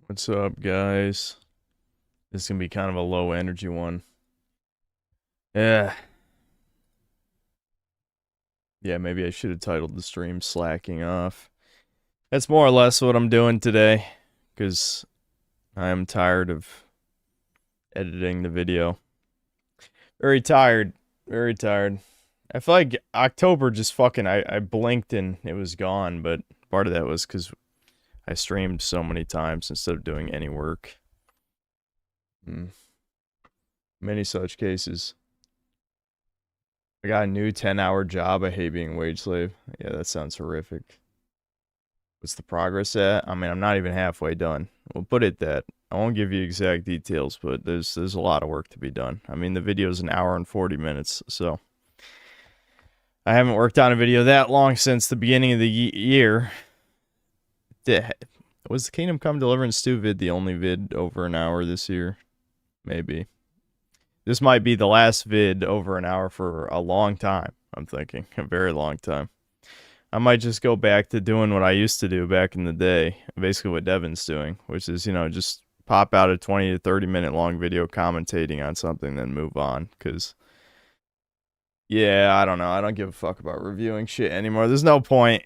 What's up, guys? This is gonna be kind of a low energy one. Yeah. Yeah, maybe I should have titled the stream Slacking Off. That's more or less what I'm doing today, because I am tired of editing the video. Very tired. Very tired. I feel like October just fucking, I blinked and it was gone, but part of that was because I streamed so many times instead of doing any work. Many such cases. I got a new 10-hour job. I hate being a wage slave. Yeah, that sounds horrific. What's the progress at? I mean, I'm not even halfway done. We'll put it that. I won't give you exact details, but there's a lot of work to be done. I mean, the video's an hour and 40 minutes, so I haven't worked on a video that long since the beginning of the year. Was the Kingdom Come Deliverance 2 vid the only vid over an hour this year? Maybe. This might be the last vid over an hour for a long time, I'm thinking. A very long time. I might just go back to doing what I used to do back in the day. Basically what Devin's doing, which is, just pop out a 20 to 30 minute long video commentating on something, then move on. Because, yeah, I don't know. I don't give a fuck about reviewing shit anymore. There's no point.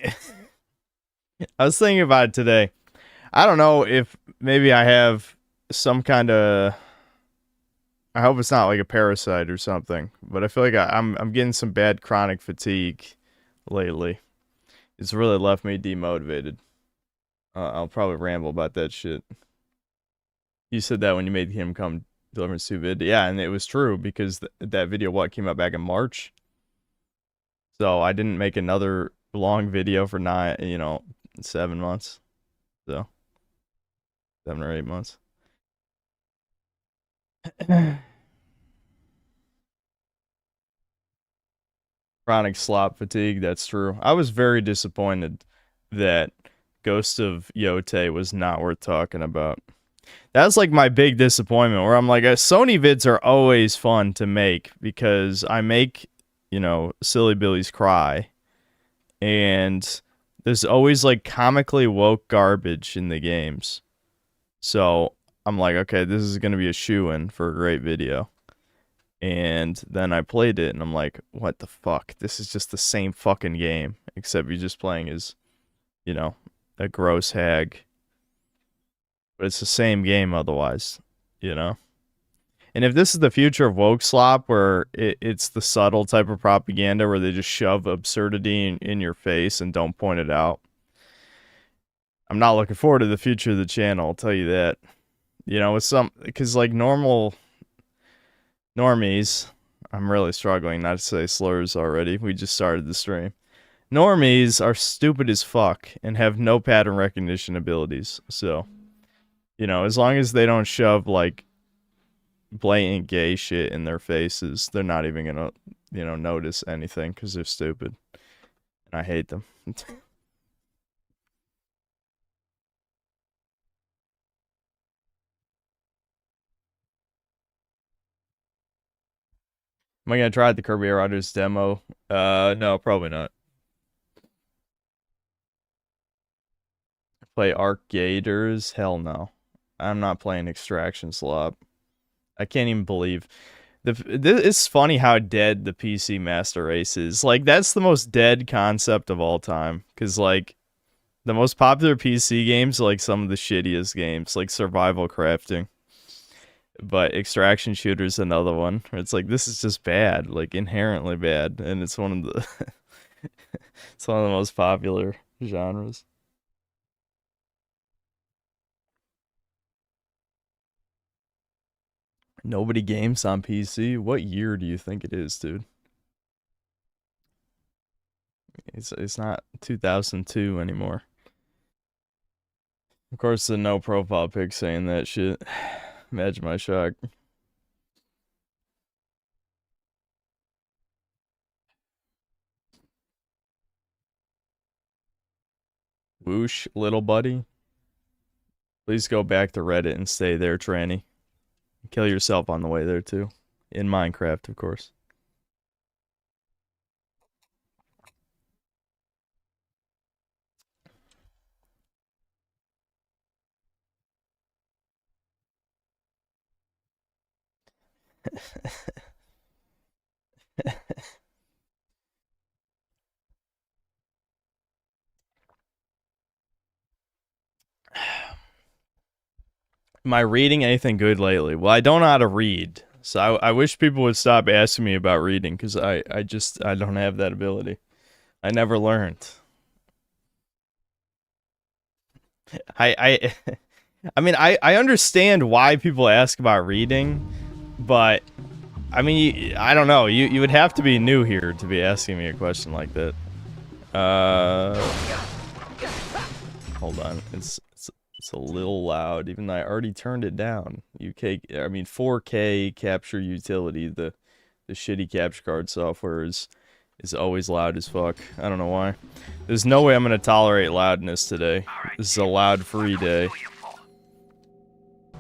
I was thinking about it today. I don't know if maybe I have some kind of... I hope it's not like a parasite or something, but I feel like I'm getting some bad chronic fatigue lately. It's really left me demotivated. I'll probably ramble about that shit. You said that when you made him come Deliverance 2 vid. Yeah, and it was true because that video, came out back in March? So I didn't make another long video for 7 months. So 7 or 8 months. Chronic slop fatigue, that's true. I was very disappointed that Ghost of Yote was not worth talking about. That's like my big disappointment, where I'm like, Sony vids are always fun to make because I make, silly billies cry, and there's always like comically woke garbage in the games. So I'm like, okay, this is gonna be a shoo-in for a great video. And then I played it, and I'm like, what the fuck? This is just the same fucking game, except you're just playing as, a gross hag. But it's the same game otherwise, And if this is the future of woke slop, where it's the subtle type of propaganda where they just shove absurdity in your face and don't point it out, I'm not looking forward to the future of the channel, I'll tell you that. Because like normies, I'm really struggling not to say slurs already. We just started the stream. Normies are stupid as fuck and have no pattern recognition abilities. So, as long as they don't shove like blatant gay shit in their faces, they're not even gonna, notice anything because they're stupid. And I hate them. Am I gonna try the Kirby Air Riders demo? No, probably not. Play Arc Gators? Hell no. I'm not playing Extraction Slop. I can't even believe. It's funny how dead the PC Master Race is. Like, that's the most dead concept of all time. Because, like, the most popular PC games are, like, some of the shittiest games. Like, survival crafting. But Extraction Shooter's another one. Where it's like, this is just bad. Like, inherently bad. And it's one of the... it's one of the most popular genres. Nobody games on PC? What year do you think it is, dude? It's not 2002 anymore. Of course, the no profile pic saying that shit. Imagine my shock. Whoosh, little buddy. Please go back to Reddit and stay there, tranny. Kill yourself on the way there, too. In Minecraft, of course. Am I reading anything good lately? Well, I don't know how to read. So I wish people would stop asking me about reading, because I don't have that ability. I never learned. I I mean, I understand why people ask about reading, but I mean, I don't know. You would have to be new here to be asking me a question like that. Hold on. It's a little loud, even though I already turned it down. 4K capture utility. The shitty capture card software is always loud as fuck. I don't know why. There's no way I'm gonna tolerate loudness today. This is a loud-free day.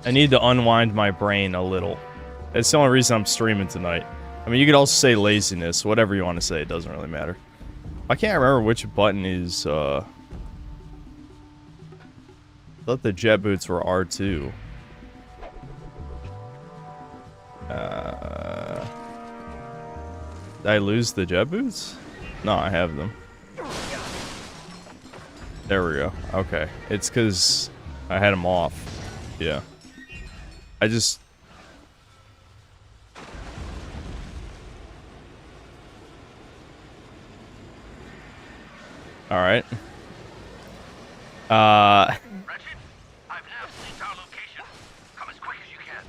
I need to unwind my brain a little. That's the only reason I'm streaming tonight. I mean, you could also say laziness, whatever you want to say, it doesn't really matter. I can't remember which button is, I thought the jet boots were R2. Did I lose the jet boots? No, I have them. There we go. Okay. It's because I had them off. Yeah. I just... Alright. Ratchet, I've now synced our location. Come as quick as you can.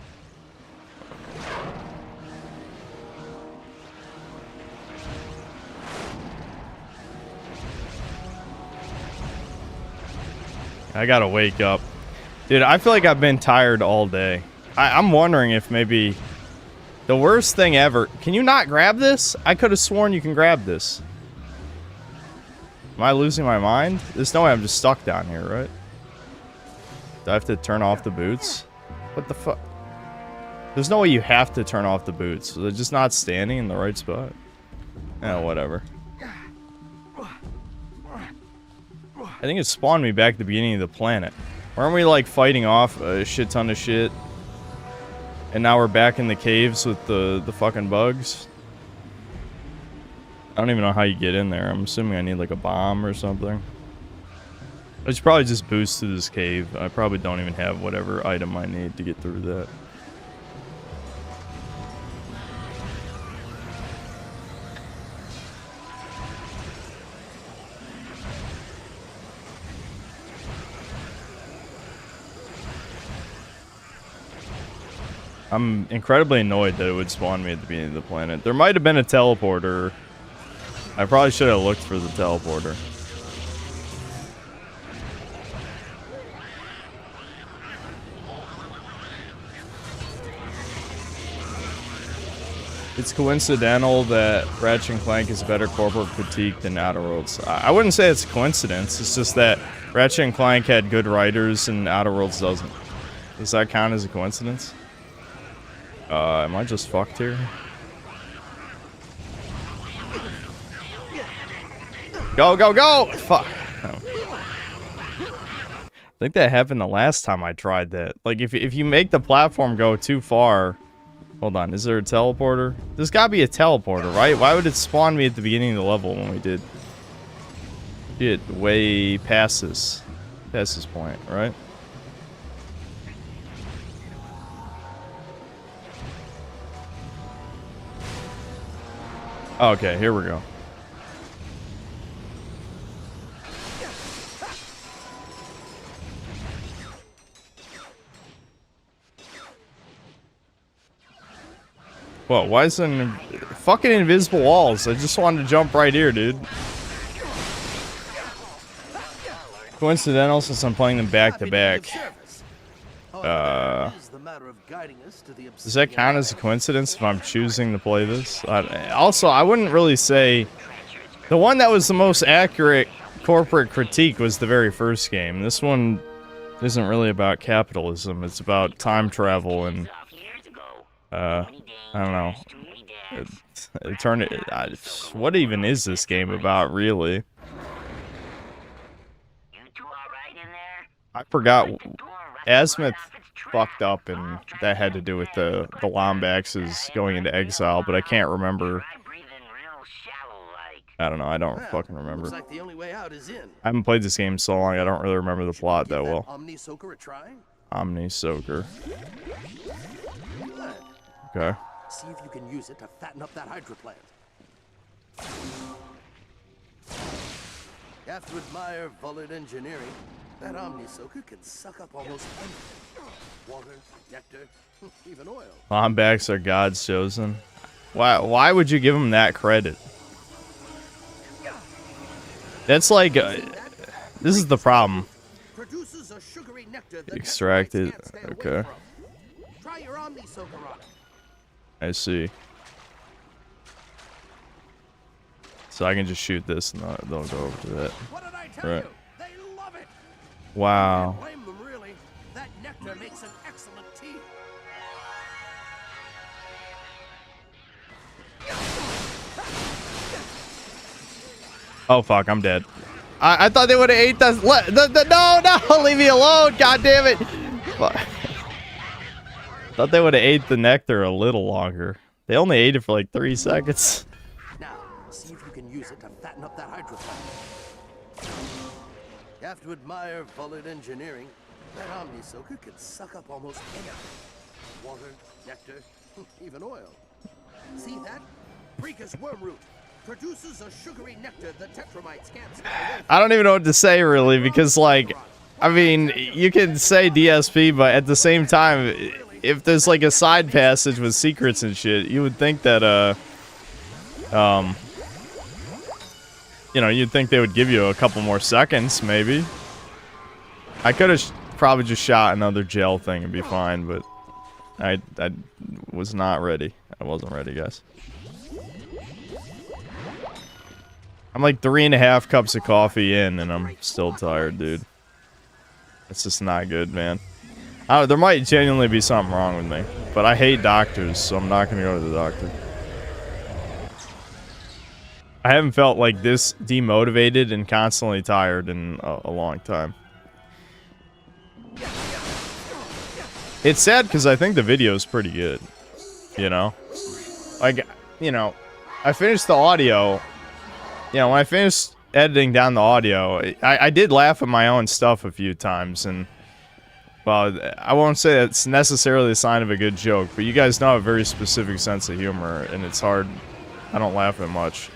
I gotta wake up. Dude, I feel like I've been tired all day. I'm wondering if maybe... The worst thing ever... Can you not grab this? I could have sworn you can grab this. Am I losing my mind? There's no way I'm just stuck down here, right? Do I have to turn off the boots? What the fuck? There's no way you have to turn off the boots. They're just not standing in the right spot. Eh, whatever. I think it spawned me back at the beginning of the planet. Weren't we, like, fighting off a shit ton of shit? And now we're back in the caves with the fucking bugs? I don't even know how you get in there. I'm assuming I need, like, a bomb or something. I should probably just boost through this cave. I probably don't even have whatever item I need to get through that. I'm incredibly annoyed that it would spawn me at the beginning of the planet. There might have been a teleporter. I probably should have looked for the teleporter. It's coincidental that Ratchet and Clank is a better corporate critique than Outer Worlds. I wouldn't say it's a coincidence. It's just that Ratchet and Clank had good writers and Outer Worlds doesn't. Does that count as a coincidence? Am I just fucked here? Go, go, go! Fuck. Oh. I think that happened the last time I tried that. Like, if you make the platform go too far... Hold on, is there a teleporter? There's gotta be a teleporter, right? Why would it spawn me at the beginning of the level when we did... Shit, way past this point, right? Okay, here we go. Whoa, why is it fucking invisible walls? I just wanted to jump right here, dude. Coincidental since I'm playing them back to back. Does that count as a coincidence if I'm choosing to play this? Also, I wouldn't really say... The one that was the most accurate corporate critique was the very first game. This one isn't really about capitalism. It's about time travel and... I don't know. What even is this game about, really? I forgot. ACiT. fucked up, and that had to do with the Lombaxes going into exile, but I can't remember. I don't know. I don't fucking remember. Looks like the only way out is in. I haven't played this game so long. I don't really remember the plot that well. Omni Soaker a try? Omni Soaker. Good. Okay. See if you can use it to fatten up that hydro plant. You have to admire Bullard engineering. That Omni Soaker can suck up almost anything. Water, nectar, even oil. Lombax are God's chosen. Why would you give them that credit? That's like, this is the problem. Produces a sugary nectar that Extracted. can't stay away Okay. from. Try your Omni Soaker on it. I see. So I can just shoot this and they'll go over to that. What did I tell Right. you? They love it. Wow. Can't blame them, really. That nectar makes an excellent tea. Oh fuck, I'm dead. I thought they would have ate no, leave me alone, god damn it. Fuck. Thought they would have ate the nectar a little longer. They only ate it for like 3 seconds. Now, see if you can use it to fatten up that hydro plant. You have to admire Bullard engineering. That Omni Soaker can suck up almost anything. Water, nectar, even oil. See that? Freakus wormroot. Produces a sugary nectar the tetramites can't stay away from. I don't even know what to say really, because like, I mean, you can say DSP, but at the same time, if there's like a side passage with secrets and shit, you would think that you know, you'd think they would give you a couple more seconds, maybe. I could have probably just shot another gel thing and be fine, but I was not ready. I wasn't ready, guys. I'm like 3.5 cups of coffee in, and I'm still tired, dude. It's just not good, man. There might genuinely be something wrong with me, but I hate doctors, so I'm not gonna go to the doctor. I haven't felt like this demotivated and constantly tired in a long time. It's sad because I think the video is pretty good, you know? Like, you know, I finished the audio. You know, when I finished editing down the audio, I did laugh at my own stuff a few times, and, well, I won't say that's necessarily a sign of a good joke, but you guys know I have a very specific sense of humor, and it's hard. I don't laugh at much.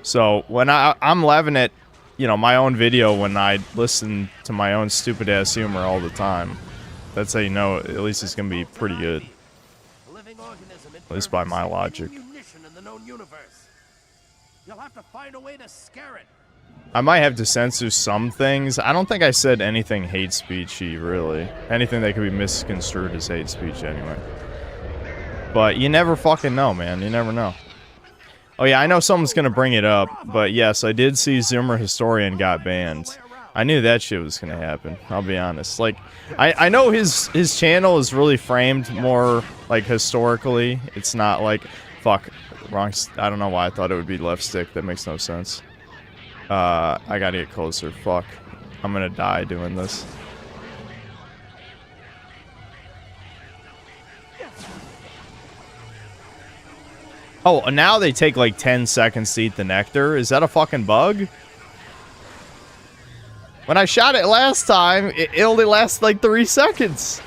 So, when I'm laughing at, you know, my own video when I listen to my own stupid-ass humor all the time, that's how you know at least it's going to be pretty good. At least by my logic. You'll have to find a way to scare it. I might have to censor some things. I don't think I said anything hate speechy, really. Anything that could be misconstrued as hate speech, anyway. But you never fucking know, man. You never know. Oh yeah, I know someone's gonna bring it up, but yes, I did see Zoomer Historian got banned. I knew that shit was gonna happen. I'll be honest. Like, I know his channel is really framed more like historically. It's not like fuck. Wrong. I don't know why I thought it would be left stick. That makes no sense. I gotta get closer. Fuck. I'm gonna die doing this. Oh, now they take like 10 seconds to eat the nectar. Is that a fucking bug? When I shot it last time, it only lasted like 3 seconds.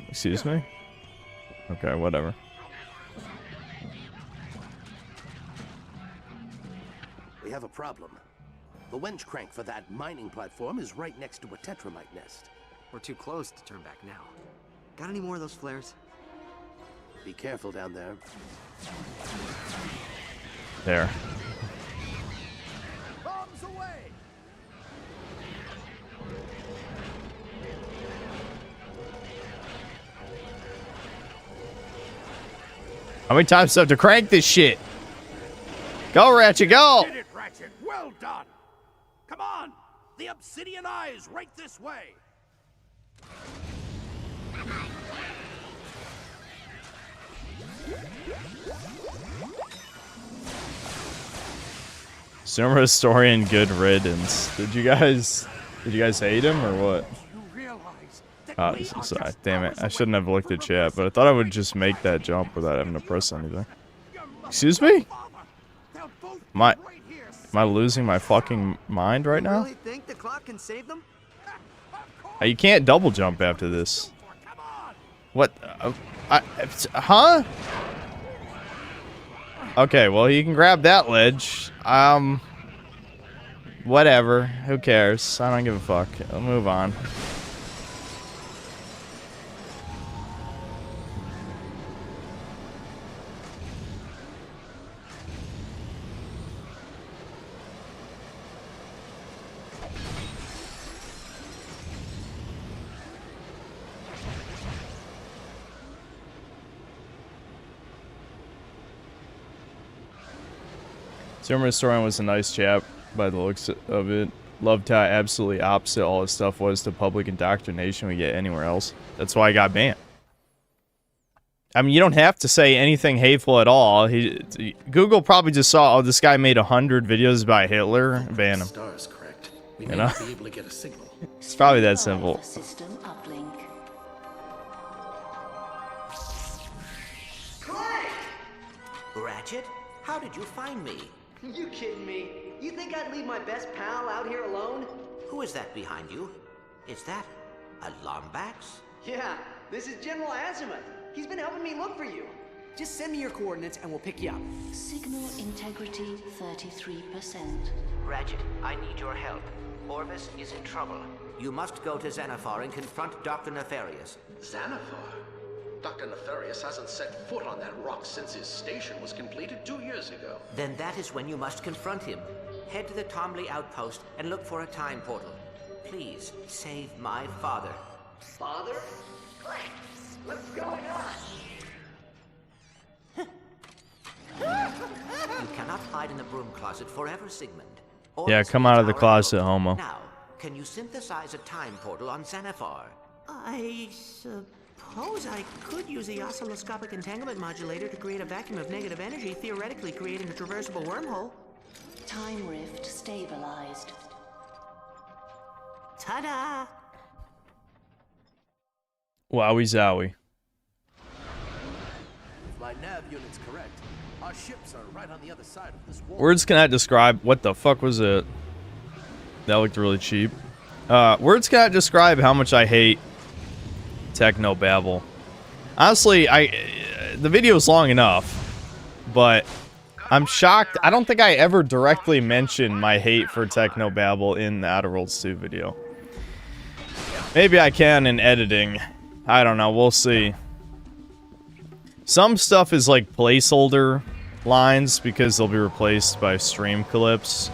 Excuse me? Okay, whatever. We have a problem. The winch crank for that mining platform is right next to a tetramite nest. We're too close to turn back now. Got any more of those flares? Be careful down there. There. Bombs away! How many times do I have to crank this shit? Go, Ratchet, go! Did it, Ratchet. Well done. Come on. The obsidian eye is right this way. Cinema historian, good riddance. Did you guys hate him or what? Sorry, damn it. I shouldn't have looked at chat, but I thought I would just make that jump without having to press anything. Excuse me? Am I losing my fucking mind right now? Really think the clock can save them? You can't double jump after this. What? Huh? Okay, well, you can grab that ledge. Whatever. Who cares? I don't give a fuck. I'll move on. Cinema historian was a nice chap by the looks of it. Loved how absolutely opposite all his stuff was to public indoctrination we get anywhere else. That's why I got banned. I mean, you don't have to say anything hateful at all. Google probably just saw, oh, this guy made 100 videos about Hitler, ban him. Stars correct. We You know? may be able to get a signal. It's probably that simple. System uplink. Clank! Ratchet, how did you find me? You kidding me? You think I'd leave my best pal out here alone? Who is that behind you? Is that a Lombax? Yeah, this is General Azimuth. He's been helping me look for you. Just send me your coordinates and we'll pick you up. Signal integrity 33%. Ratchet, I need your help. Orvis is in trouble. You must go to Xanathar and confront Dr. Nefarious. Xanathar? Dr. Nefarious hasn't set foot on that rock since his station was completed 2 years ago. Then that is when you must confront him. Head to the Tomley outpost and look for a time portal. Please, save my father. Father? Clank, what's going on? You cannot hide in the broom closet forever, Sigmund. Yeah, Orvis come is out of the our closet, goal. homo. Now, can you synthesize a time portal on Xanathar? I suppose I could use the oscilloscopic entanglement modulator to create a vacuum of negative energy, theoretically creating a traversable wormhole. Time rift stabilized. Ta-da! Wowie zowie. If my nav unit's correct, our ships are right on the other side of this wall. Words cannot describe. What the fuck was it? That looked really cheap. Words cannot describe how much I hate techno babble. Honestly, the video's long enough, but I'm shocked. I don't think I ever directly mentioned my hate for techno babble in the Outer Worlds 2 video. Maybe I can in editing. I don't know. We'll see. Some stuff is like placeholder lines because they'll be replaced by stream clips.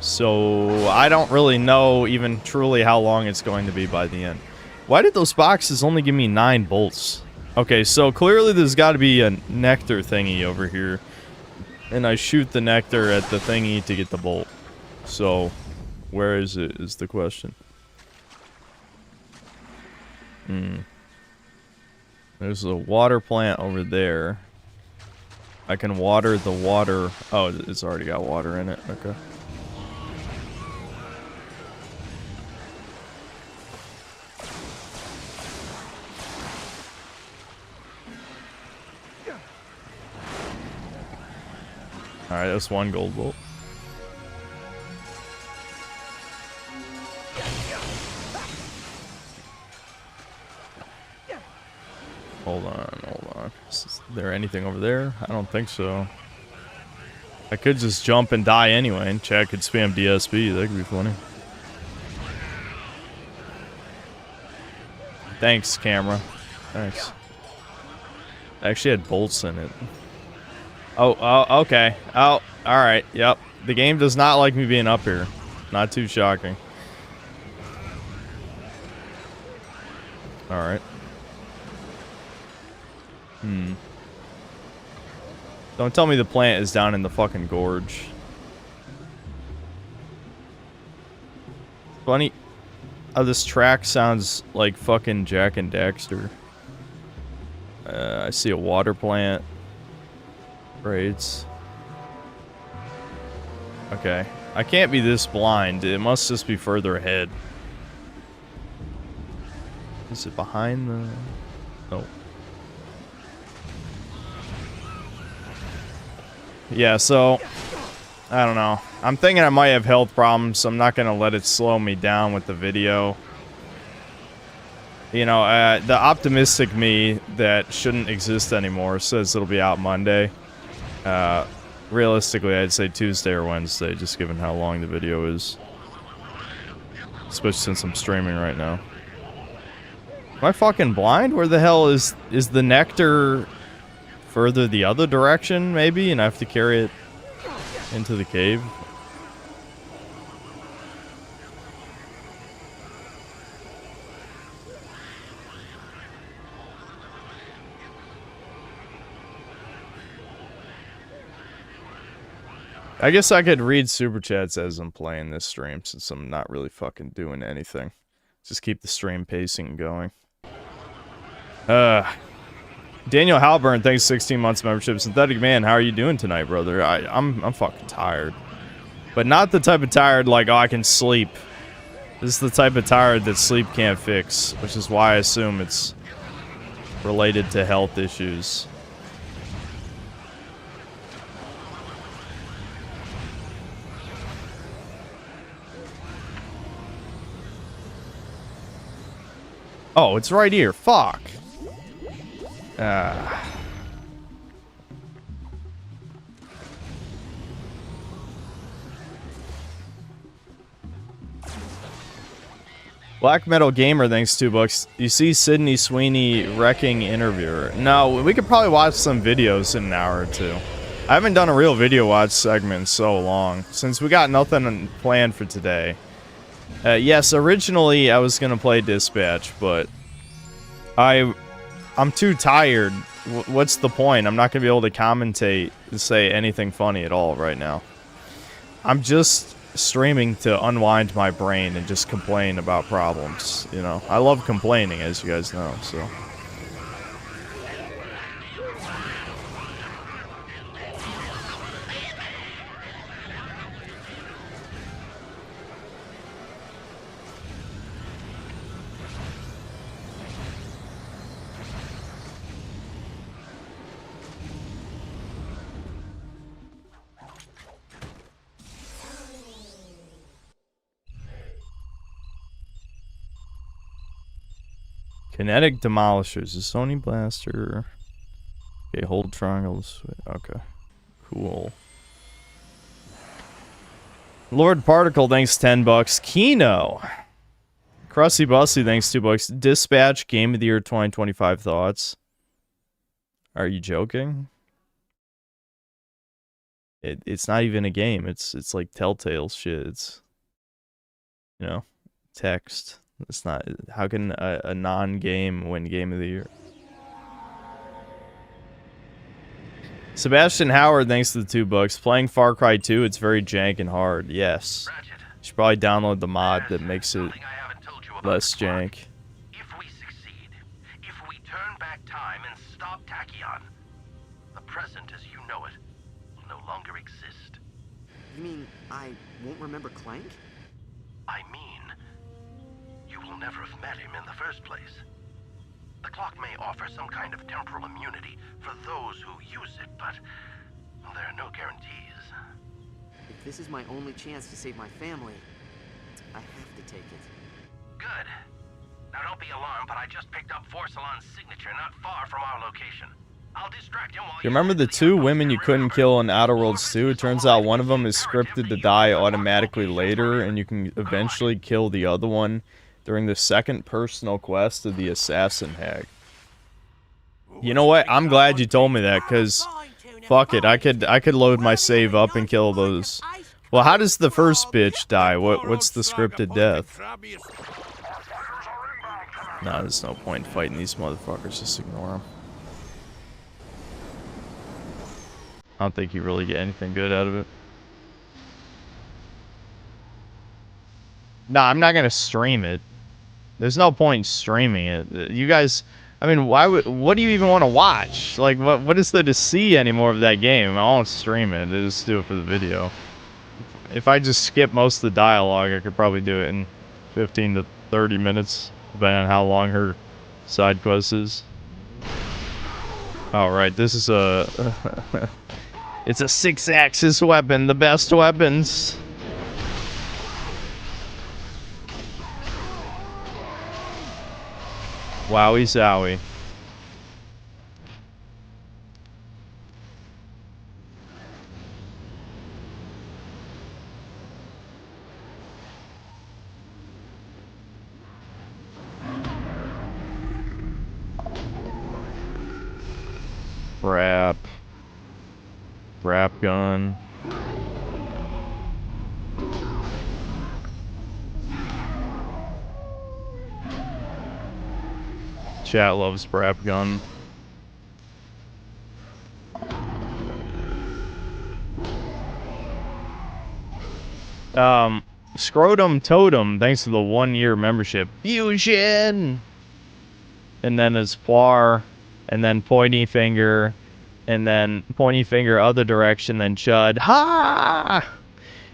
So I don't really know even truly how long it's going to be by the end. Why did those boxes only give me 9 bolts? Okay, so clearly there's got to be a nectar thingy over here. And I shoot the nectar at the thingy to get the bolt. So, where is it is the question. There's a water plant over there. I can water the water. Oh, it's already got water in it. Okay. Alright, that's 1 gold bolt. Hold on. Is there anything over there? I don't think so. I could just jump and die anyway, and Chad could spam DSP. That could be funny. Thanks, camera. Thanks. I actually had bolts in it. Oh, okay. Oh, alright. Yep. The game does not like me being up here. Not too shocking. Alright. Don't tell me the plant is down in the fucking gorge. Funny how this track sounds like fucking Jack and Daxter. I see a water plant. Braids. Okay. I can't be this blind. It must just be further ahead. Is it behind the... Oh. Yeah, so... I don't know. I'm thinking I might have health problems, so I'm not going to let it slow me down with the video. You know, the optimistic me that shouldn't exist anymore says it'll be out Monday. Realistically, I'd say Tuesday or Wednesday, just given how long the video is. Especially since I'm streaming right now. Am I fucking blind? Where the hell is the nectar further the other direction, maybe? And I have to carry it into the cave? I guess I could read super chats as I'm playing this stream, since I'm not really fucking doing anything. Just keep the stream pacing going. Daniel Halburn, thanks 16 months membership. Synthetic Man, how are you doing tonight, brother? I'm fucking tired. But not the type of tired like, oh, I can sleep. This is the type of tired that sleep can't fix, which is why I assume it's related to health issues. Oh, it's right here. Fuck. Black Metal Gamer, thanks $2. You see Sydney Sweeney wrecking interviewer. No, we could probably watch some videos in an hour or two. I haven't done a real video watch segment in so long, since we got nothing planned for today. Yes, originally I was gonna play Dispatch, but I'm too tired. What's the point? I'm not gonna be able to commentate and say anything funny at all right now. I'm just streaming to unwind my brain and just complain about problems, you know. I love complaining, as you guys know, so... Kinetic Demolishers. A Sony Blaster. Okay, hold triangles. Okay. Cool. Lord Particle, thanks $10. Kino. Krusty Busty, thanks $2. Dispatch, Game of the Year 2025 thoughts. Are you joking? It's not even a game. It's like Telltale shit. It's, you know, text. It's not. How can a non-game win Game of the Year? Sebastian Howard, thanks to the $2. Playing Far Cry 2, it's very jank and hard. Yes. Ratchet, You should probably download the mod that makes it less jank. if we succeed, if we turn back time and stop Tachyon, the present as you know it will no longer exist. You mean I won't remember Clank? I mean, you will never have met him in the first place. The clock may offer some kind of temporal immunity for those who use it, but well, there are no guarantees. If this is my only chance to save my family, I have to take it. Good. Now don't be alarmed, but I just picked up Forsalon's signature not far from our location. I'll distract him while You remember the two women you couldn't kill in Outer Worlds 2? It turns out one of them is scripted to die automatically later, and you can eventually kill the other one during the second personal quest of the Assassin Hag. You know what? I'm glad you told me that, because fuck it, I could load my save up and kill those. Well, how does the first bitch die? What's the scripted death? Nah, there's no point in fighting these motherfuckers. Just ignore them. I don't think you really get anything good out of it. Nah, I'm not gonna stream it. There's no point in streaming it. You guys, I mean, what do you even want to watch? Like, what is there to see anymore of that game? I won't stream it. I just do it for the video. If I just skip most of the dialogue, I could probably do it in 15 to 30 minutes, depending on how long her side quest is. Alright, this is a... it's a 6-axis weapon, the best weapons. Wowie zowie. Crap. Wrap gun. Chat loves wrap gun. Scrotum Totem, thanks to the 1-year membership. Fusion! And then Espoir, and then Pointy Finger, and then Pointy Finger other direction, then Chud. Ha!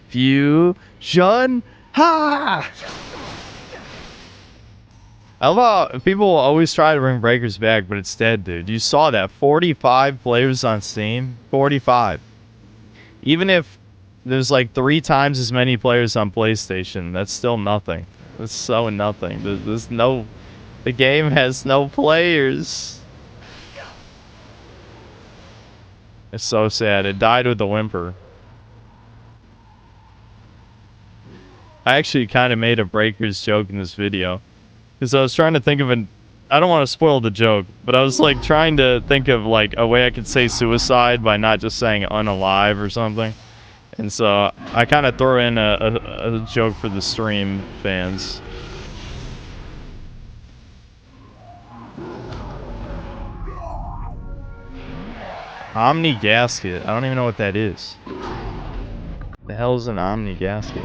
Fusion! Ha! I love how people always try to bring Breakers back, but it's dead, dude. You saw that. 45 players on Steam. 45. Even if there's like 3 times as many players on PlayStation, that's still nothing. It's so nothing. There's no... The game has no players. It's so sad. It died with a whimper. I actually kind of made a Breakers joke in this video. Because I was trying to think of an... I don't want to spoil the joke, but I was like trying to think of like a way I could say suicide by not just saying unalive or something. And so I kind of throw in a joke for the stream fans. Omni gasket. I don't even know what that is. The hell's an Omni gasket?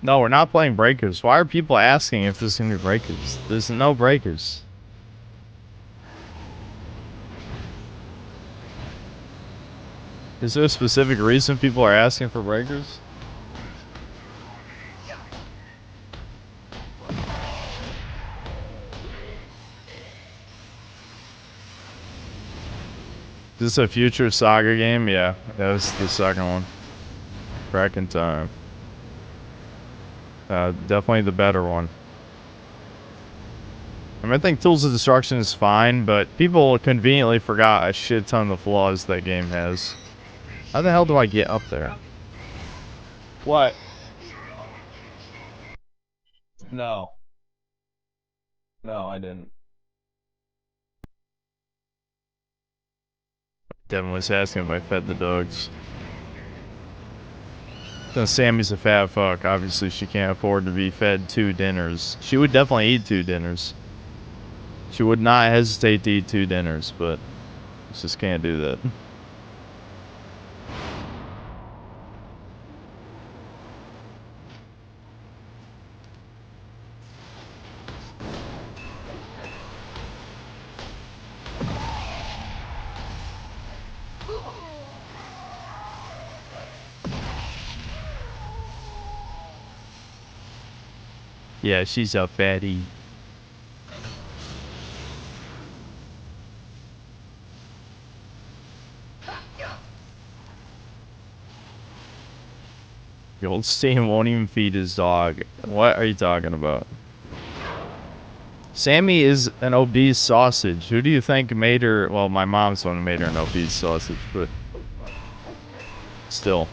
No, we're not playing Breakers. Why are people asking if there's gonna be Breakers? There's no Breakers. Is there a specific reason people are asking for Breakers? Is this a future Saga game? Yeah, that was the second one. Crack in time. Definitely the better one. I mean, I think Tools of Destruction is fine, but people conveniently forgot a shit ton of the flaws that game has. How the hell do I get up there? What? No. No, I didn't. Devin was asking if I fed the dogs. Then Sammy's a fat fuck. Obviously, she can't afford to be fed 2 dinners. She would definitely eat 2 dinners. She would not hesitate to eat 2 dinners, but just can't do that. Yeah, she's a fatty. Goldstein won't even feed his dog. What are you talking about? Sammy is an obese sausage. Who do you think made her? Well, my mom's the one who made her an obese sausage, but still.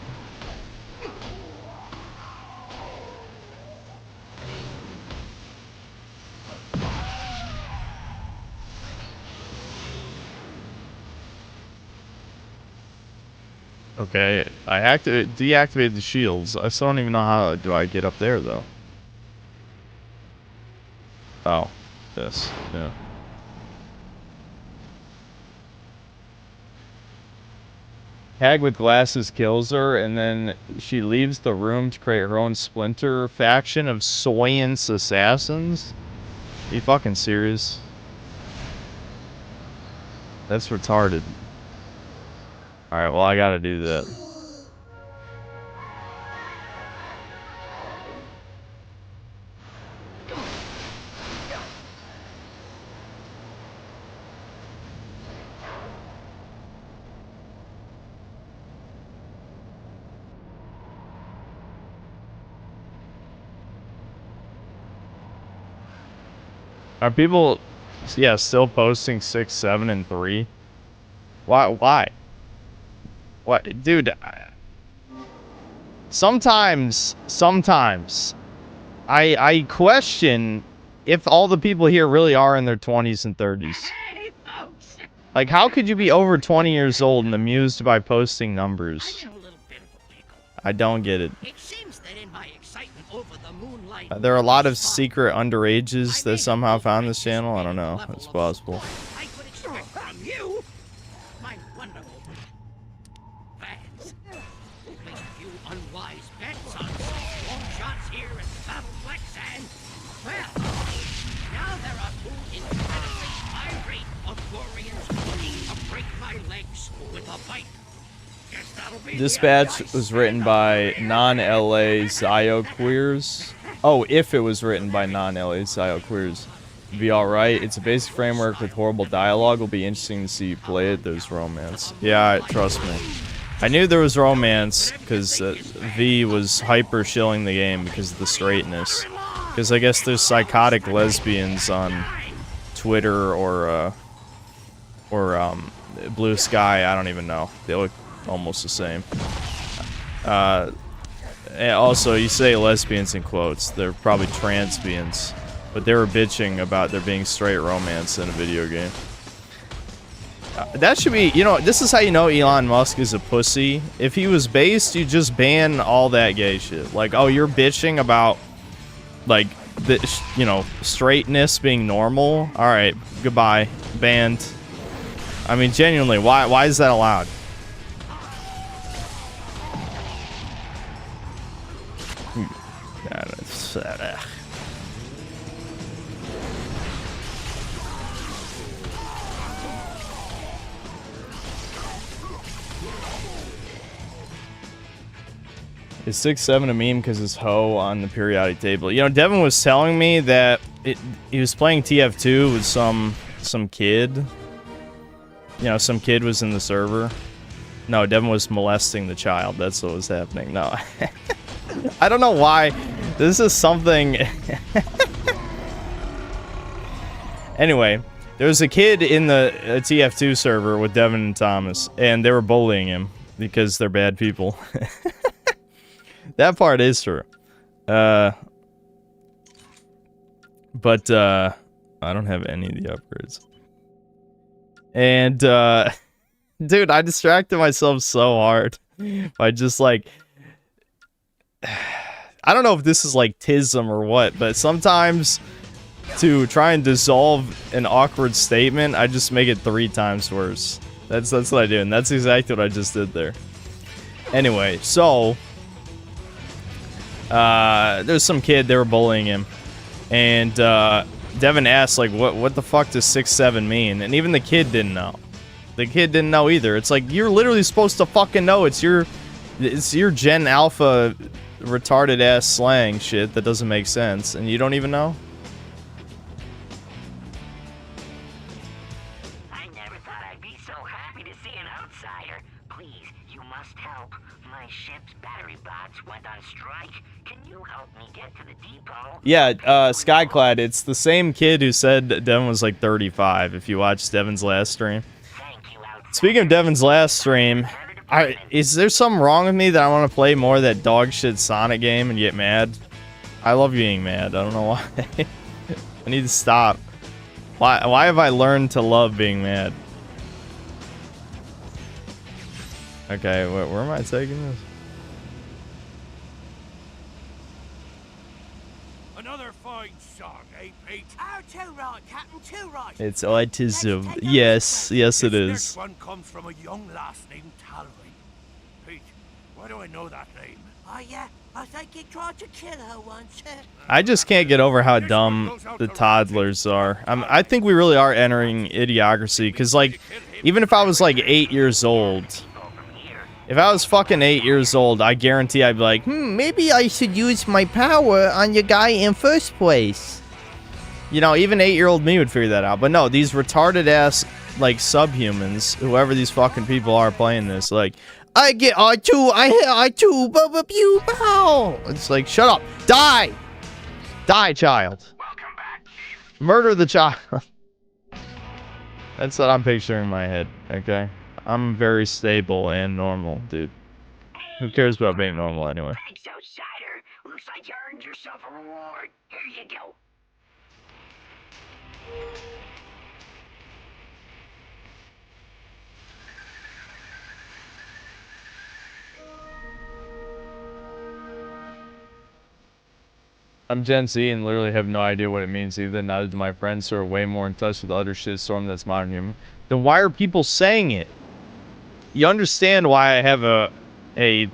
Okay, I deactivated the shields. I still don't even know how do I get up there though. Oh, this, yeah. Hag with glasses kills her, and then she leaves the room to create her own splinter faction of Soyance assassins? Are you fucking serious? That's retarded. Alright, well I gotta do that. Are people, yeah, still posting 6, 7, and 3? Why? What, dude? Sometimes, I question if all the people here really are in their 20s and 30s. Like, how could you be over 20 years old and amused by posting numbers? I don't get it. There are a lot of secret underages that somehow found this channel. I don't know. It's possible. I could expect from you, my wonderful fans. Make a few unwise bets on long shots here at Battleplex and, well, now there are two incredibly irate Aquarians looking to break my legs with a bite. Guess that'll be Dispatch was written by non-LA Zio queers. Oh, if it was written by non-LA Zio queers, it'd be alright. It's a basic framework with horrible dialogue. Will be interesting to see you play it. There's romance. Yeah, trust me. I knew there was romance because V was hyper shilling the game because of the straightness. Because I guess there's psychotic lesbians on Twitter or Blue Sky. I don't even know. They look almost the same. And also, you say lesbians in quotes. They're probably transbians. But they were bitching about there being straight romance in a video game. That should be, you know, this is how you know Elon Musk is a pussy. If he was based, you just ban all that gay shit. Like, oh, you're bitching about, like, the, you know, straightness being normal? Alright, goodbye. Banned. I mean, genuinely, why is that allowed? Is 6, 7 a meme because it's hoe on the periodic table? You know, Devin was telling me that he was playing TF2 with some kid. You know, some kid was in the server. No, Devin was molesting the child. That's what was happening. No. I don't know why. This is something... Anyway, there was a kid in the TF2 server with Devin and Thomas, and they were bullying him because they're bad people. That part is true. But, I don't have any of the upgrades. And, dude, I distracted myself so hard by just, like... I don't know if this is, like, tism or what, but sometimes to try and dissolve an awkward statement, I just make it 3 times worse. That's what I do, and that's exactly what I just did there. Anyway, so... there's some kid, they were bullying him. And, Devin asked, like, what the fuck does 6, 7 mean? And even the kid didn't know. The kid didn't know either. It's like, you're literally supposed to fucking know. It's your Gen Alpha retarded-ass slang shit that doesn't make sense, and you don't even know? I never thought I'd be so happy to see an outsider, Please, you must help. My ship's battery box went on strike. Can you help me get to the depot? Yeah, Skyclad, it's the same kid who said Devin was like 35, if you watched Devin's last stream. Speaking of Devin's last stream, is there something wrong with me that I want to play more of that dog shit Sonic game and get mad? I love being mad. I don't know why. I need to stop. Why have I learned to love being mad? Okay, where am I taking this? Another fine song, eh, Pete? Oh, too right, Captain, too right. It's autism. Yes, yes it This is. next one comes from a young lass named Talry. Pete, why do I know that name? I think he tried to kill her once. I just can't get over how dumb the toddlers are. I think we really are entering idiocracy, because, like, even if I was, like, 8 years old, if I was fucking 8 years old, I guarantee I'd be like, maybe I should use my power on your guy in first place. You know, even 8-year-old me would figure that out. But no, these retarded-ass, like, subhumans, whoever these fucking people are playing this, like, I get R2, I hit R2, but pew pow. It's like, shut up. Die! Die, child. Welcome back. Murder the child. That's what I'm picturing in my head, okay? I'm very stable and normal, dude. Who cares about being normal anyway? Thanks, outsider. Looks like you earned yourself a reward. Here you go. I'm Gen Z and literally have no idea what it means either. Neither do my friends who are way more in touch with the other shitstorm that's modern human. Then why are people saying it? You understand why I have a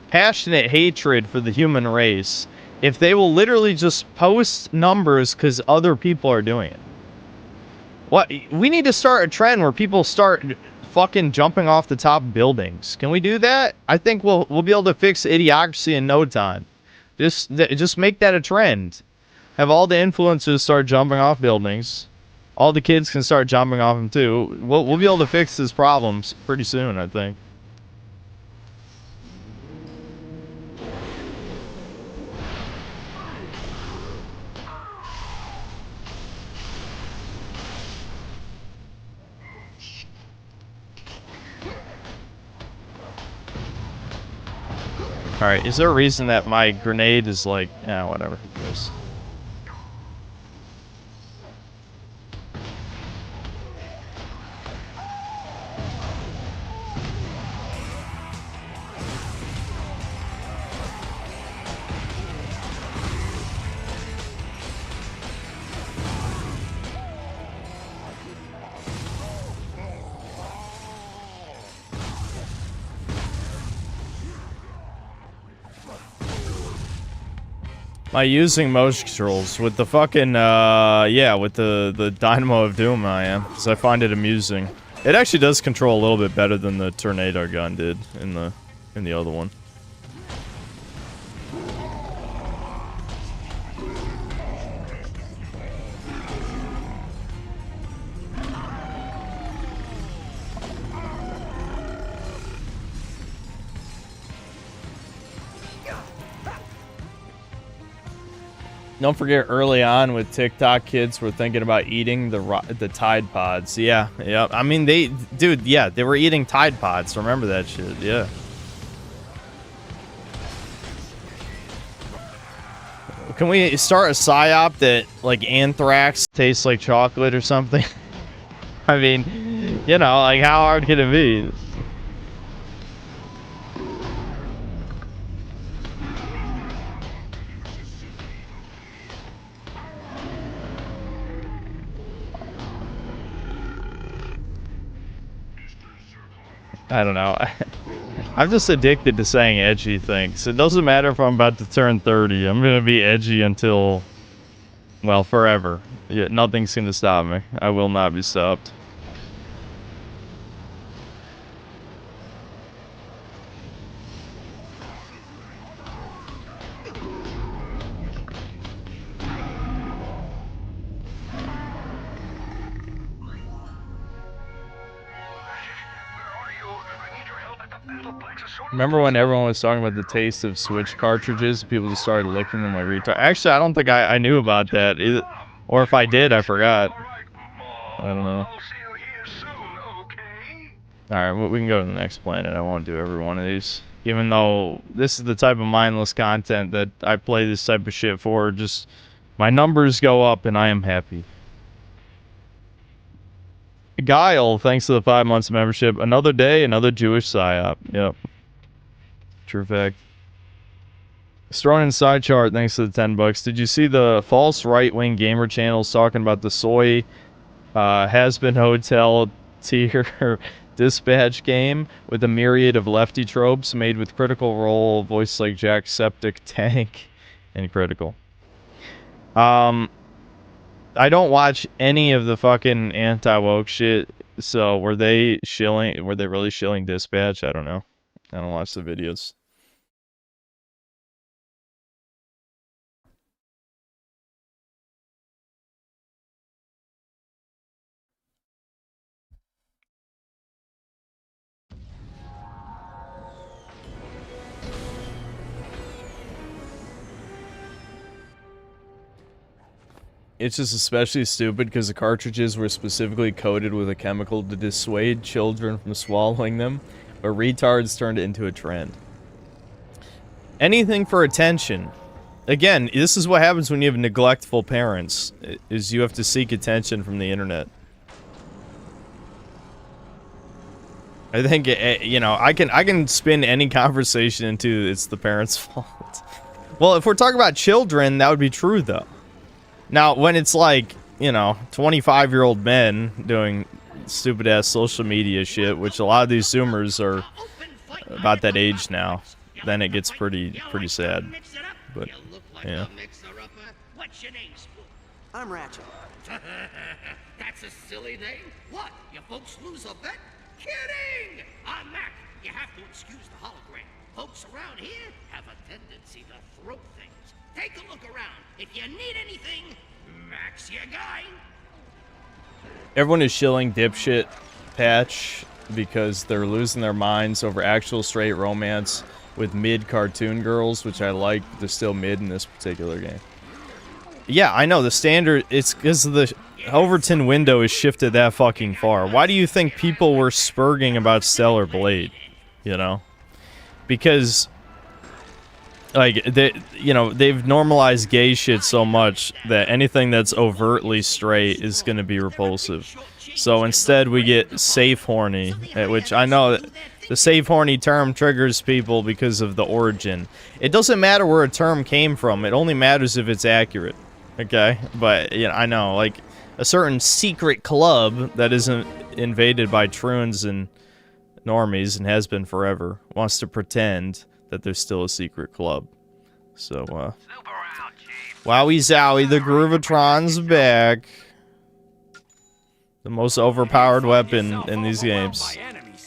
passionate hatred for the human race if they will literally just post numbers because other people are doing it. What? We need to start a trend where people start fucking jumping off the top of buildings. Can we do that? I think we'll be able to fix idiocracy in no time. Just make that a trend. Have all the influencers start jumping off buildings. All the kids can start jumping off them too. We'll be able to fix these problems pretty soon, I think. Alright, is there a reason that my grenade is like... yeah, whatever. Just... Am I using motion controls? With the fucking, yeah, with the Dynamo of Doom I am. Because I find it amusing. It actually does control a little bit better than the Tornado gun did in the other one. Don't forget, early on with TikTok, kids were thinking about eating the Tide Pods. Yeah. I mean, they were eating Tide Pods. Remember that shit? Yeah. Can we start a psyop that like anthrax tastes like chocolate or something? I mean, you know, like how hard can it be? I don't know. I'm just addicted to saying edgy things. It doesn't matter if I'm about to turn 30. I'm gonna be edgy until, well, forever. Yeah, nothing's gonna stop me. I will not be stopped. Where are you? I need your help. Remember when everyone was talking about the taste of Switch cartridges? People just started licking them like retard. Actually, I don't think I knew about that. Or if I did, I forgot. I don't know. Alright, well, we can go to the next planet. I won't do every one of these. Even though this is the type of mindless content that I play this type of shit for, just my numbers go up and I am happy. Guile, thanks to the 5 months of membership. Another day, another Jewish psyop. Yep. True fact. Strong side chart, thanks to the $10. Did you see the false right-wing gamer channels talking about the soy has-been hotel tier dispatch game with a myriad of lefty tropes made with Critical Role, voice like Jacksepticeye Tank, and Critical? I don't watch any of the fucking anti-woke shit, so were they really shilling dispatch? I don't know. I don't watch the videos. It's just especially stupid because the cartridges were specifically coated with a chemical to dissuade children from swallowing them, but retards turned it into a trend. Anything for attention. Again, this is what happens when you have neglectful parents, is you have to seek attention from the internet. I think, you know, I can spin any conversation into it's the parents' fault. Well, if we're talking about children, that would be true, though. Now, when it's like, you know, 25-year-old men doing stupid-ass social media shit, which a lot of these Zoomers are about that age now, then it gets pretty sad. But, yeah. I'm Ratchet. That's a silly name. What? You folks lose a bet? Kidding! I'm Mac. You have to excuse the hologram. Folks around here have a tendency to throw things. Take a look around. If you need anything, Mac's your guy. Everyone is shilling dipshit patch because they're losing their minds over actual straight romance with mid cartoon girls, which I like, but they're still mid in this particular game. Yeah, I know, the standard, it's because the Overton window is shifted that fucking far. Why do you think people were spurging about Stellar Blade? You know? Because, like, they've normalized gay shit so much that anything that's overtly straight is gonna be repulsive. So instead we get safe horny, which I know the safe horny term triggers people because of the origin. It doesn't matter where a term came from, it only matters if it's accurate. Okay? But, you know, I know, like, a certain secret club that isn't invaded by troons and normies and has been forever wants to pretend that there's still a secret club. So, wowie zowie, the Groovatron's back. The most overpowered weapon in these games.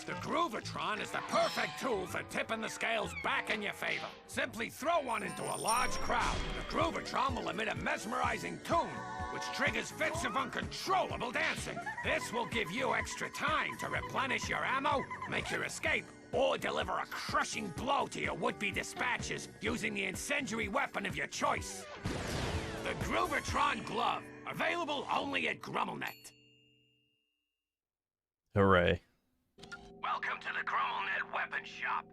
The Groovatron is the perfect tool for tipping the scales back in your favor. Simply throw one into a large crowd. The Groovatron will emit a mesmerizing tune, which triggers fits of uncontrollable dancing. This will give you extra time to replenish your ammo, make your escape, or deliver a crushing blow to your would-be dispatchers using the incendiary weapon of your choice. The Groovatron Glove, available only at GrummelNet. Hooray. Welcome to the GrummelNet Weapon Shop.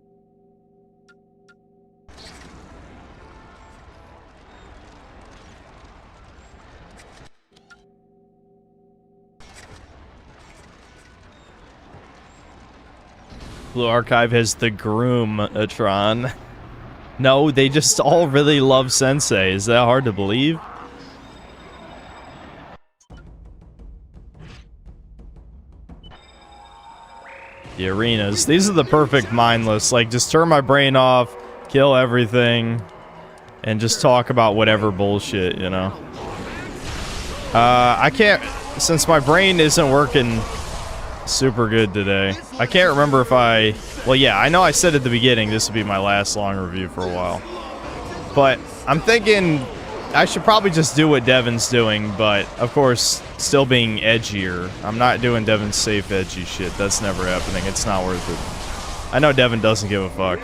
Blue Archive has the Groomatron. No, they just all really love Sensei. Is that hard to believe? The arenas. These are the perfect mindless. Like, just turn my brain off, kill everything, and just talk about whatever bullshit, you know? I can't... Since my brain isn't working super good today, I can't remember if I... Well, yeah, I know I said at the beginning this would be my last long review for a while. But I'm thinking I should probably just do what Devin's doing, but, of course, still being edgier. I'm not doing Devin's safe, edgy shit. That's never happening. It's not worth it. I know Devin doesn't give a fuck,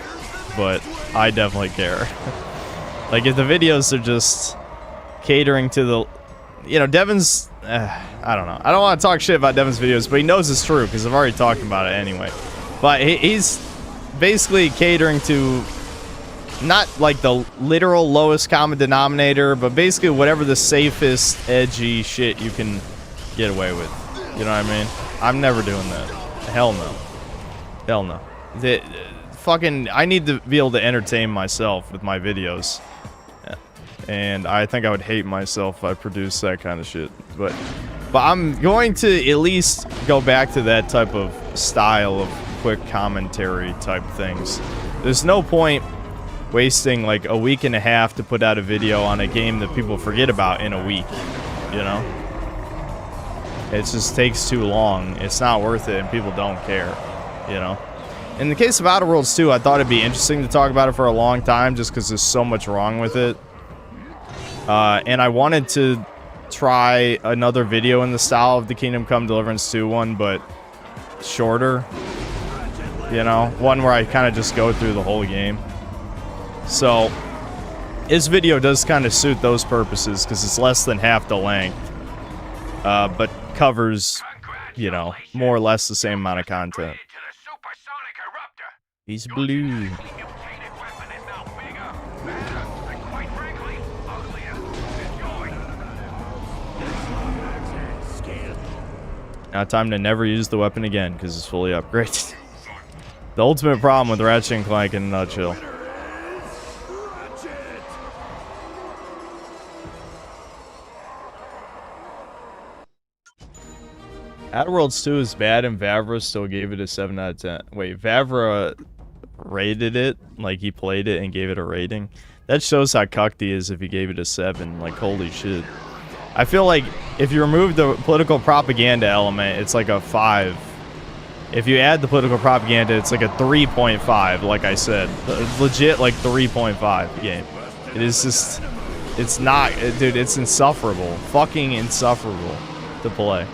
but I definitely care. Like, if the videos are just catering to the... You know, Devin's... I don't know. I don't want to talk shit about Devin's videos, but he knows it's true, because I've already talked about it anyway. But he's basically catering to... Not, like, the literal lowest common denominator, but basically whatever the safest, edgy shit you can get away with. You know what I mean? I'm never doing that. Hell no. Hell no. Fucking... I need to be able to entertain myself with my videos. And I think I would hate myself if I produced that kind of shit. But I'm going to at least go back to that type of style of quick commentary type things. There's no point wasting like a week and a half to put out a video on a game that people forget about in a week, you know? It just takes too long. It's not worth it, and people don't care, you know? In the case of Outer Worlds 2, I thought it'd be interesting to talk about it for a long time just because there's so much wrong with it. And I wanted to try another video in the style of the Kingdom Come Deliverance 2 one, but shorter, you know? One where I kind of just go through the whole game. So, this video does kind of suit those purposes because it's less than half the length, but covers, you know, more or less the same amount of content. He's blue. Now time to never use the weapon again because it's fully upgraded. The ultimate problem with Ratchet and Clank in a nutshell. Outer Worlds 2 is bad and Vavra still gave it a 7 out of 10. Wait, Vavra rated it? Like he played it and gave it a rating? That shows how cucked he is if he gave it a 7. Like, holy shit. I feel like if you remove the political propaganda element, it's like a 5. If you add the political propaganda, it's like a 3.5, like I said. Legit, like 3.5 game. It is just... It's not... Dude, it's insufferable. Fucking insufferable to play.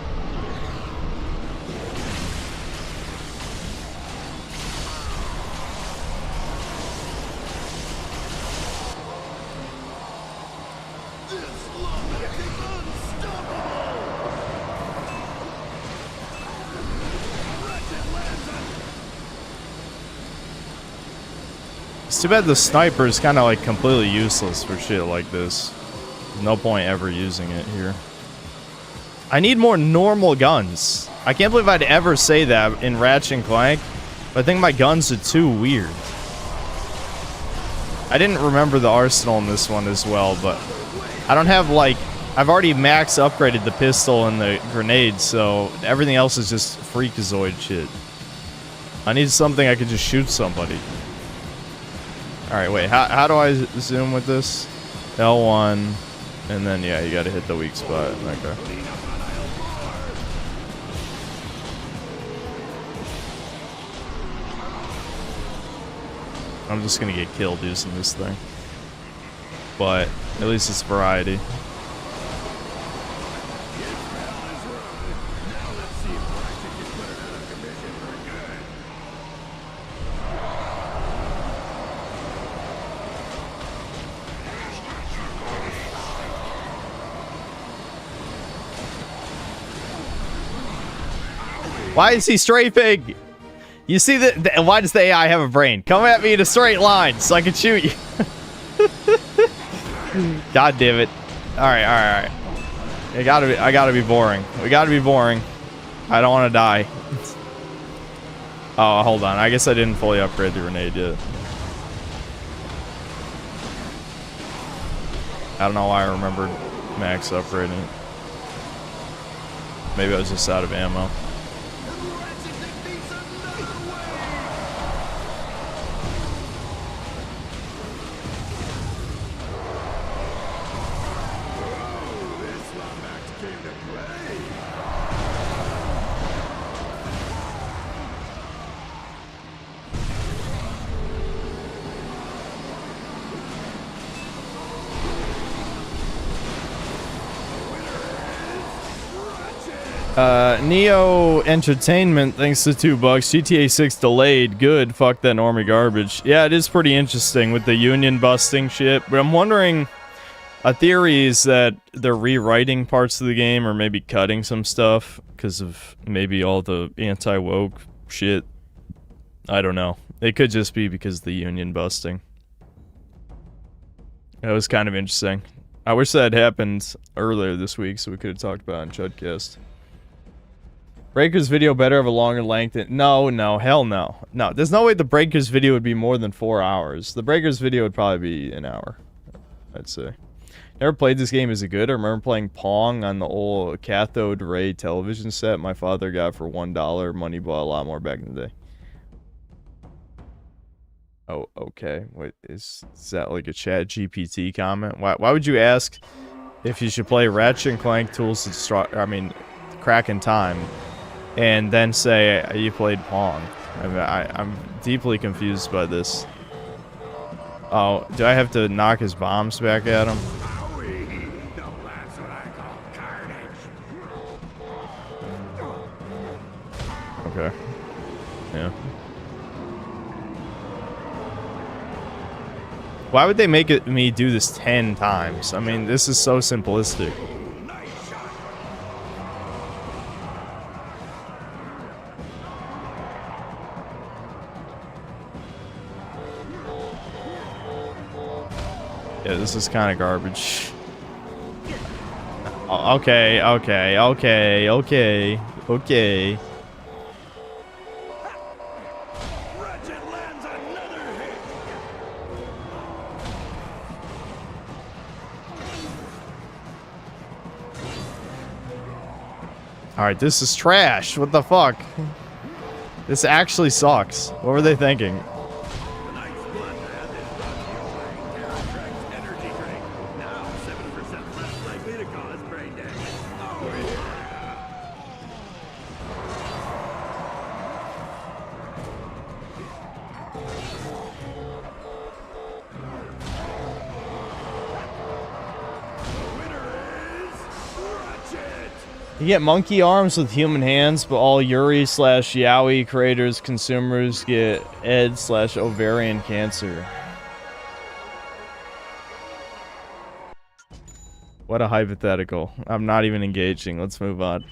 It's too bad the sniper is kind of like completely useless for shit like this. No point ever using it here. I need more normal guns. I can't believe I'd ever say that in Ratchet and Clank, but I think my guns are too weird. I didn't remember the arsenal in this one as well, but I don't have like... I've already max upgraded the pistol and the grenade, so everything else is just freakazoid shit. I need something I could just shoot somebody. Alright, wait, how do I zoom with this? L1, and then, yeah, you gotta hit the weak spot. Okay. I'm just gonna get killed using this thing. But, at least it's variety. Why is he strafing? You see that? Why does the AI have a brain? Come at me in a straight line so I can shoot you. God damn it! All right, all right, all right. I gotta be boring. We gotta be boring. I don't want to die. Oh, hold on. I guess I didn't fully upgrade the grenade yet. I don't know why I remembered max upgrading it. Maybe I was just out of ammo. Neo Entertainment, thanks to $2. GTA 6 delayed. Good. Fuck that normie garbage. Yeah, it is pretty interesting with the union busting shit. But I'm wondering, a theory is that they're rewriting parts of the game or maybe cutting some stuff because of maybe all the anti-woke shit. I don't know. It could just be because of the union busting. That was kind of interesting. I wish that had happened earlier this week so we could have talked about it on Chudcast. Breaker's video better have a longer length than... No, hell no. No, there's no way the Breaker's video would be more than 4 hours. The Breaker's video would probably be an hour, I'd say. Never played this game. Is it good? I remember playing Pong on the old cathode ray television set my father got for $1. Money bought a lot more back in the day. Oh, okay. Wait, is that like a chat GPT comment? Why would you ask if you should play Ratchet and Clank Tools to Destroy... I mean, Crack in Time... and then say you played Pong? I mean, I'm deeply confused by this. Oh, do I have to knock his bombs back at him? Okay. Yeah. Why would they make me do this 10 times? I mean, this is so simplistic. Yeah, this is kind of garbage. Okay. Alright, this is trash. What the fuck? This actually sucks. What were they thinking? You get monkey arms with human hands, but all Yuri/Yaoi creators, consumers get ED/ovarian cancer. What a hypothetical. I'm not even engaging. Let's move on.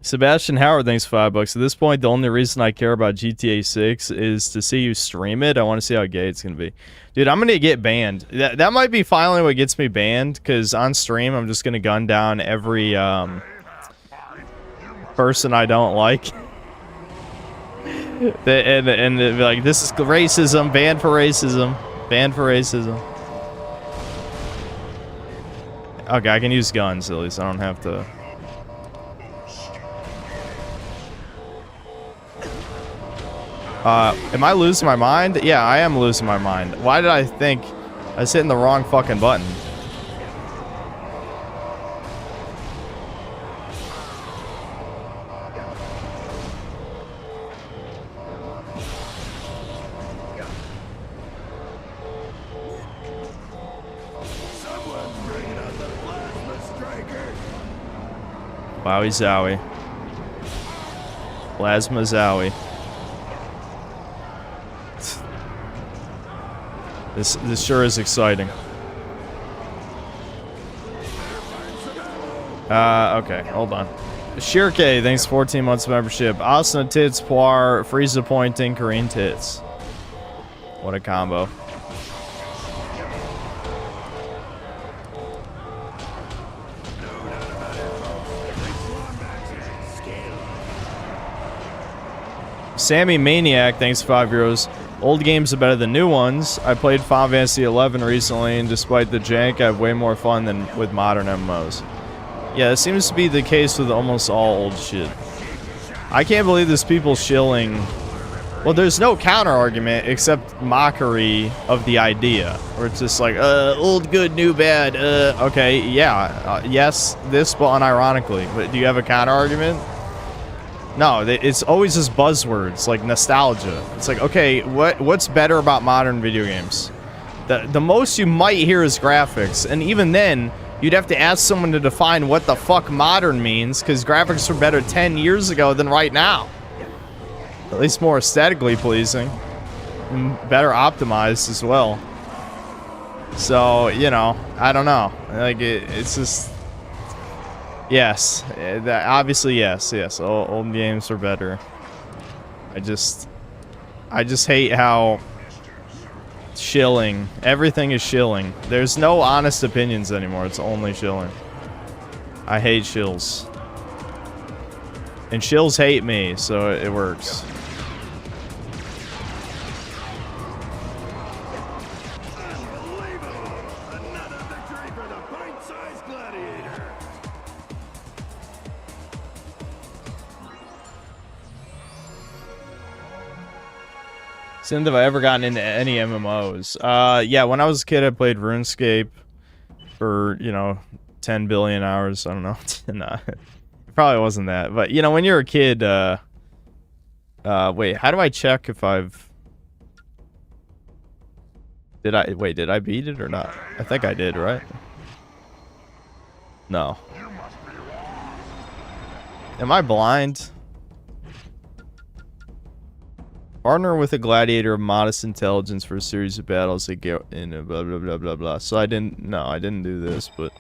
Sebastian Howard, thanks for $5. At this point, the only reason I care about GTA 6 is to see you stream it. I want to see how gay it's going to be. Dude, I'm going to get banned. That might be finally what gets me banned, because on stream, I'm just going to gun down every person I don't like. and be like, this is racism, banned for racism, banned for racism. Okay, I can use guns, at least I don't have to... am I losing my mind? Yeah, I am losing my mind. Why did I think I was hitting the wrong fucking button? Wowie zowie. Plasma zowie. This sure is exciting. Okay, hold on. Shirke, thanks 14 months of membership. Asuna tits, Poir, Frieza pointing, Korean tits. What a combo. Sammy Maniac, thanks 5 euros. Old games are better than new ones. I played Final Fantasy 11 recently, and despite the jank, I have way more fun than with modern MMOs. Yeah, it seems to be the case with almost all old shit. I can't believe there's people shilling... Well, there's no counter-argument except mockery of the idea. Where it's just like, old good, new bad, okay, yeah. Yes, this, but unironically. But do you have a counter-argument? No, it's always just buzzwords, like nostalgia. It's like, okay, what's better about modern video games? The most you might hear is graphics, and even then, you'd have to ask someone to define what the fuck modern means, because graphics were better 10 years ago than right now. At least more aesthetically pleasing. And better optimized as well. So, you know, I don't know. Like, it's just... Yes. Obviously, yes. Old games are better. I just hate how... shilling. Everything is shilling. There's no honest opinions anymore. It's only shilling. I hate shills. And shills hate me, so it works. Since have I ever gotten into any MMOs? Yeah, when I was a kid, I played RuneScape for, you know, 10 billion hours. I don't know. Nah, it probably wasn't that. But, you know, when you're a kid, wait, how do I check if I've... Did I beat it or not? I think I did, right? No. Am I blind? Partner with a gladiator of modest intelligence for a series of battles that get in blah blah blah blah blah. So I didn't do this, but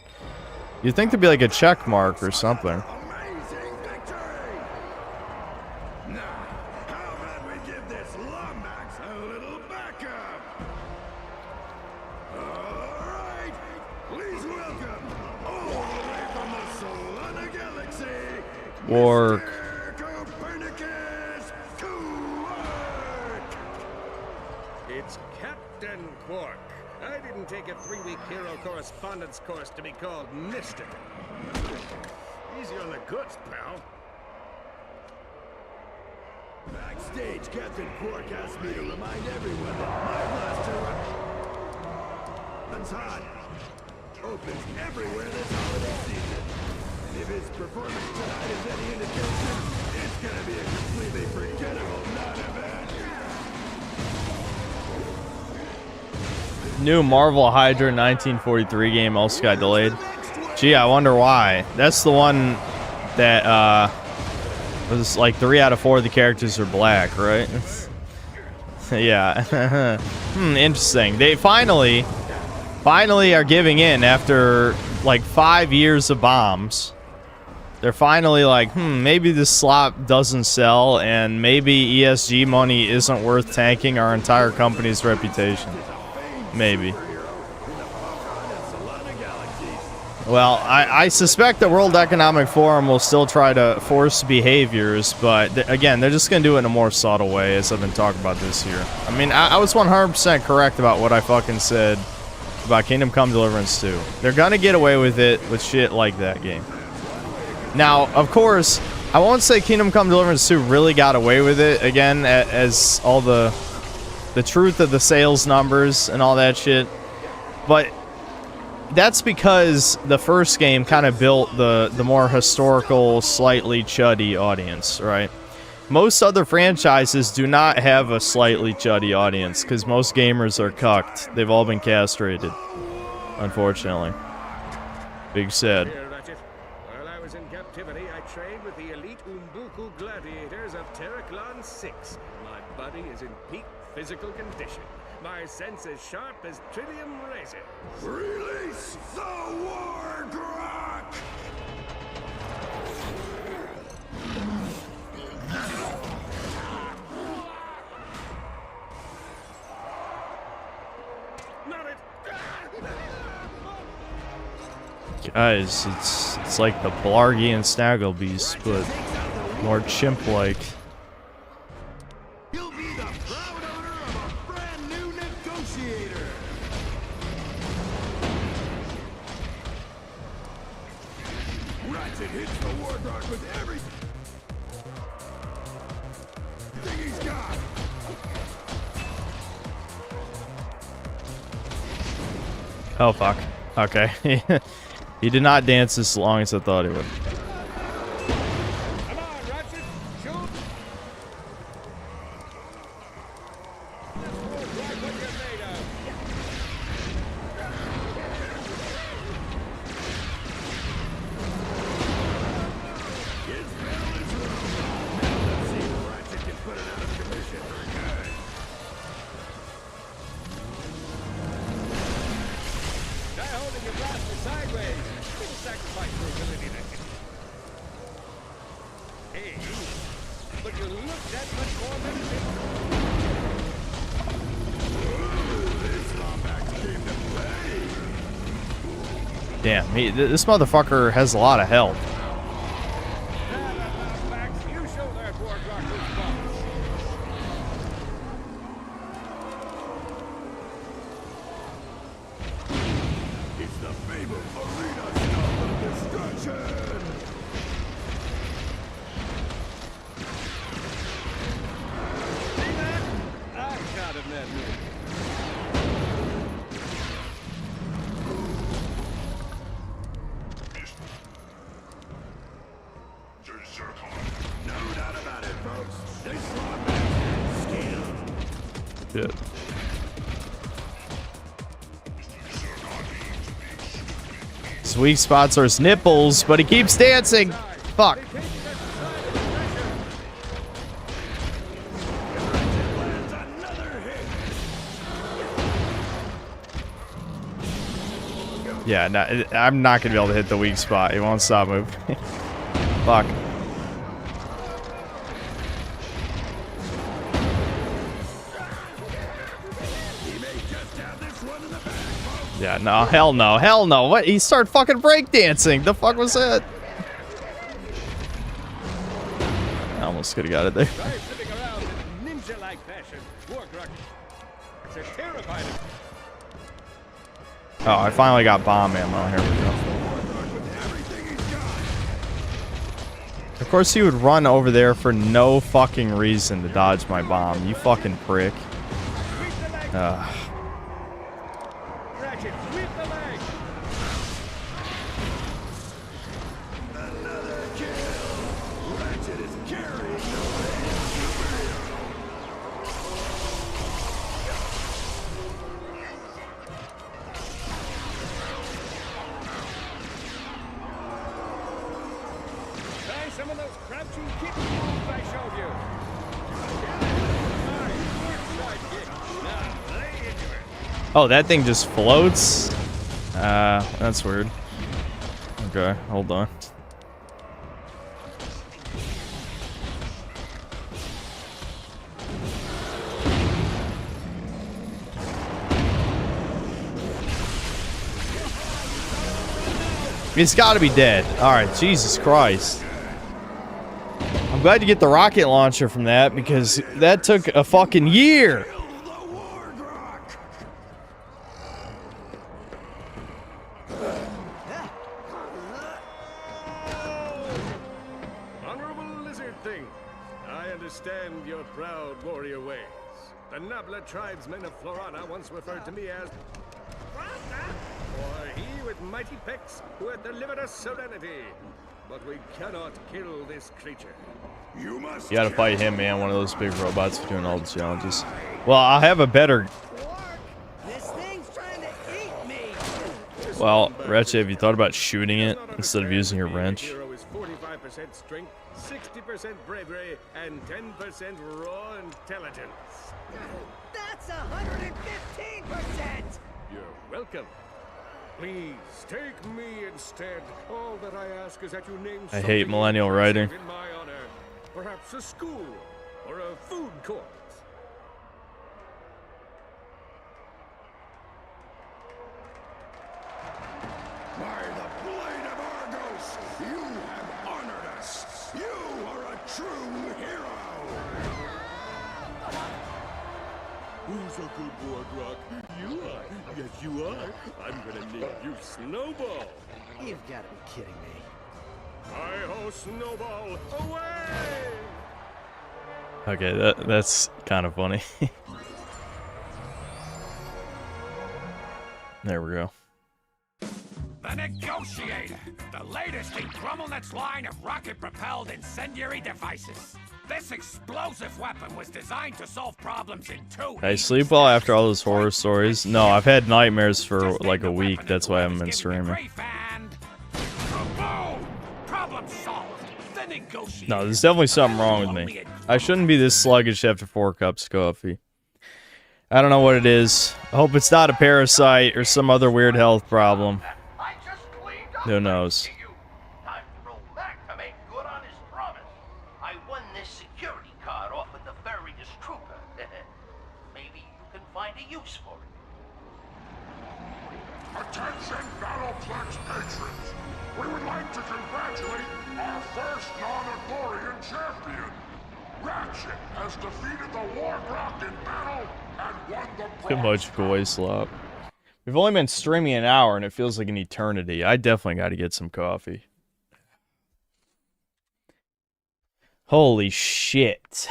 you'd think there'd be like a check mark or something. Work. It's Captain Quark. I didn't take a 3-week hero correspondence course to be called Mr. Easy on the goods, pal. Backstage, Captain Quark asked me to remind everyone that my blaster runs hot. Opens everywhere this holiday season. And if his performance tonight is any indication, it's gonna be a completely forgettable non-event. New Marvel Hydra 1943 game also got delayed. Gee, I wonder why. That's the one that was like 3 out of 4 of the characters are black, right? Yeah. Interesting. They finally are giving in after like 5 years of bombs. They're finally like, maybe this slot doesn't sell, and maybe ESG money isn't worth tanking our entire company's reputation. Maybe. Well, I suspect the World Economic Forum will still try to force behaviors, but again, they're just going to do it in a more subtle way, as I've been talking about this year. I mean, I was 100% correct about what I fucking said about Kingdom Come Deliverance 2. They're going to get away with it with shit like that game. Now, of course, I won't say Kingdom Come Deliverance 2 really got away with it, again, as all the truth of the sales numbers and all that shit, but that's because the first game kind of built the more historical, slightly chuddy audience, right? Most other franchises do not have a slightly chuddy audience, because most gamers are cucked. They've all been castrated, unfortunately. Big sad. Here, Ratchet. While I was in captivity, I trained with the elite Umbuku gladiators of Terraclon 6. My body is in peak physical condition. My sense as sharp as trillium razors. Release the war, Grok! Not it! Guys, it's like the Blargy and Snagglebeast, but more chimp-like. You'll be the proud owner of a brand new negotiator. Ratchet hits the war Grok with everything he's got. Oh, fuck. Okay. He did not dance as long as I thought he would. Come on, Ratchet! Shoot! This won't like what you're made of. Damn, this motherfucker has a lot of health. It's the famous arena stop of destruction! See that? I got him that minute. No doubt about it, folks. This one skill. Shit. His weak spots are his nipples, but he keeps dancing. Fuck. Yeah, no, I'm not gonna be able to hit the weak spot. He won't stop moving. Fuck. Yeah, no, hell no, hell no. What? He started fucking breakdancing. The fuck was that? I almost could have got it there. Oh, I finally got bomb ammo. Here we go. Of course he would run over there for no fucking reason to dodge my bomb. You fucking prick. Ratchet, sweep the leg! Another kill! Ratchet is carrying the try some of those crouching kick moves I showed you. Oh, that thing just floats? That's weird. Okay, hold on. He's got to be dead. All right, Jesus Christ. I'm glad you get the rocket launcher from that because that took a fucking year. Honorable lizard thing, I understand your proud warrior ways. The Nabla tribesmen of Florana once referred to me as or he with mighty pecs who had delivered us serenity. But we cannot kill this creature. You must. You gotta fight him, man. One of those big robots for doing all the challenges. Well, I'll have a better. This thing's trying to eat me. Well, Ratchet, have you thought about shooting it instead of using your wrench? Hero is 45% strength, 60% bravery, and 10% raw intelligence. That's 115%. You're welcome. Please take me instead. All that I ask is that you name I hate something millennial writing. in my honor. Perhaps a school or a food court. By the blade of Argos, you have honored us. You are a true hero. Who's a good boy, Grok? You are. Yes, you are. I'm gonna name you Snowball. You've got to be kidding me. Hi-ho, Snowball, away! Okay, that's kind of funny. There we go. The Negotiator, the latest in GrumbleNet's line of rocket-propelled incendiary devices. This explosive weapon was designed to solve problems in 2 I sleep well after all those horror stories. No, I've had nightmares for like a week. That's why I haven't been streaming. Problem solved. The Negotiator. No, there's definitely something wrong with me. I shouldn't be this sluggish after 4 cups of coffee. I don't know what it is. I hope it's not a parasite or some other weird health problem. Who knows? Time to roll back to make good on his promise. I won this security card off has defeated the War Grok in battle and won the Too much goy slop. We've only been streaming an hour and it feels like an eternity. I definitely got to get some coffee. Holy shit.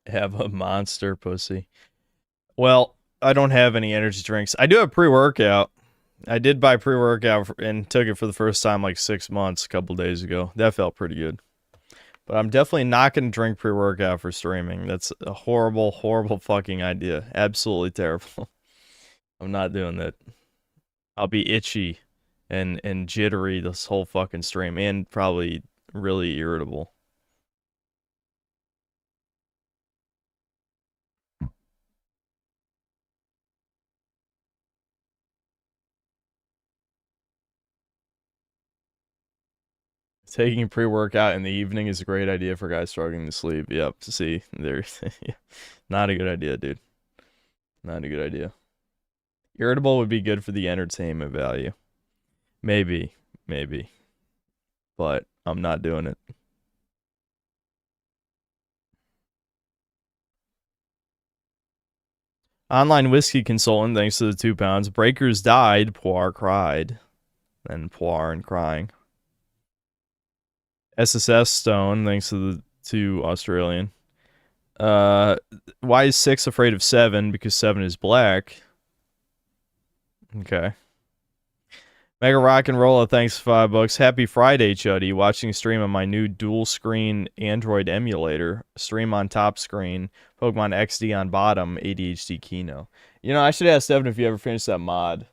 Have a monster pussy. Well, I don't have any energy drinks. I do have pre-workout. I did buy pre-workout and took it for the first time like 6 months a couple days ago. That felt pretty good. But I'm definitely not going to drink pre-workout for streaming. That's a horrible, horrible fucking idea. Absolutely terrible. I'm not doing that. I'll be itchy and jittery this whole fucking stream and probably really irritable. Taking pre-workout in the evening is a great idea for guys struggling to sleep. Yep, see, there's not a good idea, dude. Not a good idea. Irritable would be good for the entertainment value. Maybe. But I'm not doing it. Online whiskey consultant, thanks to the 2 pounds. Breakers died, Poir cried. Then Poir and crying. SSS Stone, thanks to the 2 Australian. Why is 6 afraid of 7? Because 7 is black. Okay. Mega Rock and Rolla, thanks for $5. Happy Friday, Chuddy. Watching stream on my new dual screen Android emulator. Stream on top screen. Pokemon XD on bottom. ADHD Kino. You know, I should ask Devin if you ever finished that mod.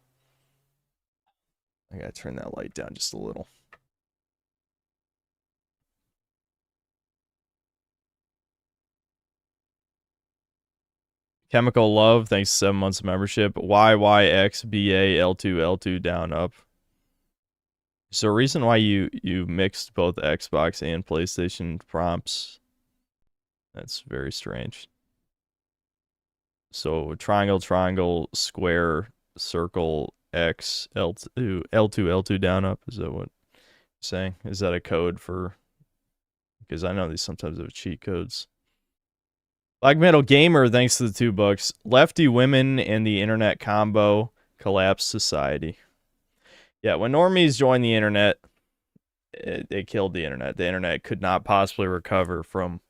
I gotta turn that light down just a little. Chemical Love, thanks to 7 months of membership. YYXBAL2L2 down up. Is there a reason why you mixed both Xbox and PlayStation prompts? That's very strange. So triangle, triangle, square, circle, X, L2, L2 down up. Is that what you're saying? Is that a code for? Because I know these sometimes have cheat codes. Black Metal Gamer, thanks to the $2. Lefty women and the internet combo collapse society. Yeah, when normies joined the internet, it killed the internet. The internet could not possibly recover from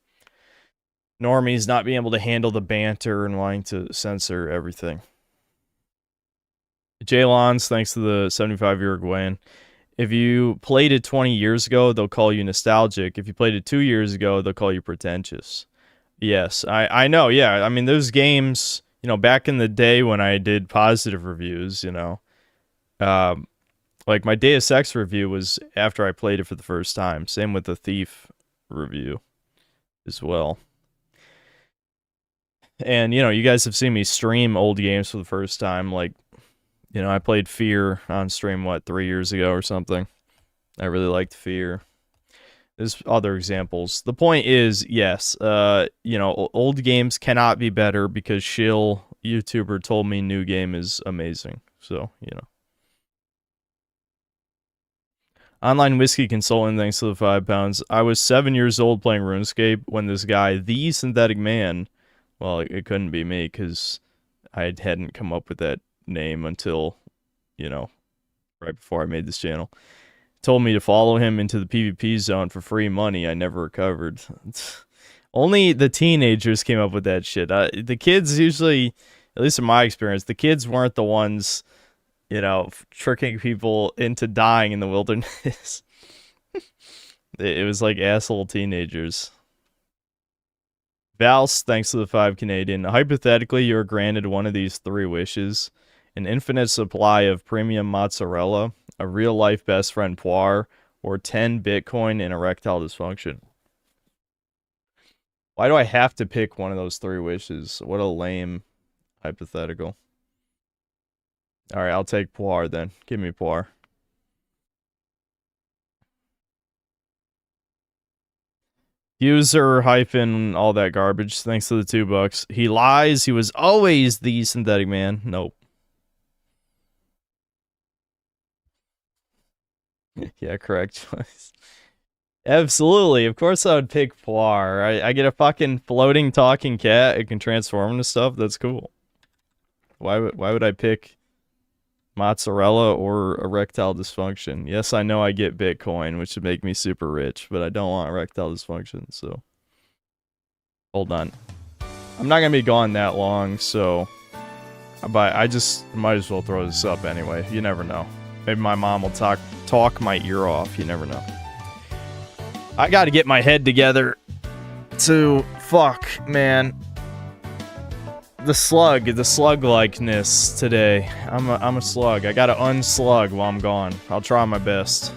normies not being able to handle the banter and wanting to censor everything. Jaylons, thanks to the 75 Uruguayan. If you played it 20 years ago, they'll call you nostalgic. If you played it 2 years ago, they'll call you pretentious. Yes, I know, yeah. I mean, those games, you know, back in the day when I did positive reviews, you know, like my Deus Ex review was after I played it for the first time. Same with the Thief review as well. And, you know, you guys have seen me stream old games for the first time. Like, you know, I played Fear on stream, 3 years ago or something. I really liked Fear. There's other examples. The point is, yes, you know, old games cannot be better because Shill, YouTuber, told me new game is amazing. So, you know. Online whiskey consultant, thanks to the 5 pounds. I was 7 years old playing RuneScape when this guy, the Synthetic Man, well, it couldn't be me because I hadn't come up with that name until, you know, right before I made this channel. Told me to follow him into the PvP zone for free money. I never recovered. Only the teenagers came up with that shit. The kids usually, at least in my experience, the kids weren't the ones, you know, tricking people into dying in the wilderness. It was like asshole teenagers. Vals, thanks to the 5 Canadian. Hypothetically, you're granted one of these 3 wishes. An infinite supply of premium mozzarella, a real-life best friend Poir, or 10 Bitcoin and erectile dysfunction. Why do I have to pick one of those 3 wishes? What a lame hypothetical. Alright, I'll take Poir then. Give me Poir. User hyphen all that garbage. Thanks to the $2. He lies. He was always the synthetic man. Nope. Yeah, correct choice. Absolutely. Of course I would pick Poir. I get a fucking floating talking cat. It can transform into stuff. That's cool. Why would I pick mozzarella or erectile dysfunction? Yes, I know I get Bitcoin, which would make me super rich, but I don't want erectile dysfunction, so. Hold on. I'm not gonna be gone that long, so. But I just might as well throw this up anyway. You never know. Maybe my mom will talk my ear off. You never know. I gotta get my head together to fuck, man. The slug likeness today. I'm a slug. I gotta unslug while I'm gone. I'll try my best.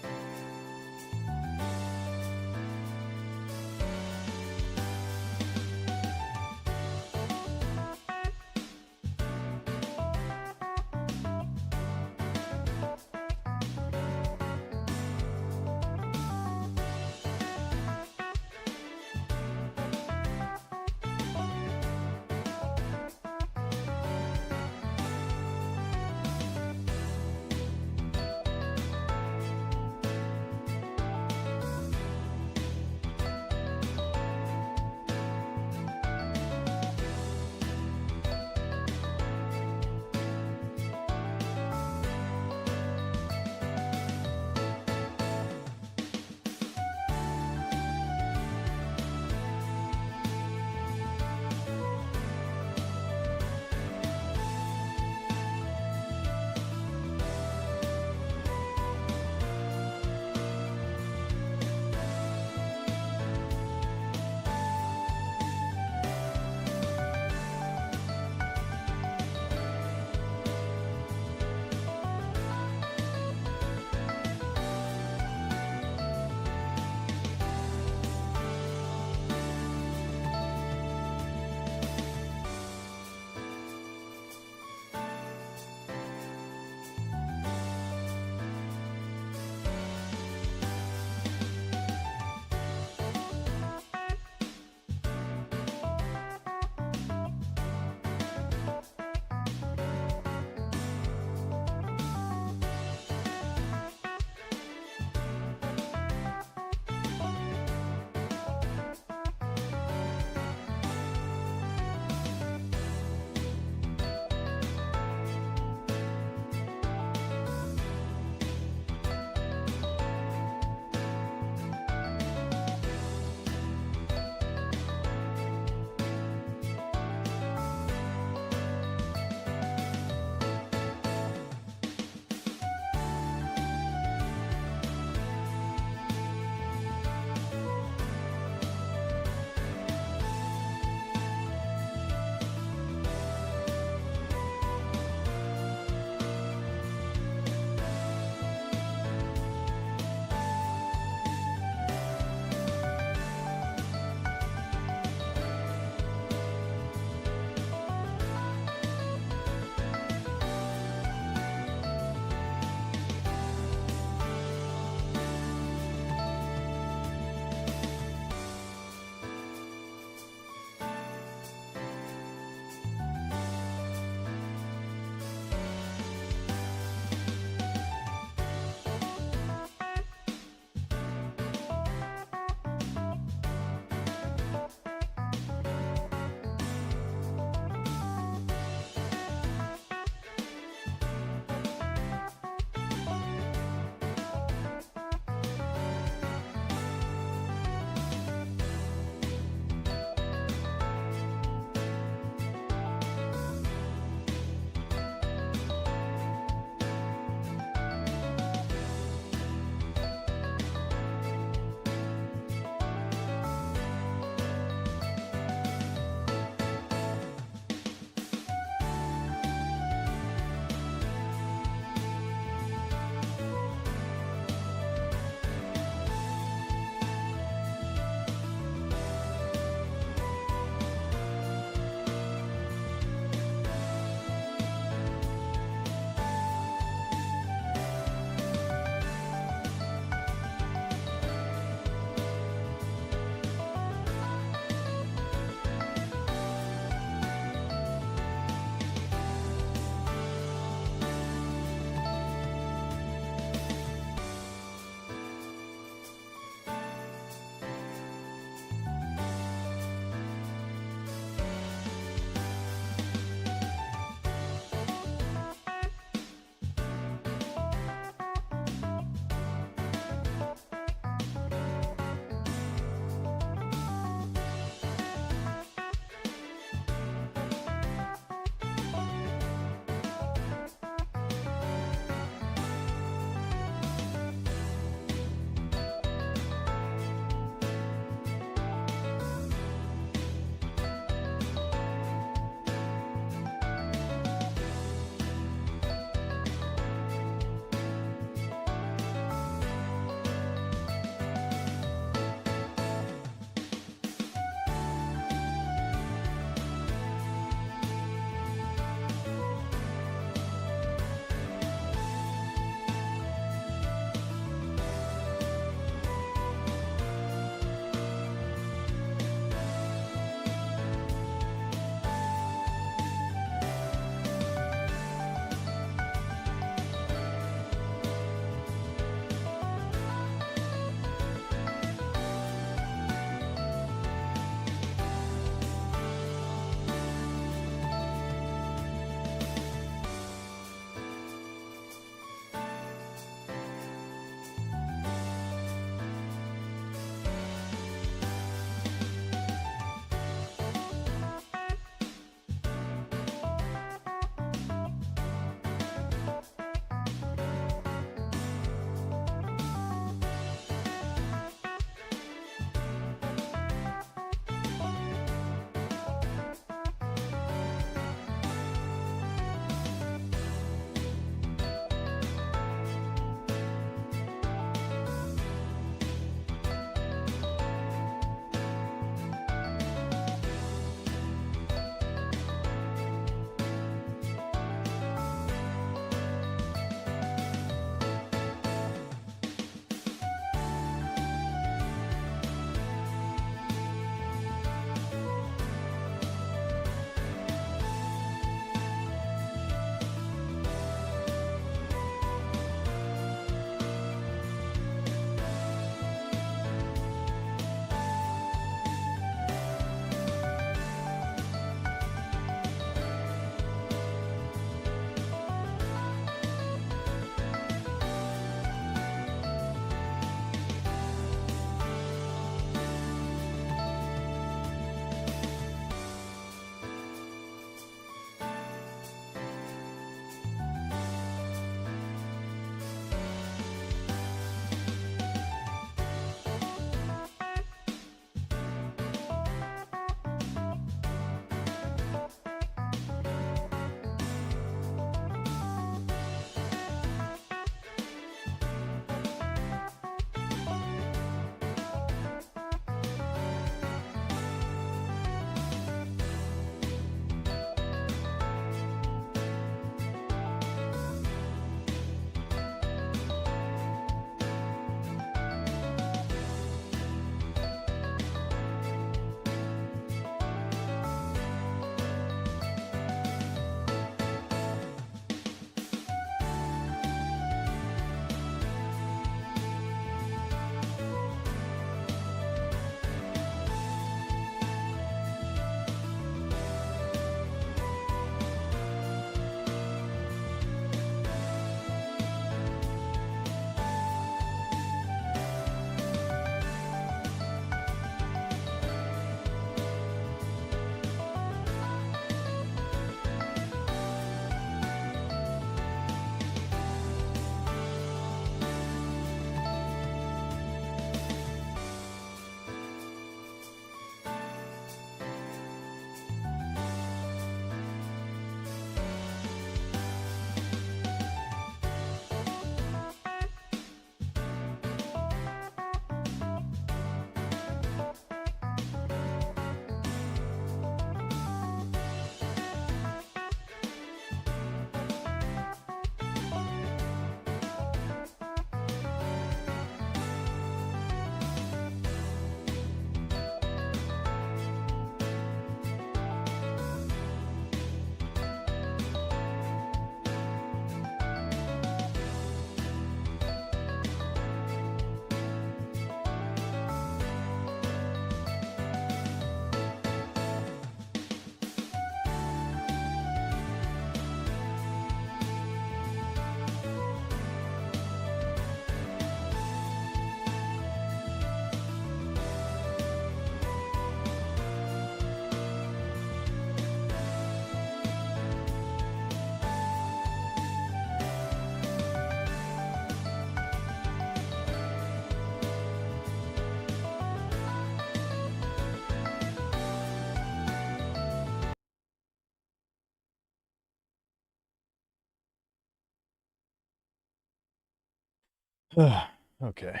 Okay.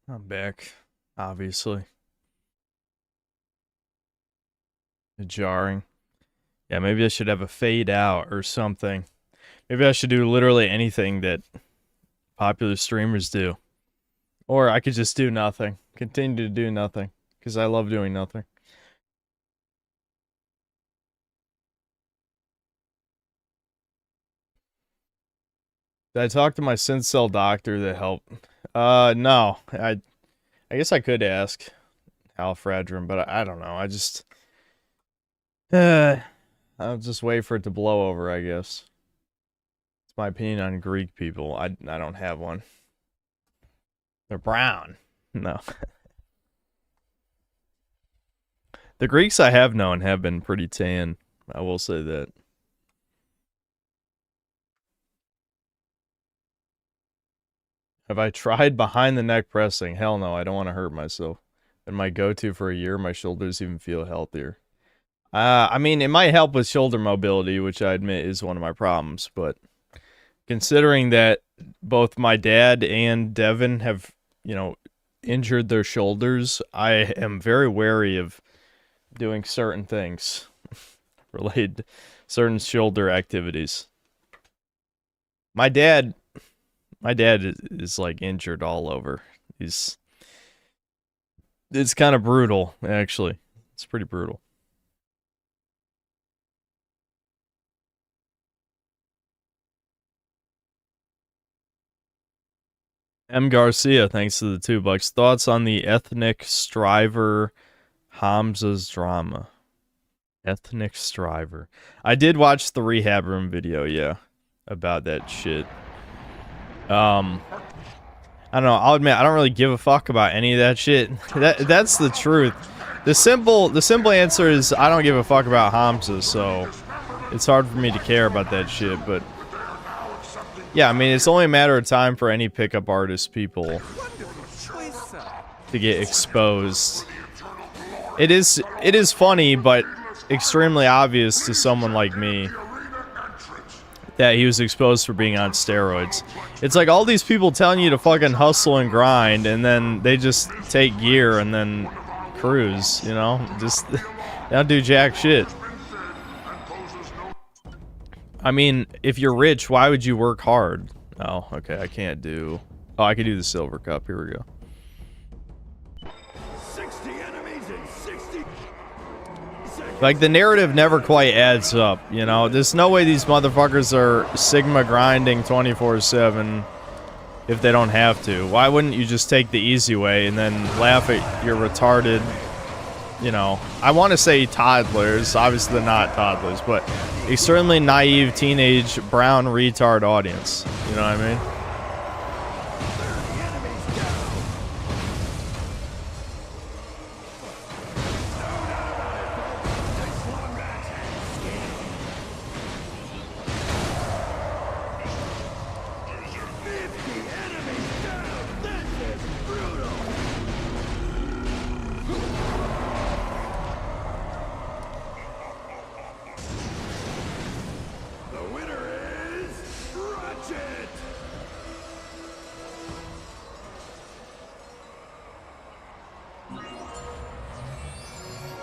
I'm back, obviously. Jarring. Yeah, maybe I should have a fade out or something. Maybe I should do literally anything that popular streamers do. Or I could just do nothing. Continue to do nothing. Because I love doing nothing. Did I talk to my synth cell doctor that helped? No. I guess I could ask Alfredrum, but I don't know. I'll just wait for it to blow over, I guess. It's my opinion on Greek people. I don't have one. They're brown. No. The Greeks I have known have been pretty tan. I will say that. Have I tried behind the neck pressing? Hell no, I don't want to hurt myself. Been my go-to for a year, my shoulders even feel healthier. I mean, it might help with shoulder mobility, which I admit is one of my problems, but considering that both my dad and Devin have, injured their shoulders, I am very wary of doing certain things related to certain shoulder activities. My dad is like injured all over. It's kind of brutal, actually. It's pretty brutal. M. Garcia, thanks to the $2. Thoughts on the ethnic striver Hamza's drama? Ethnic striver. I did watch the rehab room video, yeah, about that shit. I don't know, I'll admit, I don't really give a fuck about any of that shit. That's the truth. The simple answer is I don't give a fuck about Hamza, so it's hard for me to care about that shit, but yeah, I mean, it's only a matter of time for any pickup artist people to get exposed. It is funny, but extremely obvious to someone like me that he was exposed for being on steroids. It's like all these people telling you to fucking hustle and grind, and then they just take gear and then cruise, Just, they don't do jack shit. I mean, if you're rich, why would you work hard? Oh, okay, I can't do... Oh, I can do the silver cup. Here we go. 60 enemies in 60 seconds. Like, the narrative never quite adds up, There's no way these motherfuckers are Sigma grinding 24/7 if they don't have to. Why wouldn't you just take the easy way and then laugh at your retarded... I want to say toddlers, obviously they're not toddlers, but extremely naive teenage brown retard audience. You know what I mean?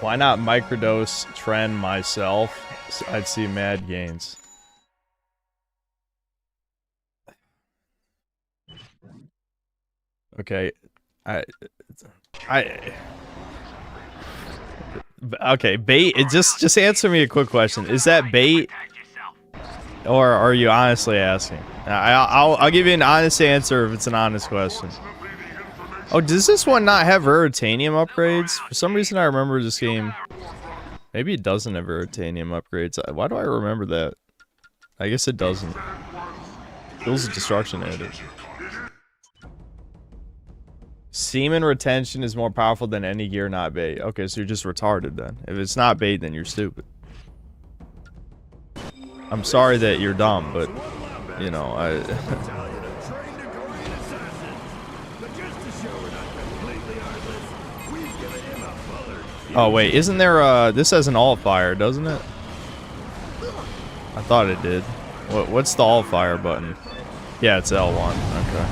Why not microdose trend myself? I'd see mad gains. Okay, okay, bait. Just answer me a quick question. Is that bait, or are you honestly asking? I'll give you an honest answer if it's an honest question. Oh, does this one not have Veritanium upgrades? For some reason I remember this game. Maybe it doesn't have Veritanium upgrades. Why do I remember that? I guess it doesn't. Feels a destruction added. Semen retention is more powerful than any gear not bait. Okay, so you're just retarded then. If it's not bait, then you're stupid. I'm sorry that you're dumb, but, Oh wait, isn't there this has an alt fire, doesn't it? I thought it did. What's the alt fire button? Yeah, it's L1. Okay.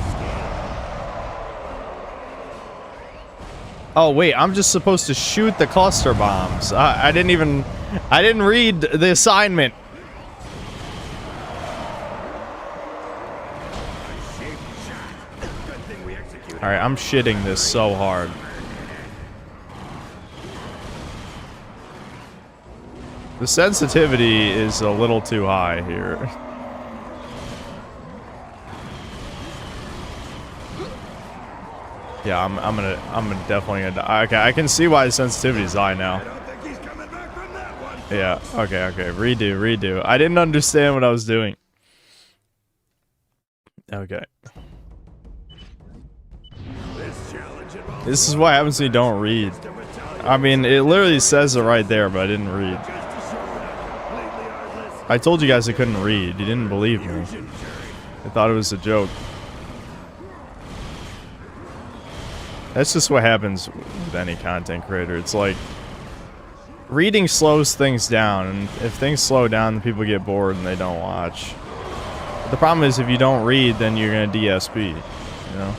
Oh wait, I'm just supposed to shoot the cluster bombs. I didn't read the assignment. Alright, I'm shitting this so hard. The sensitivity is a little too high here. Yeah, I'm definitely gonna die. Okay, I can see why the sensitivity is high now. Yeah, okay. Redo. I didn't understand what I was doing. Okay. This is what happens when you don't read. I mean, it literally says it right there, but I didn't read. I told you guys I couldn't read. You didn't believe me. I thought it was a joke. That's just what happens with any content creator. It's like, reading slows things down, and if things slow down, then people get bored and they don't watch. But the problem is, if you don't read, then you're gonna DSP, you know?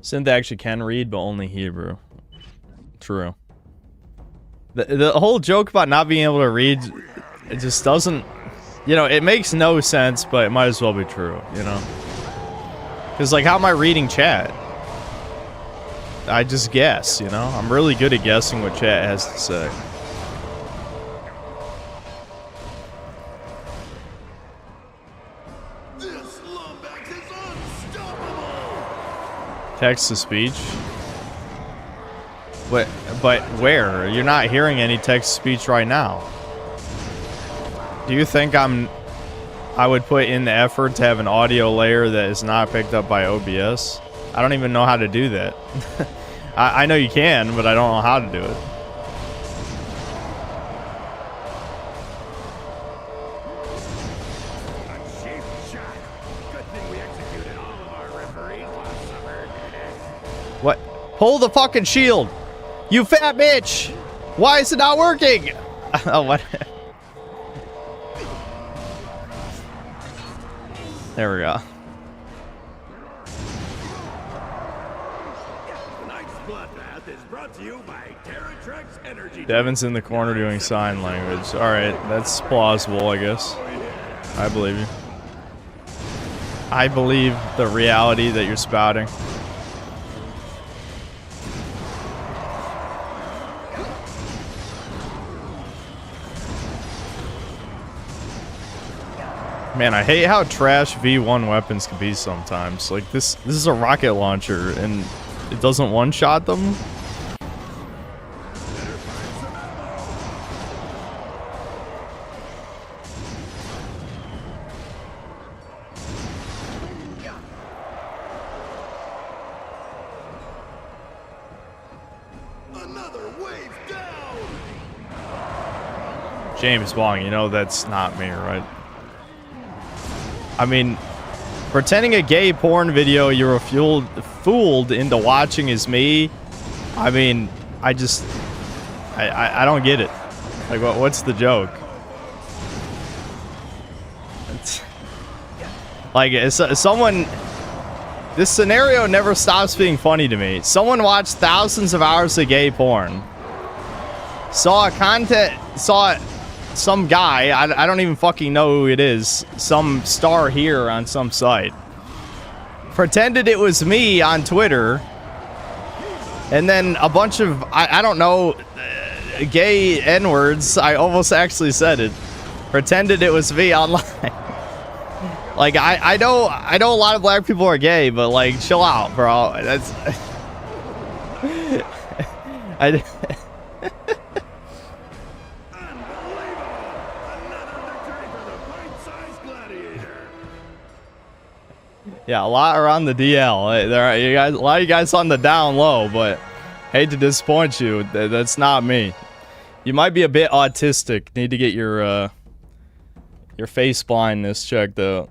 Synth actually can read, but only Hebrew. True. The whole joke about not being able to read, it just doesn't, you know, it makes no sense, but it might as well be true, you know? Because, like, how am I reading chat? I just guess, you know? I'm really good at guessing what chat has to say. Text to speech? But where? You're not hearing any text to speech right now. Do you think I would put in the effort to have an audio layer that is not picked up by OBS? I don't even know how to do that. I know you can, but I don't know how to do it. What? Pull the fucking shield! You fat bitch! Why is it not working? Oh, what? There we go. Devin's in the corner doing sign language. Alright, that's plausible, I guess. I believe you. I believe the reality that you're spouting. Man, I hate how trash V1 weapons can be sometimes. Like, this is a rocket launcher, and it doesn't one-shot them? James Wong, you know that's not me, right? I mean, pretending a gay porn video you were fooled into watching is me. I mean, I don't get it. Like, what's the joke? It's, like, someone... This scenario never stops being funny to me. Someone watched thousands of hours of gay porn. Saw some guy, I don't even fucking know who it is, some star here on some site, pretended it was me on Twitter, and then a bunch of, I don't know, gay N-words, I almost actually said it, pretended it was me online. Like, I know a lot of black people are gay, but like, chill out, bro. That's yeah, a lot are on the DL. There are you guys, a lot of you guys on the down low, but hate to disappoint you. That's not me. You might be a bit autistic. Need to get your face blindness checked out.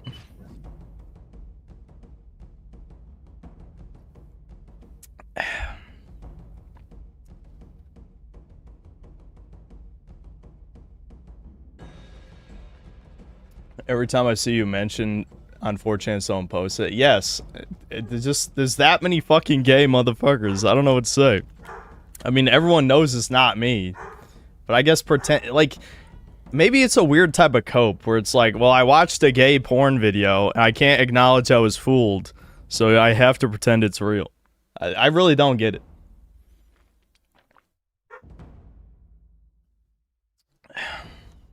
Every time I see you mention on 4chan, someone posts it. Yes, there's that many fucking gay motherfuckers. I don't know what to say. I mean, everyone knows it's not me, but I guess pretend like maybe it's a weird type of cope where it's like, well, I watched a gay porn video and I can't acknowledge I was fooled, so I have to pretend it's real. I really don't get it.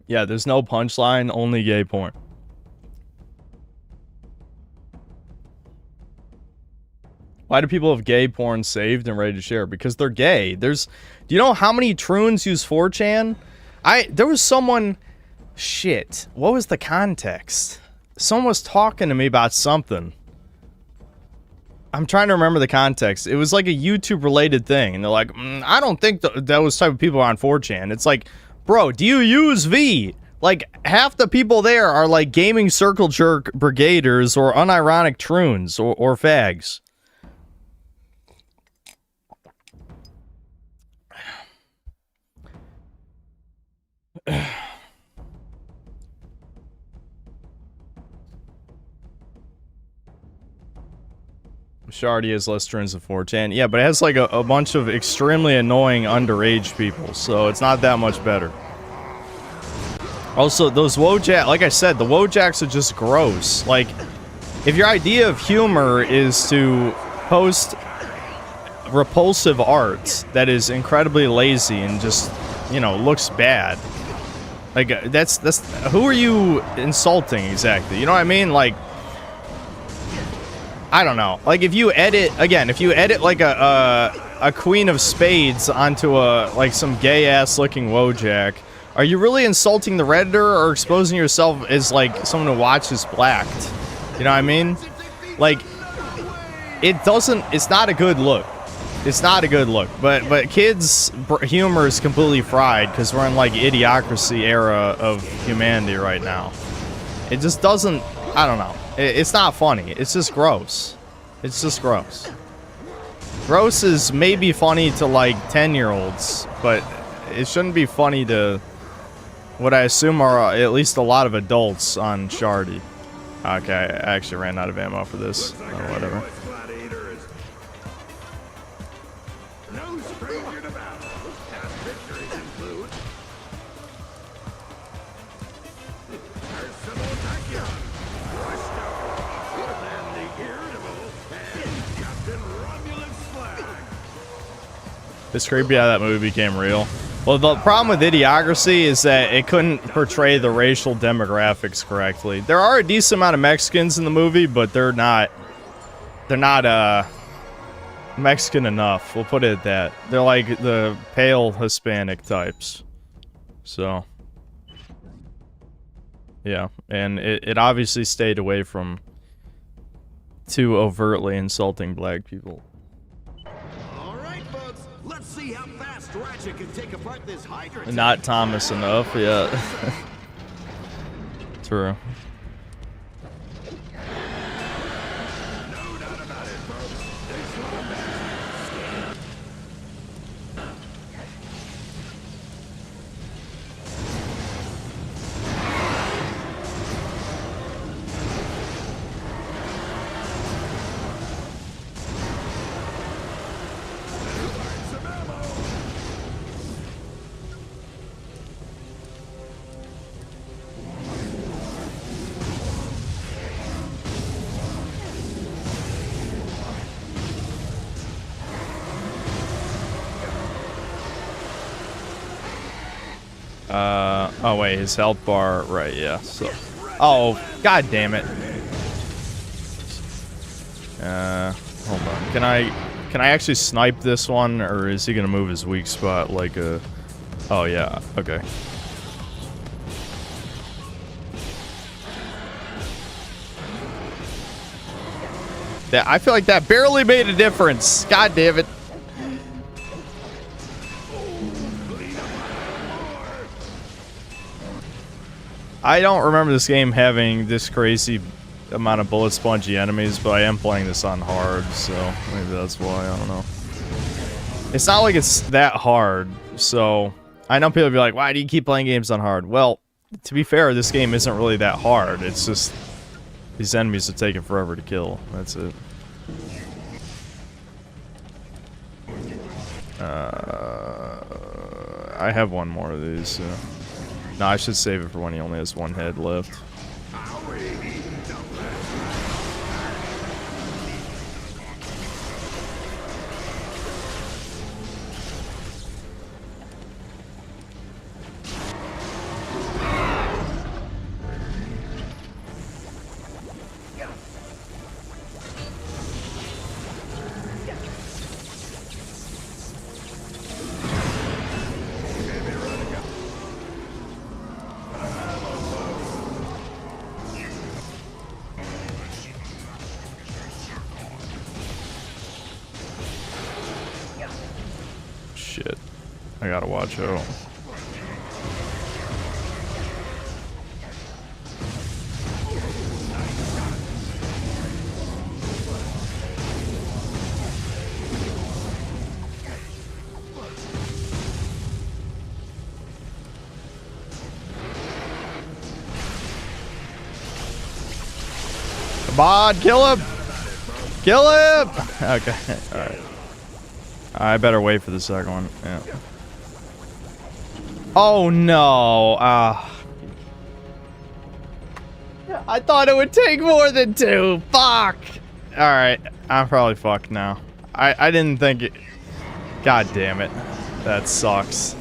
Yeah, there's no punchline, only gay porn. Why do people have gay porn saved and ready to share? Because they're gay. Do you know how many troons use 4chan? There was someone, shit, what was the context? Someone was talking to me about something. I'm trying to remember the context. It was like a YouTube related thing. And they're like, I don't think those type of people are on 4chan. It's like, bro, do you use V? Like, half the people there are like gaming circle jerk brigaders or unironic troons or fags. Shardy has less turns than 4chan. Yeah, but it has like a bunch of extremely annoying underage people, so it's not that much better. Also, those Wojak, like I said, the Wojaks are just gross. Like, if your idea of humor is to post repulsive art that is incredibly lazy and just, you know, looks bad. Like, that's who are you insulting exactly? You know what I mean? Like, I don't know. Like, if you edit like a Queen of Spades onto like some gay ass looking Wojak, are you really insulting the Redditor or exposing yourself as like someone who watches Blacked? You know what I mean? Like, it's not a good look. It's not a good look. But kids' humor is completely fried because we're in like idiocracy era of humanity right now. It just doesn't, I don't know. It's not funny. It's just gross. It's just gross. Gross is maybe funny to like 10-year-olds, but it shouldn't be funny to what I assume are at least a lot of adults on Shardy. Okay, I actually ran out of ammo for this. Oh, whatever. It's creepy how that movie became real. Well, the problem with Idiocracy is that it couldn't portray the racial demographics correctly. There are a decent amount of Mexicans in the movie, but they're not Mexican enough. We'll put it at that. They're like the pale Hispanic types. So, yeah, and it obviously stayed away from too overtly insulting black people. Let's see how fast Ratchet can take apart this Hydra. Not Thomas enough, yeah. True. No doubt about it, folks. Oh wait, his health bar, right, yeah, so. Oh, god damn it. Hold on. Can I actually snipe this one, or is he gonna move his weak spot like a... Oh, yeah. Okay. I feel like that barely made a difference. God damn it. I don't remember this game having this crazy amount of bullet spongy enemies, but I am playing this on hard, so maybe that's why. I don't know. It's not like it's that hard, so I know people be like, why do you keep playing games on hard? Well, to be fair, this game isn't really that hard. It's just these enemies are taking forever to kill. That's it. I have one more of these, so... No, I should save it for when he only has one head left. Shit. I gotta watch out. Come on, kill him! Kill him! Okay, alright. I better wait for the second one. Yeah. Oh no! I thought it would take more than 2. Fuck! Alright, I'm probably fucked now. I didn't think it... God damn it. That sucks.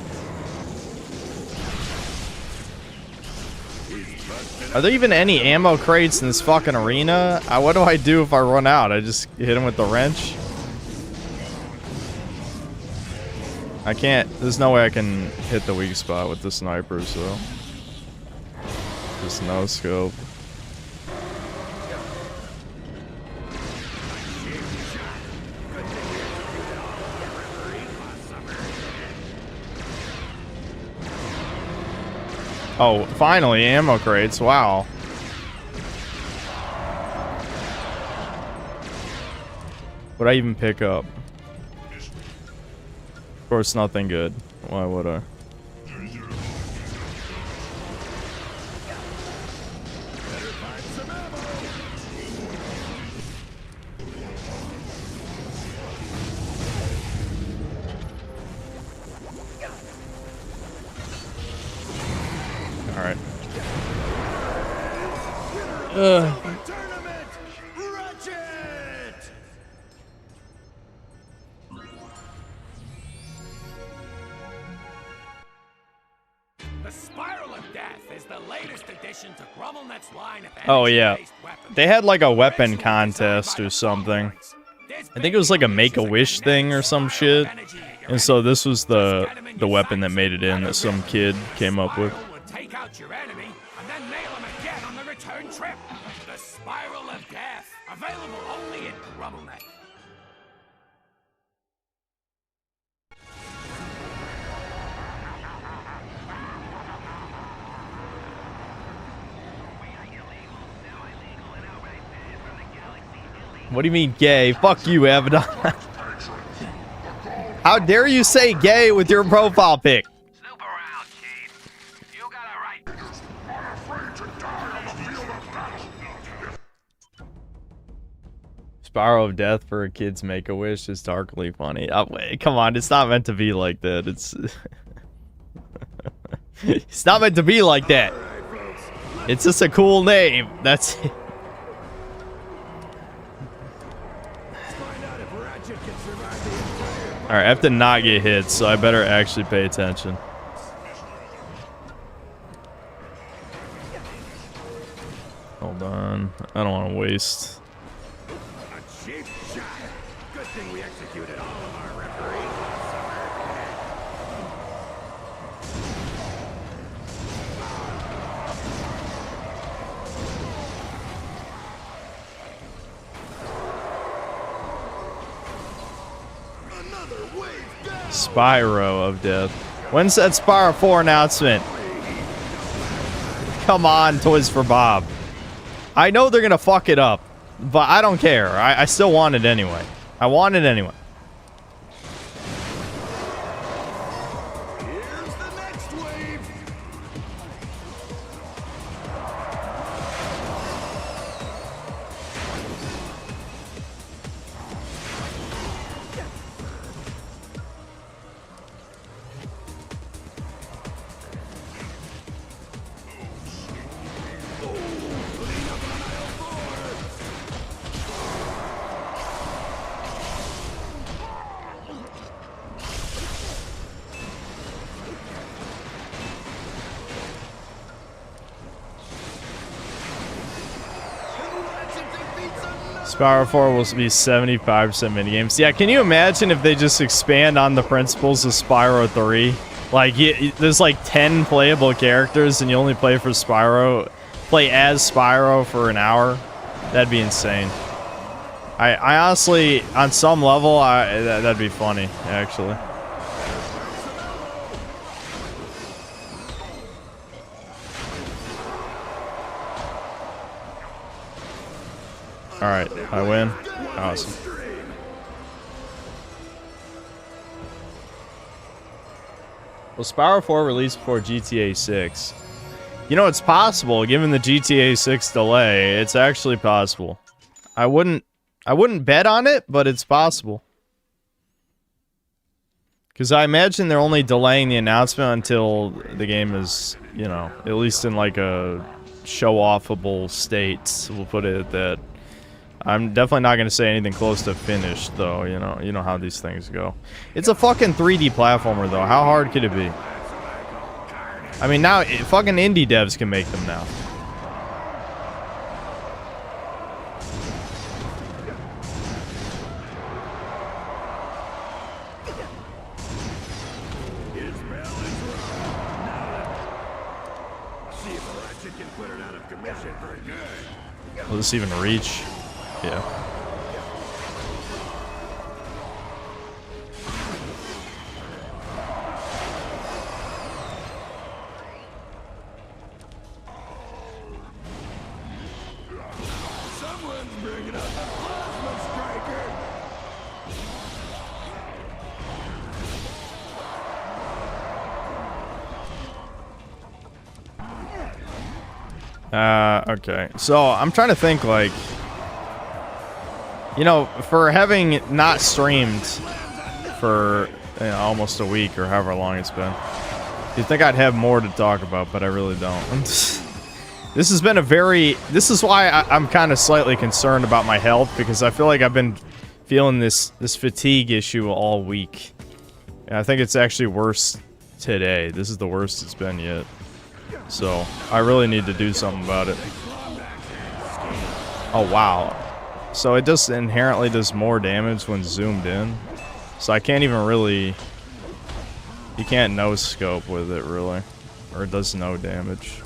Are there even any ammo crates in this fucking arena? What do I do if I run out? I just hit him with the wrench? I can't, there's no way I can hit the weak spot with the sniper, so. Just no scope. Oh, finally, ammo crates, wow. What'd I even pick up? Of course, nothing good. Why would I? All right. Oh yeah, they had like a weapon contest or something. I think it was like a Make-A-Wish thing or some shit. And so this was the weapon that made it in that some kid came up with. Take out your enemy and then nail him again on the return trip. The Spiral of Death, available only in Grubbleneck. What do you mean gay? Fuck you, Abaddon. How dare you say gay with your profile pic? Spiral of Death for a kid's Make-A-Wish is darkly funny. Oh, wait, come on, it's not meant to be like that. It's it's not meant to be like that. It's just a cool name. That's it. Alright, I have to not get hit, so I better actually pay attention. Hold on. I don't want to waste. cheap shot. Good thing we executed all of our referees last summer. Spyro of death. When's that Spyro 4 announcement? Come on, Toys for Bob. I know they're gonna fuck it up, but I don't care. I still want it anyway. I want it anyway. Here's the next wave. Spyro 4 will be 75% minigames. Yeah, can you imagine if they just expand on the principles of Spyro 3? Like, there's like 10 playable characters and you only play for Spyro, play as Spyro for an hour? That'd be insane. I honestly, on some level, that'd be funny, actually. Alright, I win. Awesome. Will Spyro 4 release before GTA 6? You know, it's possible, given the GTA 6 delay. It's actually possible. I wouldn't bet on it, but it's possible. Because I imagine they're only delaying the announcement until the game is, you know, at least in like a show-offable state. We'll put it at that. I'm definitely not going to say anything close to finished, though. You know how these things go. It's a fucking 3D platformer, though. How hard could it be? I mean, now fucking indie devs can make them now. Will this even reach? Yeah. Someone's bringing up the plasma striker. Okay. So, I'm trying to think, like, you know, for having not streamed for almost a week or however long it's been, you'd think I'd have more to talk about, but I really don't. This has been a very... This is why I'm kind of slightly concerned about my health, because I feel like I've been feeling this fatigue issue all week. And I think it's actually worse today. This is the worst it's been yet. So, I really need to do something about it. Oh, wow. So it just inherently does more damage when zoomed in. So I can't even really... You can't no-scope with it, really. Or it does no damage.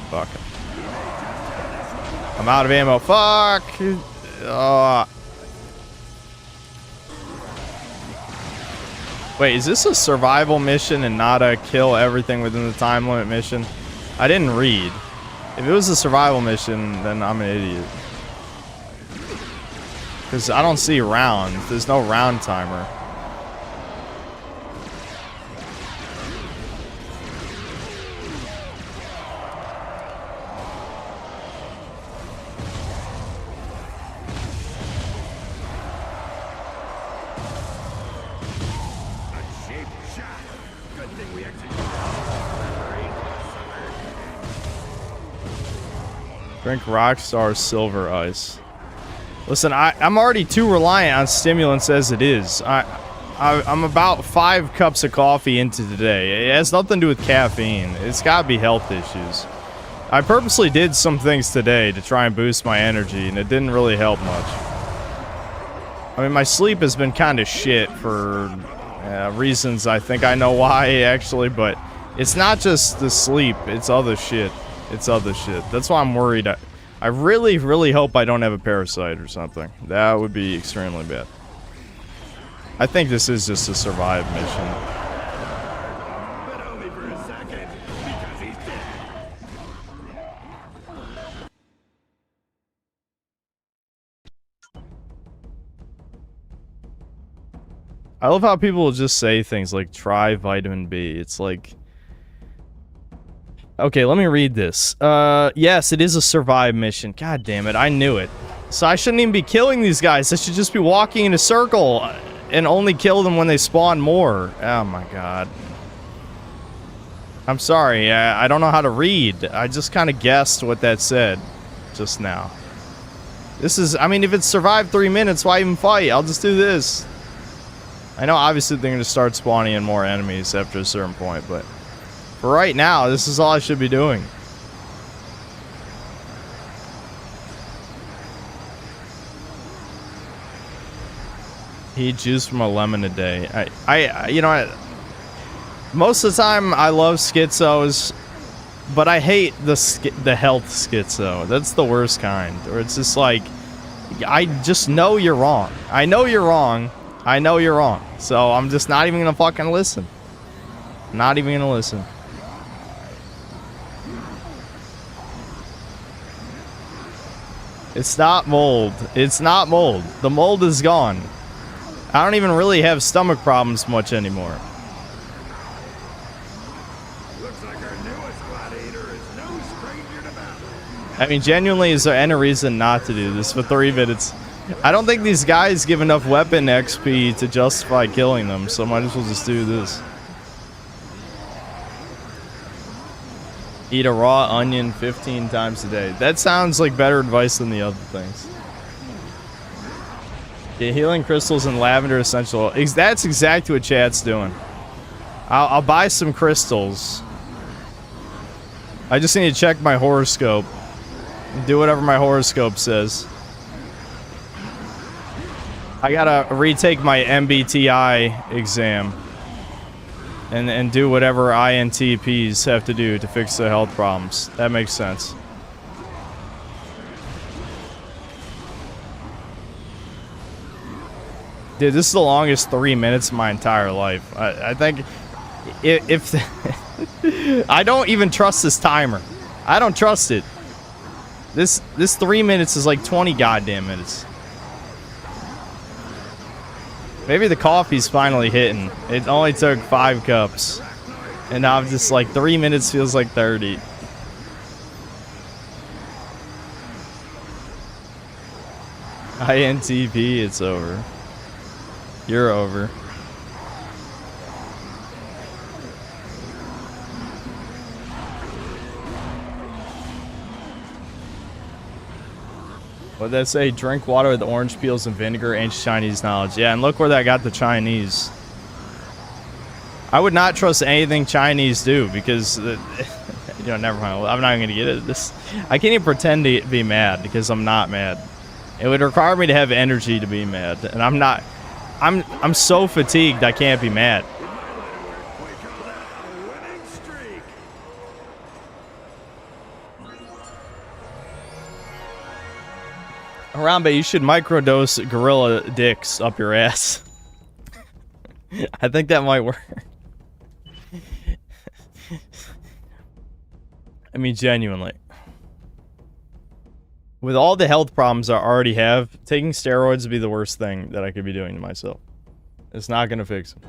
Fuck. I'm out of ammo. Fuck! Wait, is this a survival mission and not a kill everything within the time limit mission? I didn't read. If it was a survival mission, then I'm an idiot. Because I don't see rounds. There's no round timer. Drink Rockstar Silver Ice. Listen, I'm already too reliant on stimulants as it is. I I'm about 5 cups of coffee into today. It has nothing to do with caffeine. It's gotta be health issues. I purposely did some things today to try and boost my energy, and it didn't really help much. I mean, my sleep has been kind of shit for reasons I think I know why, actually, but it's not just the sleep, it's other shit. It's other shit. That's why I'm worried. I really, really hope I don't have a parasite or something. That would be extremely bad. I think this is just a survive mission. But only for a second, because he's dead. I love how people will just say things like, try vitamin B. It's like... Okay, let me read this. Yes, it is a survive mission. God damn it, I knew it. So I shouldn't even be killing these guys. I should just be walking in a circle and only kill them when they spawn more. Oh my god. I'm sorry, I don't know how to read. I just kind of guessed what that said just now. This is, I mean, if it's survive 3 minutes, why even fight? I'll just do this. I know obviously they're going to start spawning in more enemies after a certain point, but for right now, this is all I should be doing. Eat juice from a lemon a day. You know, most of the time I love schizos, but I hate the health schizo. That's the worst kind. Or it's just like, I just know you're wrong. I know you're wrong. I know you're wrong. So I'm just not even gonna fucking listen. Not even gonna listen. It's not mold. It's not mold. The mold is gone. I don't even really have stomach problems much anymore. Looks like our newest gladiator is no stranger to battle. I mean, genuinely, is there any reason not to do this for 3 minutes? I don't think these guys give enough weapon XP to justify killing them, so might as well just do this. Eat a raw onion 15 times a day. That sounds like better advice than the other things. Yeah, healing crystals and lavender essential. That's exactly what chat's doing. I'll buy some crystals. I just need to check my horoscope. Do whatever my horoscope says. I gotta retake my MBTI exam. And do whatever INTPs have to do to fix the health problems. That makes sense. Dude, this is the longest 3 minutes of my entire life. I think if I don't even trust this timer. I don't trust it. This 3 minutes is like 20 goddamn minutes. Maybe the coffee's finally hitting. It only took 5 cups. And now I'm just like 3 minutes feels like 30. INTP, it's over. You're over. What'd that say? Drink water with orange peels and vinegar, ancient Chinese knowledge. Yeah, and look where that got the Chinese. I would not trust anything Chinese do because, you know, never mind. I'm not going to get into this. I can't even pretend to be mad because I'm not mad. It would require me to have energy to be mad, and I'm not. I'm so fatigued I can't be mad. Harambe, you should microdose gorilla dicks up your ass. I think that might work. I mean, genuinely. With all the health problems I already have, taking steroids would be the worst thing that I could be doing to myself. It's not going to fix them.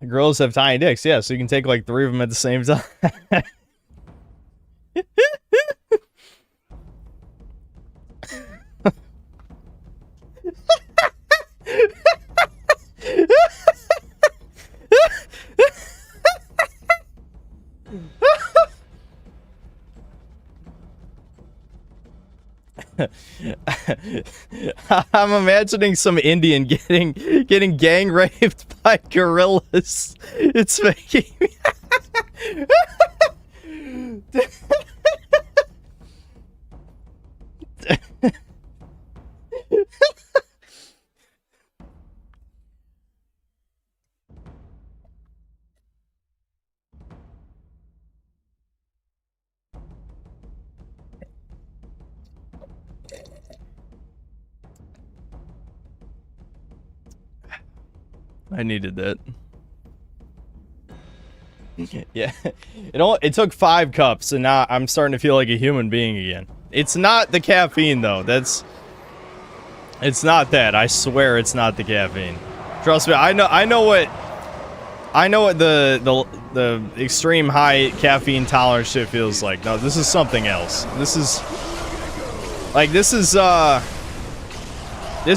Girls have tiny dicks, yeah, so you can take like 3 of them at the same time. I'm imagining some Indian getting gang raped by gorillas. It's making me I needed that. Yeah. It took 5 cups and now I'm starting to feel like a human being again. It's not the caffeine though. It's not that. I swear it's not the caffeine. Trust me, I know what the extreme high caffeine tolerance shit feels like. No, this is something else. This is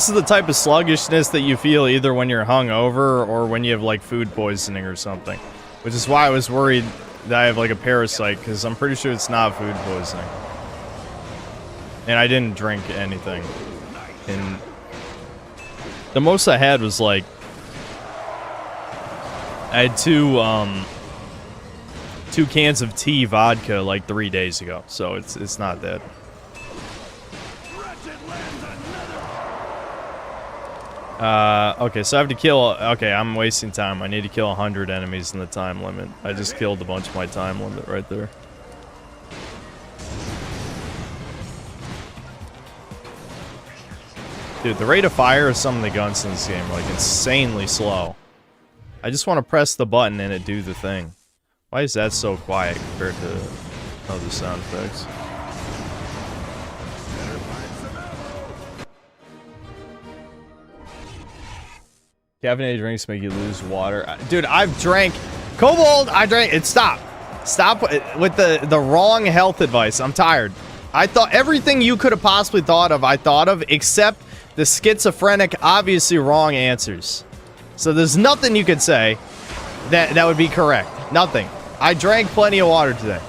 the type of sluggishness that you feel either when you're hungover or when you have like food poisoning or something. Which is why I was worried that I have like a parasite, because I'm pretty sure it's not food poisoning. And I didn't drink anything. And the most I had was like, I had two cans of tea vodka like 3 days ago, so it's not that. Okay, so I have to kill... Okay, I'm wasting time. I need to kill 100 enemies in the time limit. I just killed a bunch of my time limit right there. Dude, the rate of fire of some of the guns in this game are like insanely slow. I just want to press the button and it do the thing. Why is that so quiet compared to other sound effects? Caffeinated drinks make you lose water. Dude, I've drank... Kobold, I drank... Stop. Stop with the wrong health advice. I'm tired. I thought everything you could have possibly thought of, I thought of, except the schizophrenic, obviously wrong answers. So there's nothing you could say that would be correct. Nothing. I drank plenty of water today.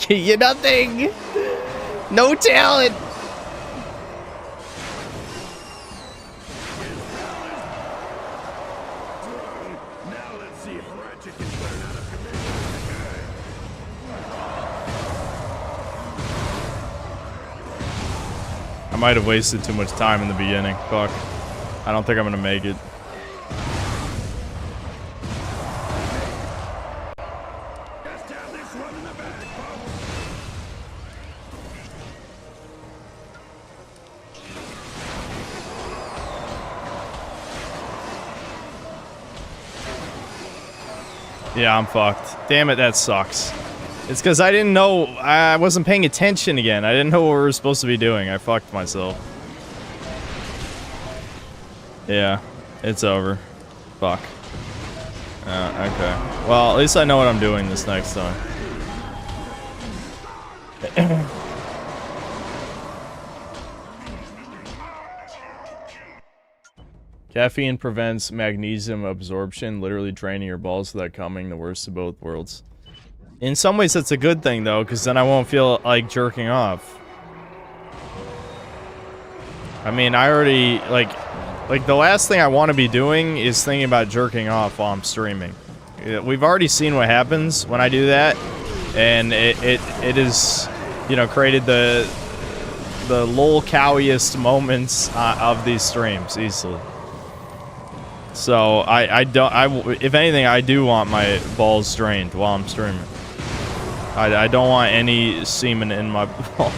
You're nothing. No talent. Now let's see if Ratchet can learn how to commission. I might have wasted too much time in the beginning. Fuck. I don't think I'm gonna make it. Yeah, I'm fucked. Damn it, that sucks. It's because I didn't know... I wasn't paying attention again. I didn't know what we were supposed to be doing. I fucked myself. Yeah, it's over. Fuck. Okay. Well, at least I know what I'm doing this next time. Caffeine prevents magnesium absorption, literally draining your balls without coming, the worst of both worlds. In some ways, that's a good thing, though, because then I won't feel like jerking off. I mean, I already, like the last thing I want to be doing is thinking about jerking off while I'm streaming. We've already seen what happens when I do that, and it is, you know, created the lol-cowiest moments of these streams, easily. So, if anything, I do want my balls drained while I'm streaming. I don't want any semen in my ball.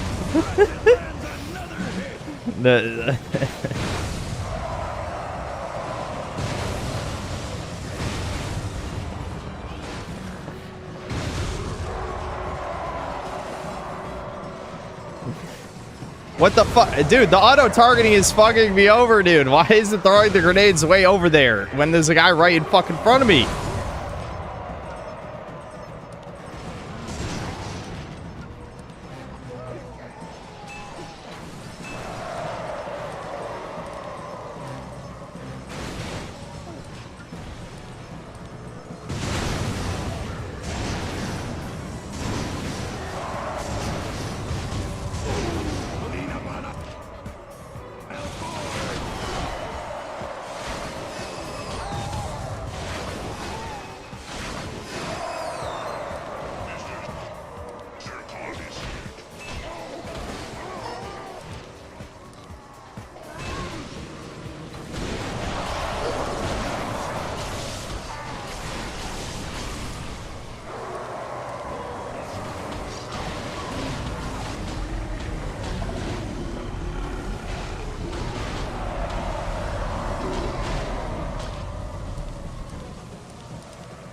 What the fuck? Dude, the auto-targeting is fucking me over, dude. Why is it throwing the grenades way over there when there's a guy right in fucking front of me?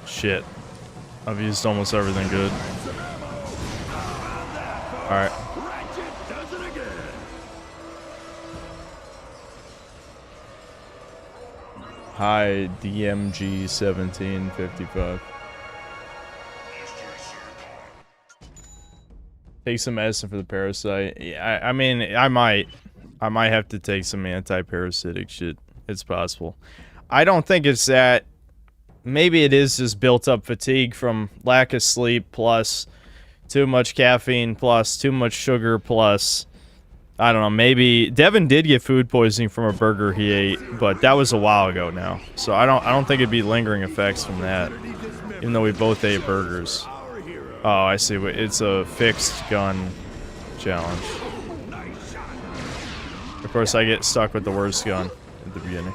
Shit. I've used almost everything good. Alright. Hi, DMG 1755. Take some medicine for the parasite. Yeah, I mean, I might have to take some anti-parasitic shit. It's possible. I don't think it's that. Maybe it is just built up fatigue from lack of sleep plus too much caffeine plus too much sugar plus I don't know, maybe Devin did get food poisoning from a burger he ate, but that was a while ago now. So I don't think it'd be lingering effects from that. Even though we both ate burgers. Oh, I see. It's a fixed gun challenge. Of course I get stuck with the worst gun at the beginning.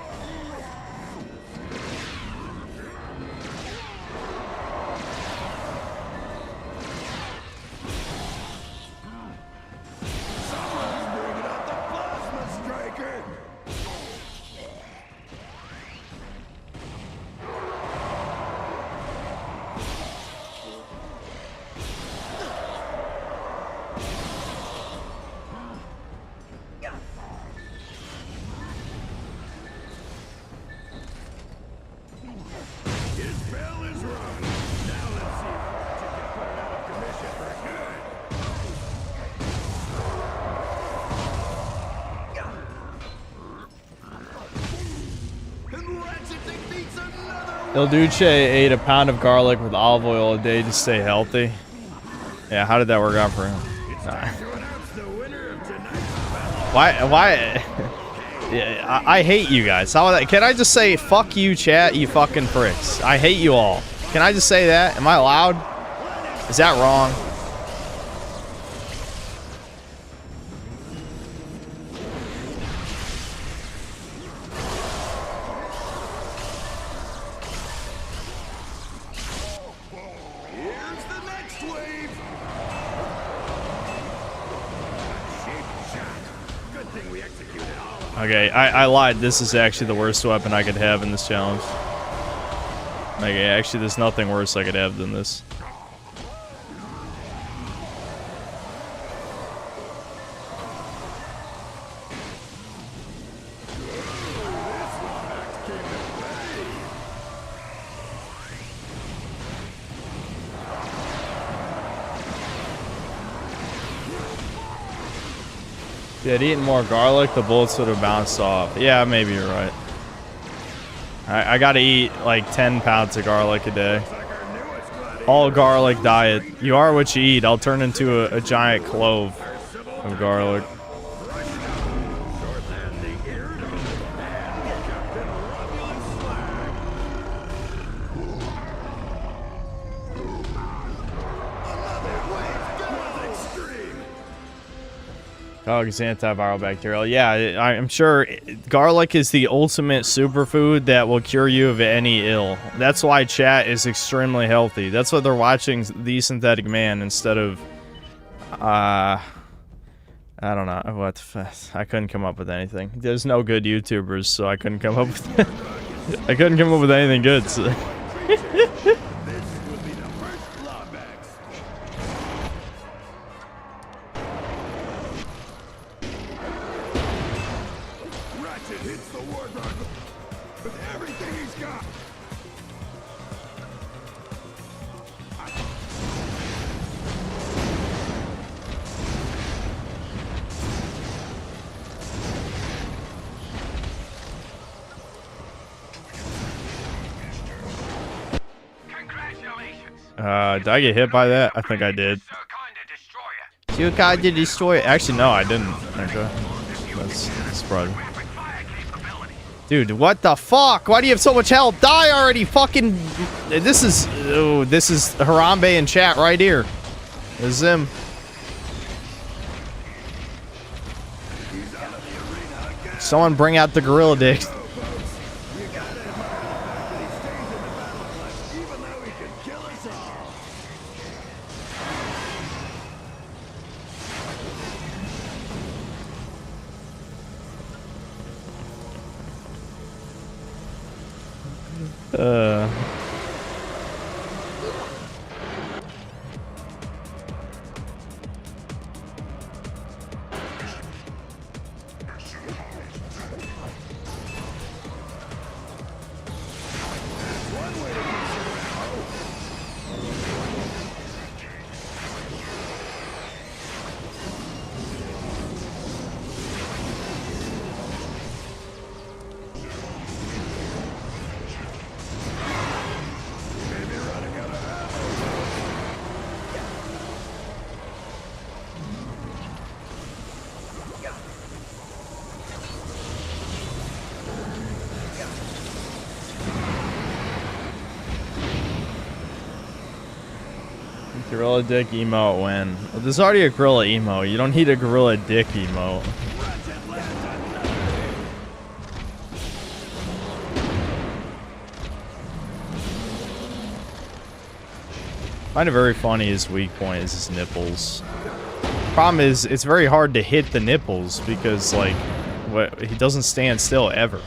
Il Duce ate a pound of garlic with olive oil a day to stay healthy. Yeah, how did that work out for him? Nah. Why? Yeah, I hate you guys. Can I just say, fuck you, chat, you fucking pricks. I hate you all. Can I just say that? Am I allowed? Is that wrong? Okay, I lied. This is actually the worst weapon I could have in this challenge. Okay, actually, there's nothing worse I could have than this. If I'd eaten more garlic, the bullets would have bounced off. Yeah, maybe you're right. I gotta eat like 10 pounds of garlic a day. All garlic diet. You are what you eat. I'll turn into a giant clove of garlic. Oh, it's antiviral bacterial. Yeah, I'm sure garlic is the ultimate superfood that will cure you of any ill. That's why chat is extremely healthy. That's why they're watching The Synthetic Man instead of, I don't know. What? I couldn't come up with anything. There's no good YouTubers, so I couldn't come up with I couldn't come up with anything good. So. Ratchet hits the wardrobe with everything he's got. Did I get hit by that? I think I did. You got to destroy it. Actually, no, I didn't. Okay. That's probably. Dude, what the fuck? Why do you have so much health? Die already, fucking. This is Harambe in chat right here. This is him. Someone bring out the gorilla dick. Gorilla dick emote when? Well, there's already a gorilla emote. You don't need a gorilla dick emote. I find it very funny his weak point is his nipples. Problem is, it's very hard to hit the nipples because, like, he doesn't stand still ever.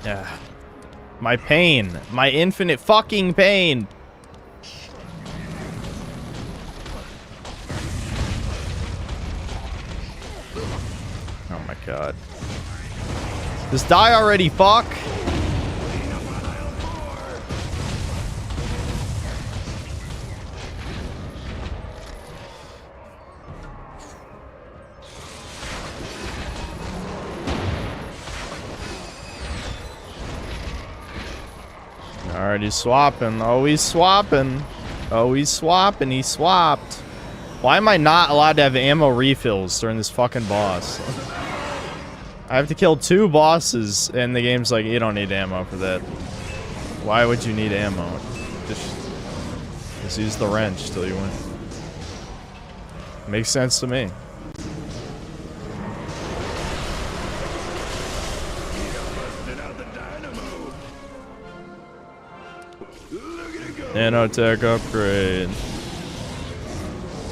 Yeah. My pain. My infinite fucking pain. Oh my god. Just die already, fuck. Alright, he's swapping. Oh, he's swapping. Oh, he's swapping. He swapped. Why am I not allowed to have ammo refills during this fucking boss? I have to kill 2 bosses, and the game's like, you don't need ammo for that. Why would you need ammo? Just use the wrench till you win. Makes sense to me. Nanotech upgrade.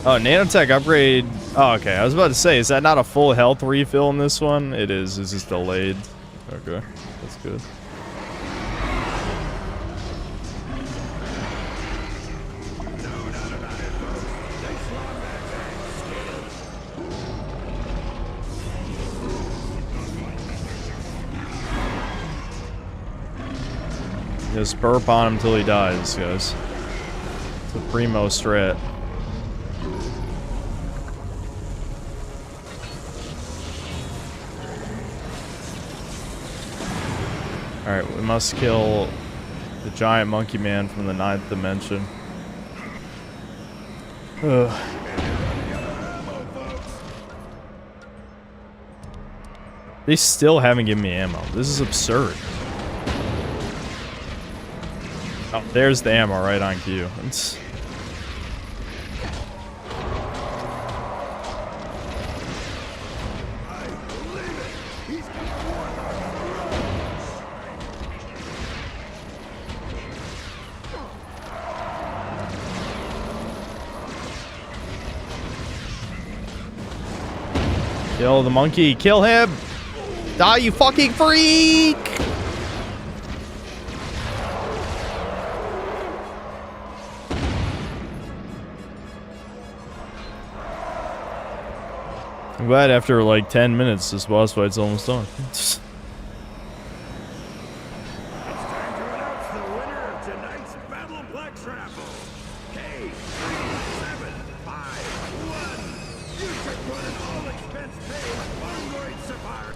Oh, nanotech upgrade. Oh, okay. I was about to say, is that not a full health refill in this one? It is. It's just delayed. Okay. That's good. Just burp on him till he dies, guys. It's a primo strat. Alright, we must kill the giant monkey man from the 9th dimension. Ugh. They still haven't given me ammo. This is absurd. Oh, there's the ammo right on cue. It's... Kill the monkey. Kill him. Die, you fucking freak. I'm glad after like 10 minutes this boss fight's almost done. It's time to announce the winner of tonight's Battleplex raffle. K3751. You took one an all-expense-paid Mongoloid safari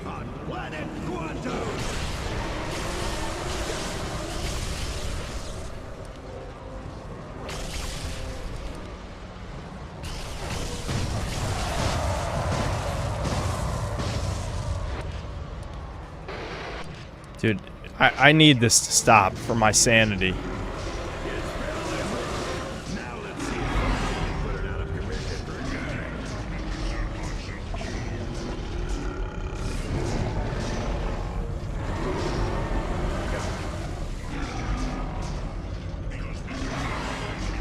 on planet Quantum. Dude, I need this to stop for my sanity.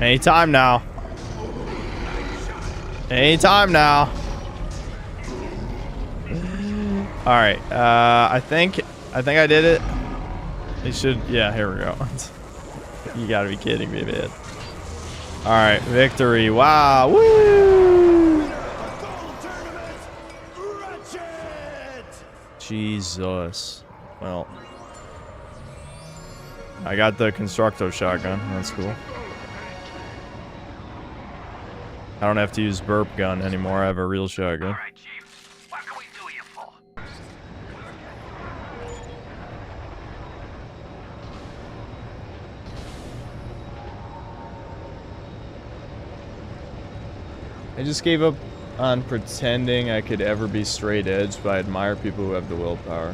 Anytime now. Anytime now. Alright, I think I did it. It should, yeah, here we go. You gotta be kidding me, man. Alright, victory. Wow, woo! Jesus. Well, I got the Constructo shotgun. That's cool. I don't have to use burp gun anymore. I have a real shotgun. All right, Chief. What can we do you for? I just gave up on pretending I could ever be straight edge, but I admire people who have the willpower.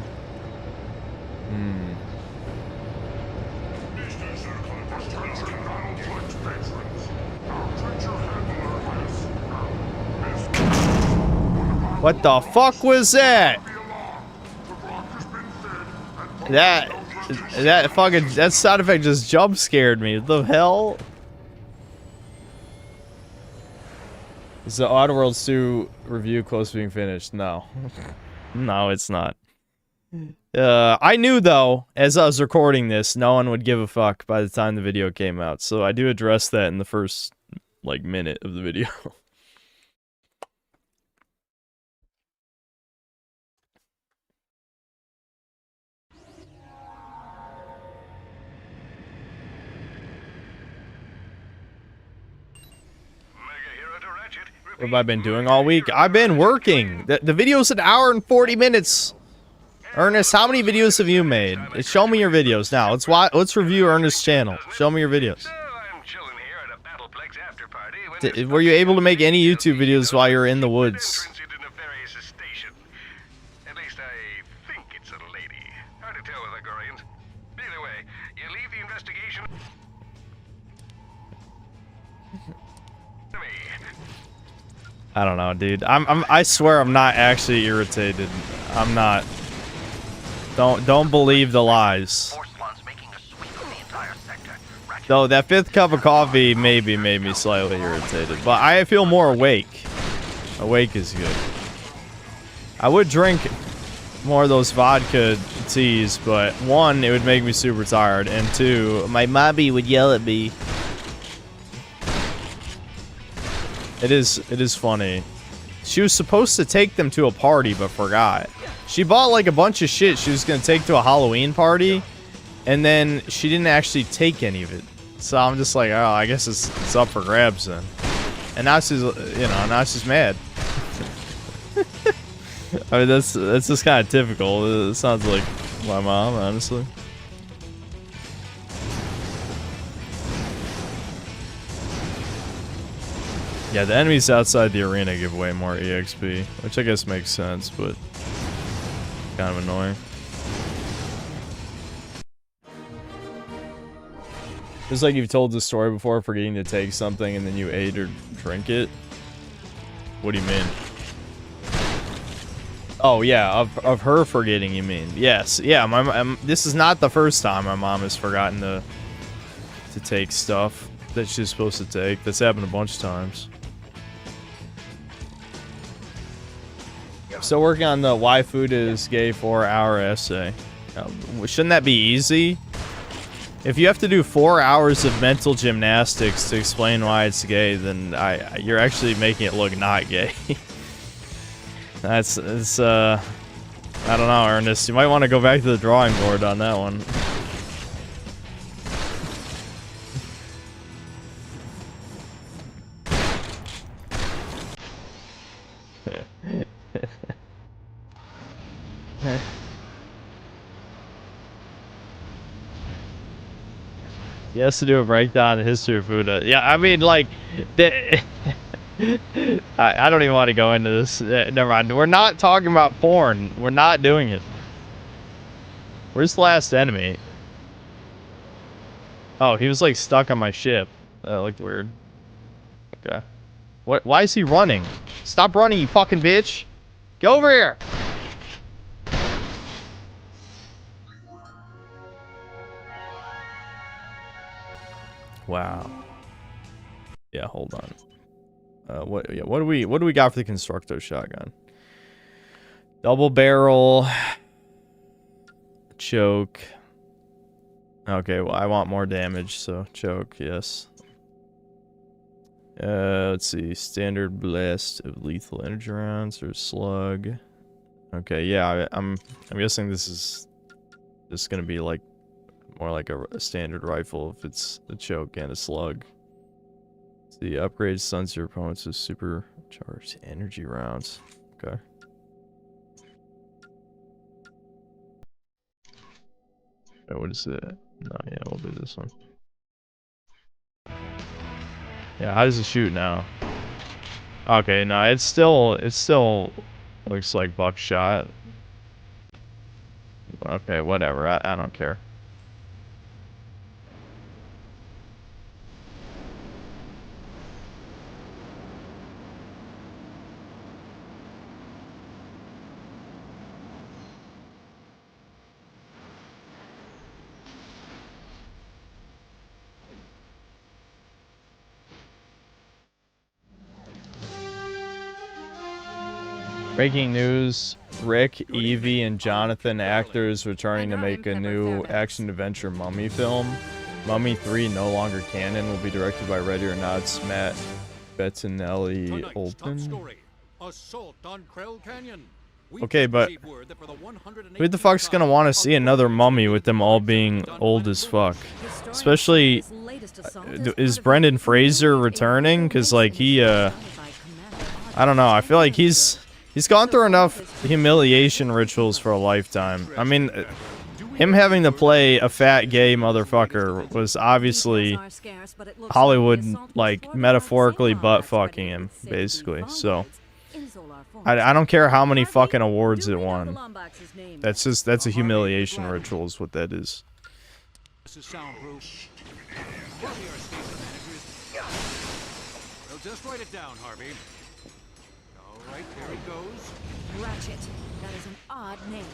What the fuck was that? That sound effect just jump scared me. What the hell? Is the Oddworld 2 review close to being finished? No. No, it's not. I knew, though, as I was recording this, no one would give a fuck by the time the video came out. So I do address that in the first, like, minute of the video. What have I been doing all week? I've been working. The video's an hour and 40 minutes. Ernest, how many videos have you made? Show me your videos now. Let's review Ernest's channel. Show me your videos. Were you able to make any YouTube videos while you were in the woods? At least I think it's a lady. Hard to tell with Agorians. Either way, you leave the investigation to me. I don't know, dude. I swear I'm not actually irritated. I'm not. Don't believe the lies. Though that fifth cup of coffee maybe made me slightly irritated, but I feel more awake. Awake is good. I would drink more of those vodka teas, but one, it would make me super tired, and two, my mommy would yell at me. It is funny. She was supposed to take them to a party, but forgot. She bought like a bunch of shit she was gonna take to a Halloween party, and then she didn't actually take any of it. So I'm just like, oh, I guess it's up for grabs then. And now she's, now she's mad. I mean, that's just kind of typical. It sounds like my mom, honestly. Yeah, the enemies outside the arena give way more EXP, which I guess makes sense, but kind of annoying. Just like you've told the story before, forgetting to take something and then you ate or drink it. What do you mean? Oh yeah, of her forgetting, you mean? Yes, yeah. This is not the first time my mom has forgotten to take stuff that she's supposed to take. That's happened a bunch of times. Still working on the why food is gay 4-hour essay. Shouldn't that be easy? If you have to do 4 hours of mental gymnastics to explain why it's gay, then you're actually making it look not gay. It's I don't know, Ernest. You might want to go back to the drawing board on that one. He has to do a breakdown of the history of food. Yeah, I mean, like, I don't even want to go into this. Never mind. We're not talking about porn. We're not doing it. Where's the last enemy? Oh, he was like stuck on my ship. That looked weird. Okay. What? Why is he running? Stop running, you fucking bitch! Get over here! Wow. Yeah, hold on. What do we got for the constructor shotgun? Double barrel. Choke. Okay, well I want more damage, so choke, yes. Let's see. Standard blast of lethal energy rounds or slug. Okay, yeah, I'm guessing this is gonna be like more like a standard rifle if it's a choke and a slug. The upgrade stuns your opponents with supercharged energy rounds. Okay. Oh, what is it? No, yeah, we'll do this one. Yeah, how does it shoot now? Okay, no, it still looks like buckshot. Okay, whatever. I don't care. Breaking news, Rick, Evie, and Jonathan, actors returning to make a new action-adventure Mummy film. Mummy 3, no longer canon, will be directed by Ready or Not's Matt Bettinelli-Olpin. Okay, but who the fuck's gonna want to see another Mummy with them all being old as fuck? Especially, is Brendan Fraser returning? Because, like, he, I don't know, I feel like he's gone through enough humiliation rituals for a lifetime. I mean, him having to play a fat gay motherfucker was obviously Hollywood, like, metaphorically butt-fucking him, basically. So, I don't care how many fucking awards it won. That's a humiliation ritual is what that is. This is soundproof. We'll just write it down, Harvey. Right, there it goes. Ratchet. That is an odd name.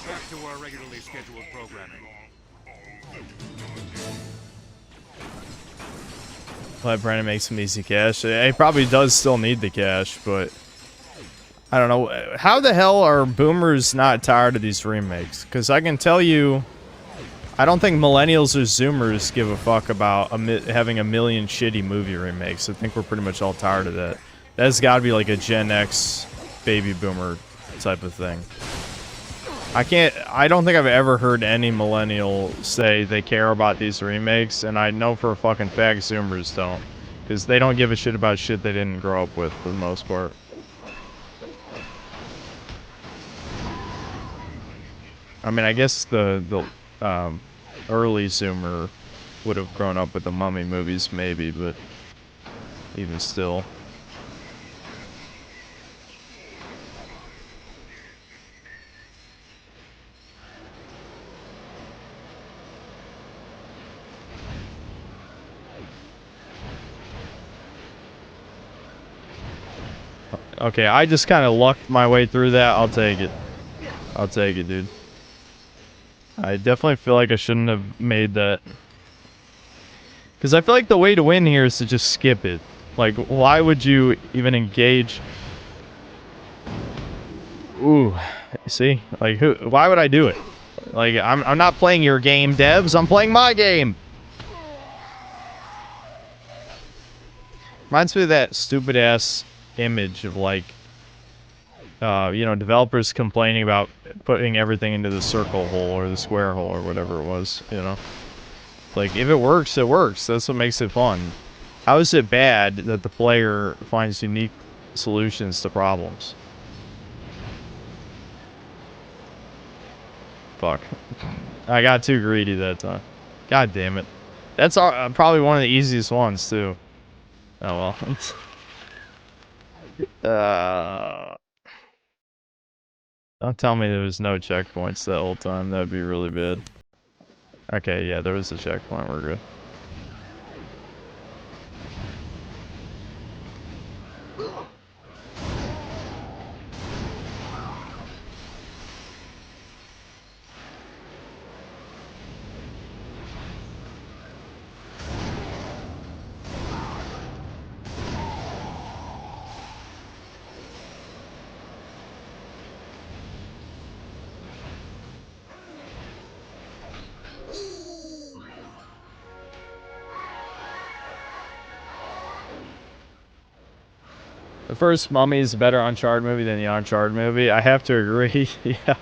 Back to our regularly scheduled programming. Let Brandon make some easy cash. He probably does still need the cash, but I don't know. How the hell are boomers not tired of these remakes? Because I can tell you, I don't think millennials or zoomers give a fuck about having a million shitty movie remakes. I think we're pretty much all tired of that. That's got to be like a Gen X baby boomer type of thing. I don't think I've ever heard any millennial say they care about these remakes, and I know for a fucking fact zoomers don't. Because they don't give a shit about shit they didn't grow up with, for the most part. I mean, I guess the early zoomer would have grown up with the Mummy movies, maybe, but even still. Okay, I just kind of lucked my way through that. I'll take it. I'll take it, dude. I definitely feel like I shouldn't have made that. Because I feel like the way to win here is to just skip it. Like, why would you even engage? Ooh, see? Like, why would I do it? Like, I'm not playing your game, devs. I'm playing my game. Reminds me of that stupid-ass image of, like, you know, developers complaining about putting everything into the circle hole or the square hole or whatever it was, you know? Like, if it works, it works. That's what makes it fun. How is it bad that the player finds unique solutions to problems? Fuck. I got too greedy that time. God damn it. That's probably one of the easiest ones, too. Oh, well. Don't tell me there was no checkpoints that whole time. That would be really bad. Okay, yeah, there was a checkpoint. We're good. The first Mummy is a better Uncharted movie than the Uncharted movie. I have to agree. Yeah.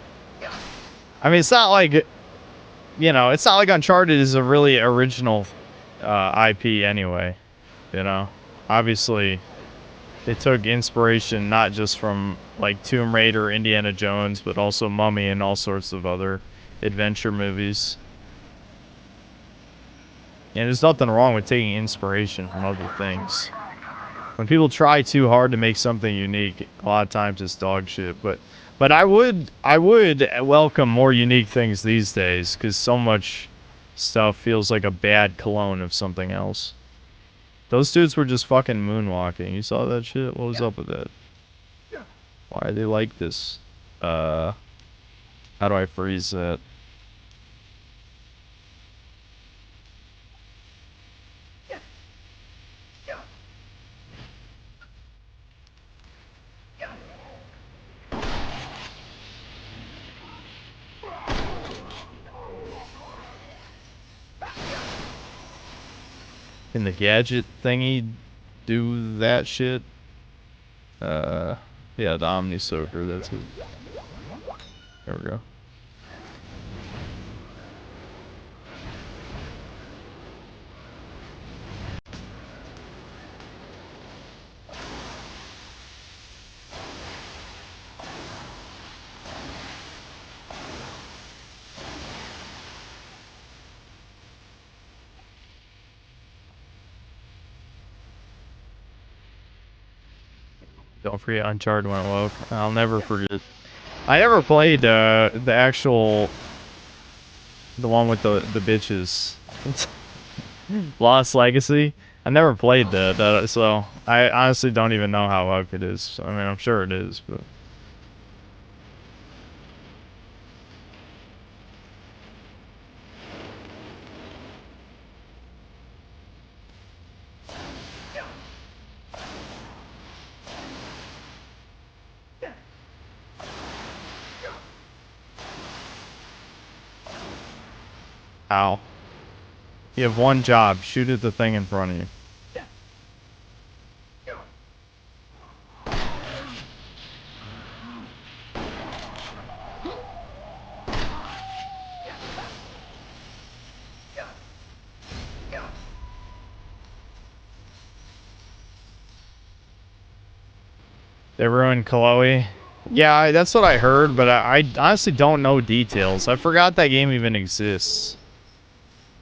I mean, it's not like, you know, it's not like Uncharted is a really original IP anyway. You know, obviously, they took inspiration not just from like Tomb Raider, Indiana Jones, but also Mummy and all sorts of other adventure movies. And there's nothing wrong with taking inspiration from other things. When people try too hard to make something unique, a lot of times it's dog shit. But I would welcome more unique things these days, because so much stuff feels like a bad clone of something else. Those dudes were just fucking moonwalking. You saw that shit? What was up with that? Why are they like this? How do I freeze that? Can the gadget thingy do that shit? Yeah, the Omni Soaker, that's it. There we go. Don't forget Uncharted went woke. I'll never forget. I never played the actual, the one with the bitches. Lost Legacy. I never played that, so I honestly don't even know how woke it is. I mean, I'm sure it is, but. Ow. You have one job. Shoot at the thing in front of you. They ruined Chloe. Yeah, that's what I heard, but I honestly don't know details. I forgot that game even exists.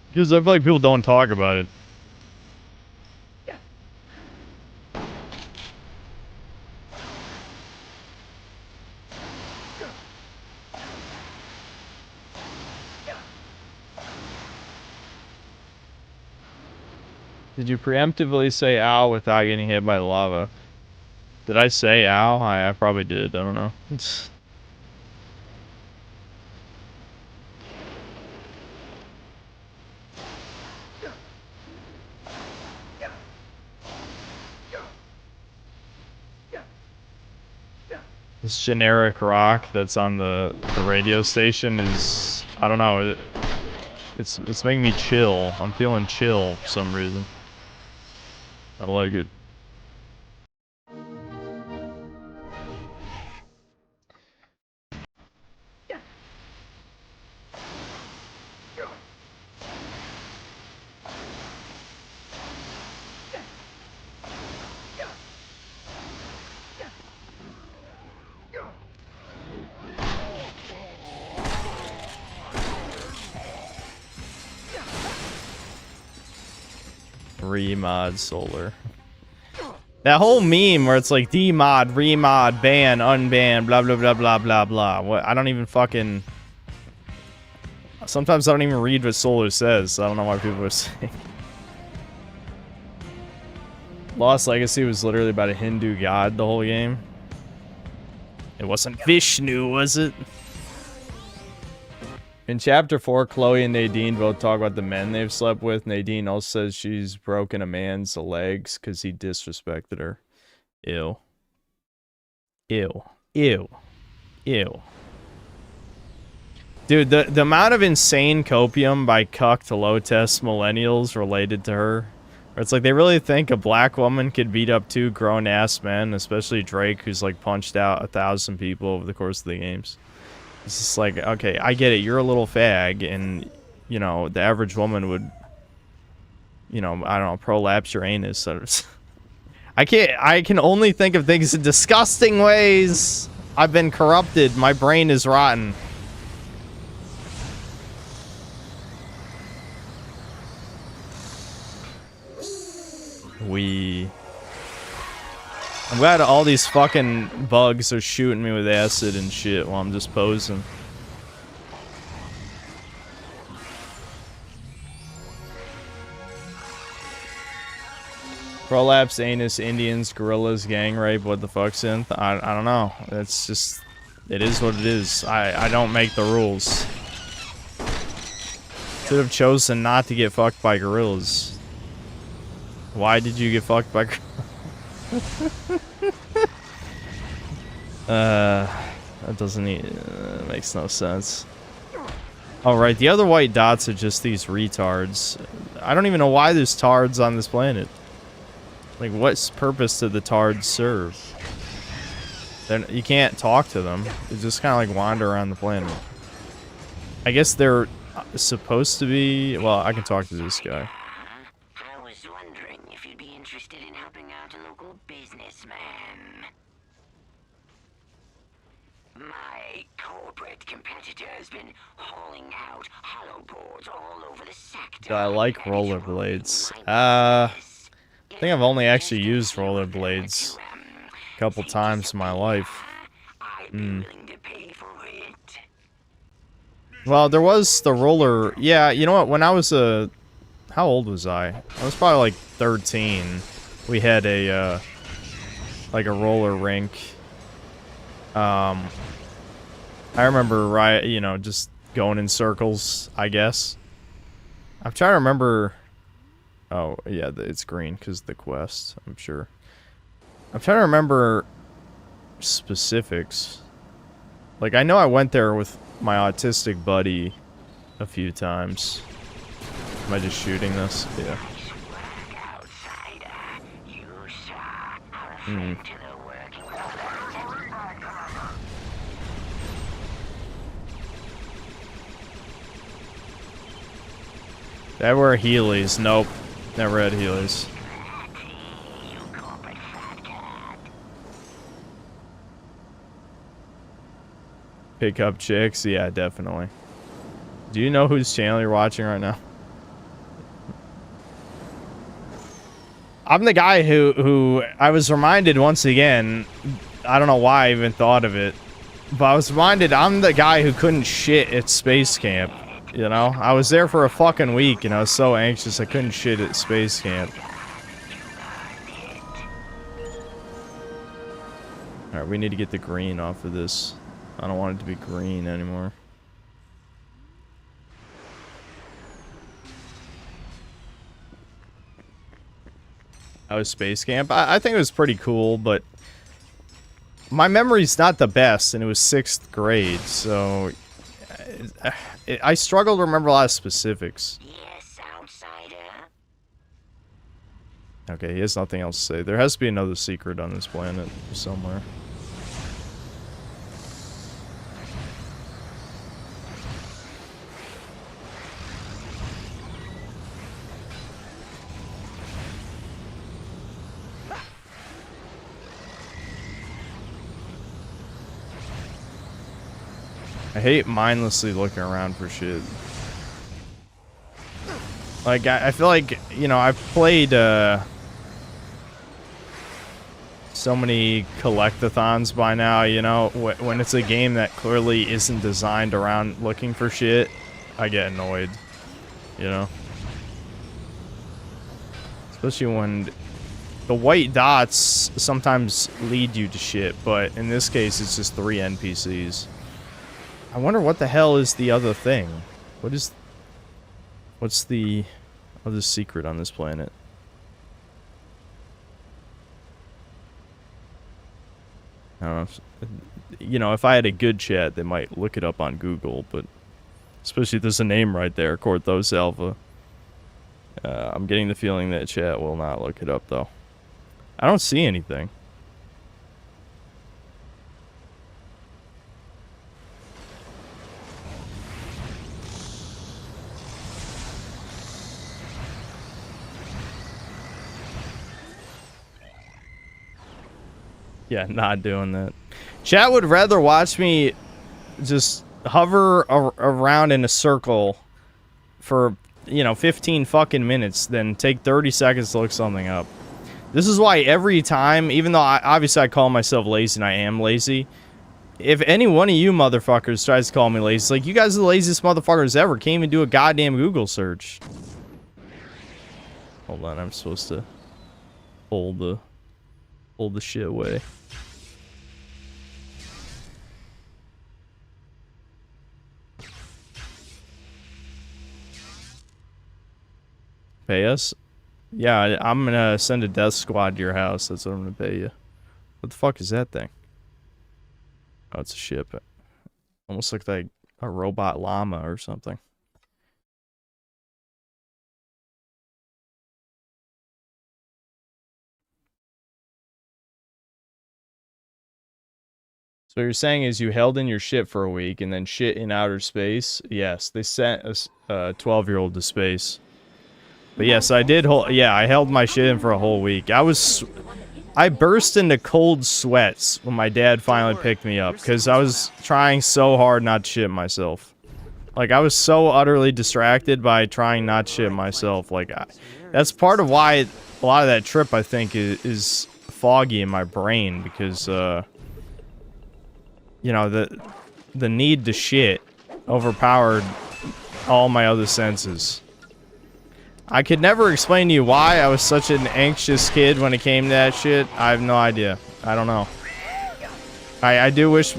Because I feel like people don't talk about it. Did you preemptively say ow without getting hit by the lava? Did I say ow? I probably did. I don't know. This generic rock that's on the radio station is, I don't know, it's making me chill. I'm feeling chill for some reason. I like it. Remod solar. That whole meme where it's like demod, remod, ban, unban, blah blah blah blah blah blah. What? I don't even fucking. Sometimes I don't even read what solar says. So I don't know why people are saying. Lost Legacy was literally about a Hindu god the whole game. It wasn't Vishnu, was it? In chapter 4, Chloe and Nadine both talk about the men they've slept with. Nadine also says she's broken a man's legs because he disrespected her. Ew. Ew. Ew. Ew. Dude, the amount of insane copium by cucked low-test millennials related to her. Or it's like they really think a black woman could beat up 2 grown-ass men, especially Drake, who's like punched out 1,000 people over the course of the games. It's just like, okay, I get it. You're a little fag, and, you know, the average woman would, you know, I don't know, prolapse your anus. So I can only think of things in disgusting ways. I've been corrupted. My brain is rotten. I'm glad all these fucking bugs are shooting me with acid and shit while I'm just posing. Prolapse, anus, Indians, gorillas, gang rape, what the fuck, synth? I don't know. It's just, it is what it is. I don't make the rules. Should have chosen not to get fucked by gorillas. Why did you get fucked by gorillas? That doesn't makes no sense. All right, the other white dots are just these retards. I don't even know why there's tards on this planet. Like, what purpose did the tards serve? Then you can't talk to them. They just kind of like wander around the planet. I guess they're supposed to be. Well, I can talk to this guy. I was wondering if you'd be interested in helping out a local businessman. My corporate competitor has been hauling out hollow boards all over the sector. I like rollerblades. I think I've only actually used rollerblades a couple times in my life. Well, there was the roller. Yeah, you know what? When I was how old was I? I was probably like 13. We had a like a roller rink. I remember, right? You know, just going in circles, I guess. I'm trying to remember. Oh, yeah, it's green because of the quest, I'm sure. I'm trying to remember specifics. Like, I know I went there with my autistic buddy a few times. Am I just shooting this? Yeah. Did I wear Heelys? Nope. Never had Heelys. Pick up chicks? Yeah, definitely. Do you know whose channel you're watching right now? I'm the guy who I was reminded once again, I don't know why I even thought of it, but I was reminded I'm the guy who couldn't shit at space camp. You know, I was there for a fucking week and I was so anxious I couldn't shit at space camp. Alright, we need to get the green off of this. I don't want it to be green anymore. I was space camp. I think it was pretty cool, but my memory's not the best, and it was 6th grade, so I struggle to remember a lot of specifics. Yes, outsider. Okay, he has nothing else to say. There has to be another secret on this planet somewhere. I hate mindlessly looking around for shit. Like, I feel like, you know, I've played, so many collectathons by now, you know? When it's a game that clearly isn't designed around looking for shit, I get annoyed, you know? Especially when the white dots sometimes lead you to shit, but in this case, it's just 3 NPCs. I wonder what the hell is the other thing. What's the other secret on this planet? I don't know. You know, if I had a good chat, they might look it up on Google, but especially if there's a name right there, Corthos Alpha. I'm getting the feeling that chat will not look it up, though. I don't see anything. Yeah, not doing that. Chat would rather watch me just hover around in a circle for, you know, 15 fucking minutes than take 30 seconds to look something up. This is why every time, even though obviously I call myself lazy and I am lazy, if any one of you motherfuckers tries to call me lazy, it's like, you guys are the laziest motherfuckers ever. Can't even do a goddamn Google search. Hold on, I'm supposed to hold the shit away. Pay us? Yeah, I'm gonna send a death squad to your house. That's what I'm gonna pay you. What the fuck is that thing? Oh, it's a ship. Almost looks like a robot llama or something. So what you're saying is you held in your shit for a week and then shit in outer space? Yes, they sent a 12-year-old to space. But yes, I did I held my shit in for a whole week. I burst into cold sweats when my dad finally picked me up because I was trying so hard not to shit myself. Like, I was so utterly distracted by trying not to shit myself. Like, that's part of why a lot of that trip, I think, is foggy in my brain because, you know, the need to shit overpowered all my other senses. I could never explain to you why I was such an anxious kid when it came to that shit. I have no idea. I don't know. I do wish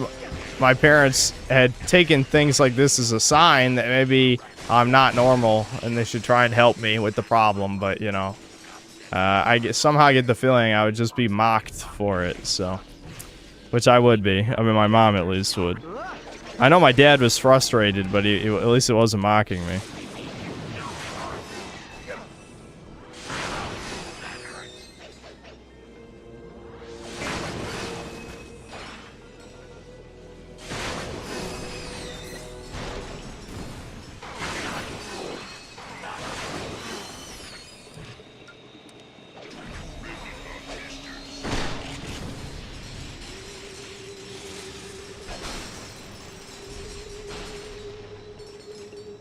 my parents had taken things like this as a sign that maybe I'm not normal and they should try and help me with the problem, but, you know, somehow get the feeling I would just be mocked for it, so. Which I would be. I mean, my mom at least would. I know my dad was frustrated, but at least it wasn't mocking me.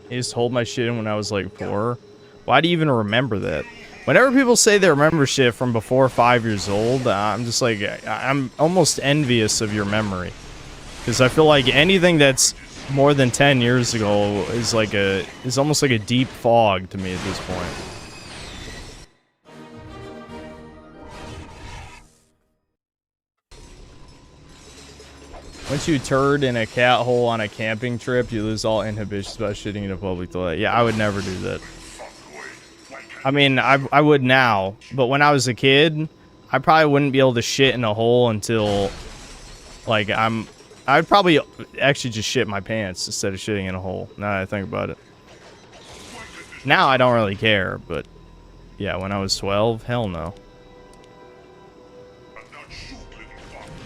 I used to hold my shit in when I was like 4. Why do you even remember that? Whenever people say they remember shit from before 5 years old, I'm just like, I'm almost envious of your memory. Because I feel like anything that's more than 10 years ago is like is almost like a deep fog to me at this point. Once you turd in a cat hole on a camping trip, you lose all inhibitions about shitting in a public toilet. Yeah, I would never do that. I mean, I would now, but when I was a kid, I probably wouldn't be able to shit in a hole until Like, I'd probably actually just shit my pants instead of shitting in a hole, now that I think about it. Now I don't really care, but yeah, when I was 12, hell no.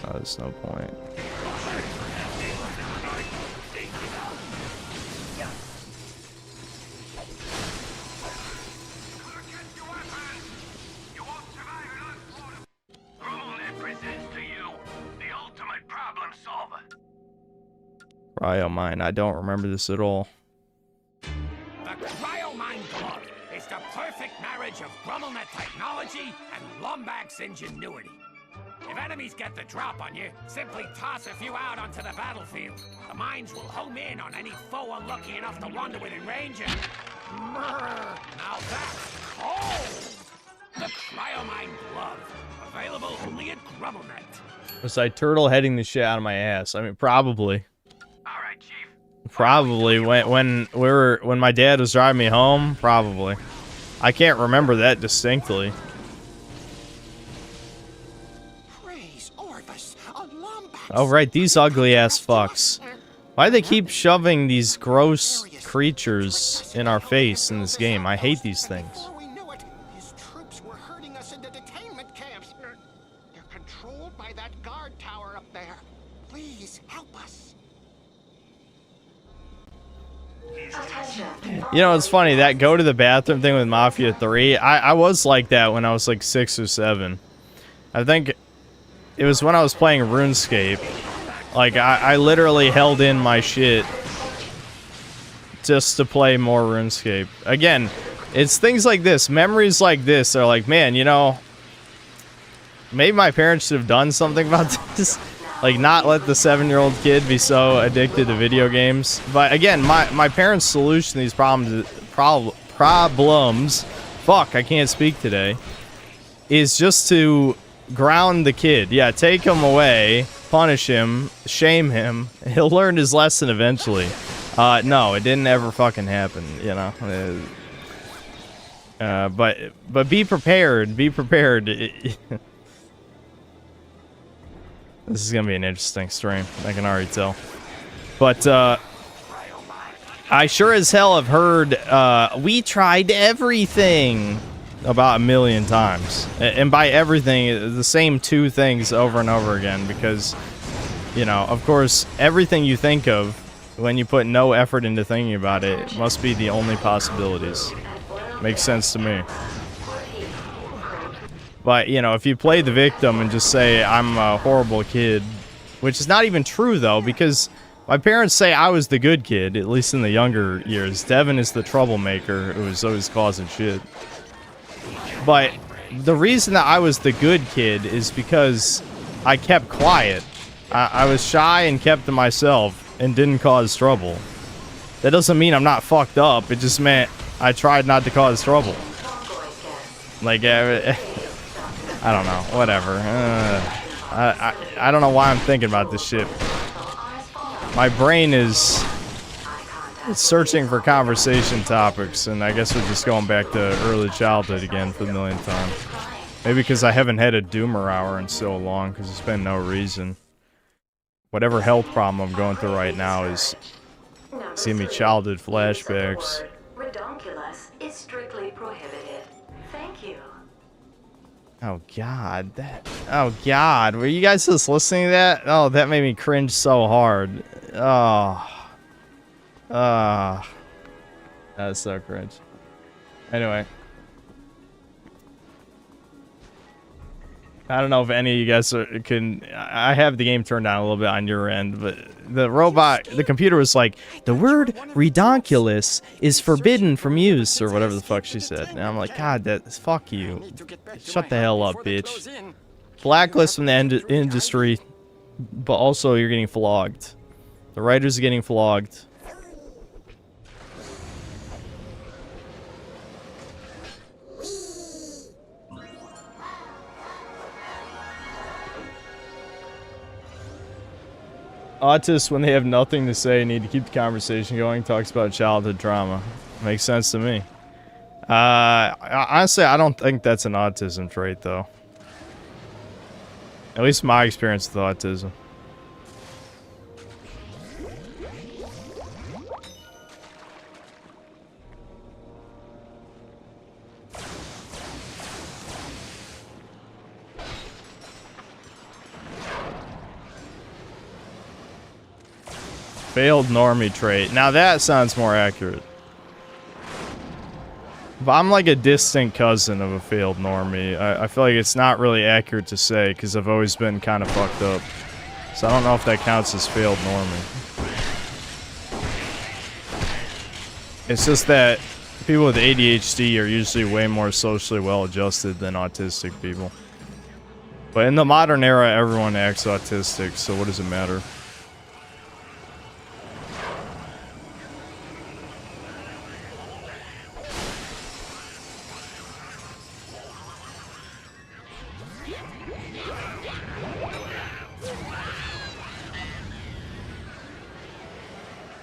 Oh, there's no point. Cryo-mine, I don't remember this at all. The Cryo-mine glove is the perfect marriage of GrumbleNet technology and Lombak's ingenuity. If enemies get the drop on you, simply toss a few out onto the battlefield. The mines will home in on any foe unlucky enough to wander within range and... Now that's cold! The Cryo-mine glove. Available only at GrumbleNet. Was I turtle heading the shit out of my ass? I mean, probably. Probably when my dad was driving me home, probably. I can't remember that distinctly. Oh right, these ugly ass fucks. Why do they keep shoving these gross creatures in our face in this game? I hate these things. His troops were herding us into detainment camps. They're controlled by that guard tower up there. Please help us. You know, it's funny, that go to the bathroom thing with Mafia 3, I was like that when I was like 6 or 7. I think it was when I was playing RuneScape. Like, I literally held in my shit just to play more RuneScape. Again, it's things like this, memories like this are like, man, you know, maybe my parents should have done something about this. Like, not let the 7-year-old kid be so addicted to video games. But again, my parents' solution to these problems, fuck, I can't speak today, is just to ground the kid. Yeah, take him away, punish him, shame him. He'll learn his lesson eventually. No, it didn't ever fucking happen, you know. But be prepared. Be prepared. This is gonna be an interesting stream, I can already tell. But I sure as hell have heard we tried everything about 1,000,000 times. And by everything, the same 2 things over and over again, because, you know, of course, everything you think of when you put no effort into thinking about it must be the only possibilities. Makes sense to me. But, you know, if you play the victim and just say, I'm a horrible kid, which is not even true, though, because my parents say I was the good kid, at least in the younger years. Devin is the troublemaker who was always causing shit. But the reason that I was the good kid is because I kept quiet. I was shy and kept to myself and didn't cause trouble. That doesn't mean I'm not fucked up. It just meant I tried not to cause trouble. Like, I don't know, whatever. I don't know why I'm thinking about this shit. My brain is searching for conversation topics, and I guess we're just going back to early childhood again for the 1,000,000th time. Maybe because I haven't had a doomer hour in so long, because there's been no reason. Whatever health problem I'm going through right now is giving me childhood flashbacks. Redonkulous is strictly prohibited. Thank you. Oh god, oh god, were you guys just listening to that? Oh, that made me cringe so hard. Oh. That's so cringe. Anyway. I don't know if any of you guys can... I have the game turned down a little bit on your end, but the robot, the computer was like, the word redonkulous is forbidden from use, or whatever the fuck she said. And I'm like, god, fuck you. Shut the hell up, bitch. Blacklist from the industry, but also you're getting flogged. The writers are getting flogged. Autists, when they have nothing to say, need to keep the conversation going. Talks about childhood trauma. Makes sense to me. Honestly, I don't think that's an autism trait, though. At least my experience with autism. Failed normie trait. Now that sounds more accurate. But I'm like a distant cousin of a failed normie. I feel like it's not really accurate to say because I've always been kind of fucked up. So I don't know if that counts as failed normie. It's just that people with ADHD are usually way more socially well-adjusted than autistic people. But in the modern era, everyone acts autistic, so what does it matter?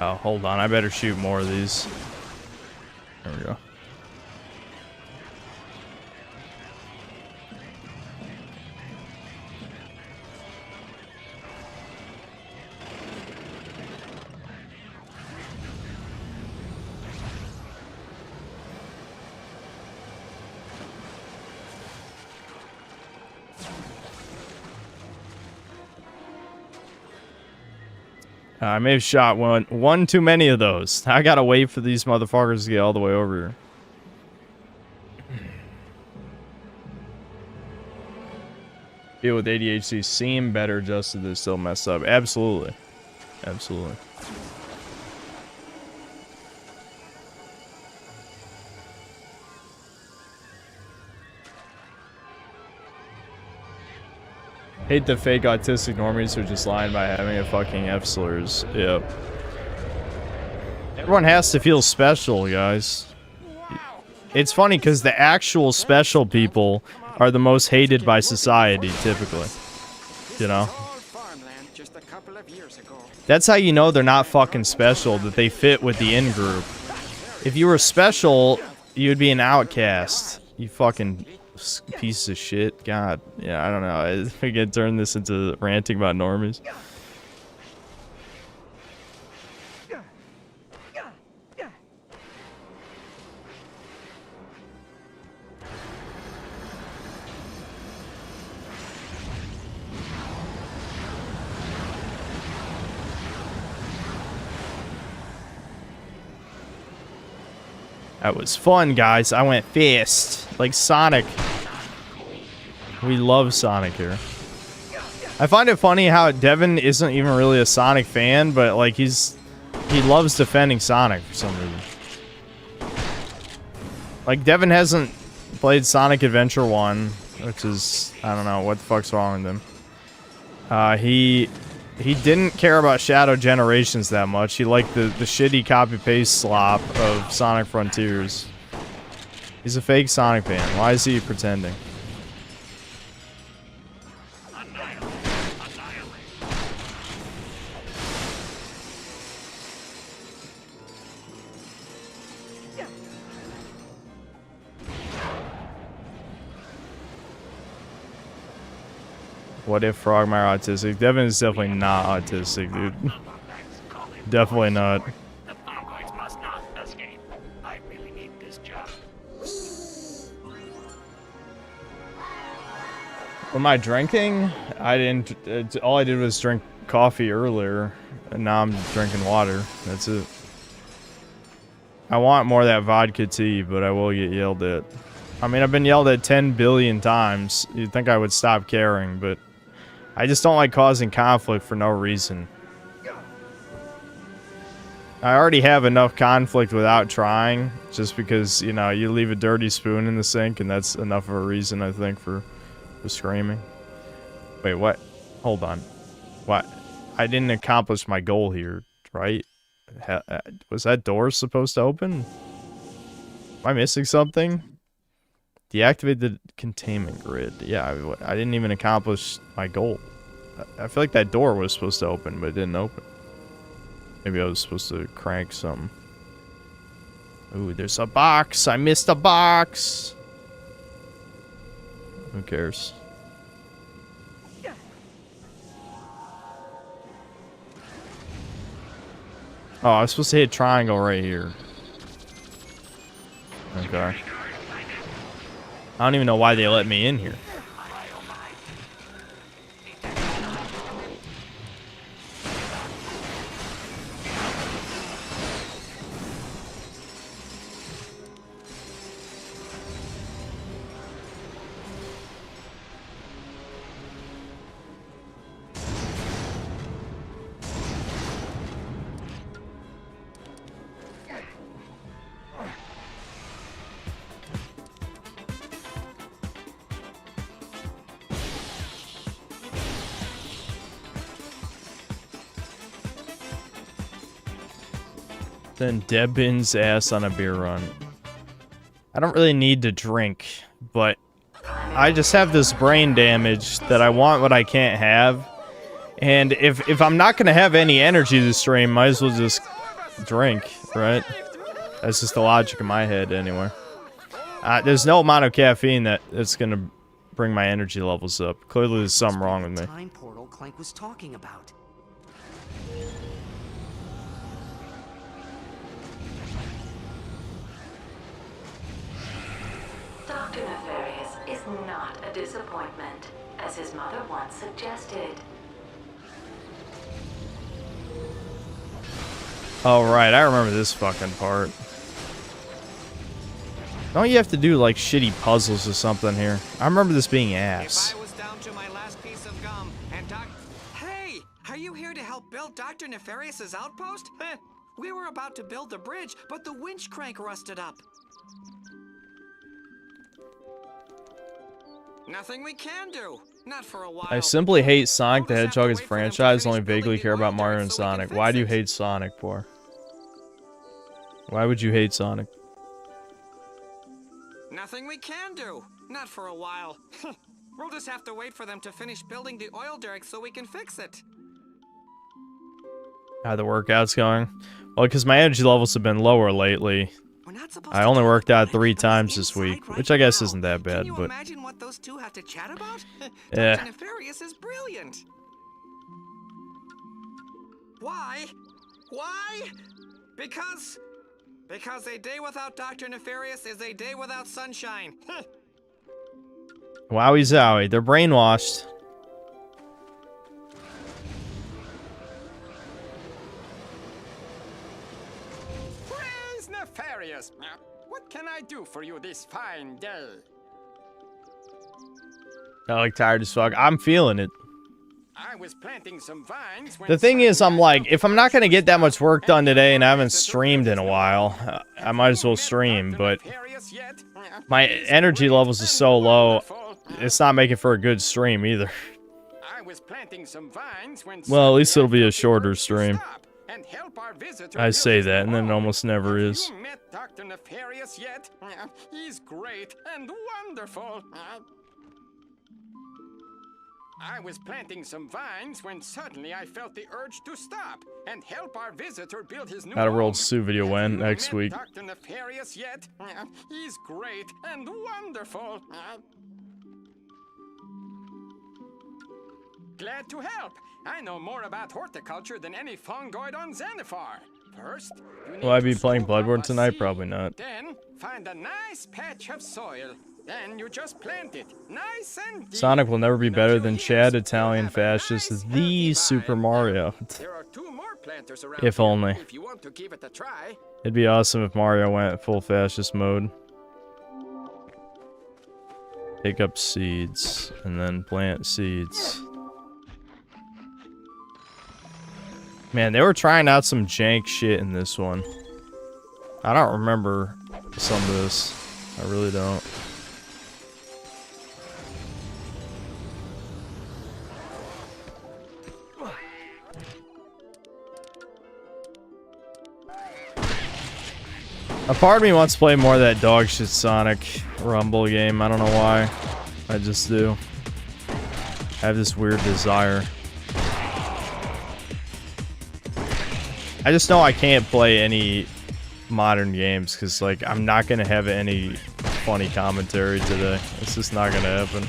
Oh, hold on. I better shoot more of these. There we go. I may have shot one too many of those. I gotta wait for these motherfuckers to get all the way over here. People with ADHD seem better adjusted, they're still messed up. Absolutely. Absolutely. Hate the fake autistic normies who are just lying by having a fucking F slurs. Yep. Everyone has to feel special, guys. It's funny because the actual special people are the most hated by society, typically. You know? That's how you know they're not fucking special, that they fit with the in-group. If you were special, you'd be an outcast. You fucking piece of shit. God. Yeah, I don't know. I think we can turn this into ranting about normies. That was fun, guys. I went fast. Like Sonic. We love Sonic here. I find it funny how Devin isn't even really a Sonic fan, but like he loves defending Sonic for some reason. Like Devin hasn't played Sonic Adventure 1, which is, I don't know, what the fuck's wrong with him. He didn't care about Shadow Generations that much. He liked the shitty copy-paste slop of Sonic Frontiers. He's a fake Sonic fan. Why is he pretending? What if Frogmire autistic? Devin is definitely not autistic, dude. Definitely not. The Fongoids must not escape. I really need this job. Am I drinking? I didn't. All I did was drink coffee earlier, and now I'm drinking water. That's it. I want more of that vodka tea, but I will get yelled at. I mean, I've been yelled at 10 billion times. You'd think I would stop caring, but I just don't like causing conflict for no reason. I already have enough conflict without trying, just because, you know, you leave a dirty spoon in the sink, and that's enough of a reason, I think, for screaming. Wait, what? Hold on. What? I didn't accomplish my goal here, right? Was that door supposed to open? Am I missing something? Deactivate the containment grid. Yeah, I didn't even accomplish my goal. I feel like that door was supposed to open, but it didn't open. Maybe I was supposed to crank something. Ooh, there's a box. I missed a box. Who cares? Oh, I was supposed to hit triangle right here. Okay. I don't even know why they let me in here. Then Debin's ass on a beer run. I don't really need to drink, but I just have this brain damage that I want what I can't have. And if I'm not gonna have any energy to stream, might as well just drink, right? That's just the logic in my head, anyway. There's no amount of caffeine that's gonna bring my energy levels up. Clearly, there's something wrong with me. Time portal Clank was talking about. Dr. Nefarious is not a disappointment, as his mother once suggested. Oh, right, I remember this fucking part. Don't you have to do, like, shitty puzzles or something here? I remember this being ass. If I was down to my last piece of gum and Hey! Are you here to help build Dr. Nefarious's outpost? We were about to build the bridge, but the winch crank rusted up. Nothing we can do. Not for a while. I simply hate Sonic the Hedgehog as a franchise, only vaguely care about Mario and Sonic. Why do you hate Sonic for? Why would you hate Sonic? Nothing we can do. Not for a while. We'll just have to wait for them to finish building the oil derrick so we can fix it. How the workout's going? Well, because my energy levels have been lower lately. I only worked out 3 times this week, which I guess isn't that bad, but... Imagine what those two have to chat about? Yeah. Dr. Nefarious is brilliant. Why? Why? Because a day without Dr. Nefarious is a day without sunshine. Wowie zowie, they're brainwashed. Praise Nefarious! What can I do for you this fine day? I like tired as fuck. I'm feeling it. I was planting some vines when The thing is, I'm like, if I'm not gonna get that much work done today and I haven't streamed in a while, I might as well stream, but my energy levels are so low, it's not making for a good stream either. I was planting some vines when Well, at least it'll be a shorter stream. I say that, and then it almost never is. Have you met Dr. Nefarious yet? He's great and wonderful. I was planting some vines when suddenly I felt the urge to stop and help our visitor build his new How to roll home. Sue video when next week. Dr. Nefarious yet? He's great and wonderful. Glad to help. I know more about horticulture than any fungoid on Xanathar. First, you need Will I be to playing scoop up Bloodborne a tonight? seed. Probably not. Then find a nice patch of soil. Then you just plant it, nice and deep. Sonic will never be better than Chad Italian Fascist, the Super Mario. There are 2 more planters around If here, only. if you want to give it a try. It'd be awesome if Mario went full fascist mode. Pick up seeds, and then plant seeds. Man, they were trying out some jank shit in this one. I don't remember some of this. I really don't. A part of me wants to play more of that dog shit Sonic Rumble game. I don't know why. I just do. I have this weird desire. I just know I can't play any modern games because, like, I'm not going to have any funny commentary today. It's just not going to happen.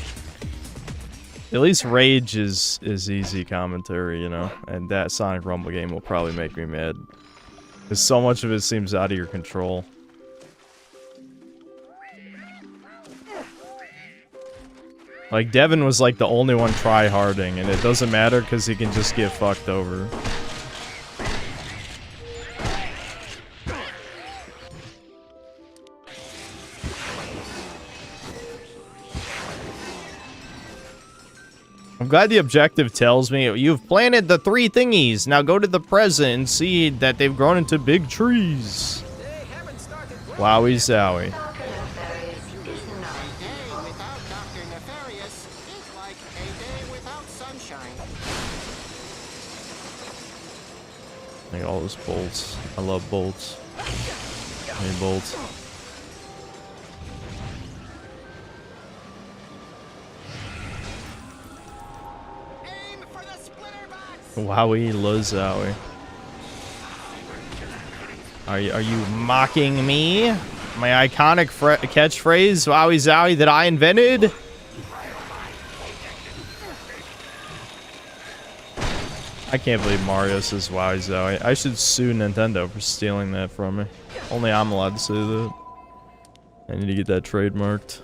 At least Rage is easy commentary, you know? And that Sonic Rumble game will probably make me mad. Because so much of it seems out of your control. Like, Devin was like the only one try-harding, and it doesn't matter because he can just get fucked over. I'm glad the objective tells me, you've planted the 3 thingies, now go to the present and see that they've grown into big trees. Wowie zowie. Like all those bolts. I love bolts. I mean bolts. Wowie Lozowie. Are you mocking me? My iconic catchphrase, Wowie Zowie, that I invented? I can't believe Mario says Wowie Zowie. I should sue Nintendo for stealing that from me. Only I'm allowed to say that. I need to get that trademarked.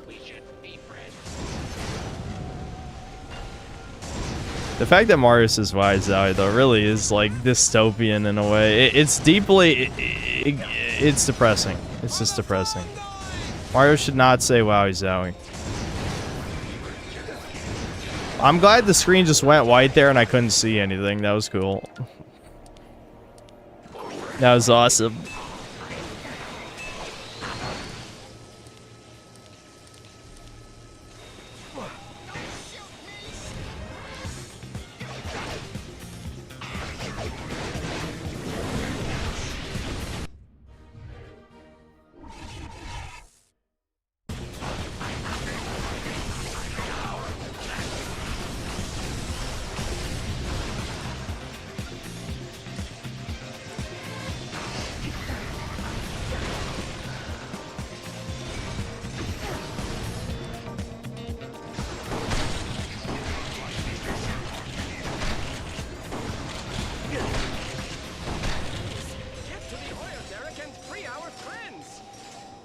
The fact that Mario says Wowie Zowie though really is like dystopian in a way. It's deeply, it's depressing. It's just depressing. Mario should not say Wowie Zowie. I'm glad the screen just went white there and I couldn't see anything. That was cool. That was awesome.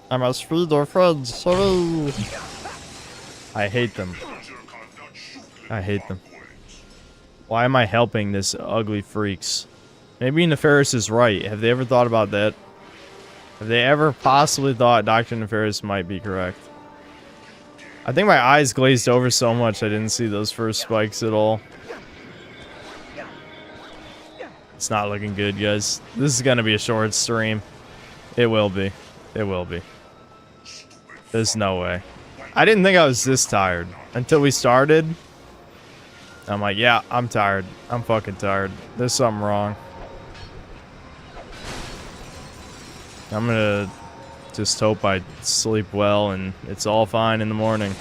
I must free their friends. Sorry. I hate them. I hate them. Why am I helping this ugly freaks? Maybe Nefarious is right. Have they ever thought about that? Have they ever possibly thought Dr. Nefarious might be correct? I think my eyes glazed over so much I didn't see those first spikes at all. It's not looking good, guys. This is gonna be a short stream. It will be. It will be. There's no way. I didn't think I was this tired until we started. I'm like, yeah, I'm tired. I'm fucking tired. There's something wrong. I'm gonna just hope I sleep well and it's all fine in the morning.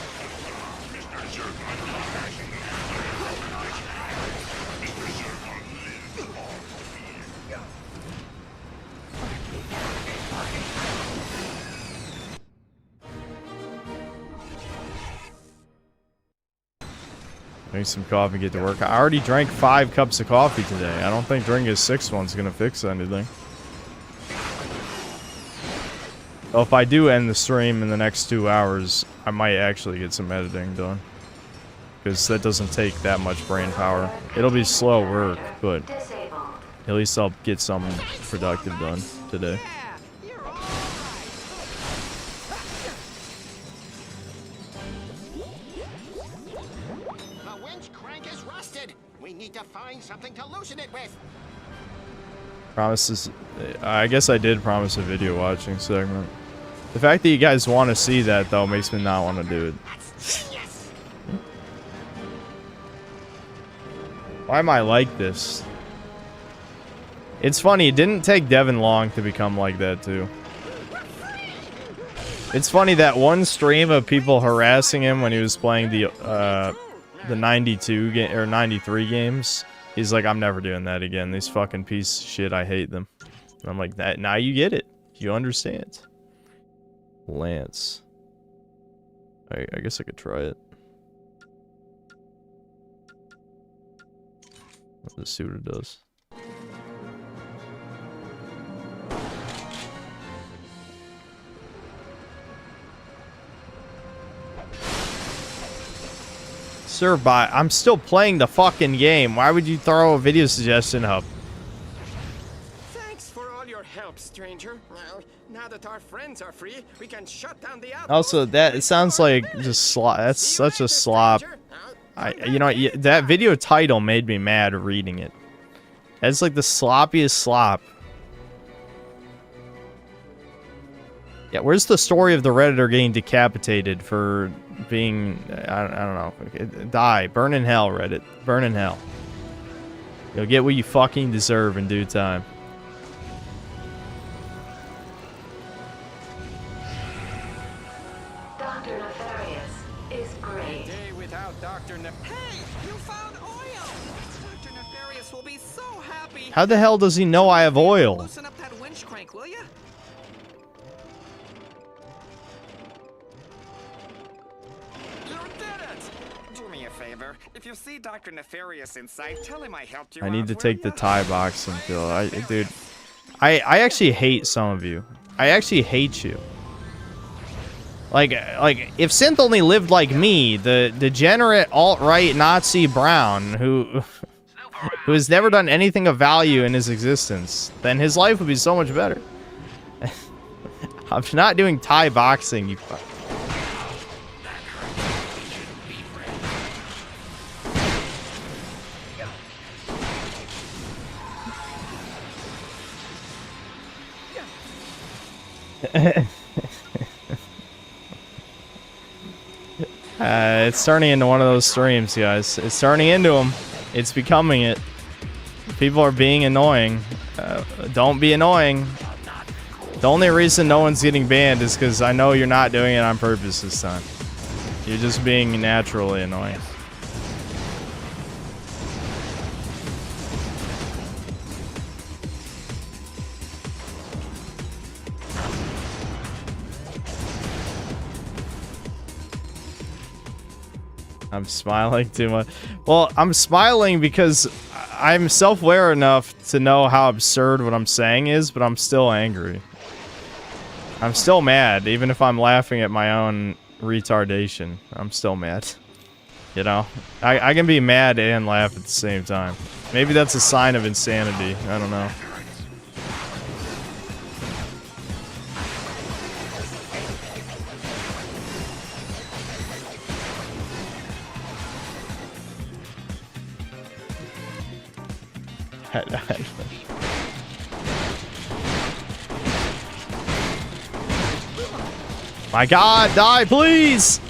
Drink some coffee and get to work. I already drank 5 cups of coffee today. I don't think drinking a 6th one's gonna fix anything. Well, if I do end the stream in the next 2 hours, I might actually get some editing done. Because that doesn't take that much brain power. It'll be slow work, but at least I'll get something productive done today. Something to loosen it with. Promises. I guess I did promise a video watching segment. The fact that you guys want to see that though makes me not want to do it. Why am I like this? It's funny, it didn't take Devin long to become like that too. It's funny that one stream of people harassing him when he was playing the 92 game or 93 games. He's like, I'm never doing that again. These fucking pieces of shit, I hate them. And I'm like, that now you get it. You understand. Lance. I guess I could try it. Let's see what it does. Sir, bot, I'm still playing the fucking game. Why would you throw a video suggestion up? Thanks for all your help, stranger. Well, now that our friends are free, we can shut down the outpost. Also, that it sounds like just slop. That's such a slop. You know, that video title made me mad reading it. That's like the sloppiest slop. Yeah, where's the story of the Redditor getting decapitated for being, I don't know, die, burn in hell, Reddit, burn in hell. You'll get what you fucking deserve in due time. happy. How the hell does he know I have oil? Loosen up that winch crank, will ya? You did it! Do me a favor. If you see Dr. Nefarious inside, tell him I helped you I out, need to will take the ya? Thai boxing pill. Dude, I actually hate some of you. I actually hate you. Like if Synth only lived like me, the degenerate alt-right Nazi Brown who has never done anything of value in his existence, then his life would be so much better. I'm not doing Thai boxing, you fuck. It's turning into one of those streams, guys. It's turning into them. It's becoming it. People are being annoying. Don't be annoying. The only reason no one's getting banned is because I know you're not doing it on purpose this time. You're just being naturally annoying. I'm smiling too much. Well, I'm smiling because I'm self-aware enough to know how absurd what I'm saying is, but I'm still angry. I'm still mad, even if I'm laughing at my own retardation. I'm still mad. You know? I can be mad and laugh at the same time. Maybe that's a sign of insanity. I don't know. My God, die, please!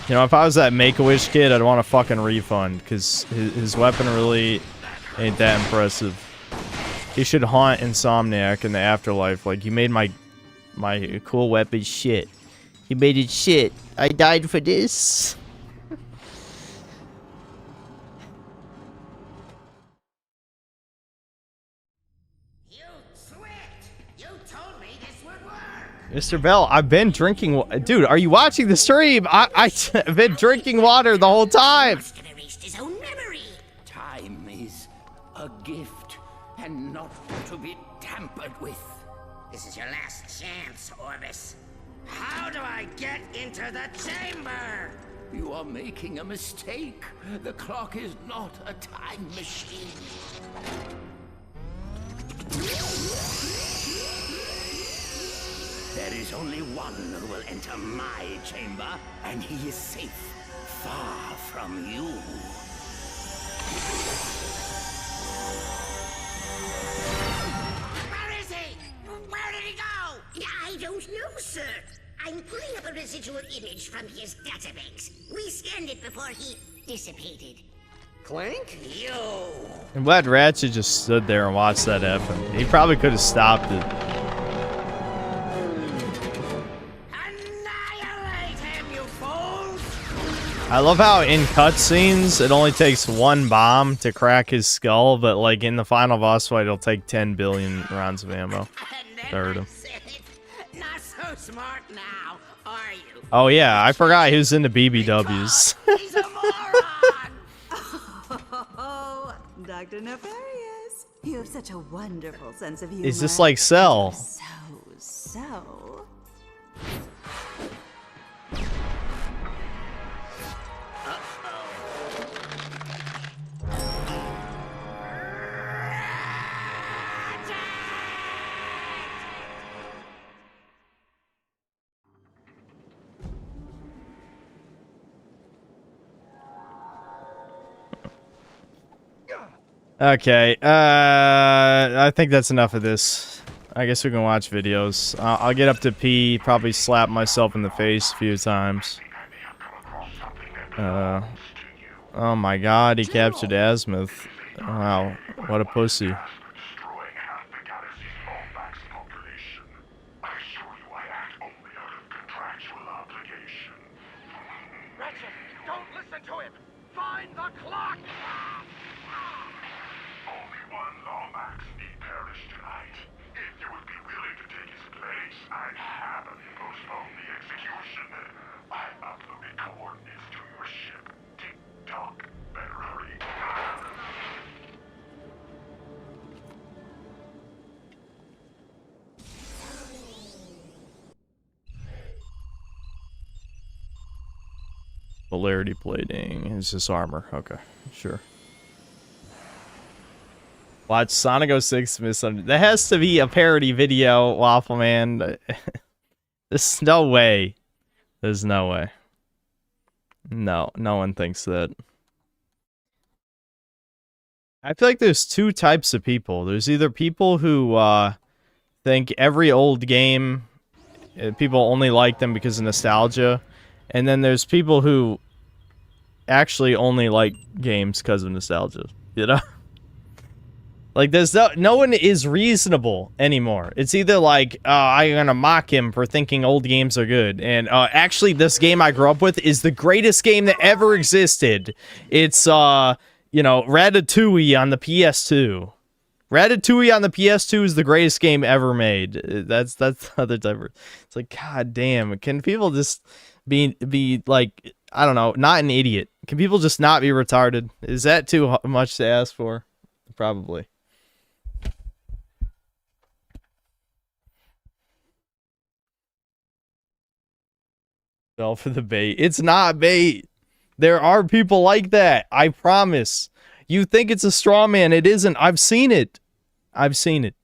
You know, if I was that Make-A-Wish kid, I'd want a fucking refund, because his weapon really ain't that impressive. He should haunt Insomniac in the afterlife. Like, you made my cool weapon shit. You made it shit. I died for this. Mr. Bell, I've been drinking. Dude, are you watching the stream? I've been drinking water the whole time. Time is a gift and not to be tampered with. This is your last chance, Orbis. How do I get into the chamber? You are making a mistake. The clock is not a time machine. There is only one who will enter my chamber, and he is safe, far from you. Where is he? Where did he go? I don't know, sir. I'm pulling up a residual image from his database. We scanned it before he dissipated. Clank? You! I'm glad Ratchet just stood there and watched that happen. He probably could have stopped it. Annihilate him, you fools! I love how in cutscenes it only takes one bomb to crack his skull, but like in the final boss fight it'll take 10 billion rounds of ammo to hurt him. Not so smart now, are you? Oh yeah, I forgot he was into BBWs. He's a moron! Oh, Dr. Nefarious, you have such a wonderful sense of humor. Is this like Cell? So. Okay, I think that's enough of this. I guess we can watch videos. I'll get up to pee, probably slap myself in the face a few times. Oh my god, he captured Azimuth. Wow, what a pussy. Ratchet, don't listen to him! Find the clock! Only one Lomax need perish tonight. If you would be willing to take his place, I'd happily postpone the execution. I've uploaded coordinates to your ship. Tick-tock. Better hurry. Polarity plating is this armor. Okay, sure. Watch Sonic 06 Misunderstood. There has to be a parody video, Waffle Man. There's no way. There's no way. No, no one thinks that. I feel like there's two types of people. There's either people who think every old game, people only like them because of nostalgia. And then there's people who actually only like games because of nostalgia, you know? Like, there's no one is reasonable anymore. It's either like, I'm gonna mock him for thinking old games are good, and actually this game I grew up with is the greatest game that ever existed. It's, you know, Ratatouille on the PS2. Ratatouille on the PS2 is the greatest game ever made. That's the other type of... It's like, god damn, can people just be like, I don't know, not an idiot? Can people just not be retarded? Is that too much to ask for? Probably. Fell for the bait. It's not bait. There are people like that. I promise. You think it's a straw man. It isn't. I've seen it. I've seen it.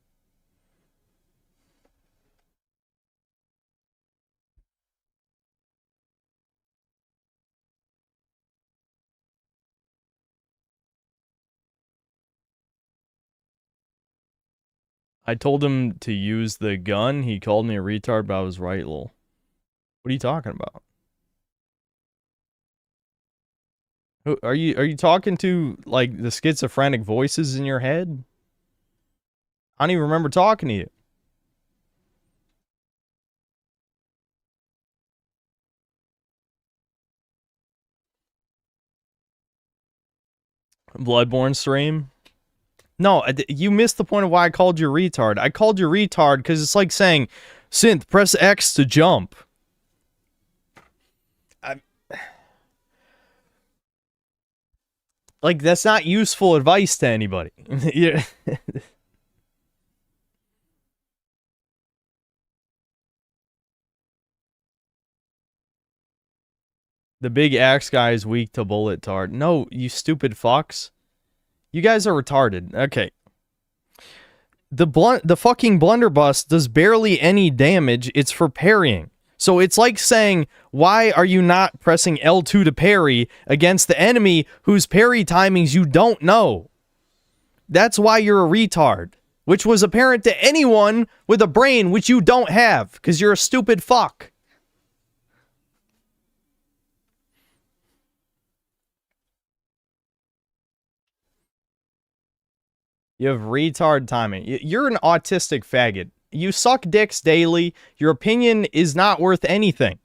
I told him to use the gun. He called me a retard, but I was right, lol. What are you talking about? Are you talking to, like, the schizophrenic voices in your head? I don't even remember talking to you. Bloodborne stream? No, you missed the point of why I called you retard. I called you retard because it's like saying, Synth, press X to jump. Like, that's not useful advice to anybody. Yeah. The big axe guy is weak to bullet tard. No, you stupid fucks. You guys are retarded. Okay. The fucking blunderbuss does barely any damage. It's for parrying. So it's like saying, why are you not pressing L2 to parry against the enemy whose parry timings you don't know? That's why you're a retard. Which was apparent to anyone with a brain which you don't have, because you're a stupid fuck. You have retard timing. You're an autistic faggot. You suck dicks daily. Your opinion is not worth anything.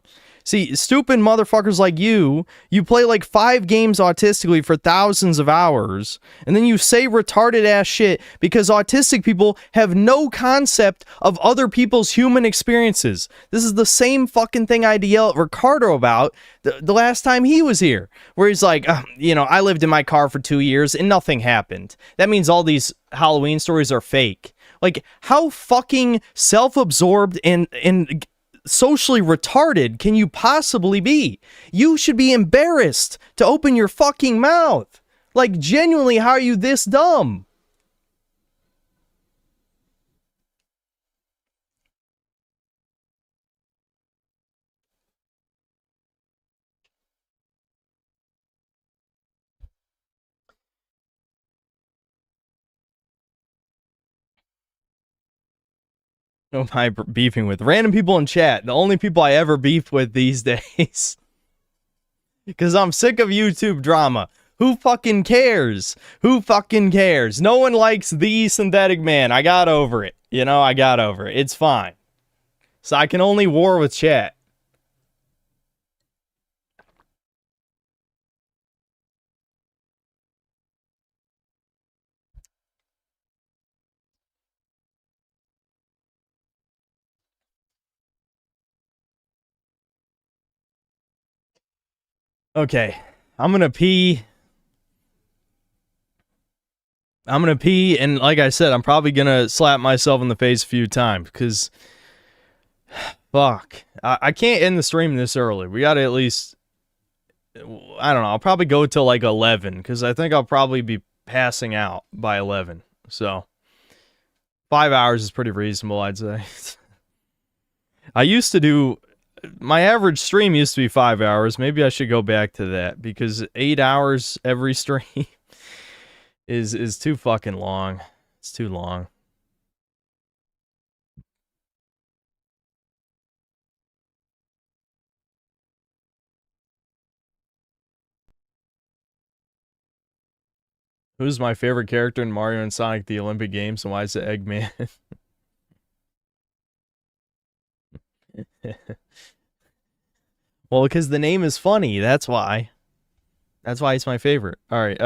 See, stupid motherfuckers like you play like 5 games autistically for thousands of hours, and then you say retarded ass shit because autistic people have no concept of other people's human experiences. This is the same fucking thing I had to yell at Ricardo about the last time he was here, where he's like, you know, I lived in my car for 2 years and nothing happened. That means all these Halloween stories are fake. Like, how fucking self-absorbed and socially retarded can you possibly be? You should be embarrassed to open your fucking mouth. Like, genuinely, how are you this dumb? Who am I beefing with? Random people in chat. The only people I ever beef with these days. Because I'm sick of YouTube drama. Who fucking cares? Who fucking cares? No one likes the Synthetic Man. I got over it. You know, I got over it. It's fine. So I can only war with chat. Okay. I'm gonna pee. And like I said, I'm probably gonna slap myself in the face a few times, because fuck. I can't end the stream this early. We gotta at least, I don't know, I'll probably go till like 11, because I think I'll probably be passing out by 11. So 5 hours is pretty reasonable, I'd say. I used to do, my average stream used to be 5 hours. Maybe I should go back to that, because 8 hours every stream is too fucking long. It's too long. Who's my favorite character in Mario and Sonic the Olympic Games, and why is it Eggman? Well, because the name is funny, that's why. That's why it's my favorite. Alright,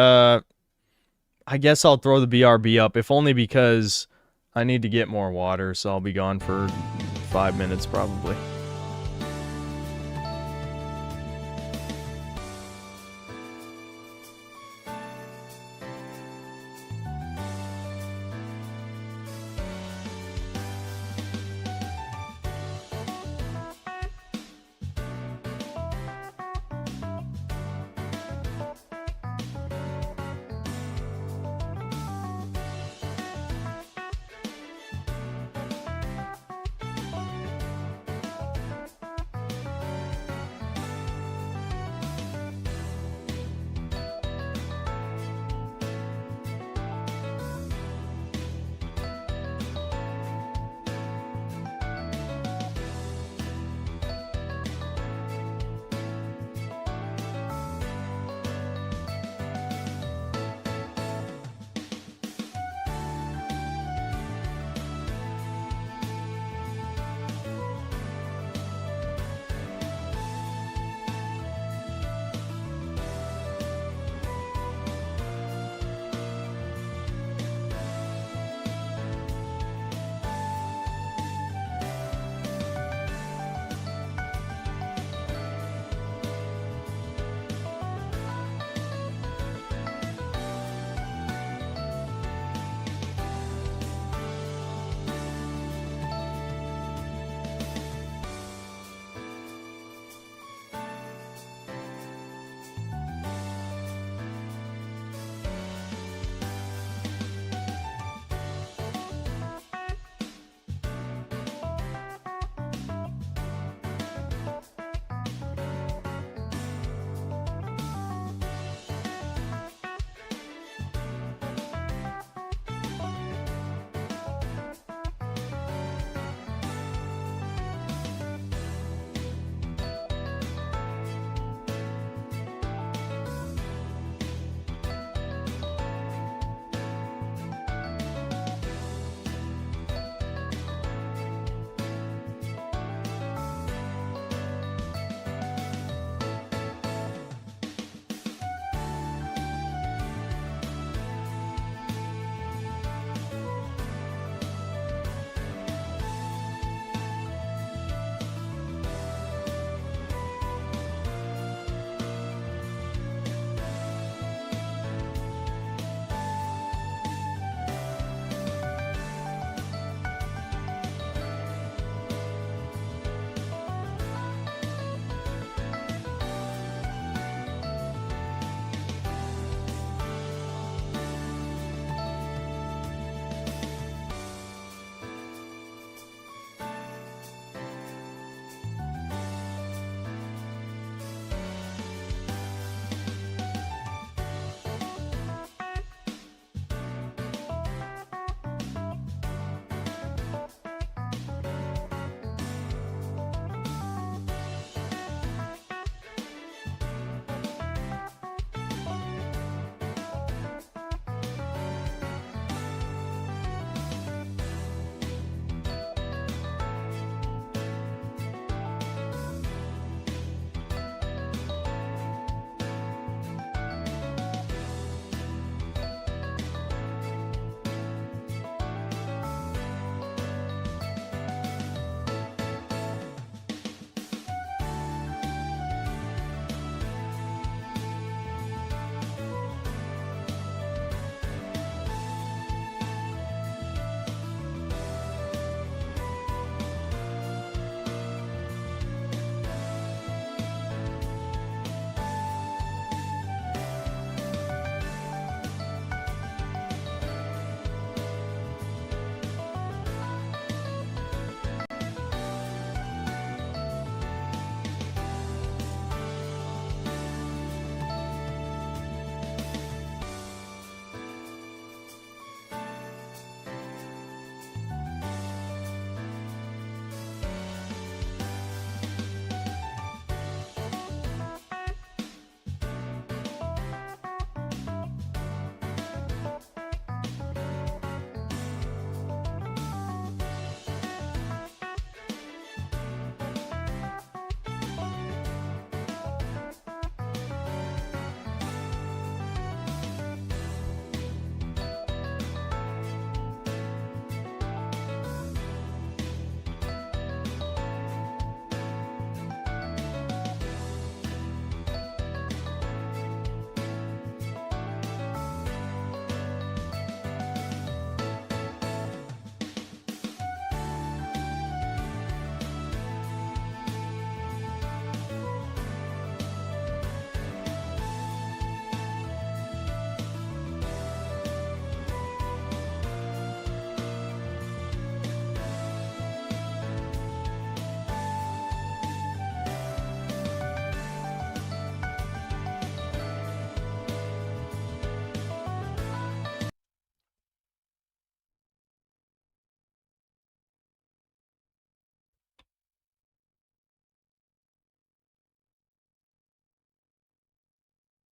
I guess I'll throw the BRB up, if only because I need to get more water, so I'll be gone for 5 minutes probably.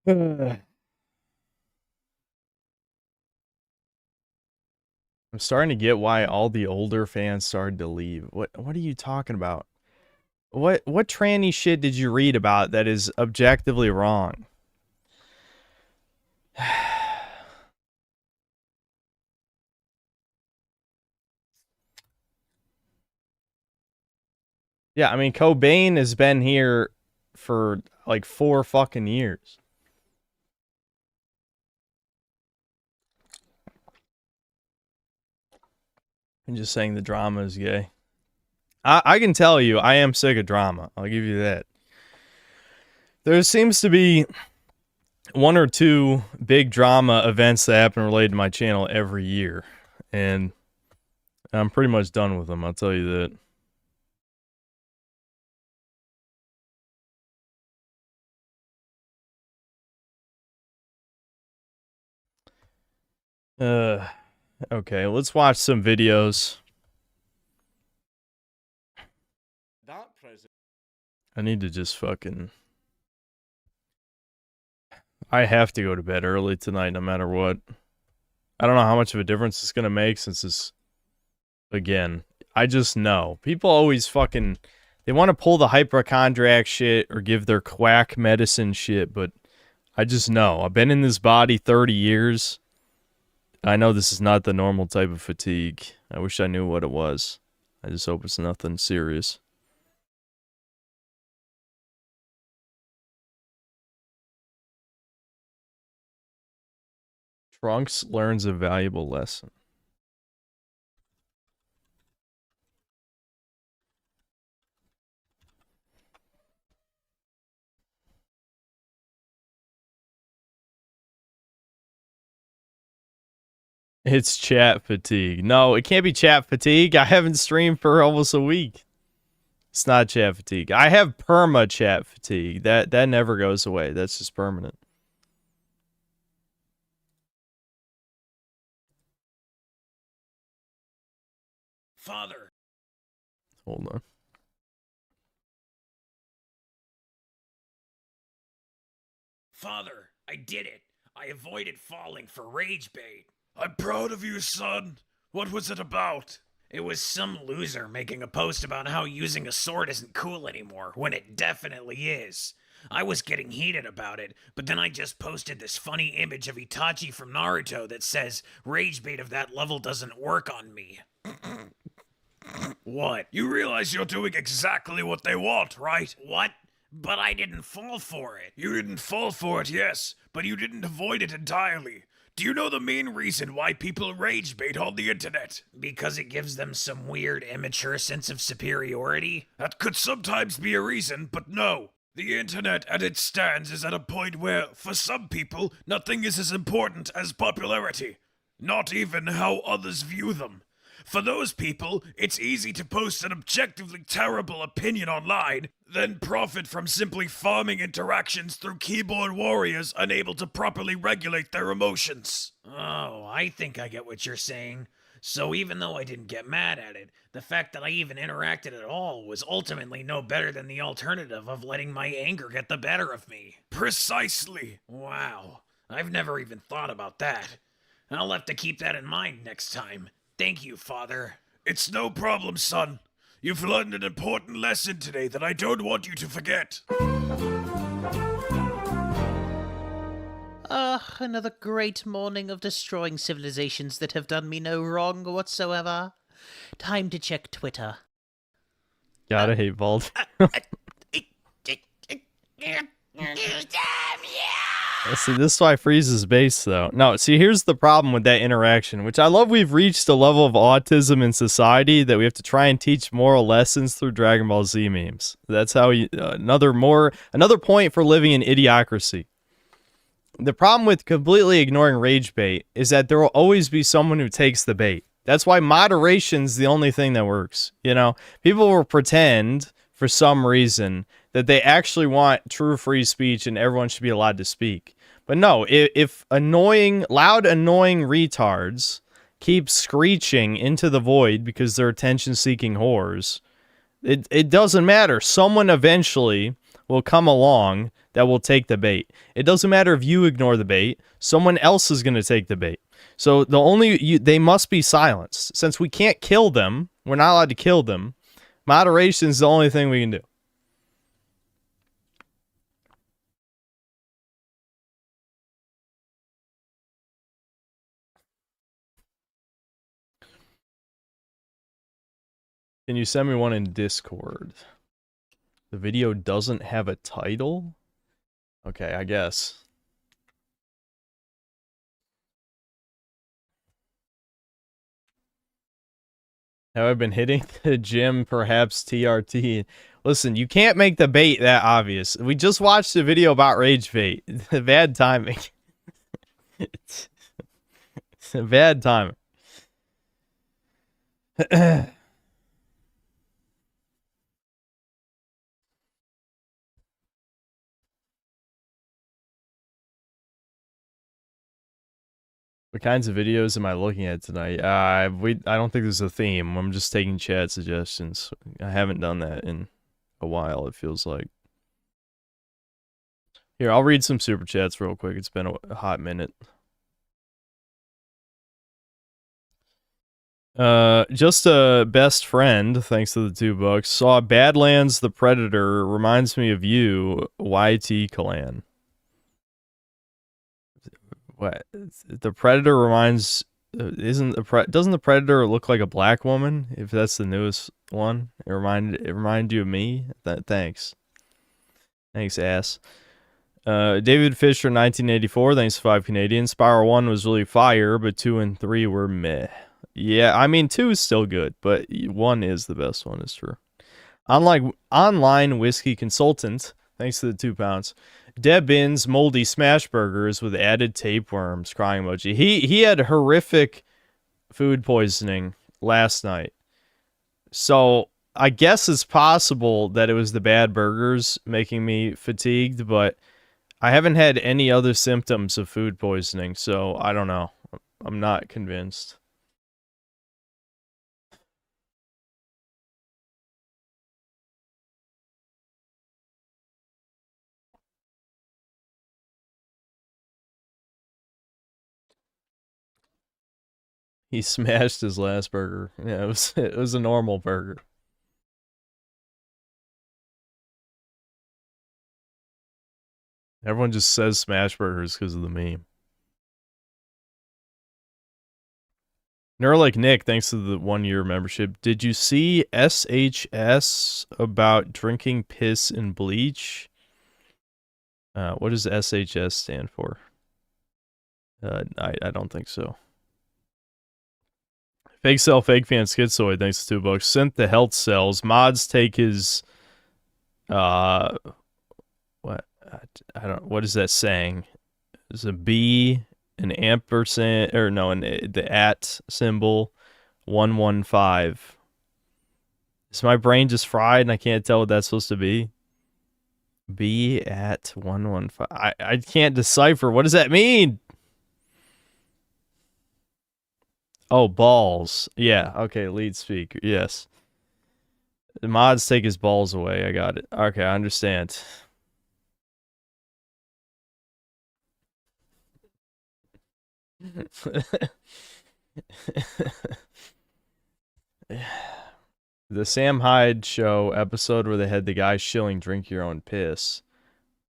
I'm starting to get why all the older fans started to leave. What are you talking about? What tranny shit did you read about that is objectively wrong? Yeah, I mean, Cobain has been here for like 4 fucking years. I'm just saying the drama is gay. I can tell you, I am sick of drama. I'll give you that. There seems to be 1 or 2 big drama events that happen related to my channel every year. And I'm pretty much done with them, I'll tell you that. Okay, let's watch some videos. I need to just fucking... I have to go to bed early tonight no matter what. I don't know how much of a difference it's gonna make since it's... Again, I just know. People always fucking... They want to pull the hypochondriac shit or give their quack medicine shit, but I just know. I've been in this body 30 years. I know this is not the normal type of fatigue. I wish I knew what it was. I just hope it's nothing serious. Trunks learns a valuable lesson. It's chat fatigue. No, it can't be chat fatigue. I haven't streamed for almost a week. It's not chat fatigue. I have perma chat fatigue. That never goes away. That's just permanent. Father. Hold on. Father, I did it. I avoided falling for rage bait. I'm proud of you, son. What was it about? It was some loser making a post about how using a sword isn't cool anymore, when it definitely is. I was getting heated about it, but then I just posted this funny image of Itachi from Naruto that says, rage bait of that level doesn't work on me. What? You realize you're doing exactly what they want, right? What? But I didn't fall for it. You didn't fall for it, yes, but you didn't avoid it entirely. Do you know the main reason why people rage bait on the internet? Because it gives them some weird, immature sense of superiority? That could sometimes be a reason, but no. The internet at its stands is at a point where, for some people, nothing is as important as popularity. Not even how others view them. For those people, it's easy to post an objectively terrible opinion online, then profit from simply farming interactions through keyboard warriors unable to properly regulate their emotions. Oh, I think I get what you're saying. So even though I didn't get mad at it, the fact that I even interacted at all was ultimately no better than the alternative of letting my anger get the better of me. Precisely. Wow, I've never even thought about that. I'll have to keep that in mind next time. Thank you, Father. It's no problem, son. You've learned an important lesson today that I don't want you to forget. Another great morning of destroying civilizations that have done me no wrong whatsoever. Time to check Twitter. Gotta hate Vault. See, this is why freezes base, though. No, see, here's the problem with that interaction, which I love. We've reached a level of autism in society that we have to try and teach moral lessons through Dragon Ball Z memes. That's how you, another point for living in idiocracy. The problem with completely ignoring rage bait is that there will always be someone who takes the bait. That's why moderation's the only thing that works. You know, people will pretend for some reason that they actually want true free speech and everyone should be allowed to speak. But no, if loud, annoying retards keep screeching into the void because they're attention-seeking whores, it doesn't matter. Someone eventually will come along that will take the bait. It doesn't matter if you ignore the bait. Someone else is going to take the bait. So they must be silenced. Since we can't kill them, we're not allowed to kill them. Moderation is the only thing we can do. Can you send me one in Discord? The video doesn't have a title? Okay, I guess. Have I been hitting the gym? Perhaps TRT. Listen, you can't make the bait that obvious. We just watched a video about rage bait. Bad timing. It's bad timing. What kinds of videos am I looking at tonight? I don't think there's a theme. I'm just taking chat suggestions. I haven't done that in a while, it feels like. Here, I'll read some super chats real quick. It's been a hot minute. Just a best friend, thanks to the $2, saw Badlands the Predator, reminds me of you, YT Clan. What? The Predator reminds... doesn't the Predator look like a black woman? If that's the newest one, it reminded you of me. Thanks. Thanks, ass. David Fisher, 1984. Thanks, 5 Canadian. Spiral 1 was really fire, but 2 and 3 were meh. Yeah, I mean 2 is still good, but 1 is the best one. Is true. Online whiskey consultant. Thanks to the £2. Debin's moldy smash burgers with added tapeworms. Crying emoji. He had horrific food poisoning last night. So I guess it's possible that it was the bad burgers making me fatigued, but I haven't had any other symptoms of food poisoning, so I don't know. I'm not convinced. He smashed his last burger. Yeah, it was a normal burger. Everyone just says smash burgers because of the meme. Neuralike Nick, thanks to the 1-year membership. Did you see SHS about drinking piss and bleach? What does SHS stand for? I don't think so. Fake Cell, Fake Fan, Schizoid, thanks to $2. Synth the health cells. Mods take his... what? What is that saying? There's a B, an ampersand, or no, the at symbol, 115. Is my brain just fried and I can't tell what that's supposed to be? B at 115. I can't decipher. What does that mean? Oh, balls. Yeah, okay, lead speaker. Yes. The mods take his balls away. I got it. Okay, I understand. The Sam Hyde show episode where they had the guy shilling drink your own piss.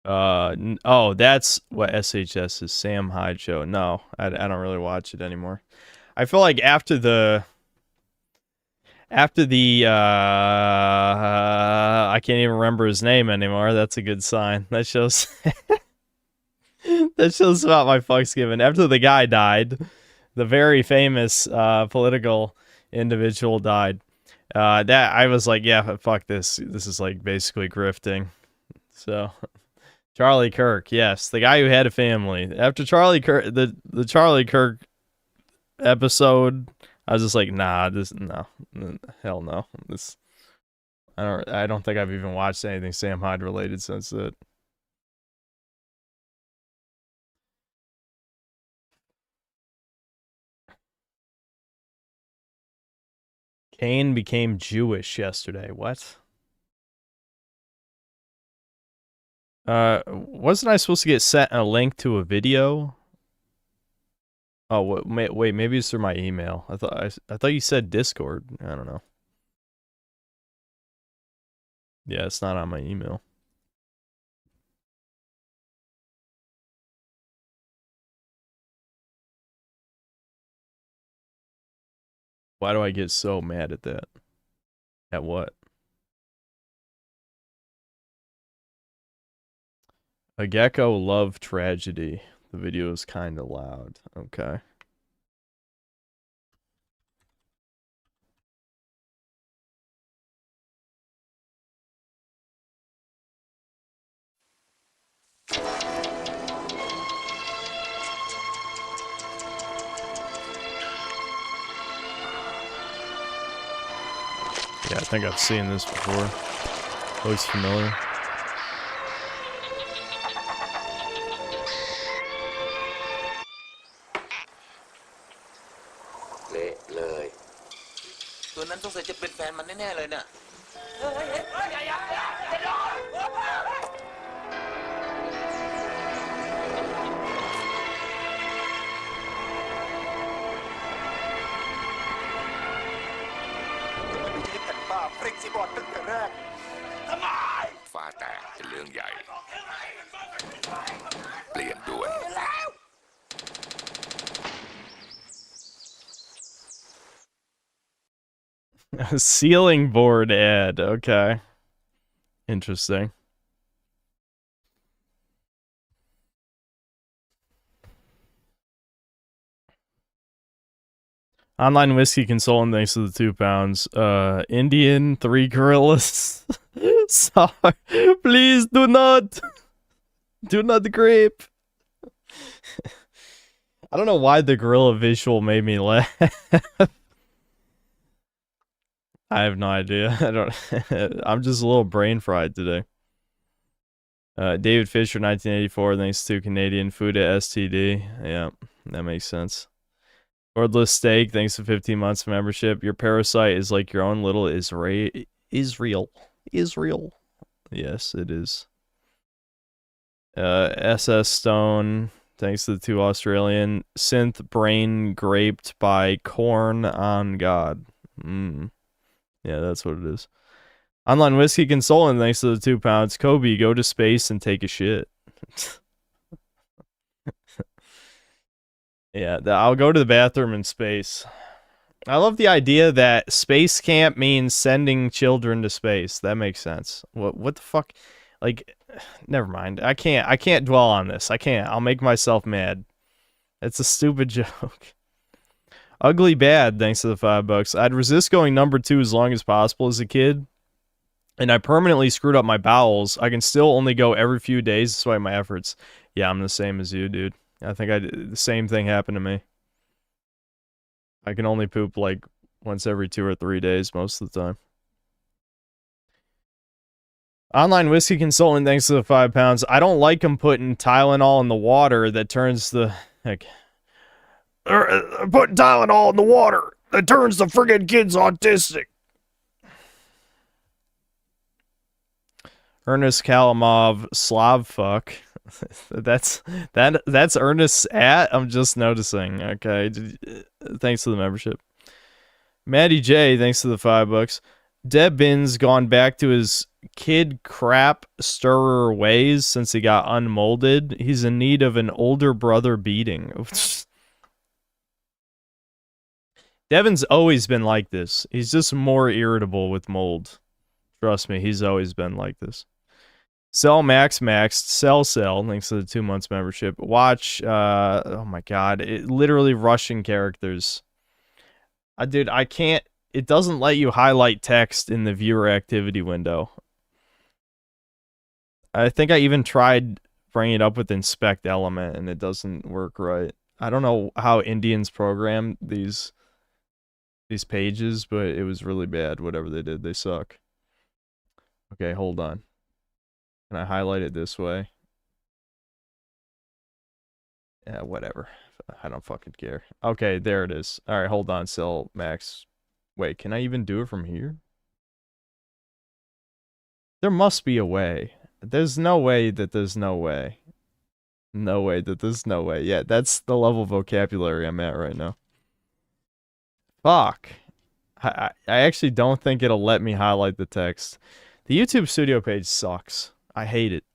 Oh, that's what SHS is. Sam Hyde show. No, I don't really watch it anymore. I feel like after the I can't even remember his name anymore. That's a good sign. That shows that shows about my fucks given. After the guy died, the very famous political individual died. That I was like, yeah, fuck this. This is like basically grifting. So Charlie Kirk, yes, the guy who had a family. After Charlie Kirk, the Charlie Kirk episode, I was just like, nah, no, hell no. I don't think I've even watched anything Sam Hyde related since it. Kane became Jewish yesterday. What? Wasn't I supposed to get sent a link to a video? Oh, wait, maybe it's through my email. I thought you said Discord. I don't know. Yeah, it's not on my email. Why do I get so mad at that? At what? A gecko love tragedy. The video is kind of loud. Okay. Yeah, I think I've seen this before. Looks familiar. A ceiling board ad. Okay. Interesting. Online whiskey consultant, thanks to the 2 pounds. Indian, 3 gorillas. Sorry. Please do not. Do not grape. I don't know why the gorilla visual made me laugh. I have no idea. I don't. I'm just a little brain fried today. David Fisher, 1984. Thanks to Canadian food at STD. Yeah, that makes sense. Wordless Steak, thanks to 15 months of membership. Your parasite is like your own little Israel. Yes, it is. SS Stone, thanks to the 2 Australian. Synth Brain Graped by Corn on God. Yeah, that's what it is. Online Whiskey Consultant, thanks to the 2 pounds. Kobe, go to space and take a shit. Yeah, I'll go to the bathroom in space. I love the idea that space camp means sending children to space. That makes sense. What the fuck? Like, never mind. I can't dwell on this. I can't. I'll make myself mad. It's a stupid joke. Ugly Bad, thanks to the $5. I'd resist going number 2 as long as possible as a kid, and I permanently screwed up my bowels. I can still only go every few days despite my efforts. Yeah, I'm the same as you, dude. I think the same thing happened to me. I can only poop like once every 2 or 3 days most of the time. Online whiskey consultant, thanks to the 5 pounds. I don't like them putting Tylenol in the water that turns the like. Putting Tylenol in the water that turns the friggin' kids autistic. Ernest Kalamov, Slav fuck. That's Ernest's at. I'm just noticing. Okay, thanks to the membership. Maddie J, thanks to the $5. Debin's gone back to his kid crap stirrer ways since he got unmolded. He's in need of an older brother beating. Devin's always been like this. He's just more irritable with mold. Trust me, he's always been like this. Sell Max Maxed, Sell, thanks to the 2 months membership. Watch, oh my god, literally Russian characters. Dude, I can't, it doesn't let you highlight text in the viewer activity window. I think I even tried bringing it up with inspect element and it doesn't work right. I don't know how Indians program these pages, but it was really bad. Whatever they did, they suck. Okay, hold on. Can I highlight it this way? Yeah, whatever. I don't fucking care. Okay, there it is. Alright, hold on, Sell Max. Wait, can I even do it from here? There must be a way. There's no way that there's no way. No way that there's no way. Yeah, that's the level of vocabulary I'm at right now. Fuck. I actually don't think it'll let me highlight the text. The YouTube Studio page sucks. I hate it.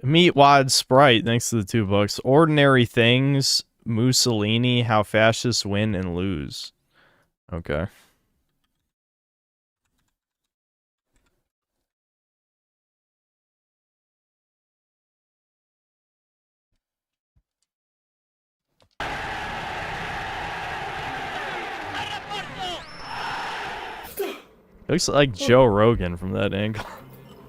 Meat Wad Sprite, thanks to the $2. Ordinary Things, Mussolini, How Fascists Win and Lose. Okay. Looks like Joe Rogan from that angle.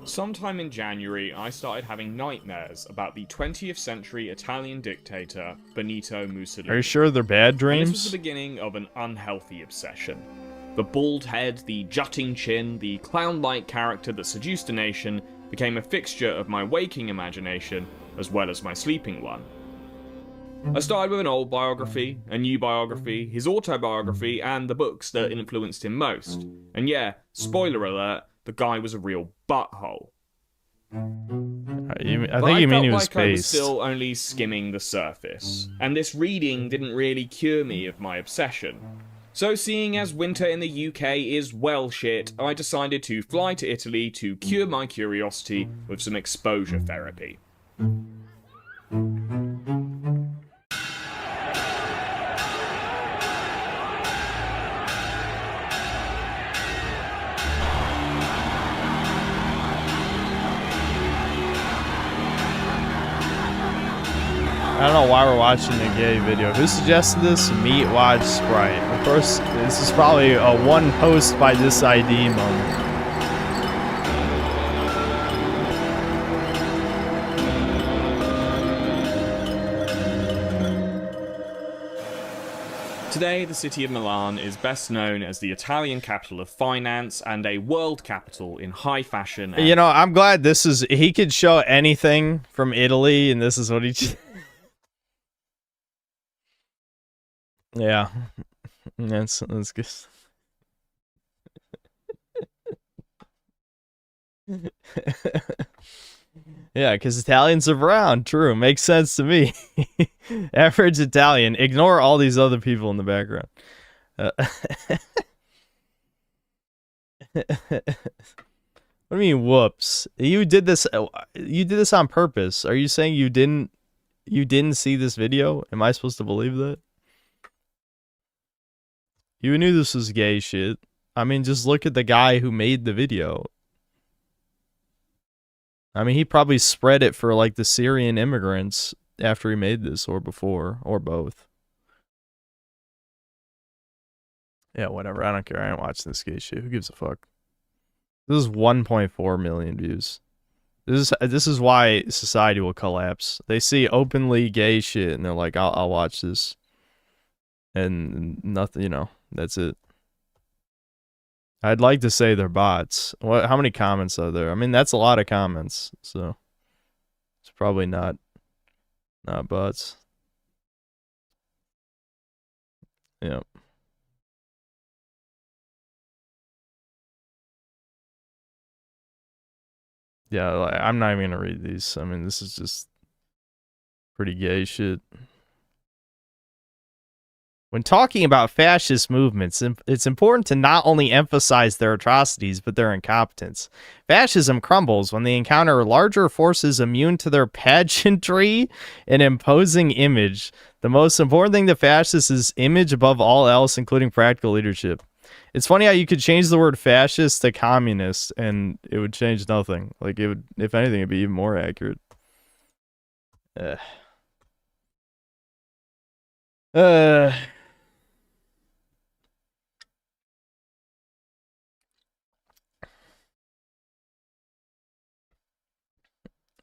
Sometime in January, I started having nightmares about the 20th century Italian dictator, Benito Mussolini. Are you sure they're bad And dreams? this was the beginning of an unhealthy obsession. The bald head, the jutting chin, the clown-like character that seduced a nation became a fixture of my waking imagination, as well as my sleeping one. I started with an old biography, a new biography, his autobiography, and the books that influenced him most. And yeah, spoiler alert, the guy was a real butthole. I think you mean he was I felt like I was based. still only skimming the surface, and this reading didn't really cure me of my obsession. So seeing as winter in the UK is well shit, I decided to fly to Italy to cure my curiosity with some exposure therapy. I don't know why we're watching a gay video. Who suggested this? Meat Wad Sprite. Of course, this is probably a one post by this ID moment. Today, the city of Milan is best known as the Italian capital of finance and a world capital in high fashion. And You know, I'm glad this is... He could show anything from Italy, and this is what he... Yeah. That's good. Yeah, because Italians are brown. True. Makes sense to me. Average Italian. Ignore all these other people in the background. What do you mean, whoops? You did this on purpose. Are you saying you didn't see this video? Am I supposed to believe that? You knew this was gay shit. I mean, just look at the guy who made the video. I mean, he probably spread it for, like, the Syrian immigrants after he made this, or before, or both. Yeah, whatever. I don't care. I ain't watching this gay shit. Who gives a fuck? This is 1.4 million views. This is why society will collapse. They see openly gay shit, and they're like, I'll watch this. And nothing, you know, that's it. I'd like to say they're bots. How many comments are there? I mean, that's a lot of comments, so it's probably not bots. Yeah. Yeah, like, I'm not even gonna read these. I mean, this is just pretty gay shit. When talking about fascist movements, it's important to not only emphasize their atrocities, but their incompetence. Fascism crumbles when they encounter larger forces immune to their pageantry and imposing image. The most important thing to fascists is image above all else, including practical leadership. It's funny how you could change the word fascist to communist, and it would change nothing. Like, it would, if anything, it'd be even more accurate.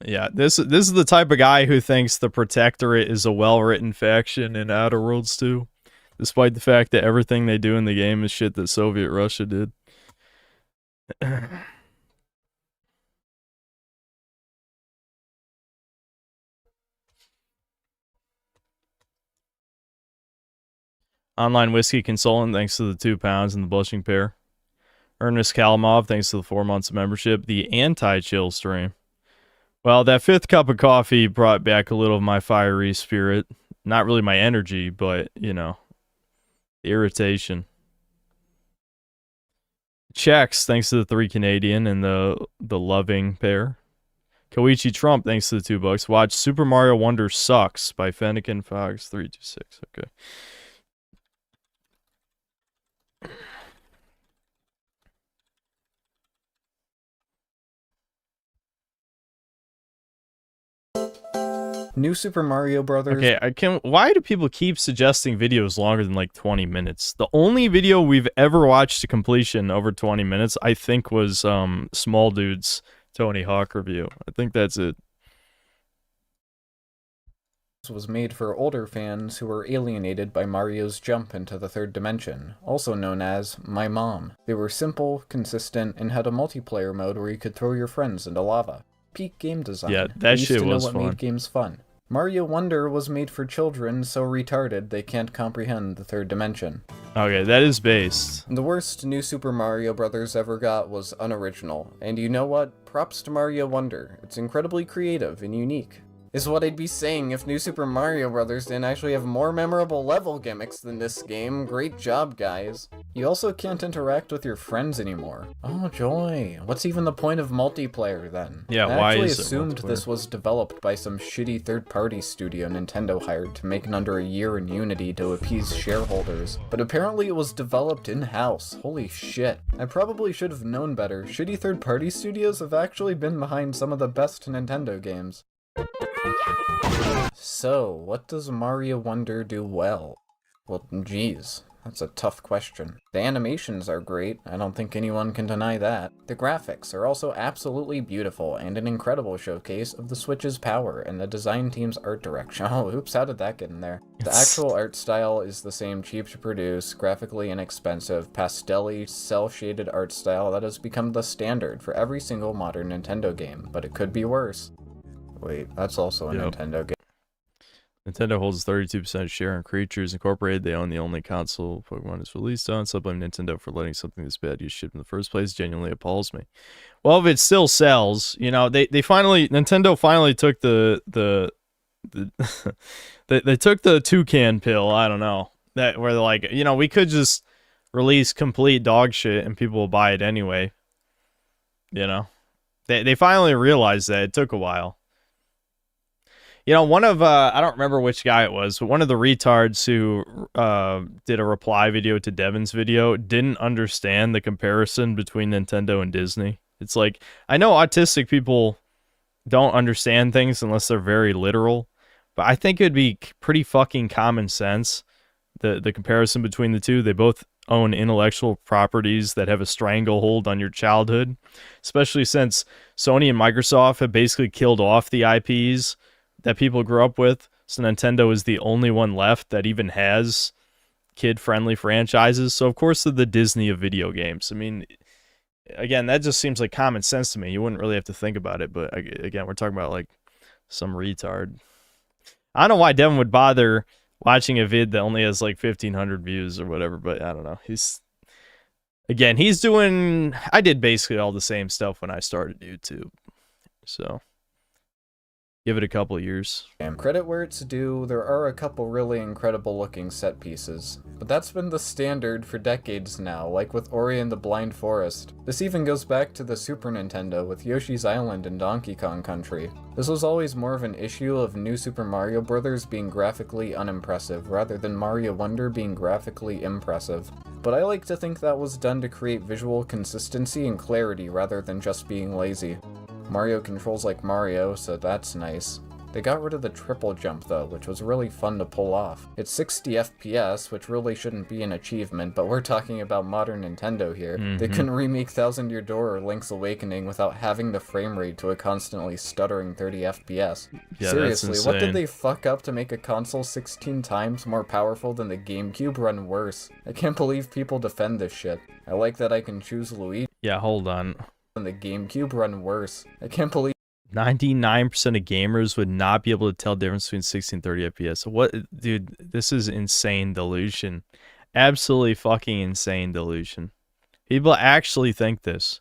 Yeah, this is the type of guy who thinks the Protectorate is a well-written faction in Outer Worlds 2, despite the fact that everything they do in the game is shit that Soviet Russia did. Online Whiskey Consultant, thanks to the £2 and the Blushing Pear. Ernest Kalamov, thanks to the 4 months of membership. The Anti-Chill stream. Well, that 5th cup of coffee brought back a little of my fiery spirit. Not really my energy, but, you know, irritation. Checks, thanks to the 3 Canadian and the Loving Pair. Koichi Trump, thanks to the $2. Watch Super Mario Wonder Sucks by Fennekin Fox 326. Okay. New Super Mario Brothers. Okay, why do people keep suggesting videos longer than like 20 minutes? The only video we've ever watched to completion over 20 minutes, I think, was Small Dude's Tony Hawk review. I think that's it. Was made for older fans who were alienated by Mario's jump into the third dimension, also known as My Mom. They were simple, consistent, and had a multiplayer mode where you could throw your friends into lava. Peak game design. Yeah, that shit was fun. Made games fun. Mario Wonder was made for children so retarded they can't comprehend the third dimension. Okay, that is based. The worst New Super Mario Brothers ever got was unoriginal, and you know what? Props to Mario Wonder. It's incredibly creative and unique. Is what I'd be saying if New Super Mario Bros. Didn't actually have more memorable level gimmicks than this game. Great job, guys. You also can't interact with your friends anymore. Oh, joy. What's even the point of multiplayer, then? Yeah, I why actually is it assumed multiplayer? this was developed by some shitty third-party studio Nintendo hired to make in under a year in Unity to appease shareholders. But apparently it was developed in-house. Holy shit. I probably should have known better. Shitty third-party studios have actually been behind some of the best Nintendo games. So, what does Mario Wonder do well? Well, geez, that's a tough question. The animations are great, I don't think anyone can deny that. The graphics are also absolutely beautiful, and an incredible showcase of the Switch's power and the design team's art direction. Oh, oops, how did that get in there? The actual art style is the same cheap to produce, graphically inexpensive, pastel-y, cel-shaded art style that has become the standard for every single modern Nintendo game, but it could be worse. Wait, that's also a Nintendo game. Nintendo holds 32% share in Creatures Incorporated. They own the only console Pokemon is released on. So I blame Nintendo for letting something this bad get shipped in the first place. Genuinely appalls me. Well, if it still sells, you know, Nintendo finally took the they took the toucan pill. I don't know, that where they're like, you know, we could just release complete dog shit and people will buy it anyway. You know, they finally realized that. It took a while. You know, one of, I don't remember which guy it was, but one of the retards who did a reply video to Devin's video didn't understand the comparison between Nintendo and Disney. It's like, I know autistic people don't understand things unless they're very literal, but I think it would be pretty fucking common sense, the comparison between the two. They both own intellectual properties that have a stranglehold on your childhood, especially since Sony and Microsoft have basically killed off the IPs that people grew up with. So Nintendo is the only one left that even has kid-friendly franchises. So of course they're the Disney of video games. I mean, again, that just seems like common sense to me. You wouldn't really have to think about it. But again, we're talking about like some retard. I don't know why Devin would bother watching a vid that only has like 1,500 views or whatever. But I don't know. He's doing... I did basically all the same stuff when I started YouTube. So... give it a couple years. Credit where it's due, there are a couple really incredible looking set pieces. But that's been the standard for decades now, like with Ori and the Blind Forest. This even goes back to the Super Nintendo with Yoshi's Island and Donkey Kong Country. This was always more of an issue of New Super Mario Bros. Being graphically unimpressive, rather than Mario Wonder being graphically impressive. But I like to think that was done to create visual consistency and clarity rather than just being lazy. Mario controls like Mario, so that's nice. They got rid of the triple jump though, which was really fun to pull off. It's 60 FPS, which really shouldn't be an achievement, but we're talking about modern Nintendo here. They couldn't remake Thousand Year Door or Link's Awakening without having the frame rate to a constantly stuttering 30 FPS. Yeah, seriously, that's what did insane. they fuck up to make a console 16 times more powerful than the GameCube run worse? I can't believe people defend this shit. I like that I can choose Luigi. Yeah, hold on. And the GameCube run worse. I can't believe 99% of gamers would not be able to tell the difference between 60 and 30 FPS. What, dude, this is insane delusion. Absolutely fucking insane delusion. People actually think this.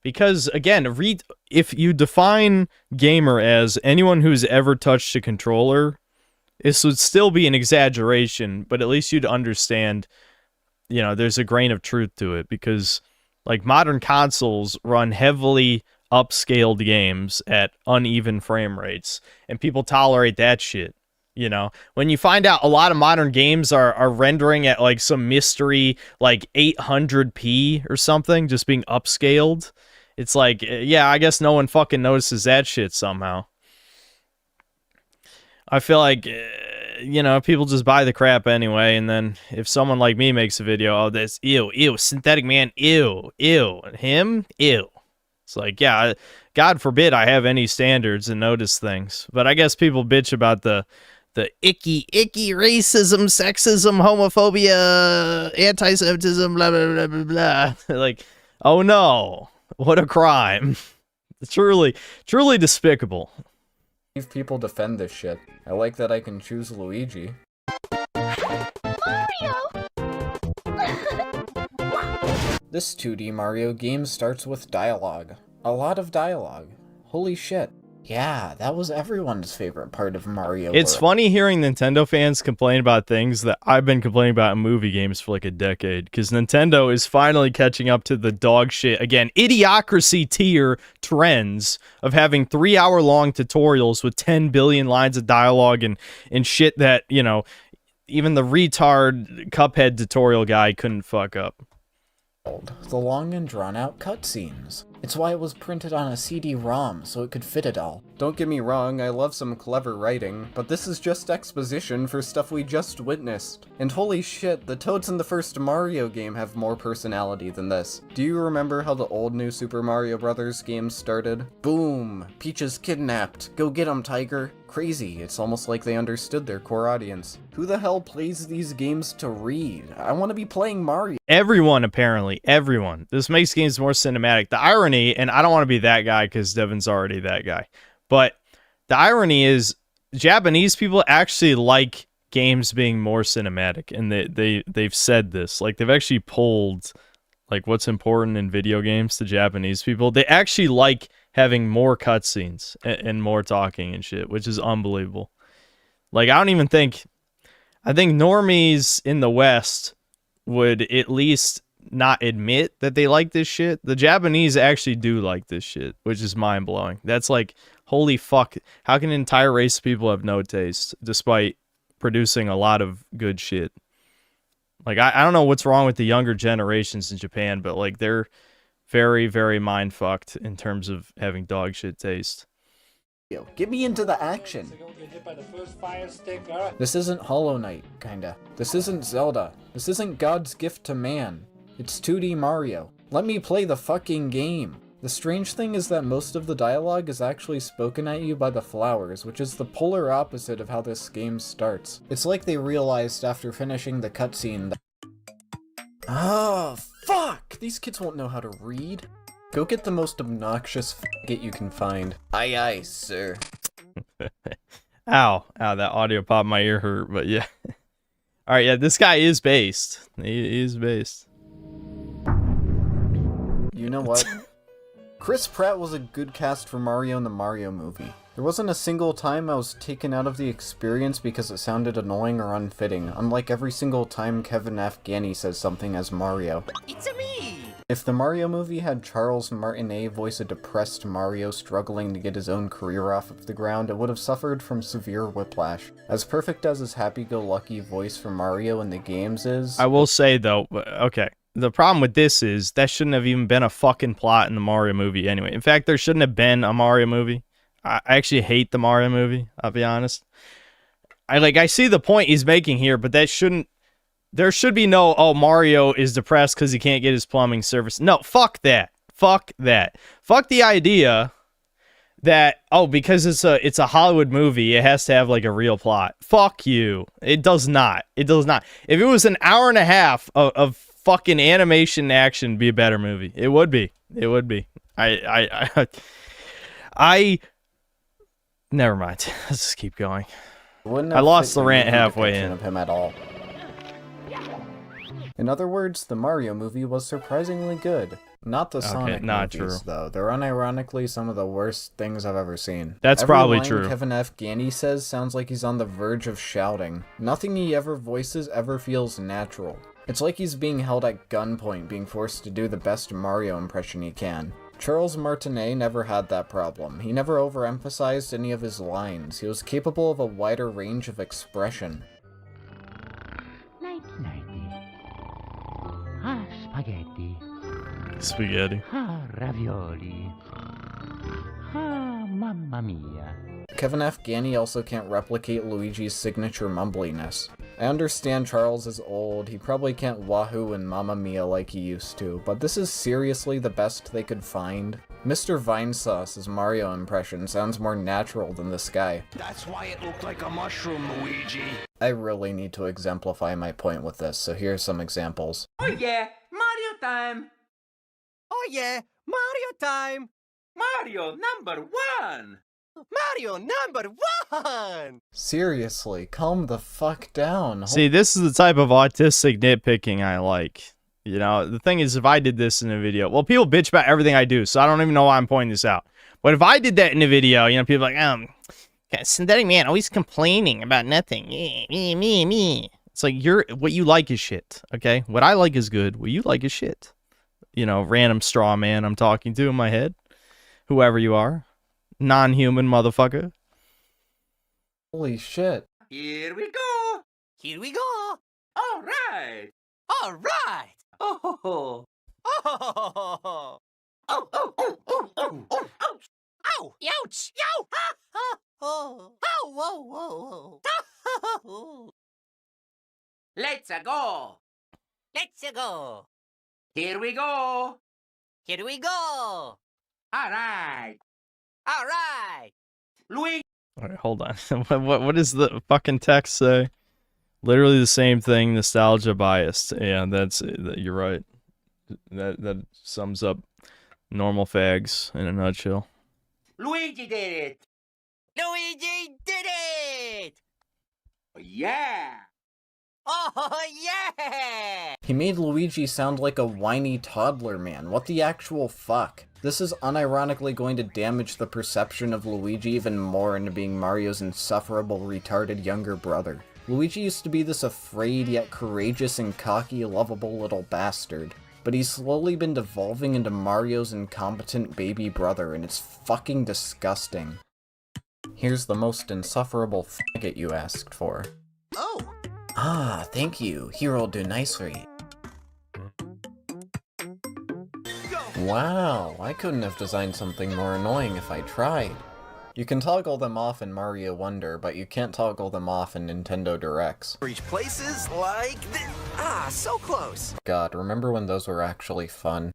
Because, again, if you define gamer as anyone who's ever touched a controller, this would still be an exaggeration, but at least you'd understand, you know, there's a grain of truth to it. Because, like, modern consoles run heavily upscaled games at uneven frame rates, and people tolerate that shit. You know, when you find out a lot of modern games are rendering at like some mystery like 800p or something, just being upscaled, it's like, yeah, I guess no one fucking notices that shit somehow. I feel like, you know, people just buy the crap anyway, and then if someone like me makes a video, oh, that's ew, synthetic man, ew, him, ew. It's like, yeah, God forbid I have any standards and notice things. But I guess people bitch about the icky racism, sexism, homophobia, anti-Semitism, blah, blah, blah, blah, blah. Like, oh no, what a crime. Truly despicable. If people defend this shit, I like that I can choose Luigi. This 2D Mario game starts with dialogue. A lot of dialogue. Holy shit. Yeah, that was everyone's favorite part of Mario. It's funny hearing Nintendo fans complain about things that I've been complaining about in movie games for like a decade, because Nintendo is finally catching up to the dog shit, again, idiocracy tier trends of having 3-hour-long tutorials with 10 billion lines of dialogue and shit that, you know, even the retard Cuphead tutorial guy couldn't fuck up. The long and drawn-out cutscenes. It's why it was printed on a CD-ROM, so it could fit it all. Don't get me wrong, I love some clever writing, but this is just exposition for stuff we just witnessed. And holy shit, the Toads in the first Mario game have more personality than this. Do you remember how the old New Super Mario Bros. Games started? Boom! Peach is kidnapped! Go get 'em, Tiger! Crazy, it's almost like they understood their core audience. Who the hell plays these games to read? I want to be playing Mario. Everyone, apparently. Everyone. This makes games more cinematic. The irony, and I don't want to be that guy because Devin's already that guy, but the irony is Japanese people actually like games being more cinematic, and they've said this. Like, they've actually polled like what's important in video games to Japanese people. They actually like having more cutscenes and more talking and shit, which is unbelievable. Like, I think normies in the West would at least not admit that they like this shit. The Japanese actually do like this shit, which is mind-blowing. That's like, holy fuck, how can an entire race of people have no taste despite producing a lot of good shit? Like, I don't know what's wrong with the younger generations in Japan, but like, they're very, very mind-fucked in terms of having dog shit taste. Yo, get me into the action. This isn't Hollow Knight, kinda. This isn't Zelda. This isn't God's gift to man. It's 2D Mario. Let me play the fucking game. The strange thing is that most of the dialogue is actually spoken at you by the flowers, which is the polar opposite of how this game starts. It's like they realized after finishing the cutscene that... Oh, fuck! These kids won't know how to read. Go get the most obnoxious faggot you can find. Aye aye, sir. Ow, that audio popped, my ear hurt, but yeah. Alright, yeah, this guy is based. He is based. You know what? Chris Pratt was a good cast for Mario in the Mario movie. There wasn't a single time I was taken out of the experience because it sounded annoying or unfitting, unlike every single time Kevin Afghani says something as Mario. It's a me! If the Mario movie had Charles Martinet voice a depressed Mario struggling to get his own career off of the ground, it would have suffered from severe whiplash. As perfect as his happy-go-lucky voice for Mario in the games is... I will say, though, okay, the problem with this is that shouldn't have even been a fucking plot in the Mario movie anyway. In fact, there shouldn't have been a Mario movie. I actually hate the Mario movie, I'll be honest. I see the point he's making here, but that shouldn't... There should be no, oh, Mario is depressed because he can't get his plumbing service. No, fuck that. Fuck that. Fuck the idea that, oh, because it's a Hollywood movie, it has to have, like, a real plot. Fuck you. It does not. It does not. If it was an hour and a half of fucking animation action, it'd be a better movie. It would be. It would be. I Never mind. Let's just keep going. Wouldn't I have lost fit the rant any halfway depiction in. of him at all. In other words, the Mario movie was surprisingly good. Not the Sonic not movies, true. though. They're unironically some of the worst things I've ever seen. That's Every probably line true. Kevin F. Gandy says sounds like he's on the verge of shouting. Nothing he ever voices ever feels natural. It's like he's being held at gunpoint, being forced to do the best Mario impression he can. Charles Martinet never had that problem. He never overemphasized any of his lines. He was capable of a wider range of expression. Ah, spaghetti. Spaghetti. Ah, ravioli. Ah, mamma mia. Kevin F. Gandy also can't replicate Luigi's signature mumbliness. I understand Charles is old, he probably can't wahoo and Mamma Mia like he used to, but this is seriously the best they could find. Mr. Vinesauce's Mario impression sounds more natural than this guy. That's why it looked like a mushroom, Luigi. I really need to exemplify my point with this, so here are some examples. Oh yeah, Mario time! Oh yeah, Mario time! Mario #1! Mario #1! Seriously, calm the fuck down. See, this is the type of autistic nitpicking I like. You know, the thing is, if I did this in a video, well, people bitch about everything I do, so I don't even know why I'm pointing this out. But if I did that in a video, you know, people are like, Synthetic Man always complaining about nothing. Me. It's like, what you like is shit, okay? What I like is good. What you like is shit. You know, random straw man I'm talking to in my head. Whoever you are. Non-human motherfucker. Holy shit. Here we go! Here we go! Alright! Alright! Oh ho ho! Oh! Oh! Oh! Oh! Oh! Oh! Oh! Ow! Ouch! Yow! Oh! Oh! Whoa! Whoa! Let's go! Let's go! Here we go! Here we go! Alright! Alright! Luigi! Alright, hold on. What does the fucking text say? Literally the same thing, nostalgia biased. Yeah, you're right. That sums up normal fags in a nutshell. Luigi did it! Luigi did it! Yeah! Oh, yeah! He made Luigi sound like a whiny toddler man. What the actual fuck? This is unironically going to damage the perception of Luigi even more into being Mario's insufferable, retarded younger brother. Luigi used to be this afraid yet courageous and cocky, lovable little bastard. But he's slowly been devolving into Mario's incompetent baby brother, and it's fucking disgusting. Here's the most insufferable faggot you asked for. Oh! Ah, thank you. Hero'll do nicely. Wow, I couldn't have designed something more annoying if I tried. You can toggle them off in Mario Wonder, but you can't toggle them off in Nintendo Directs. Reach places like this. Ah, so close. God, remember when those were actually fun?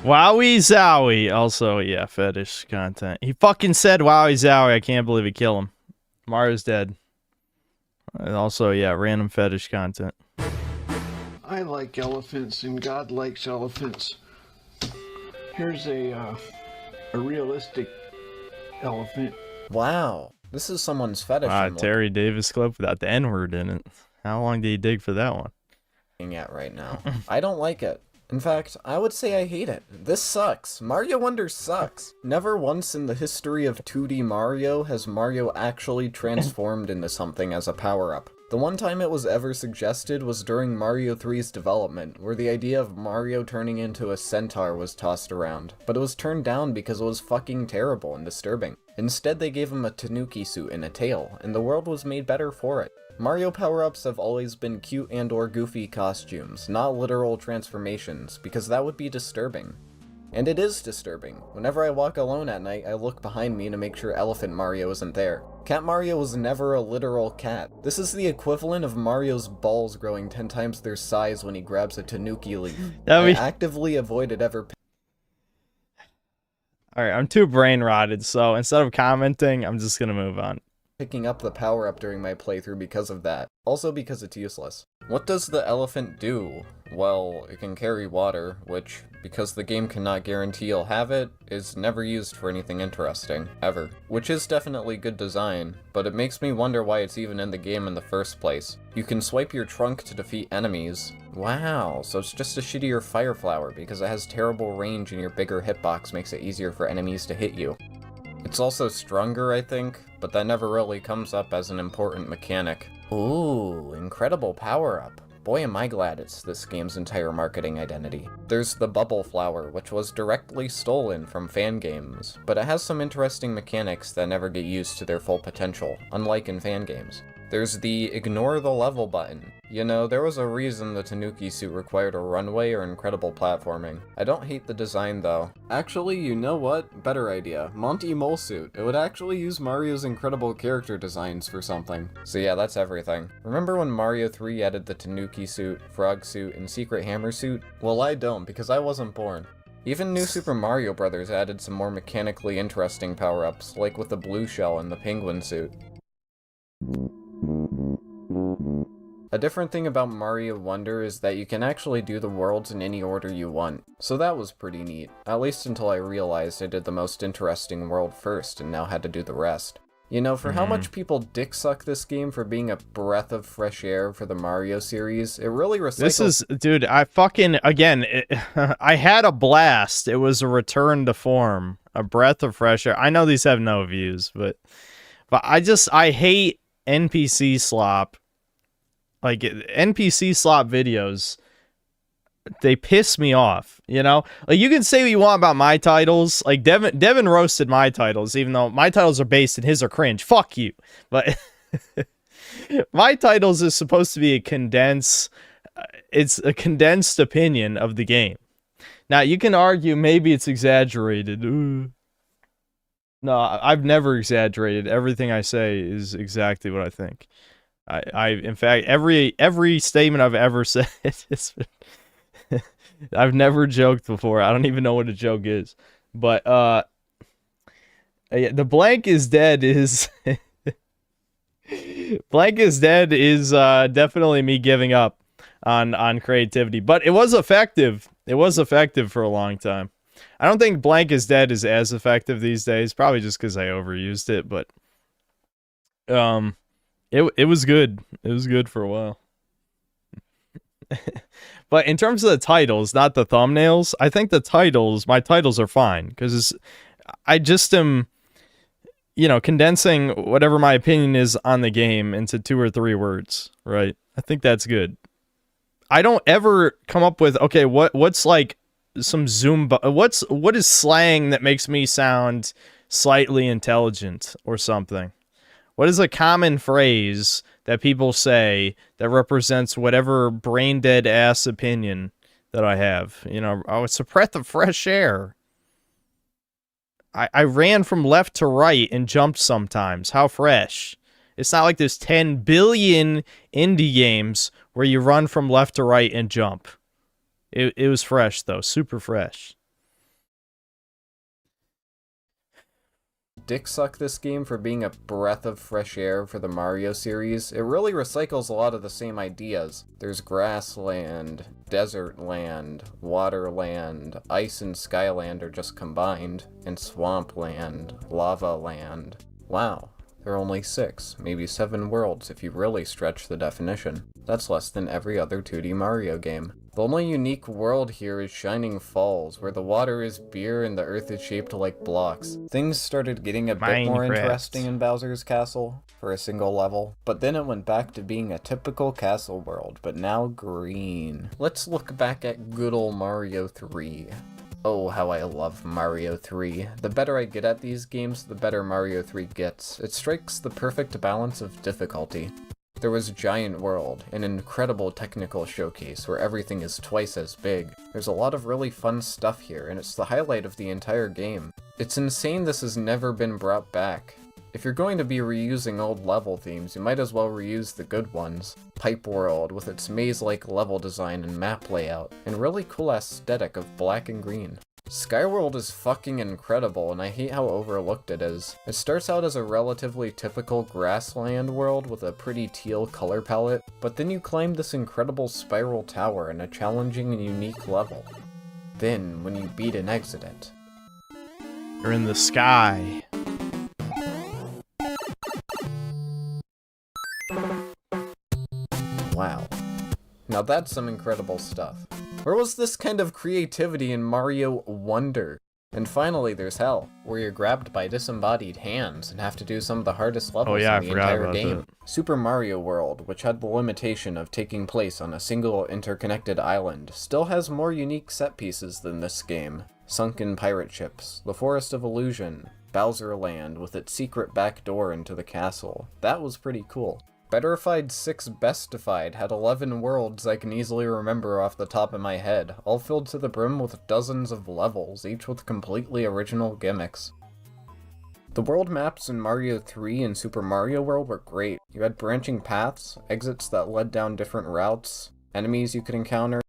Wowie Zowie. Also, yeah, fetish content. He fucking said Wowie Zowie. I can't believe he killed him. Mario's dead. And also, yeah, random fetish content. I like elephants and God likes elephants. Here's a realistic elephant. Wow, this is someone's fetish. Terry Davis clip without the N-word in it. How long did he dig for that one? At right now. I don't like it. In fact, I would say I hate it. This sucks. Mario Wonder sucks. Never once in the history of 2D Mario has Mario actually transformed into something as a power-up. The one time it was ever suggested was during Mario 3's development, where the idea of Mario turning into a centaur was tossed around, but it was turned down because it was fucking terrible and disturbing. Instead, they gave him a tanuki suit and a tail, and the world was made better for it. Mario power-ups have always been cute and/or goofy costumes, not literal transformations, because that would be disturbing. And it is disturbing. Whenever I walk alone at night, I look behind me to make sure Elephant Mario isn't there. Cat Mario was never a literal cat. This is the equivalent of Mario's balls growing 10 times their size when he grabs a tanuki leaf. I actively avoided ever... Alright, I'm too brain rotted, so instead of commenting, I'm just gonna move on. picking up the power-up during my playthrough because of that. Also because it's useless. What does the elephant do? Well, it can carry water, which, because the game cannot guarantee you'll have it, is never used for anything interesting, ever. Which is definitely good design, but it makes me wonder why it's even in the game in the first place. You can swipe your trunk to defeat enemies. Wow, so it's just a shittier fire flower because it has terrible range and your bigger hitbox makes it easier for enemies to hit you. It's also stronger, I think, but that never really comes up as an important mechanic. Ooh, incredible power-up. Boy am I glad it's this game's entire marketing identity. There's the Bubble Flower, which was directly stolen from fan games, but it has some interesting mechanics that never get used to their full potential, unlike in fan games. There's the Ignore the Level button. You know, there was a reason the Tanuki suit required a runway or incredible platforming. I don't hate the design though. Actually, you know what? Better idea. Monty Mole suit. It would actually use Mario's incredible character designs for something. So yeah, that's everything. Remember when Mario 3 added the Tanuki suit, Frog suit, and Secret Hammer suit? Well, I don't, because I wasn't born. Even New Super Mario Bros. Added some more mechanically interesting power-ups, like with the blue shell and the penguin suit. A different thing about Mario Wonder is that you can actually do the worlds in any order you want, so that was pretty neat, at least until I realized I did the most interesting world first and now had to do the rest. You know, for how much people dick suck this game for being a breath of fresh air for the Mario series, it really recycles— This is, dude, I fucking, again, I had a blast. It was a return to form, a breath of fresh air. I know these have no views, but I hate NPC slop. Like, NPC slop videos, they piss me off, you know? Like, you can say what you want about my titles. Like, Devin roasted my titles, even though my titles are based and his are cringe. Fuck you. But my titles is supposed to be it's a condensed opinion of the game. Now, you can argue maybe it's exaggerated. Ooh. No, I've never exaggerated. Everything I say is exactly what I think. In fact, every statement I've ever said, I've never joked before. I don't even know what a joke is. But the blank is dead is blank is dead is definitely me giving up on creativity. But it was effective. It was effective for a long time. I don't think blank is dead is as effective these days. Probably just because I overused it. But It was good. It was good for a while. But in terms of the titles, not the thumbnails, I think my titles are fine. Because I just am, you know, condensing whatever my opinion is on the game into 2 or 3 words, right? I think that's good. I don't ever come up with, okay, what's like some what is slang that makes me sound slightly intelligent or something? What is a common phrase that people say that represents whatever brain-dead ass opinion that I have? You know, oh, it's a breath of fresh air. I ran from left to right and jumped sometimes. How fresh. It's not like there's 10 billion indie games where you run from left to right and jump. It was fresh, though. Super fresh. Dick suck this game for being a breath of fresh air for the Mario series. It really recycles a lot of the same ideas. There's grassland, desert land, waterland, ice and skyland are just combined, and swampland, lava land. Wow, there are only 6, maybe 7 worlds if you really stretch the definition. That's less than every other 2D Mario game. The only unique world here is Shining Falls, where the water is beer and the earth is shaped like blocks. Things started getting a bit more interesting in Bowser's Castle for a single level, but then it went back to being a typical castle world, but now green. Let's look back at good ol' Mario 3. Oh, how I love Mario 3. The better I get at these games, the better Mario 3 gets. It strikes the perfect balance of difficulty. There was Giant World, an incredible technical showcase where everything is twice as big. There's a lot of really fun stuff here, and it's the highlight of the entire game. It's insane this has never been brought back. If you're going to be reusing old level themes, you might as well reuse the good ones. Pipe World, with its maze-like level design and map layout, and really cool aesthetic of black and green. Skyworld is fucking incredible, and I hate how overlooked it is. It starts out as a relatively typical grassland world with a pretty teal color palette, but then you climb this incredible spiral tower in a challenging and unique level. Then, when you beat and exit it, you're in the sky. Wow. Now that's some incredible stuff. Where was this kind of creativity in Mario Wonder? And finally, there's Hell, where you're grabbed by disembodied hands and have to do some of the hardest levels in the entire game. Super Mario World, which had the limitation of taking place on a single interconnected island, still has more unique set pieces than this game. Sunken pirate ships, the Forest of Illusion, Bowser Land with its secret back door into the castle. That was pretty cool. Betterified 6 Bestified had 11 worlds I can easily remember off the top of my head, all filled to the brim with dozens of levels, each with completely original gimmicks. The world maps in Mario 3 and Super Mario World were great. You had branching paths, exits that led down different routes, enemies you could encounter.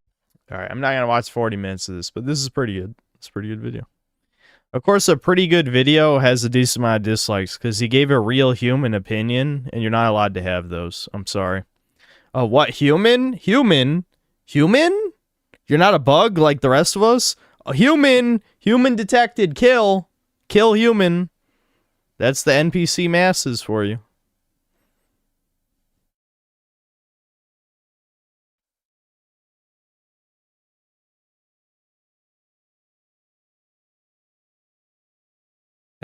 Alright, I'm not gonna watch 40 minutes of this, but this is pretty good. It's a pretty good video. Of course, a pretty good video has a decent amount of dislikes because he gave a real human opinion, and you're not allowed to have those. I'm sorry. What? Human? Human? Human? You're not a bug like the rest of us? A human! Human detected. Kill. Kill human. That's the NPC masses for you.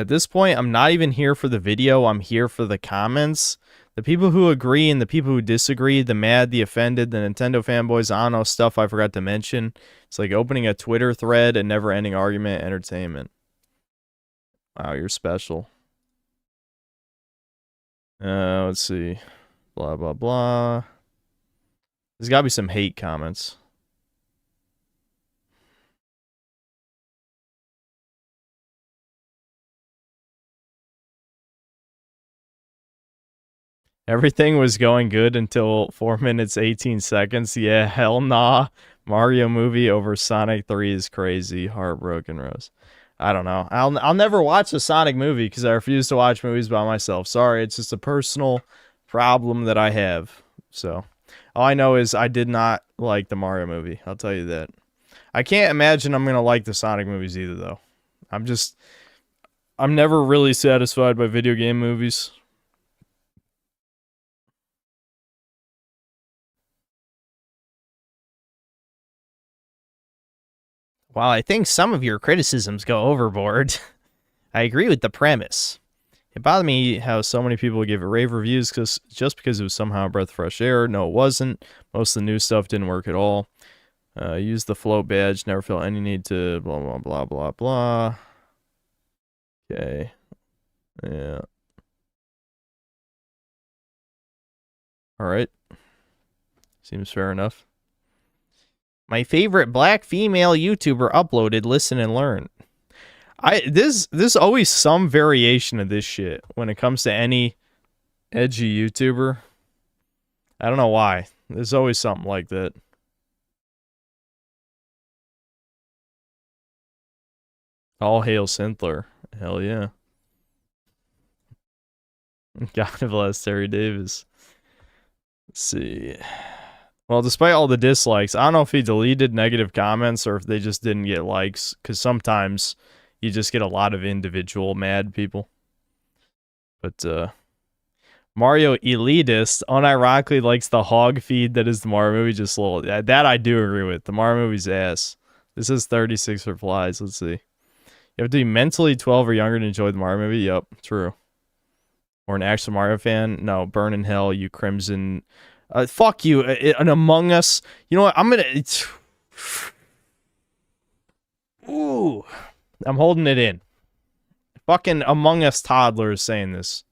At this point, I'm not even here for the video, I'm here for the comments. The people who agree and the people who disagree, the mad, the offended, the Nintendo fanboys, I don't know, stuff I forgot to mention. It's like opening a Twitter thread and never-ending argument entertainment. Wow, you're special. Let's see. Blah, blah, blah. There's gotta be some hate comments. Everything was going good until 4 minutes, 18 seconds. Yeah, hell nah. Mario movie over Sonic 3 is crazy. Heartbroken Rose. I don't know. I'll never watch a Sonic movie because I refuse to watch movies by myself. Sorry, it's just a personal problem that I have. So, all I know is I did not like the Mario movie. I'll tell you that. I can't imagine I'm going to like the Sonic movies either, though. I'm never really satisfied by video game movies. While I think some of your criticisms go overboard, I agree with the premise. It bothered me how so many people give it rave reviews just because it was somehow a breath of fresh air. No, it wasn't. Most of the new stuff didn't work at all. Use the float badge. Never felt any need to blah, blah, blah, blah, blah. Okay. Yeah. Alright. Seems fair enough. My favorite black female YouTuber uploaded Listen and Learn. There's always some variation of this shit when it comes to any edgy YouTuber. I don't know why. There's always something like that. All hail Sintler. Hell yeah. God bless Terry Davis. Let's see. Well, despite all the dislikes, I don't know if he deleted negative comments or if they just didn't get likes, because sometimes you just get a lot of individual mad people. But, Mario Elitist unironically likes the hog feed that is the Mario movie, just a little. That I do agree with. The Mario movie's ass. This is 36 replies. Let's see. You have to be mentally 12 or younger to enjoy the Mario movie? Yep, true. Or an actual Mario fan? No, burn in hell, you crimson... fuck you, an Among Us. You know what? I'm gonna... Ooh. I'm holding it in. Fucking Among Us toddler is saying this.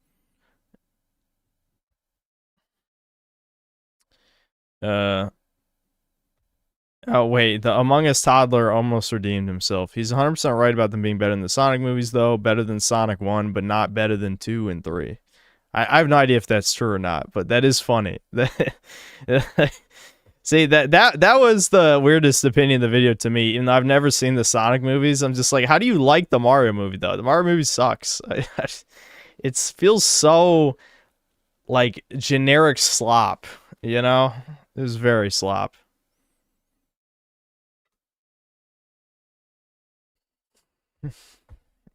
Oh, wait. The Among Us toddler almost redeemed himself. He's 100% right about them being better than the Sonic movies, though. Better than Sonic 1, but not better than 2 and 3. I have no idea if that's true or not, but that is funny. See, that was the weirdest opinion of the video to me. Even though I've never seen the Sonic movies, I'm just like, how do you like the Mario movie though? The Mario movie sucks. It feels so like generic slop, you know? It was very slop.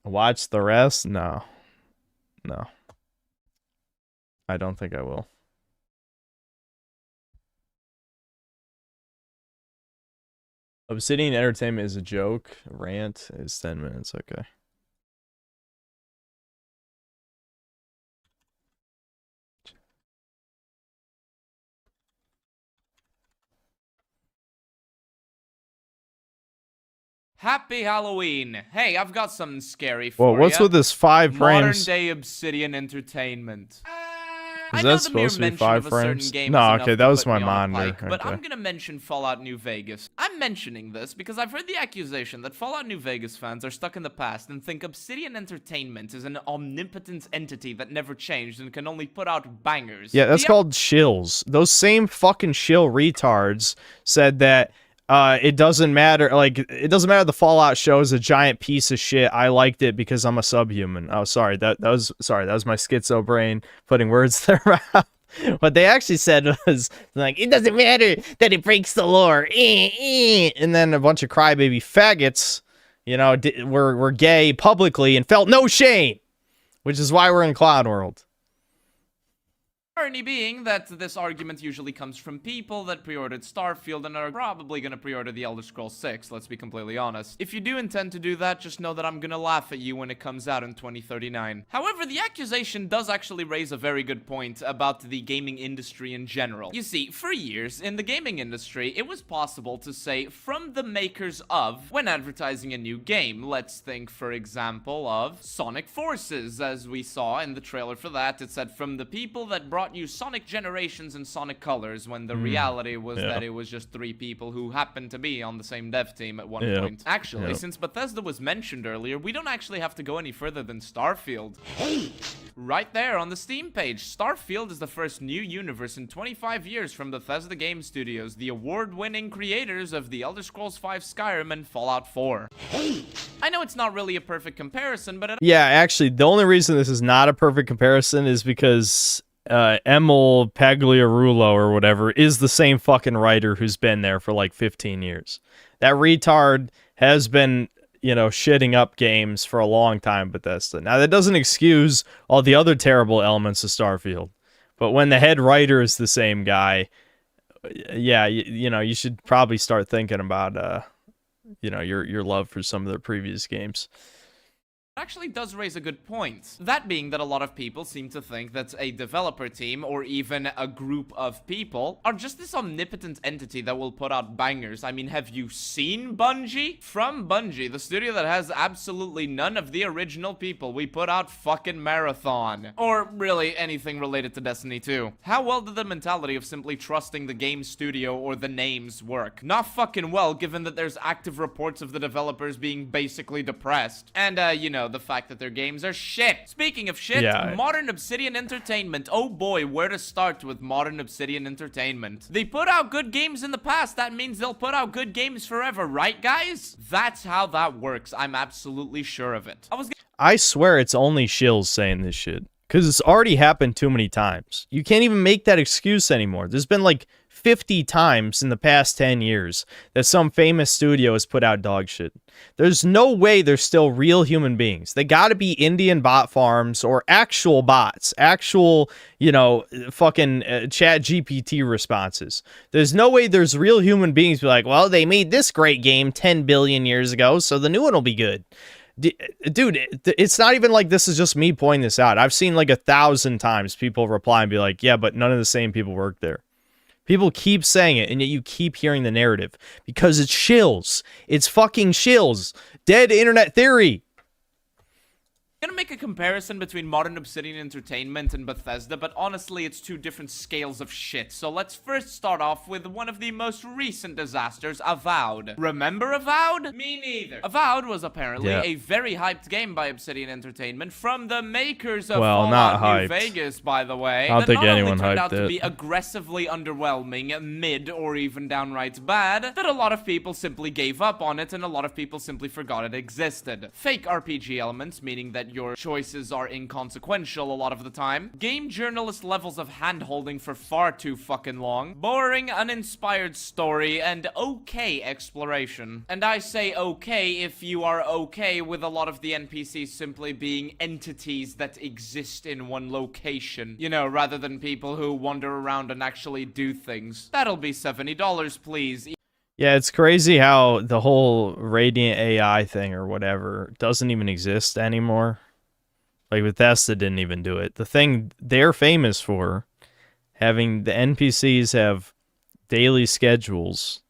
Watch the rest? No. No. I don't think I will. Obsidian Entertainment is a joke. Rant is 10 minutes. Okay. Happy Halloween! Hey, I've got something scary for Well, what's ya. with this 5 frames? Modern day Obsidian Entertainment. Is that supposed to be 5 frames? No, okay, that was my monitor. But I'm gonna mention Fallout New Vegas. I'm mentioning this because I've heard the accusation that Fallout New Vegas fans are stuck in the past and think Obsidian Entertainment is an omnipotent entity that never changed and can only put out bangers. Yeah, that's called shills. Those same fucking shill retards said that it doesn't matter, like, it doesn't matter the Fallout show is a giant piece of shit. I liked it because I'm a subhuman. Oh, sorry, that was my schizo brain putting words there out. What they actually said was, like, it doesn't matter that it breaks the lore. And then a bunch of crybaby faggots, you know, were gay publicly and felt no shame, which is why we're in Cloud World. Irony being that this argument usually comes from people that pre-ordered Starfield and are probably gonna pre-order The Elder Scrolls 6, let's be completely honest. If you do intend to do that, just know that I'm gonna laugh at you when it comes out in 2039. However, the accusation does actually raise a very good point about the gaming industry in general. You see, for years, in the gaming industry, it was possible to say from the makers of when advertising a new game. Let's think, for example, of Sonic Forces, as we saw in the trailer for that. It said from the people that brought you Sonic Generations and Sonic Colors, when the reality was that it was just 3 people who happened to be on the same dev team at one point. Actually, since Bethesda was mentioned earlier, we don't actually have to go any further than Starfield. Right there on the Steam page, Starfield is the first new universe in 25 years from Bethesda Game Studios, the award-winning creators of The Elder Scrolls V Skyrim and Fallout 4. I know it's not really a perfect comparison, but yeah, actually, the only reason this is not a perfect comparison is because Emil Pagliarulo or whatever is the same fucking writer who's been there for like 15 years. That retard has been, you know, shitting up games for a long time, Bethesda. Now, that doesn't excuse all the other terrible elements of Starfield. But when the head writer is the same guy, yeah, you know, you should probably start thinking about, you know, your love for some of their previous games. actually does raise a good point. That being that a lot of people seem to think that a developer team, or even a group of people, are just this omnipotent entity that will put out bangers. I mean, have you seen Bungie? From Bungie, the studio that has absolutely none of the original people, we put out fucking Marathon. Or really anything related to Destiny 2. How well did the mentality of simply trusting the game studio or the names work? Not fucking well, given that there's active reports of the developers being basically depressed. And, you know, the fact that their games are shit. Speaking of shit, Modern Obsidian Entertainment. Oh boy, where to start with Modern Obsidian Entertainment? They put out good games in the past. That means they'll put out good games forever, right, guys? That's how that works. I'm absolutely sure of it. I swear it's only shills saying this shit. Because it's already happened too many times. You can't even make that excuse anymore. There's been like 50 times in the past 10 years that some famous studio has put out dog shit. There's no way they're still real human beings. They gotta be Indian bot farms or actual bots. Actual, you know, fucking chat GPT responses. There's no way there's real human beings be like, well, they made this great game 10 billion years ago, so the new one will be good. Dude, it's not even like this is just me pointing this out. I've seen like 1,000 times people reply and be like, yeah, but none of the same people work there. People keep saying it, and yet you keep hearing the narrative. Because it's shills. It's fucking shills. Dead internet theory. I'm gonna make a comparison between modern Obsidian Entertainment and Bethesda, but honestly, it's two different scales of shit. So let's first start off with one of the most recent disasters, Avowed. Remember Avowed? Me neither. Avowed was apparently a very hyped game by Obsidian Entertainment from the makers of Fallout New Vegas, by the way. I don't think anyone turned hyped out to be aggressively underwhelming, mid, or even downright bad, that a lot of people simply gave up on it and a lot of people simply forgot it existed. Fake RPG elements, meaning that your choices are inconsequential a lot of the time. Game journalist levels of hand-holding for far too fucking long. Boring, uninspired story, and okay exploration. And I say okay if you are okay with a lot of the NPCs simply being entities that exist in one location. You know, rather than people who wander around and actually do things. That'll be $70, please. Yeah, it's crazy how the whole Radiant AI thing or whatever doesn't even exist anymore. Like, Bethesda didn't even do it. The thing they're famous for, having the NPCs have daily schedules,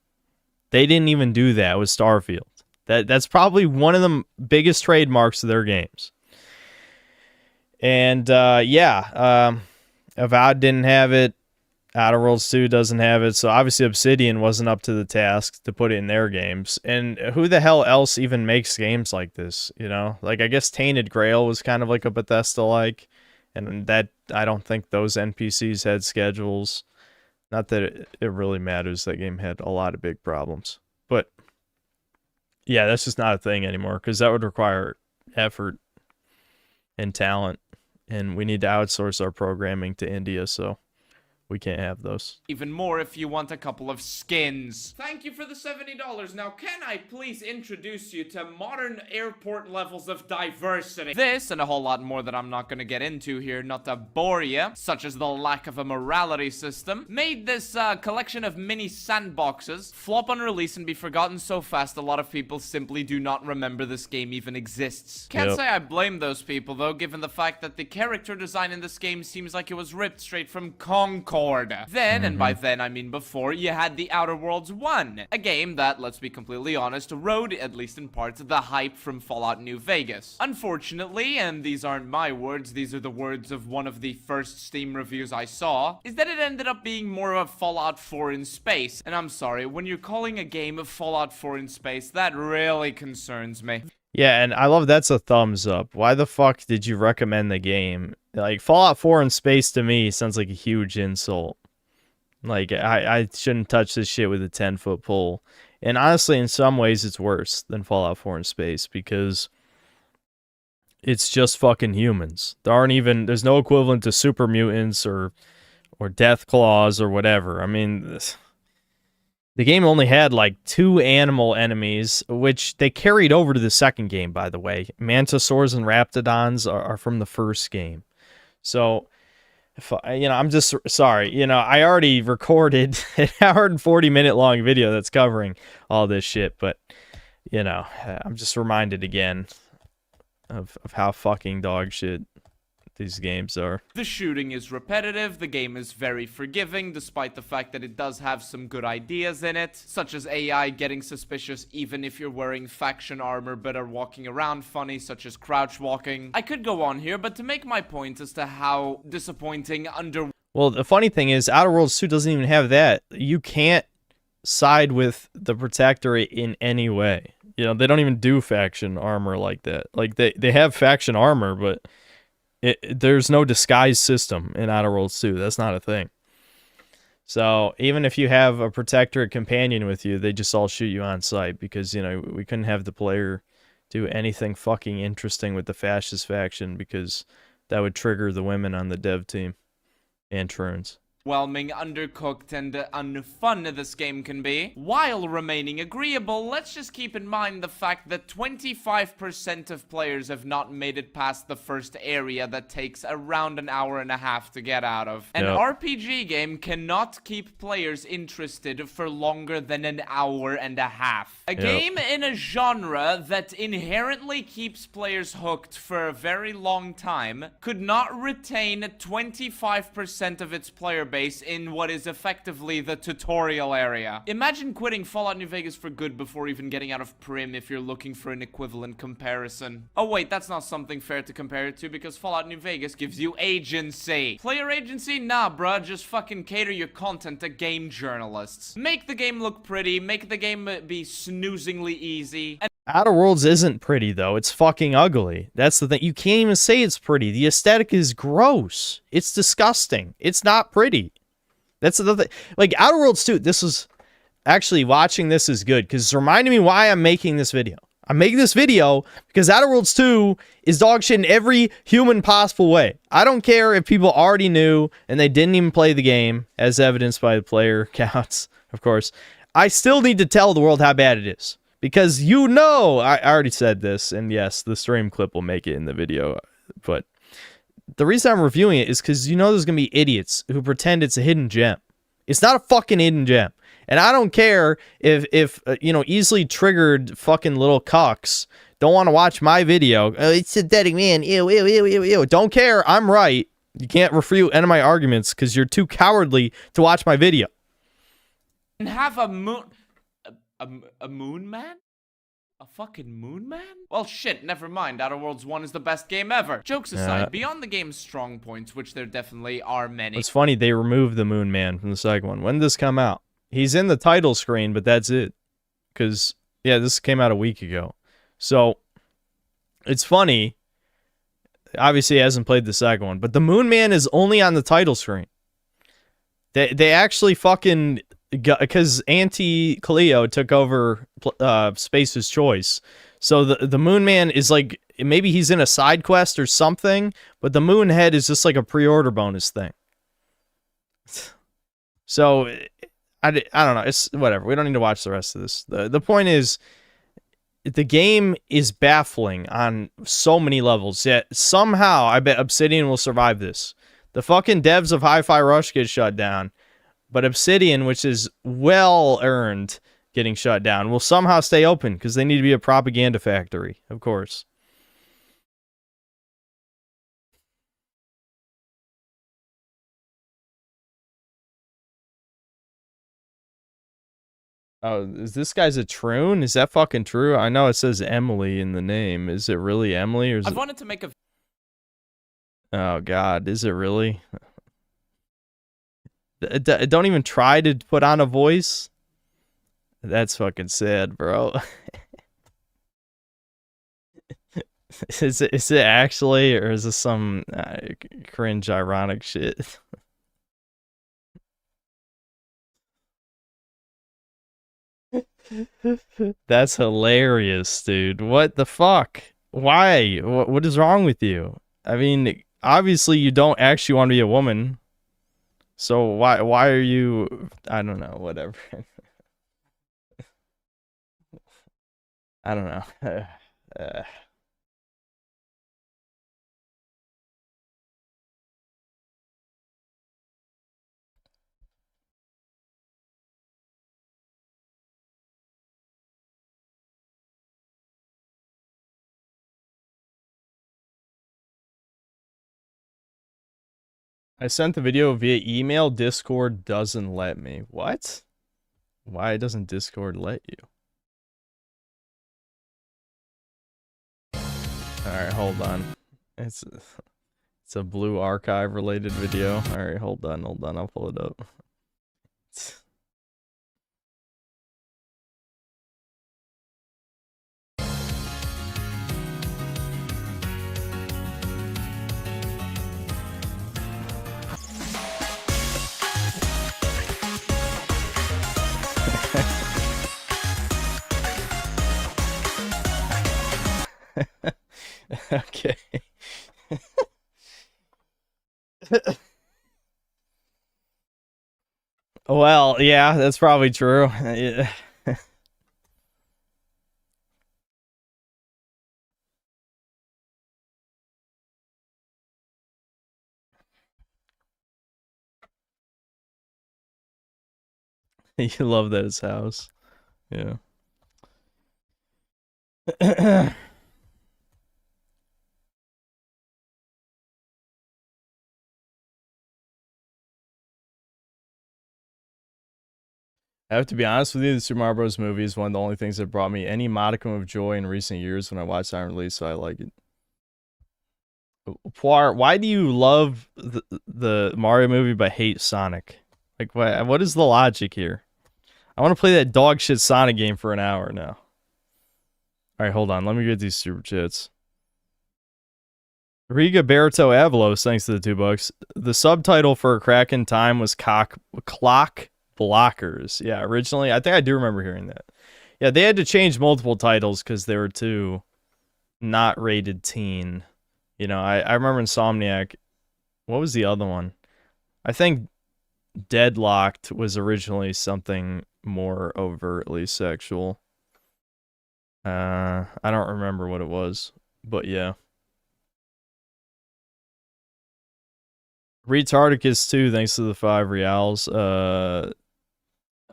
they didn't even do that with Starfield. That's probably one of the biggest trademarks of their games. And, Avowed didn't have it. Outer Worlds 2 doesn't have it, so obviously Obsidian wasn't up to the task to put it in their games. And who the hell else even makes games like this, you know? Like, I guess Tainted Grail was kind of like a Bethesda-like, and that, I don't think those NPCs had schedules. Not that it really matters. That game had a lot of big problems. But, yeah, that's just not a thing anymore, because that would require effort and talent, and we need to outsource our programming to India, so we can't have those. Even more if you want a couple of skins. Thank you for the $70. Now, can I please introduce you to modern airport levels of diversity? This, and a whole lot more that I'm not gonna get into here, not to bore you, such as the lack of a morality system, made this collection of mini sandboxes flop on release and be forgotten so fast a lot of people simply do not remember this game even exists. Can't say I blame those people, though, given the fact that the character design in this game seems like it was ripped straight from Concord. Then, and by then I mean before, you had The Outer Worlds 1, a game that, let's be completely honest, rode, at least in part, the hype from Fallout New Vegas. Unfortunately, and these aren't my words, these are the words of one of the first Steam reviews I saw, is that it ended up being more of a Fallout 4 in space. And I'm sorry, when you're calling a game of Fallout 4 in space, that really concerns me. Yeah, and I love that's a thumbs up. Why the fuck did you recommend the game? Like, Fallout 4 in space to me sounds like a huge insult. Like, I shouldn't touch this shit with a 10-foot pole. And honestly, in some ways, it's worse than Fallout 4 in space because it's just fucking humans. There's no equivalent to super mutants or death claws or whatever. I mean, the game only had like 2 animal enemies, which they carried over to the second game, by the way. Mantisaurs and Raptidons are from the first game. So, I'm just sorry. I already recorded an hour and 40-minute long video that's covering all this shit, but, I'm just reminded again of how fucking dog shit these games are. The shooting is repetitive, the game is very forgiving, despite the fact that it does have some good ideas in it, such as AI getting suspicious even if you're wearing faction armor but are walking around funny, such as crouch walking. I could go on here, but to make my point as to how disappointing Well, the funny thing is, Outer Worlds 2 doesn't even have that. You can't side with the Protectorate in any way. They don't even do faction armor like that. Like, they have faction armor, but there's no disguise system in Outer Worlds 2. That's not a thing. So even if you have a Protectorate companion with you, they just all shoot you on sight because, we couldn't have the player do anything fucking interesting with the fascist faction because that would trigger the women on the dev team and Troons. Overwhelming, undercooked, and unfun this game can be. While remaining agreeable, let's just keep in mind the fact that 25% of players have not made it past the first area that takes around an hour and a half to get out of. An RPG game cannot keep players interested for longer than an hour and a half. A game in a genre that inherently keeps players hooked for a very long time could not retain 25% of its player base in what is effectively the tutorial area. Imagine quitting Fallout New Vegas for good before even getting out of Prim if you're looking for an equivalent comparison. Oh wait, that's not something fair to compare it to because Fallout New Vegas gives you agency. Player agency? Nah, bruh, just fucking cater your content to game journalists. Make the game look pretty, make the game be snoozingly easy, and Outer Worlds isn't pretty, though. It's fucking ugly. That's the thing. You can't even say it's pretty. The aesthetic is gross. It's disgusting. It's not pretty. That's the thing. Like, Outer Worlds 2, this is... Actually, watching this is good, because it's reminding me why I'm making this video. I'm making this video because Outer Worlds 2 is dog shit in every human possible way. I don't care if people already knew and they didn't even play the game, as evidenced by the player counts, of course. I still need to tell the world how bad it is. Because you know, I already said this, and yes, the stream clip will make it in the video, but the reason I'm reviewing it is because you know there's going to be idiots who pretend it's a hidden gem. It's not a fucking hidden gem. And I don't care if you know, easily triggered fucking little cucks don't want to watch my video. Oh, it's synthetic, man. Ew, ew, ew, ew, ew. Don't care. I'm right. You can't refute any of my arguments because you're too cowardly to watch my video. and have a moon... A moon man? A fucking moon man? Well, shit, never mind. Outer Worlds 1 is the best game ever. Jokes aside, beyond the game's strong points, which there definitely are many. It's funny, they removed the moon man from the second one. When did this come out? He's in the title screen, but that's it. Because, yeah, this came out a week ago. So, it's funny. Obviously, he hasn't played the second one. But the moon man is only on the title screen. They actually fucking... Because Auntie Cleo took over Space's Choice. So the Moon Man is like, maybe he's in a side quest or something, but the Moon Head is just like a pre-order bonus thing. So, I don't know. It's whatever. We don't need to watch the rest of this. The point is, the game is baffling on so many levels, yet somehow I bet Obsidian will survive this. The fucking devs of Hi-Fi Rush get shut down. But Obsidian, which is well-earned getting shut down, will somehow stay open because they need to be a propaganda factory, of course. Oh, is this guy's a troon? Is that fucking true? I know it says Emily in the name. Is it really Emily? Or is I wanted to make a... Oh, God. Is it really? Don't even try to put on a voice. That's fucking sad, bro. Is it actually, or is this some cringe, ironic shit? That's hilarious, dude. What the fuck? Why? What is wrong with you? I mean, obviously you don't actually want to be a woman. So why are you... I don't know, whatever. I don't know. I sent the video via email. Discord doesn't let me. What? Why doesn't Discord let you? Alright, hold on. It's a Blue Archive related video. Alright, hold on, I'll pull it up. Okay. Well, yeah, that's probably true. Yeah. You love that his house. Yeah. I have to be honest with you, the Super Mario Bros. Movie is one of the only things that brought me any modicum of joy in recent years when I watched it on release, so I like it. Poir, why do you love the Mario movie but hate Sonic? Like, what is the logic here? I want to play that dog shit Sonic game for an hour now. Alright, hold on. Let me get these super chats. Riga Berto Avalos, thanks to the $2. The subtitle for Crack in Time was Clock Blockers. Yeah, originally. I think I do remember hearing that. Yeah, they had to change multiple titles because they were too not rated teen. You know, I remember Insomniac. What was the other one? I think Deadlocked was originally something more overtly sexual. I don't remember what it was, but yeah. Retardicus 2, thanks to the 5 reals. Oh,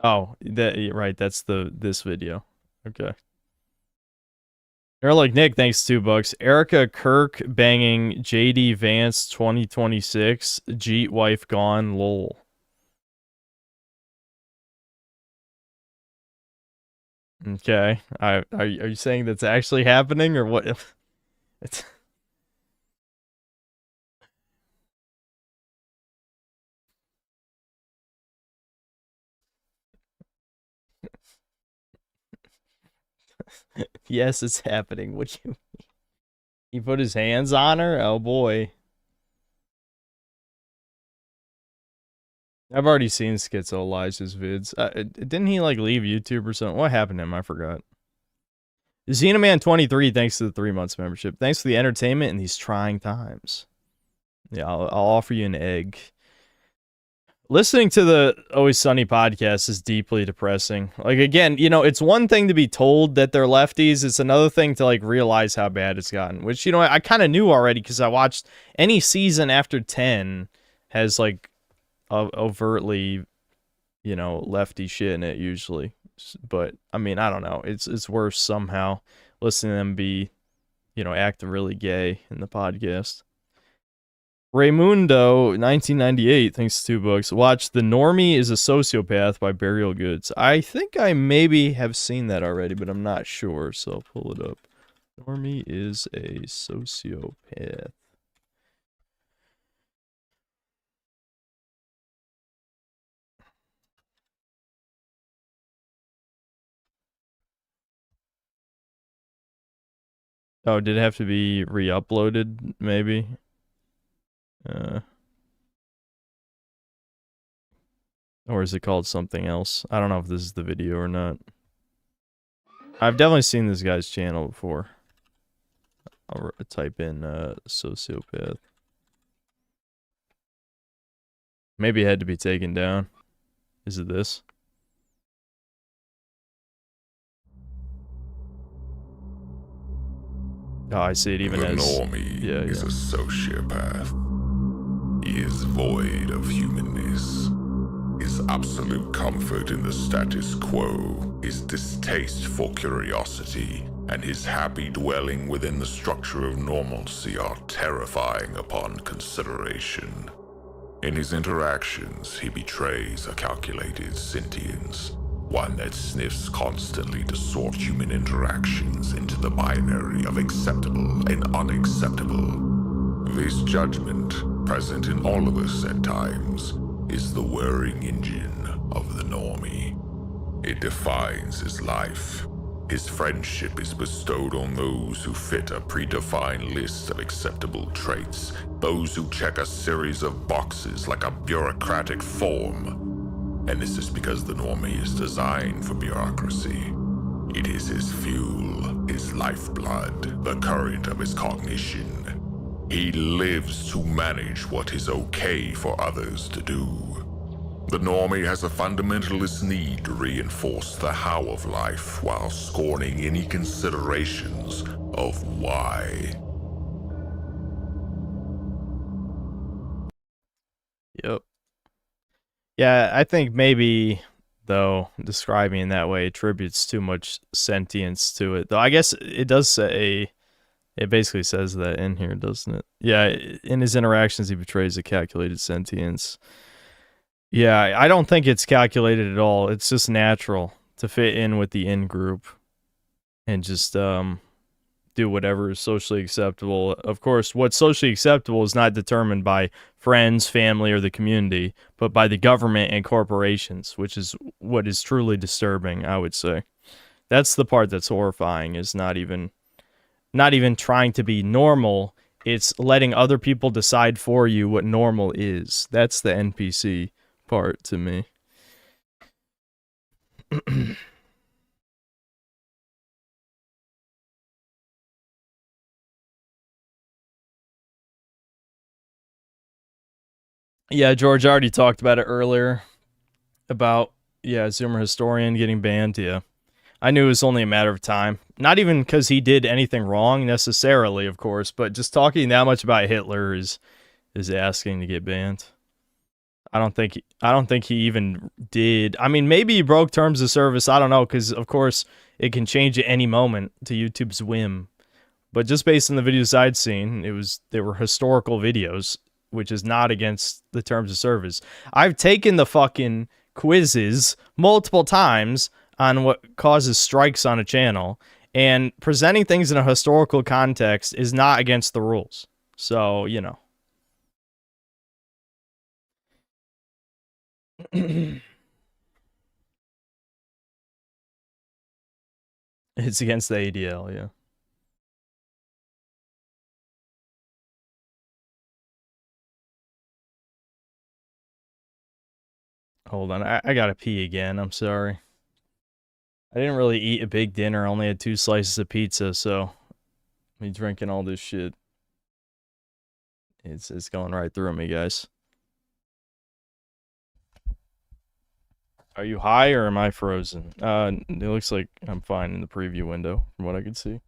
right, that's this video. Okay. They're like Nick, thanks to $2. Erica Kirk banging JD Vance 2026. Jeet wife gone, lol. Okay. Are you saying that's actually happening or what? It's yes, it's happening. What do you mean? He put his hands on her? Oh boy. I've already seen Schizo Elijah's vids. Didn't he like leave YouTube or something? What happened to him? I forgot. Xenoman23, thanks to the 3 months membership. Thanks for the entertainment in these trying times. Yeah, I'll offer you an egg. Listening to the Always Sunny podcast is deeply depressing. Like, again, you know, it's one thing to be told that they're lefties. It's another thing to, like, realize how bad it's gotten. Which, you know, I kind of knew already because I watched any season after 10 has, like, overtly, you know, lefty shit in it usually. But, I mean, I don't know. It's worse somehow listening to them be, you know, act really gay in the podcast. Raymundo, 1998, thanks to $2. Watch The Normie is a Sociopath by Burial Goods. I think I maybe have seen that already, but I'm not sure, so I'll pull it up. Normie is a Sociopath. Oh, did it have to be re-uploaded, maybe? Or is it called something else? I don't know if this is the video or not. I've definitely seen this guy's channel before. I'll type in sociopath. Maybe it had to be taken down. Is it this? Oh, I see it even as... Normie is a sociopath. He is void of humanness. His absolute comfort in the status quo, his distaste for curiosity, and his happy dwelling within the structure of normalcy are terrifying upon consideration. In his interactions, he betrays a calculated sentience, one that sniffs constantly to sort human interactions into the binary of acceptable and unacceptable. This judgment, present in all of us at times, is the whirring engine of the Normie. It defines his life. His friendship is bestowed on those who fit a predefined list of acceptable traits, those who check a series of boxes like a bureaucratic form. And this is because the Normie is designed for bureaucracy. It is his fuel, his lifeblood, the current of his cognition. He lives to manage what is okay for others to do. The Normie has a fundamentalist need to reinforce the how of life while scorning any considerations of why. Yep. Yeah, I think maybe, though, describing in that way attributes too much sentience to it. Though I guess it does say, it basically says that in here, doesn't it? Yeah, in his interactions, he betrays a calculated sentience. Yeah, I don't think it's calculated at all. It's just natural to fit in with the in group and just do whatever is socially acceptable. Of course, what's socially acceptable is not determined by friends, family, or the community, but by the government and corporations, which is what is truly disturbing, I would say. That's the part that's horrifying, is not even trying to be normal. It's letting other people decide for you what normal is. That's the NPC part to me. Yeah, George already talked about it earlier. About, yeah, Zoomer Historian getting banned, yeah. I knew it was only a matter of time. Not even because he did anything wrong necessarily, of course, but just talking that much about Hitler is asking to get banned. I don't think he even did. I mean, maybe he broke terms of service. I don't know, because of course it can change at any moment to YouTube's whim. But just based on the videos I'd seen, they were historical videos, which is not against the terms of service. I've taken the fucking quizzes multiple times on what causes strikes on a channel, and presenting things in a historical context is not against the rules. So, you know. It's against the ADL, yeah. Hold on, I gotta pee again, I'm sorry. I didn't really eat a big dinner, I only had 2 slices of pizza, so me drinking all this shit. It's going right through me, guys. Are you high or am I frozen? It looks like I'm fine in the preview window, from what I can see.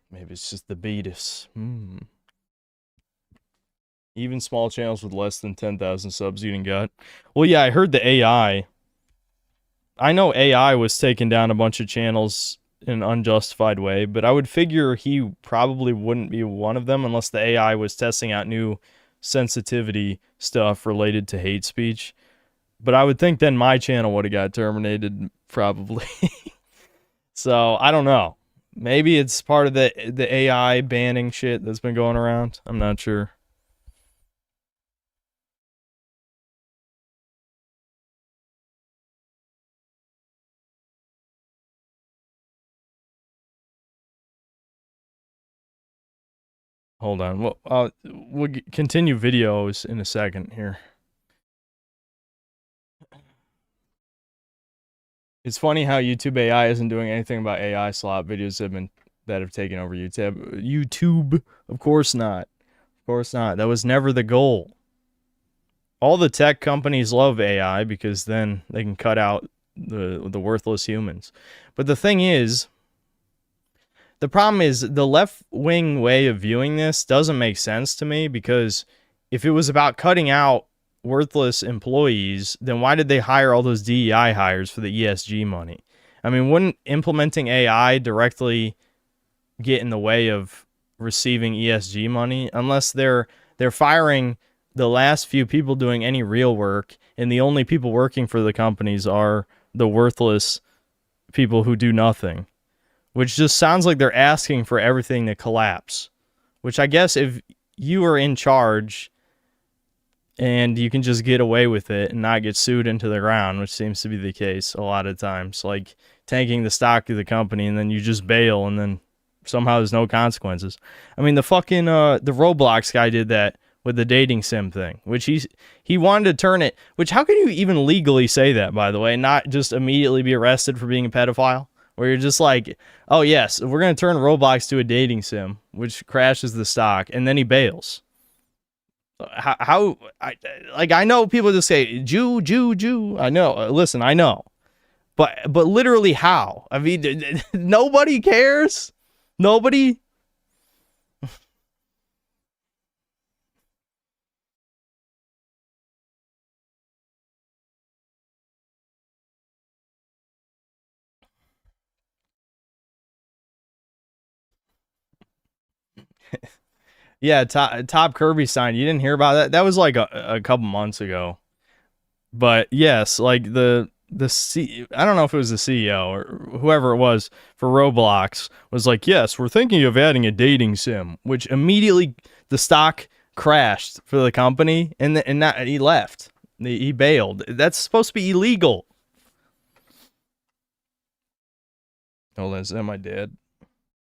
Maybe it's just the beatus. Even small channels with less than 10,000 subs eating gut. Well, yeah, I heard the AI. I know AI was taking down a bunch of channels in an unjustified way, but I would figure he probably wouldn't be one of them unless the AI was testing out new sensitivity stuff related to hate speech. But I would think then my channel would have got terminated, probably. So, I don't know. Maybe it's part of the AI banning shit that's been going around. I'm not sure. Hold on. We'll continue videos in a second here. It's funny how YouTube AI isn't doing anything about AI slop videos that have taken over YouTube. Of course not. Of course not. That was never the goal. All the tech companies love AI because then they can cut out the worthless humans. But the thing is, the problem is the left-wing way of viewing this doesn't make sense to me, because if it was about cutting out worthless employees, then why did they hire all those DEI hires for the ESG money? I mean, wouldn't implementing AI directly get in the way of receiving ESG money? Unless they're firing the last few people doing any real work, and the only people working for the companies are the worthless people who do nothing. Which just sounds like they're asking for everything to collapse. Which I guess if you are in charge and you can just get away with it and not get sued into the ground, which seems to be the case a lot of times, like tanking the stock of the company and then you just bail and then somehow there's no consequences. I mean, the fucking the Roblox guy did that with the dating sim thing, which he wanted to turn it, which how can you even legally say that, by the way, and not just immediately be arrested for being a pedophile? Where you're just like, oh yes, we're going to turn Roblox to a dating sim, which crashes the stock, and then he bails. I know people just say, Jew. I know, listen, I know. But literally how? I mean, nobody cares? Nobody? Yeah, top Kirby sign. You didn't hear about that? That was like a couple months ago. But yes, like I don't know if it was the CEO or whoever it was for Roblox was like, yes, we're thinking of adding a dating sim, which immediately the stock crashed for the company, and he left. He bailed. That's supposed to be illegal. Hold on, is that my dad?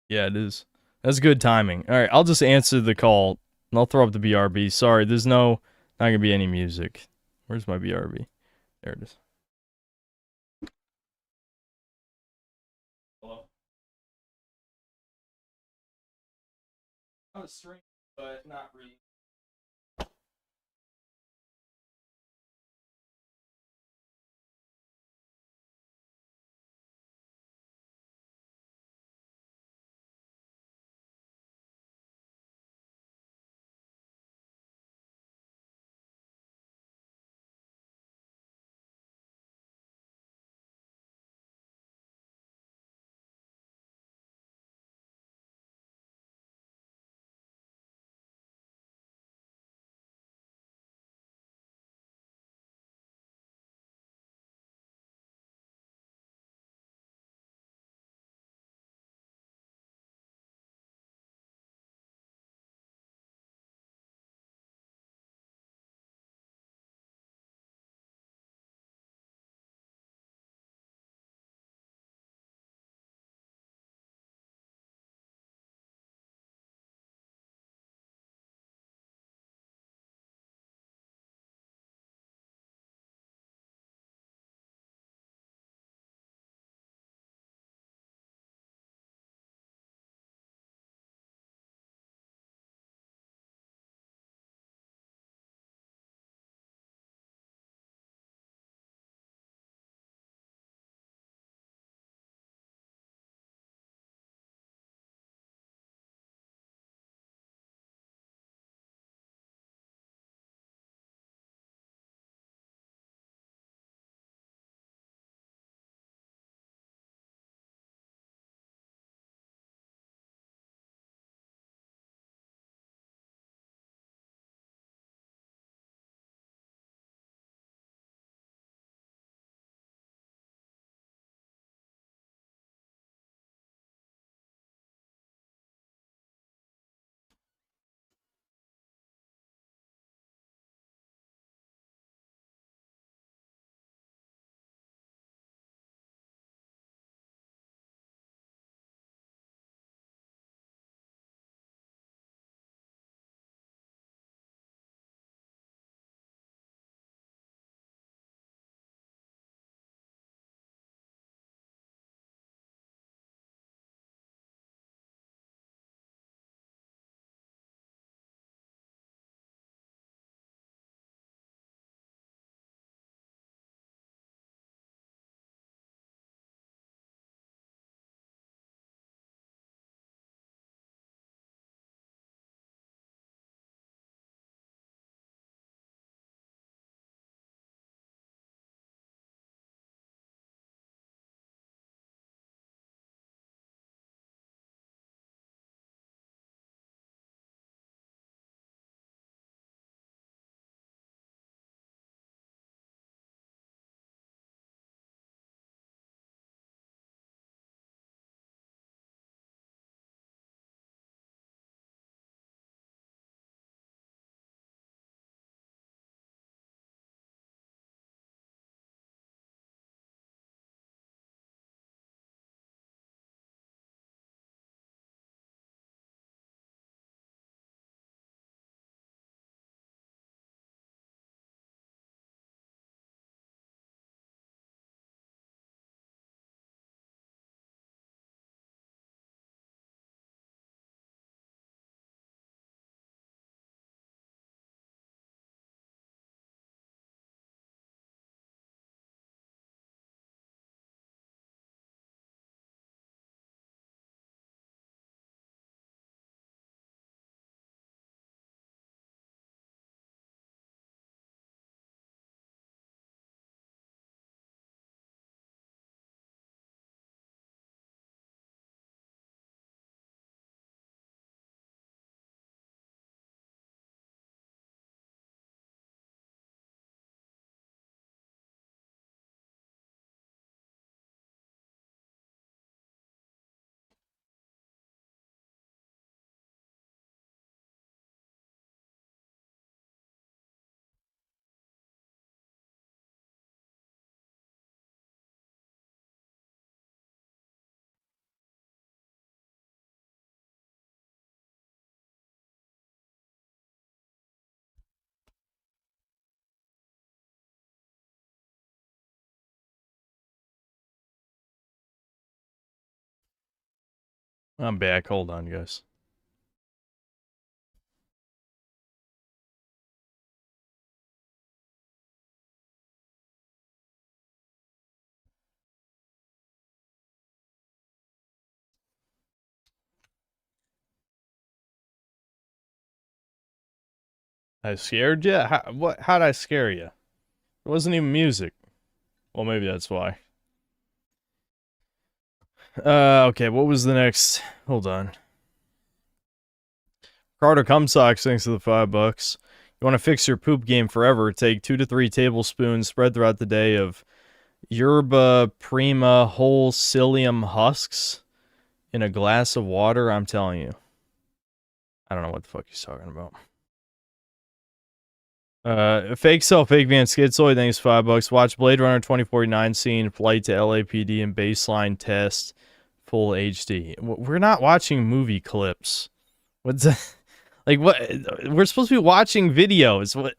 Yeah, it is. That's good timing. All right, I'll just answer the call, and I'll throw up the BRB. Sorry, there's not gonna be any music. Where's my BRB? There it is. Hello? I was streaming, but not really. I'm back. Hold on, guys. I scared you? How'd I scare you? It wasn't even music. Well, maybe that's why. Okay, what was the next? Hold on. Carter Cumsocks, thanks for the $5. You want to fix your poop game forever? Take 2 to 3 tablespoons spread throughout the day of yerba prima whole psyllium husks in a glass of water. I'm telling you. I don't know what the fuck he's talking about. Fake self, fake van schizoid, thanks $5. Watch Blade Runner 2049 scene, flight to LAPD and baseline test, full HD. We're not watching movie clips. What's that? Like, what? We're supposed to be watching videos. What?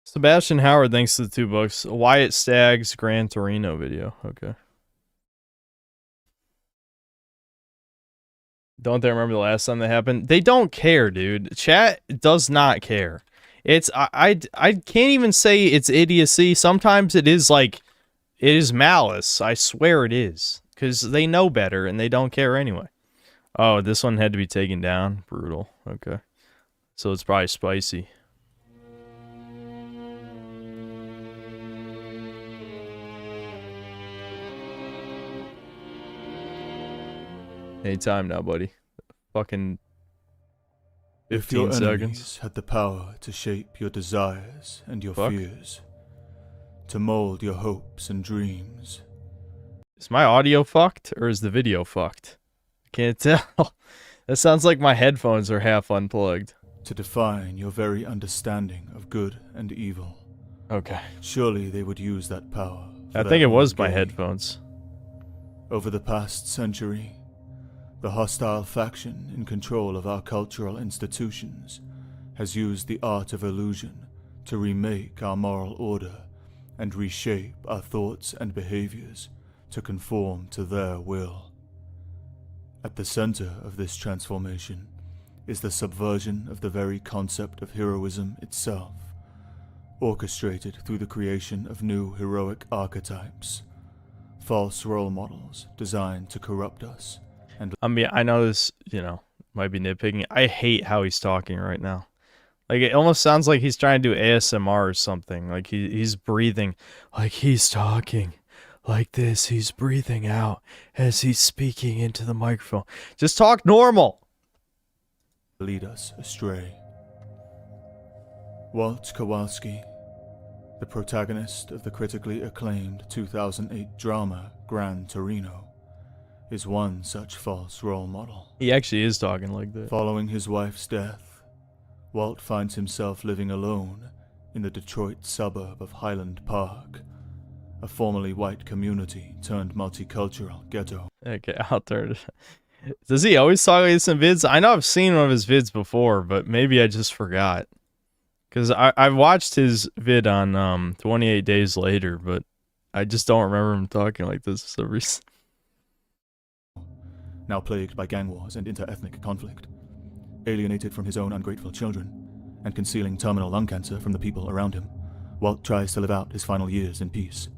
Sebastian Howard, thanks to the $2. Wyatt Stagg's Grand Torino video. Okay. Don't they remember the last time that happened? They don't care, dude. Chat does not care. It's I can't even say it's idiocy. Sometimes it is like it is malice. I swear it is. Because they know better and they don't care anyway. Oh, this one had to be taken down. Brutal. Okay. So it's probably spicy. Anytime now, buddy. Fucking 15 if your seconds. Enemies had the power to shape your desires and your fears, to mold your hopes and dreams. Is my audio fucked or is the video fucked? I can't tell. That sounds like my headphones are half unplugged. To define your very understanding of good and evil. Okay. Surely they would use that power. I think it was my headphones. Over the past century, the hostile faction in control of our cultural institutions has used the art of illusion to remake our moral order and reshape our thoughts and behaviors to conform to their will. At the center of this transformation is the subversion of the very concept of heroism itself, orchestrated through the creation of new heroic archetypes, false role models designed to corrupt us. And I mean, I know this, might be nitpicking. I hate how he's talking right now. Like, it almost sounds like he's trying to do ASMR or something. Like, he's breathing. Like, he's talking like this. He's breathing out as he's speaking into the microphone. Just talk normal. Lead us astray. Walt Kowalski, the protagonist of the critically acclaimed 2008 drama Grand Torino, is one such false role model. He actually is talking like that. Following his wife's death, Walt finds himself living alone in the Detroit suburb of Highland Park, a formerly white community turned multicultural ghetto. Okay, I'll turn it. Does he always talk like this in vids? I know I've seen one of his vids before, but maybe I just forgot. Because I watched his vid on 28 Days Later, but I just don't remember him talking like this for some reason. Now plagued by gang wars and inter-ethnic conflict, alienated from his own ungrateful children, and concealing terminal lung cancer from the people around him, Walt tries to live out his final years in peace.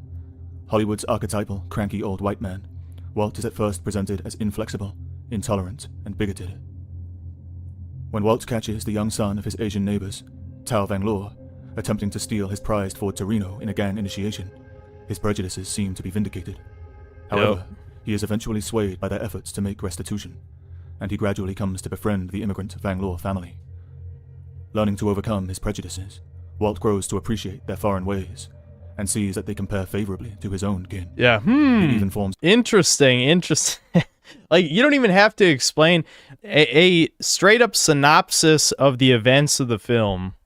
Hollywood's archetypal, cranky old white man, Walt is at first presented as inflexible, intolerant, and bigoted. When Walt catches the young son of his Asian neighbors, Tao Vanglor, attempting to steal his prized Ford Torino in a gang initiation, his prejudices seem to be vindicated. However, he is eventually swayed by their efforts to make restitution, and he gradually comes to befriend the immigrant Vanglor family. Learning to overcome his prejudices, Walt grows to appreciate their foreign ways, and sees that they compare favorably to his own kin. Yeah, He even forms Interesting. Like, you don't even have to explain a straight-up synopsis of the events of the film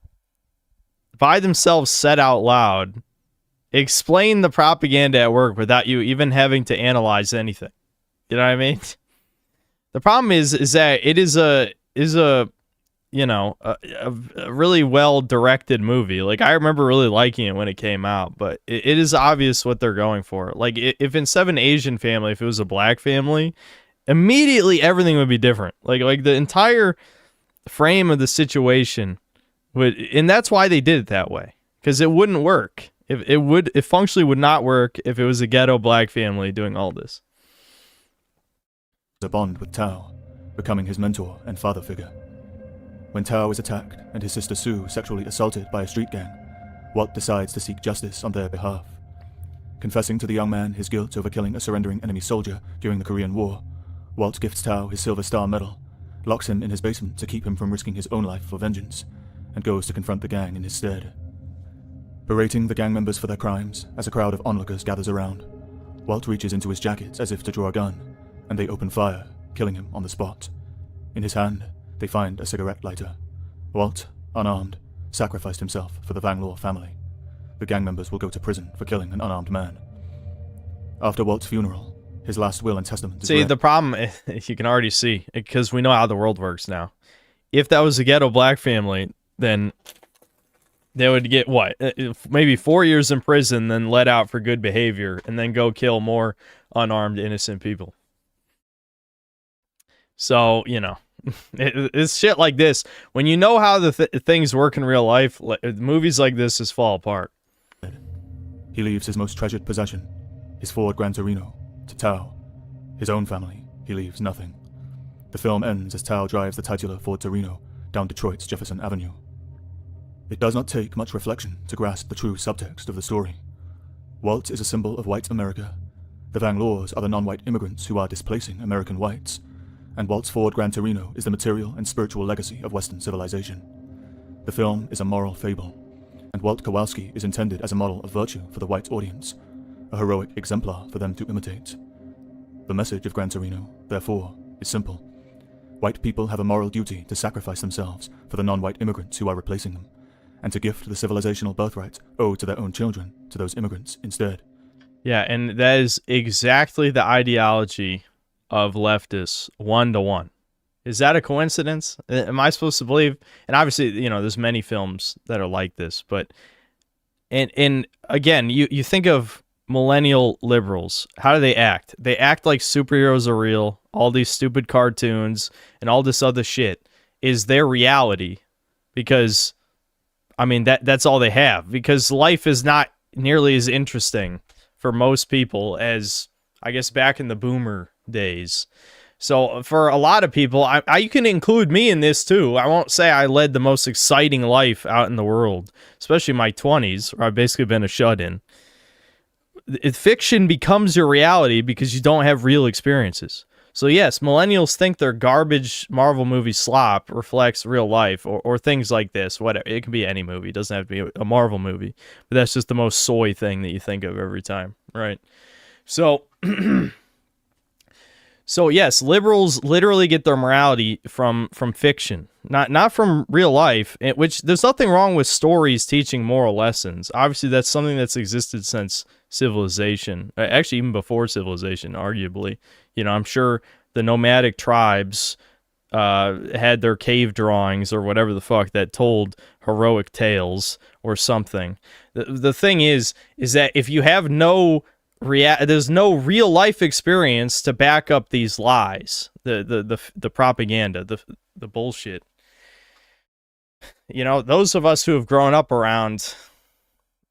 by themselves said out loud. Explain the propaganda at work without you even having to analyze anything. You know what I mean? The problem is that it is a you know, a really well directed movie. Like, I remember really liking it when it came out, but it is obvious what they're going for. Like, if instead of an Asian family, if it was a black family, immediately everything would be different. Like the entire frame of the situation would, and that's why they did it that way, because it wouldn't work. It functionally would not work if it was a ghetto black family doing all this. A bond with Tao, becoming his mentor and father figure. When Tao is attacked and his sister Sue sexually assaulted by a street gang, Walt decides to seek justice on their behalf. Confessing to the young man his guilt over killing a surrendering enemy soldier during the Korean War, Walt gifts Tao his Silver Star medal, locks him in his basement to keep him from risking his own life for vengeance, and goes to confront the gang in his stead. Berating the gang members for their crimes as a crowd of onlookers gathers around, Walt reaches into his jacket as if to draw a gun, and they open fire, killing him on the spot. In his hand, they find a cigarette lighter. Walt, unarmed, sacrificed himself for the Vanglore family. The gang members will go to prison for killing an unarmed man. After Walt's funeral, his last will and testament is See, read. the problem, you can already see, because we know how the world works now. If that was a ghetto black family, then they would get, what, maybe 4 years in prison, then let out for good behavior, and then go kill more unarmed, innocent people. So, you know, it's shit like this. When you know how the things work in real life, movies like this just fall apart. He leaves his most treasured possession, his Ford Grand Torino, to Tao. His own family, he leaves nothing. The film ends as Tao drives the titular Ford Torino down Detroit's Jefferson Avenue. It does not take much reflection to grasp the true subtext of the story. Walt is a symbol of white America. The Vanglores are the non-white immigrants who are displacing American whites, and Walt's Ford Grand Torino is the material and spiritual legacy of Western civilization. The film is a moral fable, and Walt Kowalski is intended as a model of virtue for the white audience, a heroic exemplar for them to imitate. The message of Gran Torino, therefore, is simple. White people have a moral duty to sacrifice themselves for the non-white immigrants who are replacing them, and to gift the civilizational birthright owed to their own children to those immigrants instead. Yeah, and that is exactly the ideology of leftists, 1-to-1. Is that a coincidence? Am I supposed to believe? And obviously, you know, there's many films that are like this, but and again, you think of millennial liberals. How do they act? They act like superheroes are real. All these stupid cartoons and all this other shit is their reality, because I mean that's all they have, because life is not nearly as interesting for most people as, I guess, back in the boomer days. So for a lot of people, you can include me in this too. I won't say I led the most exciting life out in the world, especially in my 20s, where I've basically been a shut-in. Fiction becomes your reality because you don't have real experiences. So yes, millennials think their garbage Marvel movie slop reflects real life, or things like this. Whatever, it can be any movie. It doesn't have to be a Marvel movie, but that's just the most soy thing that you think of every time, right? So, so yes, liberals literally get their morality from fiction, not from real life. Which there's nothing wrong with stories teaching moral lessons. Obviously, that's something that's existed since civilization, actually even before civilization, arguably. You know, I'm sure the nomadic tribes had their cave drawings or whatever the fuck that told heroic tales or something. The thing is that if you have there's no real life experience to back up these lies, the propaganda, the bullshit. You know, those of us who have grown up around,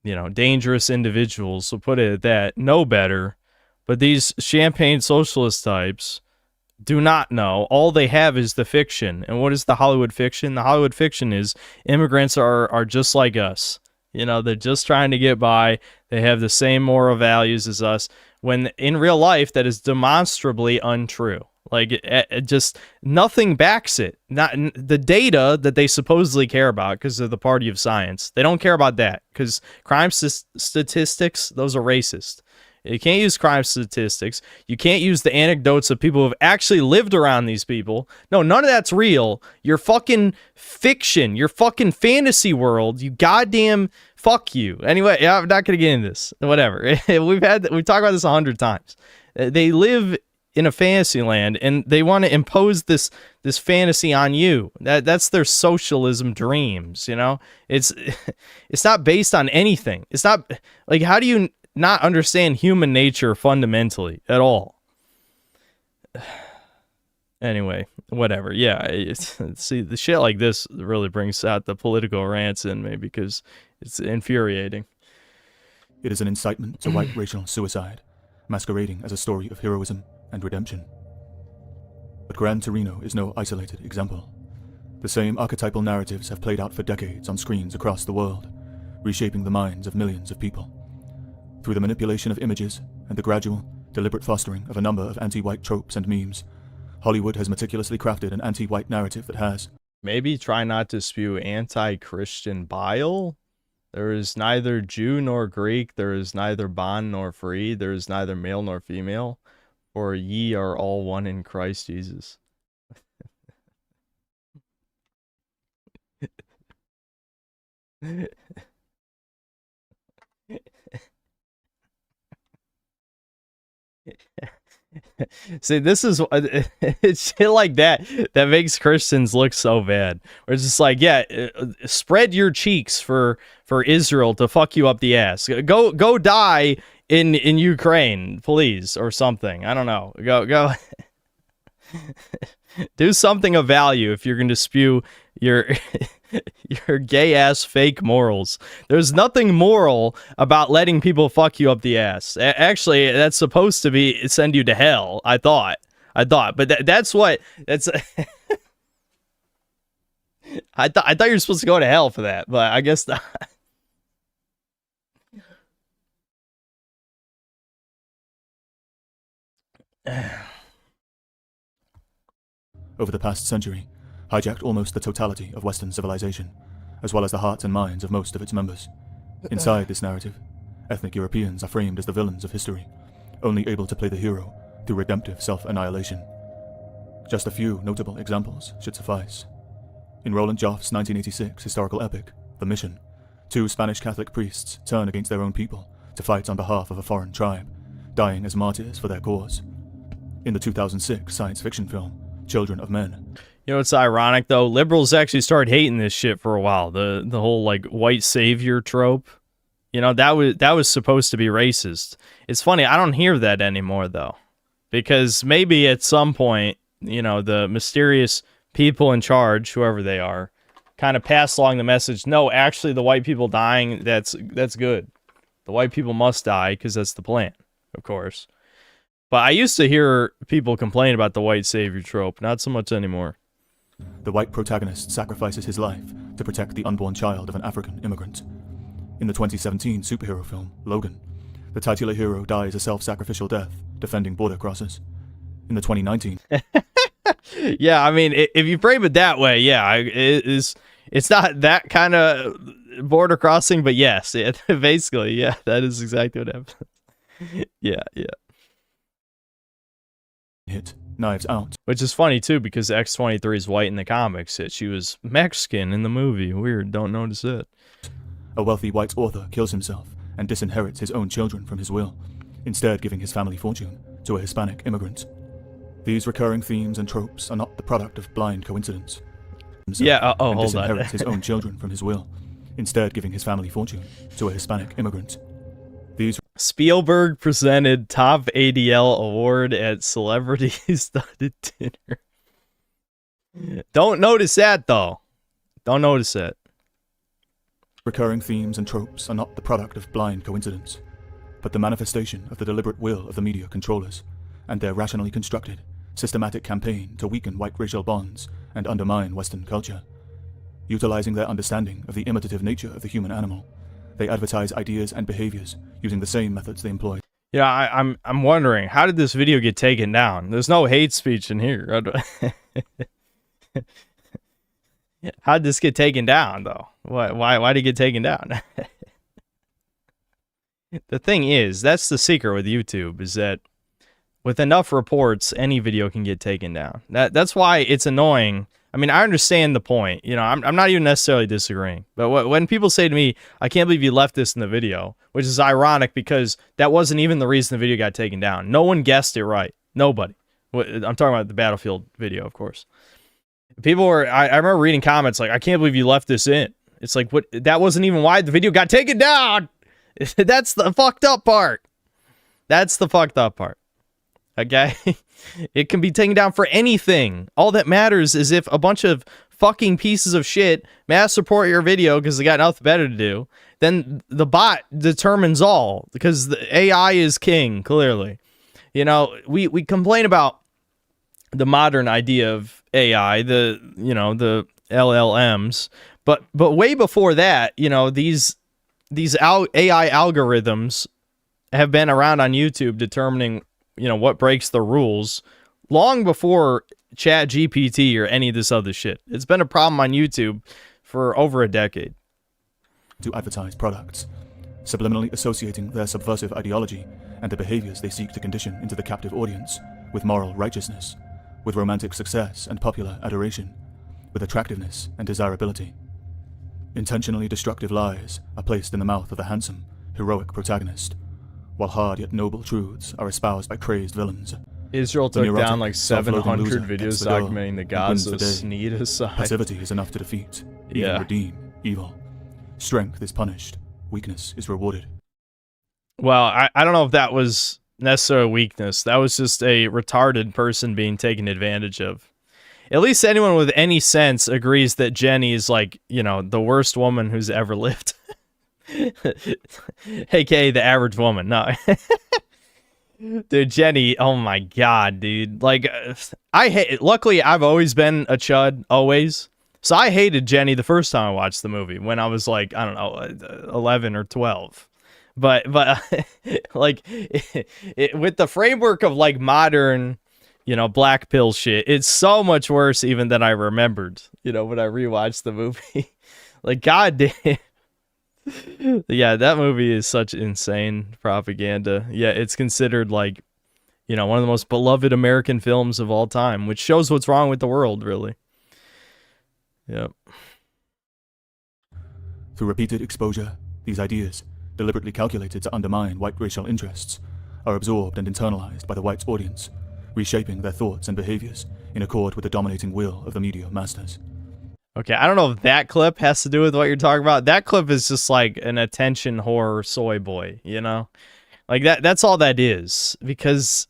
you know, dangerous individuals, we'll put it at that, know better. But these champagne socialist types do not know. All they have is the fiction. And what is the Hollywood fiction? The Hollywood fiction is immigrants are just like us. You know, they're just trying to get by. They have the same moral values as us. When in real life, that is demonstrably untrue. Like, it just nothing backs it. Not the data that they supposedly care about because of the party of science. They don't care about that because crime statistics, those are racist. You can't use crime statistics. You can't use the anecdotes of people who have actually lived around these people. No, none of that's real. You're fucking fiction. You're fucking fantasy world. You goddamn fuck you. Anyway, I'm not going to get into this. Whatever. We've talked about this 100 times. They live in a fantasy land, and they want to impose this fantasy on you. That's their socialism dreams, you know? It's not based on anything. It's not like, how do you not understand human nature fundamentally at all? Anyway, whatever. Yeah, see, the shit like this really brings out the political rants in me because it's infuriating. It is an incitement to white racial suicide, masquerading as a story of heroism and redemption. But Grand Torino is no isolated example. The same archetypal narratives have played out for decades on screens across the world, reshaping the minds of millions of people. Through the manipulation of images and the gradual, deliberate fostering of a number of anti-white tropes and memes, Hollywood has meticulously crafted an anti-white narrative that has... Maybe try not to spew anti-Christian bile? There is neither Jew nor Greek, there is neither bond nor free, there is neither male nor female, for ye are all one in Christ Jesus. See, this is it's shit like that makes Christians look so bad. Where it's just like, yeah, spread your cheeks for Israel to fuck you up the ass. Go die in Ukraine, please, or something. I don't know. Go do something of value if you're going to spew your gay ass fake morals. There's nothing moral about letting people fuck you up the ass. Actually, that's supposed to be send you to hell. I thought, but that's what that's. I thought you were supposed to go to hell for that, but I guess not. Over the past century, hijacked almost the totality of Western civilization, as well as the hearts and minds of most of its members. Inside this narrative, ethnic Europeans are framed as the villains of history, only able to play the hero through redemptive self-annihilation. Just a few notable examples should suffice. In Roland Joffe's 1986 historical epic, The Mission, 2 Spanish Catholic priests turn against their own people to fight on behalf of a foreign tribe, dying as martyrs for their cause. In the 2006 science fiction film, Children of Men. You know what's ironic though? Liberals actually started hating this shit for a while. The whole like white savior trope. You know, that was supposed to be racist. It's funny, I don't hear that anymore though. Because maybe at some point, you know, the mysterious people in charge, whoever they are, kind of pass along the message, no, actually the white people dying, that's good. The white people must die because that's the plan, of course. But I used to hear people complain about the white savior trope, not so much anymore. The white protagonist sacrifices his life to protect the unborn child of an African immigrant. In the 2017 superhero film, Logan, the titular hero dies a self-sacrificial death defending border crossers. In the 2019... Yeah, I mean, if you frame it that way, yeah, it's not that kind of border crossing, but yes, basically, yeah, that is exactly what happened. Yeah. Hit Knives Out. Which is funny too, because X-23 is white in the comics, yet she was Mexican in the movie. Weird, don't notice it. A wealthy white author kills himself and disinherits his own children from his will, instead giving his family fortune to a Hispanic immigrant. These recurring themes and tropes are not the product of blind coincidence. Yeah, hold on. Disinherits his own children from his will, instead giving his family fortune to a Hispanic immigrant. These Spielberg presented top ADL award at Celebrity Studded Dinner. Don't notice that though. Don't notice it. Recurring themes and tropes are not the product of blind coincidence, but the manifestation of the deliberate will of the media controllers and their rationally constructed, systematic campaign to weaken white racial bonds and undermine Western culture. Utilizing their understanding of the imitative nature of the human animal, they advertise ideas and behaviors using the same methods they employ. Yeah, I'm wondering, how did this video get taken down? There's no hate speech in here. How'd this get taken down, though? Why did it get taken down? The thing is, that's the secret with YouTube, is that with enough reports, any video can get taken down. That's why it's annoying. I mean, I understand the point. You know, I'm not even necessarily disagreeing. But when people say to me, I can't believe you left this in the video, which is ironic because that wasn't even the reason the video got taken down. No one guessed it right. Nobody. I'm talking about the Battlefield video, of course. People were, I remember reading comments like, I can't believe you left this in. It's like, what? That wasn't even why the video got taken down. That's the fucked up part. That's the fucked up part. Okay? It can be taken down for anything. All that matters is if a bunch of fucking pieces of shit mass support your video because they got nothing better to do, then the bot determines all, because the AI is king, clearly. You know, we complain about the modern idea of AI, the LLMs, but way before that, you know, these AI algorithms have been around on YouTube determining, you know, what breaks the rules long before ChatGPT or any of this other shit. It's been a problem on YouTube for over a decade. To advertise products, subliminally associating their subversive ideology and the behaviors they seek to condition into the captive audience with moral righteousness, with romantic success and popular adoration, with attractiveness and desirability. Intentionally destructive lies are placed in the mouth of the handsome, heroic protagonist, while hard yet noble truths are espoused by crazed villains. Israel took down like 700 videos documenting the Gaza Sneed side. Passivity is enough to defeat, even redeem, evil. Strength is punished, weakness is rewarded. Well, I don't know if that was necessarily a weakness. That was just a retarded person being taken advantage of. At least anyone with any sense agrees that Jenny is like, you know, the worst woman who's ever lived. AKA the average woman. No. Dude, Jenny, oh my god, dude. Like, luckily, I've always been a chud, always. So I hated Jenny the first time I watched the movie, when I was like, I don't know, 11 or 12. But like, with the framework of like modern, you know, black pill shit, it's so much worse even than I remembered, you know, when I rewatched the movie. Like, god damn. Yeah, that movie is such insane propaganda. Yeah, it's considered like, you know, one of the most beloved American films of all time, which shows what's wrong with the world, really. Yep. Through repeated exposure, these ideas, deliberately calculated to undermine white racial interests, are absorbed and internalized by the white audience, reshaping their thoughts and behaviors in accord with the dominating will of the media masters. Okay, I don't know if that clip has to do with what you're talking about. That clip is just like an attention whore soy boy, you know? Like that's all that is, because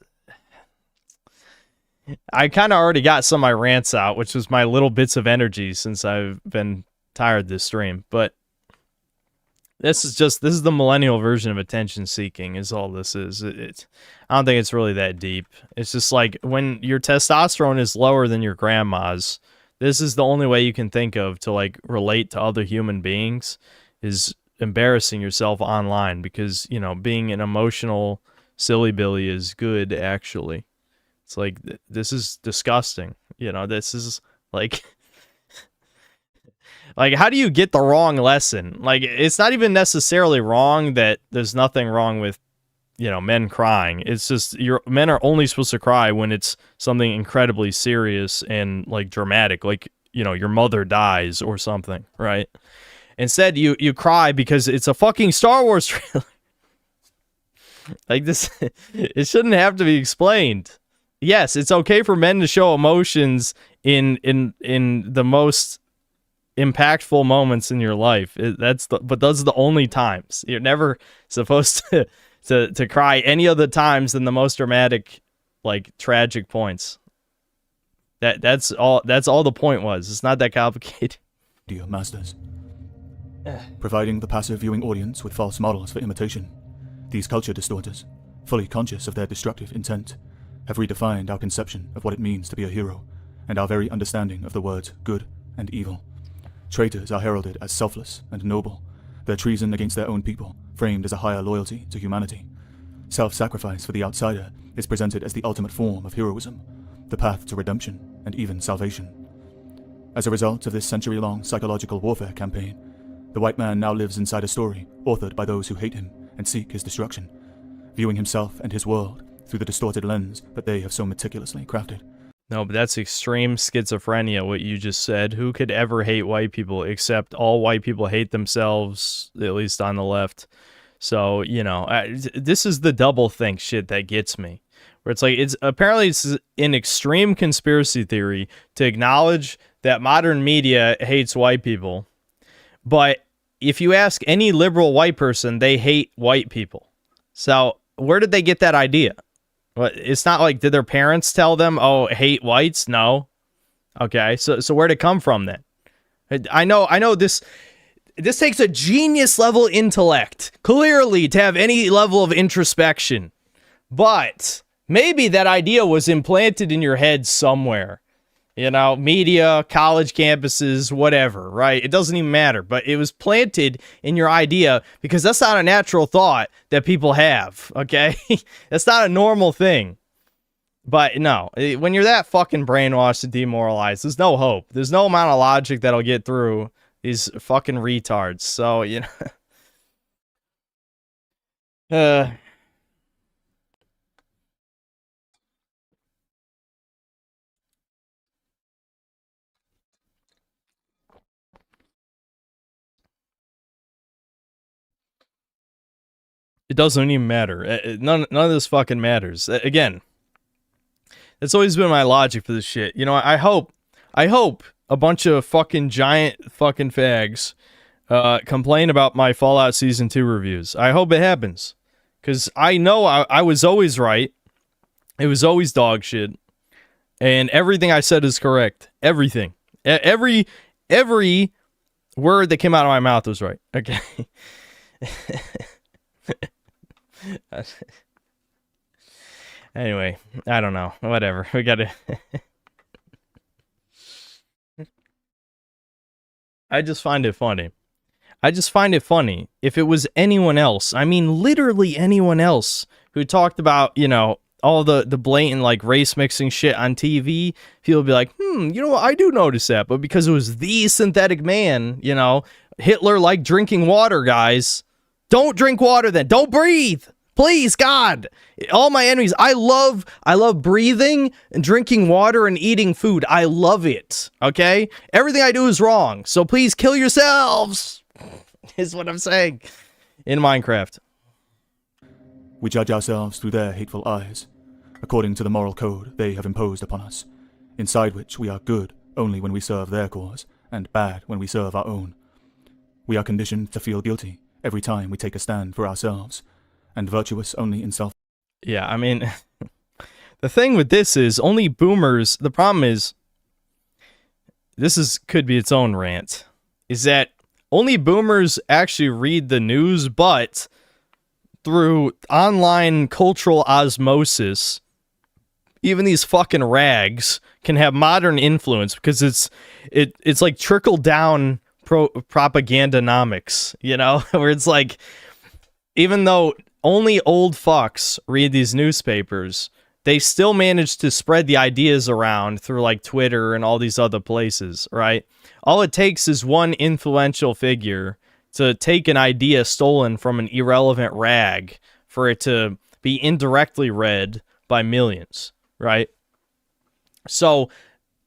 I kind of already got some of my rants out, which was my little bits of energy since I've been tired this stream. But this is the millennial version of attention seeking is all this is. I don't think it's really that deep. It's just like when your testosterone is lower than your grandma's, this is the only way you can think of to like relate to other human beings, is embarrassing yourself online, because, you know, being an emotional silly billy is good, actually. It's like, this is disgusting. You know, this is like, like, how do you get the wrong lesson? Like, it's not even necessarily wrong that there's nothing wrong with, you know, men crying. It's just men are only supposed to cry when it's something incredibly serious and like dramatic, like, you know, your mother dies or something, right? Instead, you cry because it's a fucking Star Wars trailer. Like this, it shouldn't have to be explained. Yes, it's okay for men to show emotions in the most impactful moments in your life. But those are the only times. You're never supposed to cry any other times than the most dramatic, like, tragic points. That's all the point was. It's not that complicated. Dear masters, providing the passive viewing audience with false models for imitation, these culture distorters, fully conscious of their destructive intent, have redefined our conception of what it means to be a hero, and our very understanding of the words good and evil. Traitors are heralded as selfless and noble, their treason against their own people framed as a higher loyalty to humanity. Self-sacrifice for the outsider is presented as the ultimate form of heroism, the path to redemption and even salvation. As a result of this century-long psychological warfare campaign, the white man now lives inside a story authored by those who hate him and seek his destruction, viewing himself and his world through the distorted lens that they have so meticulously crafted. No, but that's extreme schizophrenia, what you just said. Who could ever hate white people except all white people hate themselves, at least on the left? So, you know, this is the double think shit that gets me. where it's like, it's apparently it's an extreme conspiracy theory to acknowledge that modern media hates white people. But if you ask any liberal white person, they hate white people. So where did they get that idea? Well, it's not like, did their parents tell them, oh, hate whites? No. Okay, so where'd it come from then? I know this takes a genius level intellect, clearly, to have any level of introspection. But maybe that idea was implanted in your head somewhere. You know, media, college campuses, whatever, right? It doesn't even matter. But it was planted in your idea because that's not a natural thought that people have, okay? That's not a normal thing. But no, when you're that fucking brainwashed and demoralized, there's no hope. There's no amount of logic that'll get through these fucking retards. So, you know. It doesn't even matter. None of this fucking matters. Again, that's always been my logic for this shit. You know, I hope a bunch of fucking giant fucking fags complain about my Fallout Season 2 reviews. I hope it happens. Because I know I was always right. It was always dog shit. And everything I said is correct. Everything. Every word that came out of my mouth was right. Okay. Anyway, I don't know. Whatever. We gotta... I just find it funny. If it was anyone else, I mean literally anyone else who talked about, you know, all the blatant like race mixing shit on TV, people would be like, you know what, I do notice that. But because it was the synthetic man, you know, Hitler liked drinking water, guys. Don't drink water then. Don't breathe. Please, God. All my enemies. I love breathing and drinking water and eating food. I love it. Okay? Everything I do is wrong. So please kill yourselves. Is what I'm saying. In Minecraft. We judge ourselves through their hateful eyes, according to the moral code they have imposed upon us, inside which we are good only when we serve their cause, and bad when we serve our own. We are conditioned to feel guilty every time we take a stand for ourselves, and virtuous only in self. Yeah, I mean, the thing with this is only boomers, the problem is, could be its own rant, is that only boomers actually read the news, but through online cultural osmosis, even these fucking rags can have modern influence because it's like trickle down propagandanomics, you know, where it's like, even though only old fucks read these newspapers, they still manage to spread the ideas around through like Twitter and all these other places, right? All it takes is one influential figure to take an idea stolen from an irrelevant rag for it to be indirectly read by millions, right? So,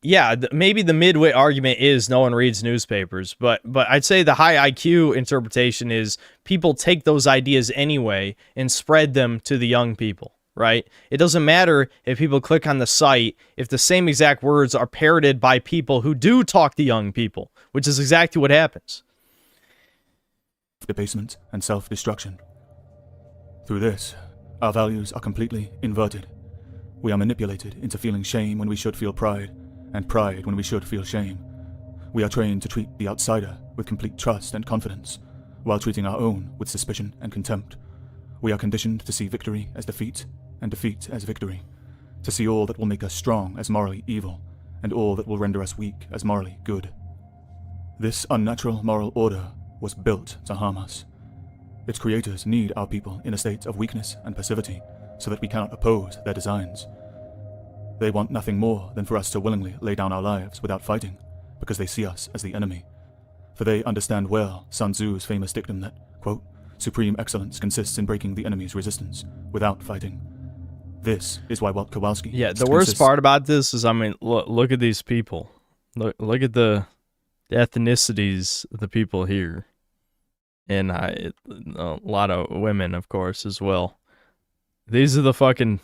yeah, maybe the midway argument is no one reads newspapers, but I'd say the high IQ interpretation is people take those ideas anyway and spread them to the young people, right? It doesn't matter if people click on the site if the same exact words are parroted by people who do talk to young people, which is exactly what happens. Debasement and self-destruction. Through this, our values are completely inverted. We are manipulated into feeling shame when we should feel pride, and pride when we should feel shame. We are trained to treat the outsider with complete trust and confidence, while treating our own with suspicion and contempt. We are conditioned to see victory as defeat, and defeat as victory, to see all that will make us strong as morally evil, and all that will render us weak as morally good. This unnatural moral order was built to harm us. Its creators need our people in a state of weakness and passivity, so that we cannot oppose their designs. They want nothing more than for us to willingly lay down our lives without fighting, because they see us as the enemy. For they understand well Sun Tzu's famous dictum that, quote, supreme excellence consists in breaking the enemy's resistance without fighting. This is why Walt Kowalski... Yeah, the worst part about this is, I mean, look at these people. Look at the ethnicities of the people here. And a lot of women, of course, as well. These are the fucking...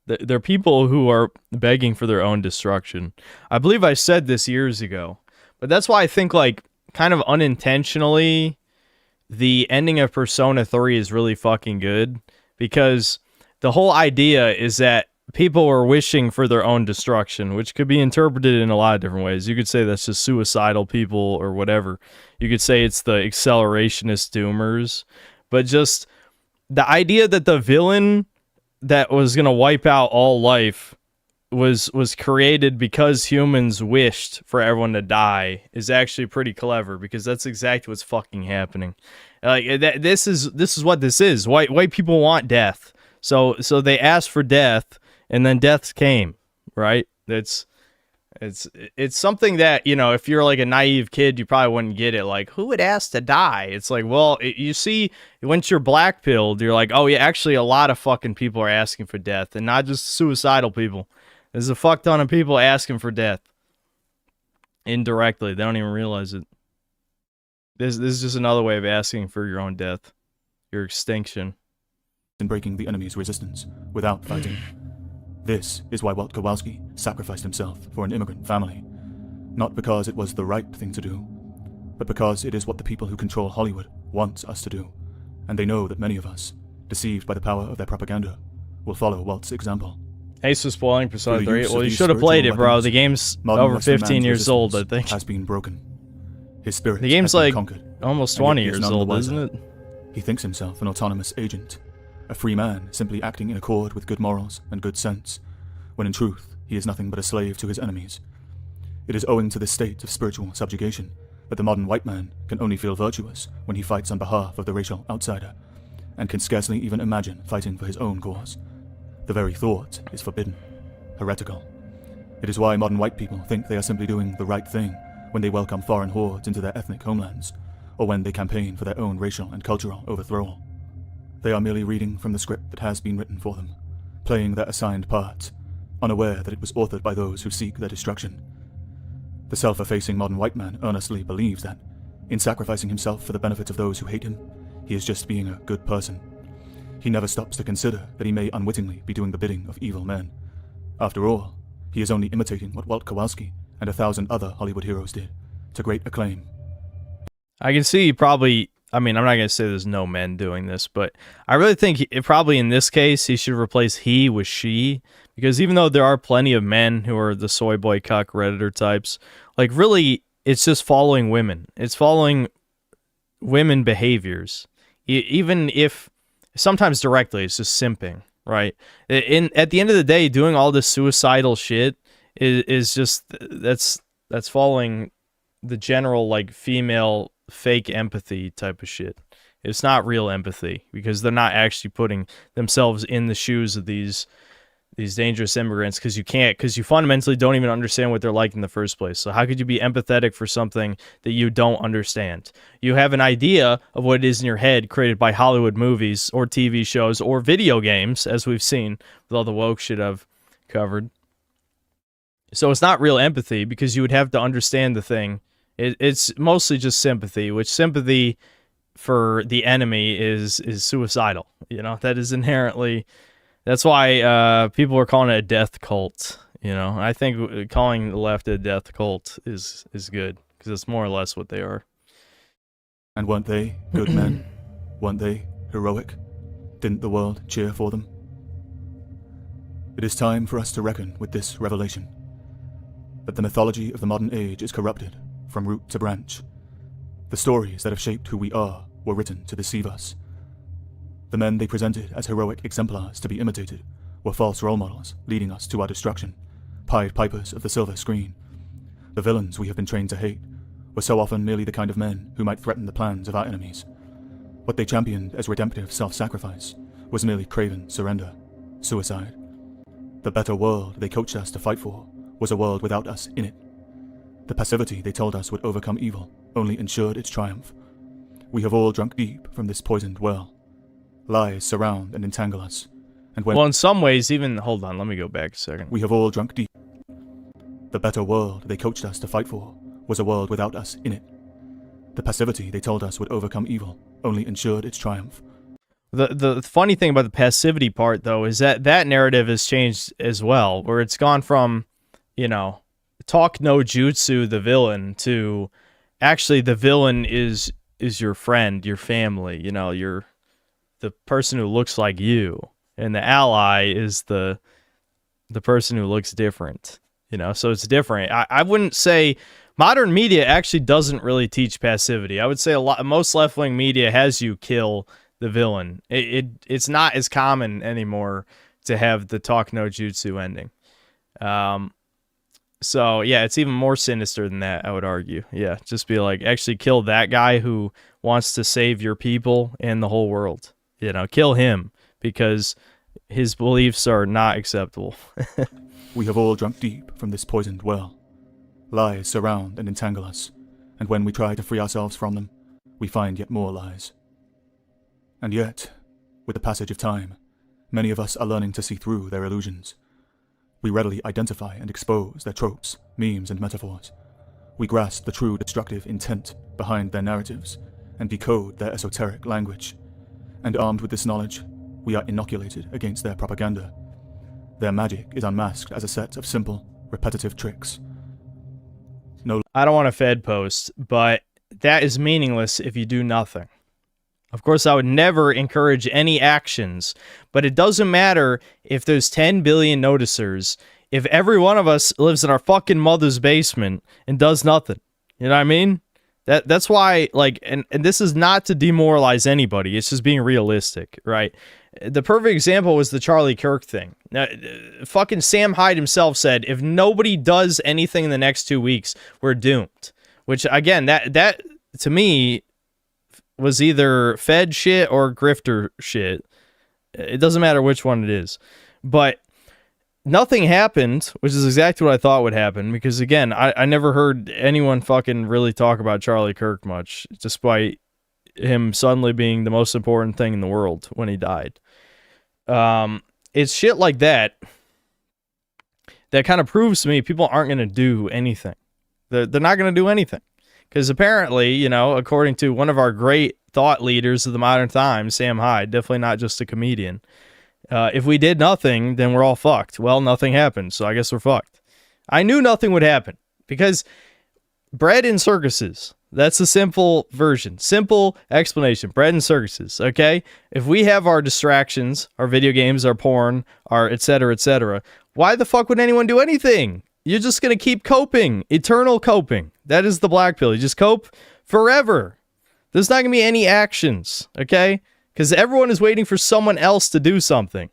They're people who are begging for their own destruction. I believe I said this years ago, but that's why I think, like, kind of unintentionally, the ending of Persona 3 is really fucking good, because the whole idea is that people are wishing for their own destruction, which could be interpreted in a lot of different ways. You could say that's just suicidal people or whatever. You could say it's the accelerationist doomers, but just the idea that the villain that was going to wipe out all life was created because humans wished for everyone to die is actually pretty clever, because that's exactly what's fucking happening. Like, this is what this is. White people want death. So they asked for death, and then death came, right? It's something that, you know, if you're like a naive kid, you probably wouldn't get it. Like, who would ask to die? It's like, well, you see, once you're black-pilled, you're like, oh yeah, actually a lot of fucking people are asking for death, and not just suicidal people. There's a fuck ton of people asking for death. Indirectly, they don't even realize it. This is just another way of asking for your own death. Your extinction. In breaking the enemy's resistance without fighting. This is why Walt Kowalski sacrificed himself for an immigrant family. Not because it was the right thing to do, but because it is what the people who control Hollywood want us to do. And they know that many of us, deceived by the power of their propaganda, will follow Walt's example. Ace was spoiling Persona 3. Well, you should have played it, bro. The game's over 15 years old, I think. Has been broken. His spirit the game's like conquered, almost 20 years old, isn't it? He thinks himself an autonomous agent, a free man simply acting in accord with good morals and good sense, when in truth he is nothing but a slave to his enemies. It is owing to this state of spiritual subjugation that the modern white man can only feel virtuous when he fights on behalf of the racial outsider, and can scarcely even imagine fighting for his own cause. The very thought is forbidden, heretical. It is why modern white people think they are simply doing the right thing when they welcome foreign hordes into their ethnic homelands, or when they campaign for their own racial and cultural overthrow. They are merely reading from the script that has been written for them, playing their assigned parts, unaware that it was authored by those who seek their destruction. The self-effacing modern white man earnestly believes that, in sacrificing himself for the benefit of those who hate him, he is just being a good person. He never stops to consider that he may unwittingly be doing the bidding of evil men. After all, he is only imitating what Walt Kowalski and 1,000 other Hollywood heroes did, to great acclaim. I can see probably, I mean, I'm not going to say there's no men doing this, but I really think probably in this case, he should replace he with she, because even though there are plenty of men who are the soy boy cuck Redditor types, like really, it's just following women. It's following women behaviors. Even if, sometimes directly, it's just simping, right? At the end of the day, doing all this suicidal shit is just, that's following the general, like, female fake empathy type of shit. It's not real empathy, because they're not actually putting themselves in the shoes of these dangerous immigrants, because you fundamentally don't even understand what they're like in the first place. So how could you be empathetic for something that you don't understand? You have an idea of what it is in your head created by Hollywood movies or TV shows or video games, as we've seen with all the woke shit I've covered. So it's not real empathy, because you would have to understand the thing. It's mostly just sympathy, which sympathy for the enemy is suicidal. You know, that is inherently... That's why people are calling it a death cult. You know, I think calling the left a death cult is good, because it's more or less what they are. And weren't they good men? Weren't they heroic? Didn't the world cheer for them? It is time for us to reckon with this revelation, that the mythology of the modern age is corrupted from root to branch. The stories that have shaped who we are were written to deceive us. The men they presented as heroic exemplars to be imitated were false role models, leading us to our destruction, Pied Pipers of the silver screen. The villains we have been trained to hate were so often merely the kind of men who might threaten the plans of our enemies. What they championed as redemptive self-sacrifice was merely craven surrender, suicide. The better world they coached us to fight for was a world without us in it. The passivity they told us would overcome evil only ensured its triumph. We have all drunk deep from this poisoned well. Lies surround and entangle us. And when well, in some ways, even... Hold on, let me go back a second. We have all drunk deep. The better world they coached us to fight for was a world without us in it. The passivity they told us would overcome evil only ensured its triumph. The funny thing about the passivity part, though, is that that narrative has changed as well, where it's gone from, you know, talk no jutsu, the villain, to actually the villain is your friend, your family, you know, the person who looks like you, and the ally is the person who looks different, you know, so it's different. I wouldn't say modern media actually doesn't really teach passivity. I would say most left-wing media has you kill the villain. It's not as common anymore to have the talk no jutsu ending. So yeah, it's even more sinister than that, I would argue. Yeah, just be like, actually kill that guy who wants to save your people and the whole world. You know, kill him because his beliefs are not acceptable. We have all drunk deep from this poisoned well. Lies surround and entangle us, and when we try to free ourselves from them, we find yet more lies. And yet, with the passage of time, many of us are learning to see through their illusions. We readily identify and expose their tropes, memes, and metaphors. We grasp the true destructive intent behind their narratives and decode their esoteric language. And armed with this knowledge, we are inoculated against their propaganda. Their magic is unmasked as a set of simple, repetitive tricks. I don't want a Fed post, but that is meaningless if you do nothing. Of course, I would never encourage any actions, but it doesn't matter if there's 10 billion noticers, if every one of us lives in our fucking mother's basement and does nothing. You know what I mean? That's why, like, and this is not to demoralize anybody, it's just being realistic, right? The perfect example was the Charlie Kirk thing. Now, fucking Sam Hyde himself said, if nobody does anything in the next 2 weeks, we're doomed. Which, again, that to me was either Fed shit or grifter shit. It doesn't matter which one it is. But nothing happened, which is exactly what I thought would happen, because, again, I never heard anyone fucking really talk about Charlie Kirk much, despite him suddenly being the most important thing in the world when he died. It's shit like that that kind of proves to me people aren't going to do anything. They're not going to do anything. Because apparently, you know, according to one of our great thought leaders of the modern times, Sam Hyde, definitely not just a comedian, if we did nothing, then we're all fucked. Well, nothing happened, so I guess we're fucked. I knew nothing would happen because bread in circuses. That's the simple version. Simple explanation. Bread and circuses, okay? If we have our distractions, our video games, our porn, our etc., why the fuck would anyone do anything? You're just going to keep coping. Eternal coping. That is the black pill. You just cope forever. There's not going to be any actions, okay? Because everyone is waiting for someone else to do something.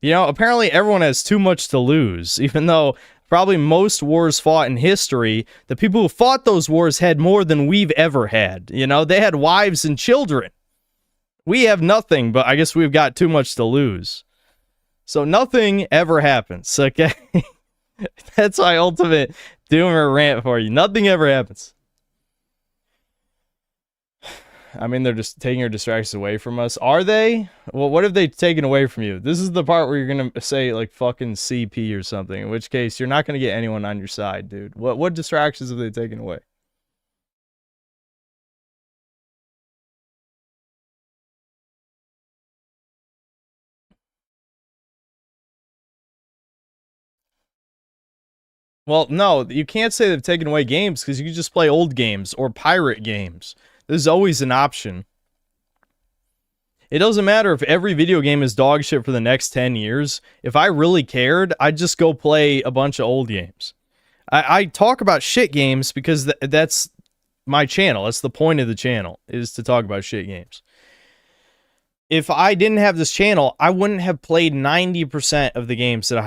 You know, apparently everyone has too much to lose, even though probably most wars fought in history, the people who fought those wars had more than we've ever had. You know, they had wives and children. We have nothing, but I guess we've got too much to lose. So nothing ever happens, okay? That's my ultimate doomer rant for you. Nothing ever happens. I mean, they're just taking our distractions away from us. Are they? Well, what have they taken away from you? This is the part where you're going to say, like, fucking CP or something, in which case you're not going to get anyone on your side, dude. What distractions have they taken away? Well, no, you can't say they've taken away games because you can just play old games or pirate games. There's always an option. It doesn't matter if every video game is dog shit for the next 10 years. If I really cared, I'd just go play a bunch of old games. I talk about shit games because that's my channel. That's the point of the channel, is to talk about shit games. If I didn't have this channel, I wouldn't have played 90% of the games that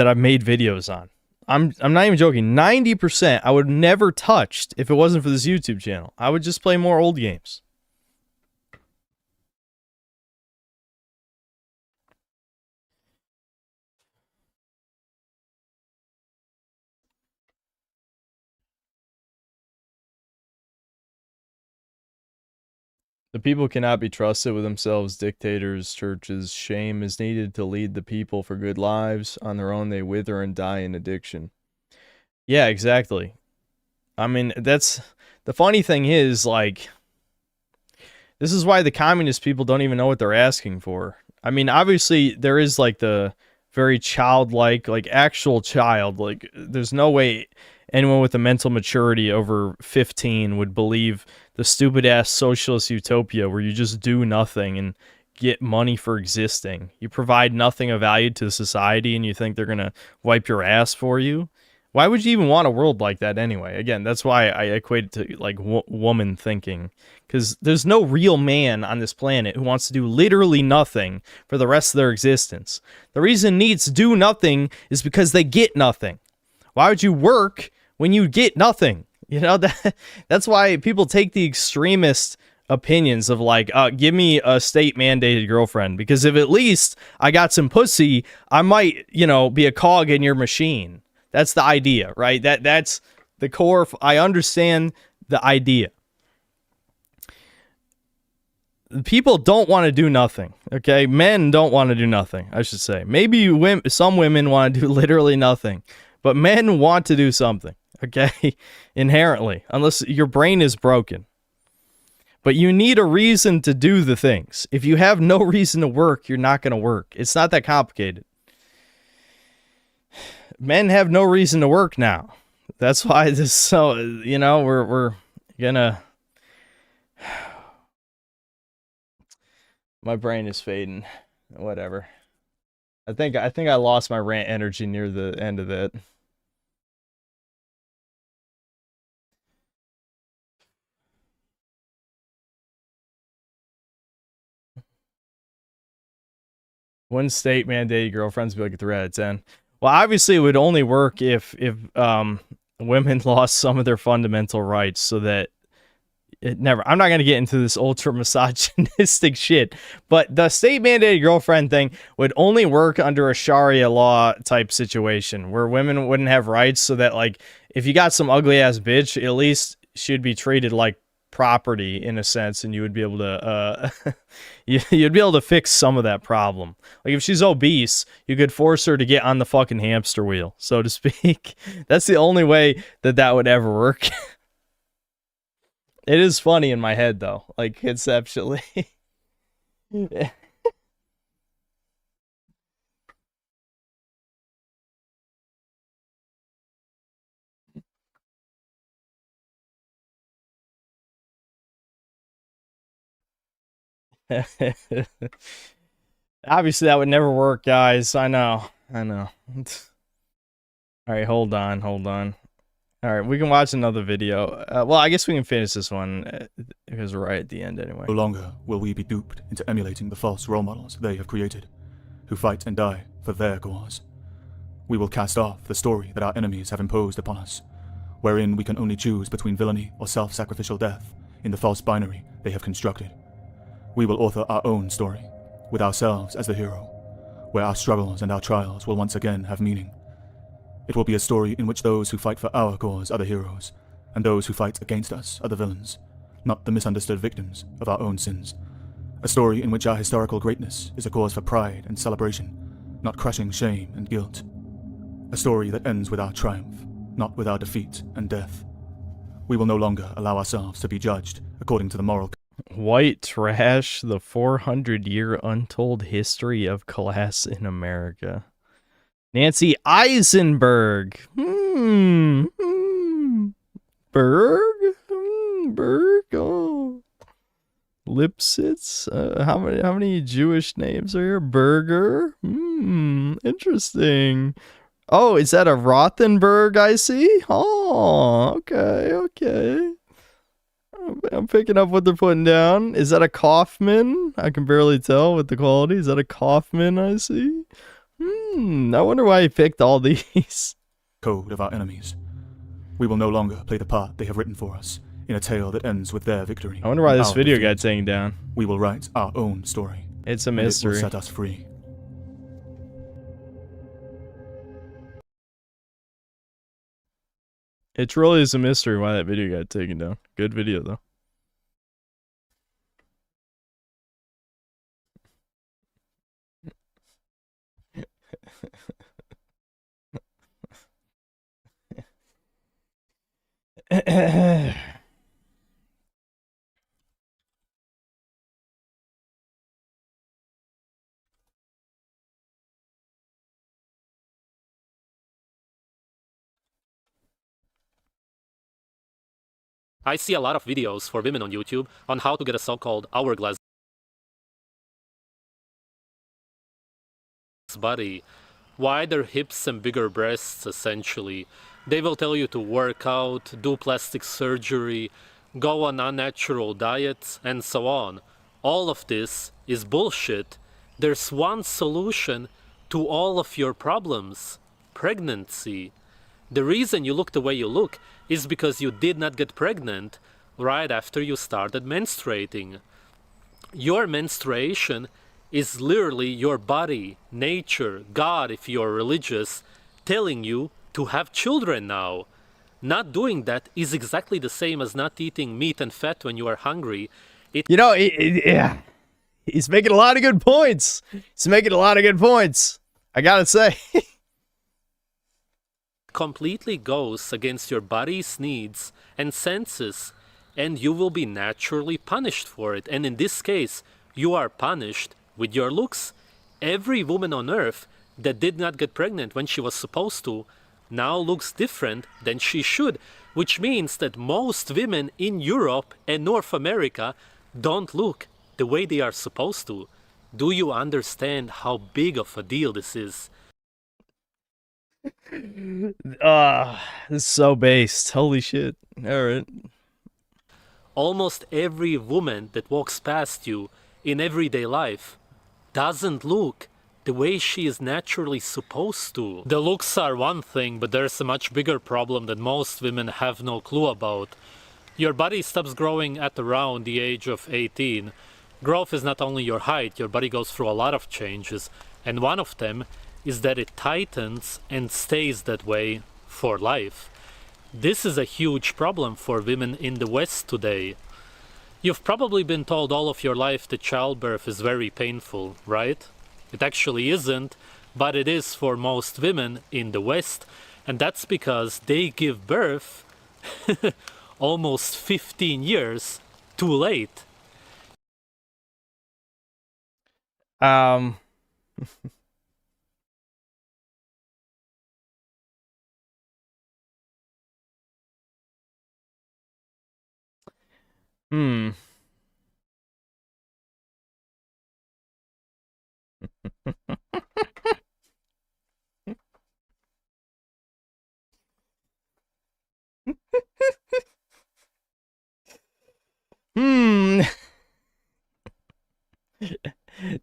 I've made videos on. I'm not even joking. 90% I would have never touched if it wasn't for this YouTube channel. I would just play more old games. The people cannot be trusted with themselves, dictators, churches. Shame is needed to lead the people for good lives. On their own, they wither and die in addiction. Yeah, exactly. I mean, that's... The funny thing is, like... This is why the communist people don't even know what they're asking for. I mean, obviously, there is, like, the very childlike, like, actual child. Like, there's no way anyone with a mental maturity over 15 would believe the stupid-ass socialist utopia where you just do nothing and get money for existing. You provide nothing of value to society, and you think they're going to wipe your ass for you? Why would you even want a world like that anyway? Again, that's why I equate it to, like, woman thinking. Because there's no real man on this planet who wants to do literally nothing for the rest of their existence. The reason needs to do nothing is because they get nothing. Why would you work when you get nothing? You know, that's why people take the extremist opinions of, like, give me a state-mandated girlfriend. Because if at least I got some pussy, I might, you know, be a cog in your machine. That's the idea, right? That's the core. I understand the idea. People don't want to do nothing, okay? Men don't want to do nothing, I should say. Maybe some women want to do literally nothing, but men want to do something, okay? Inherently, unless your brain is broken. But you need a reason to do the things. If you have no reason to work, you're not going to work. It's not that complicated. Men have no reason to work now. That's why this, so, you know, we're gonna... My brain is fading. Whatever. I think I lost my rant energy near the end of it. One state mandated girlfriends be like a 3 out of 10. Well, obviously it would only work if women lost some of their fundamental rights, so that it never. I'm not gonna get into this ultra misogynistic shit, but the state mandated girlfriend thing would only work under a Sharia law type situation where women wouldn't have rights, so that, like, if you got some ugly ass bitch, at least she'd be treated like property in a sense, and you would be able to you'd be able to fix some of that problem. Like, if she's obese, you could force her to get on the fucking hamster wheel, so to speak. That's the only way that would ever work. It is funny in my head, though, like, conceptually. Obviously, that would never work, guys. I know. All right, hold on. All right, we can watch another video. Well, I guess we can finish this one because we're right at the end anyway. No longer will we be duped into emulating the false role models they have created, who fight and die for their cause. We will cast off the story that our enemies have imposed upon us, wherein we can only choose between villainy or self-sacrificial death in the false binary they have constructed. We will author our own story, with ourselves as the hero, where our struggles and our trials will once again have meaning. It will be a story in which those who fight for our cause are the heroes, and those who fight against us are the villains, not the misunderstood victims of our own sins. A story in which our historical greatness is a cause for pride and celebration, not crushing shame and guilt. A story that ends with our triumph, not with our defeat and death. We will no longer allow ourselves to be judged according to the moral... White trash, the 400-year untold history of class in America. Nancy Eisenberg. Berg? Berg? Oh. Lipsitz? How many Jewish names are here? Burger? Interesting. Oh, is that a Rothenberg I see? Oh, okay. I'm picking up what they're putting down. Is that a Kaufman? I can barely tell with the quality. Is that a Kaufman I see? I wonder why he picked all these. Code of our enemies. We will no longer play the part they have written for us in a tale that ends with their victory. I wonder why this video got taken down. We will write our own story. It's a mystery. It will set us free. It truly is a mystery why that video got taken down. Good video, though. I see a lot of videos for women on YouTube on how to get a so-called hourglass body, wider hips and bigger breasts, essentially. They will tell you to work out, do plastic surgery, go on unnatural diets, and so on. All of this is bullshit. There's one solution to all of your problems: pregnancy. The reason you look the way you look is because you did not get pregnant right after you started menstruating. Your menstruation is literally your body, nature, God, if you're religious, telling you to have children now. Not doing that is exactly the same as not eating meat and fat when you are hungry. You know, yeah, he's making a lot of good points. He's making a lot of good points, I gotta say. Completely goes against your body's needs and senses, and you will be naturally punished for it. And in this case, you are punished with your looks. Every woman on earth that did not get pregnant when she was supposed to now looks different than she should, which means that most women in Europe and North America don't look the way they are supposed to. Do you understand how big of a deal this is? This is so based. Holy shit. Alright. Almost every woman that walks past you in everyday life doesn't look the way she is naturally supposed to. The looks are one thing, but there's a much bigger problem that most women have no clue about. Your body stops growing at around the age of 18. Growth is not only your height, your body goes through a lot of changes, and one of them is that it tightens and stays that way for life. This is a huge problem for women in the West today. You've probably been told all of your life that childbirth is very painful, right? It actually isn't, but it is for most women in the West, and that's because they give birth almost 15 years too late.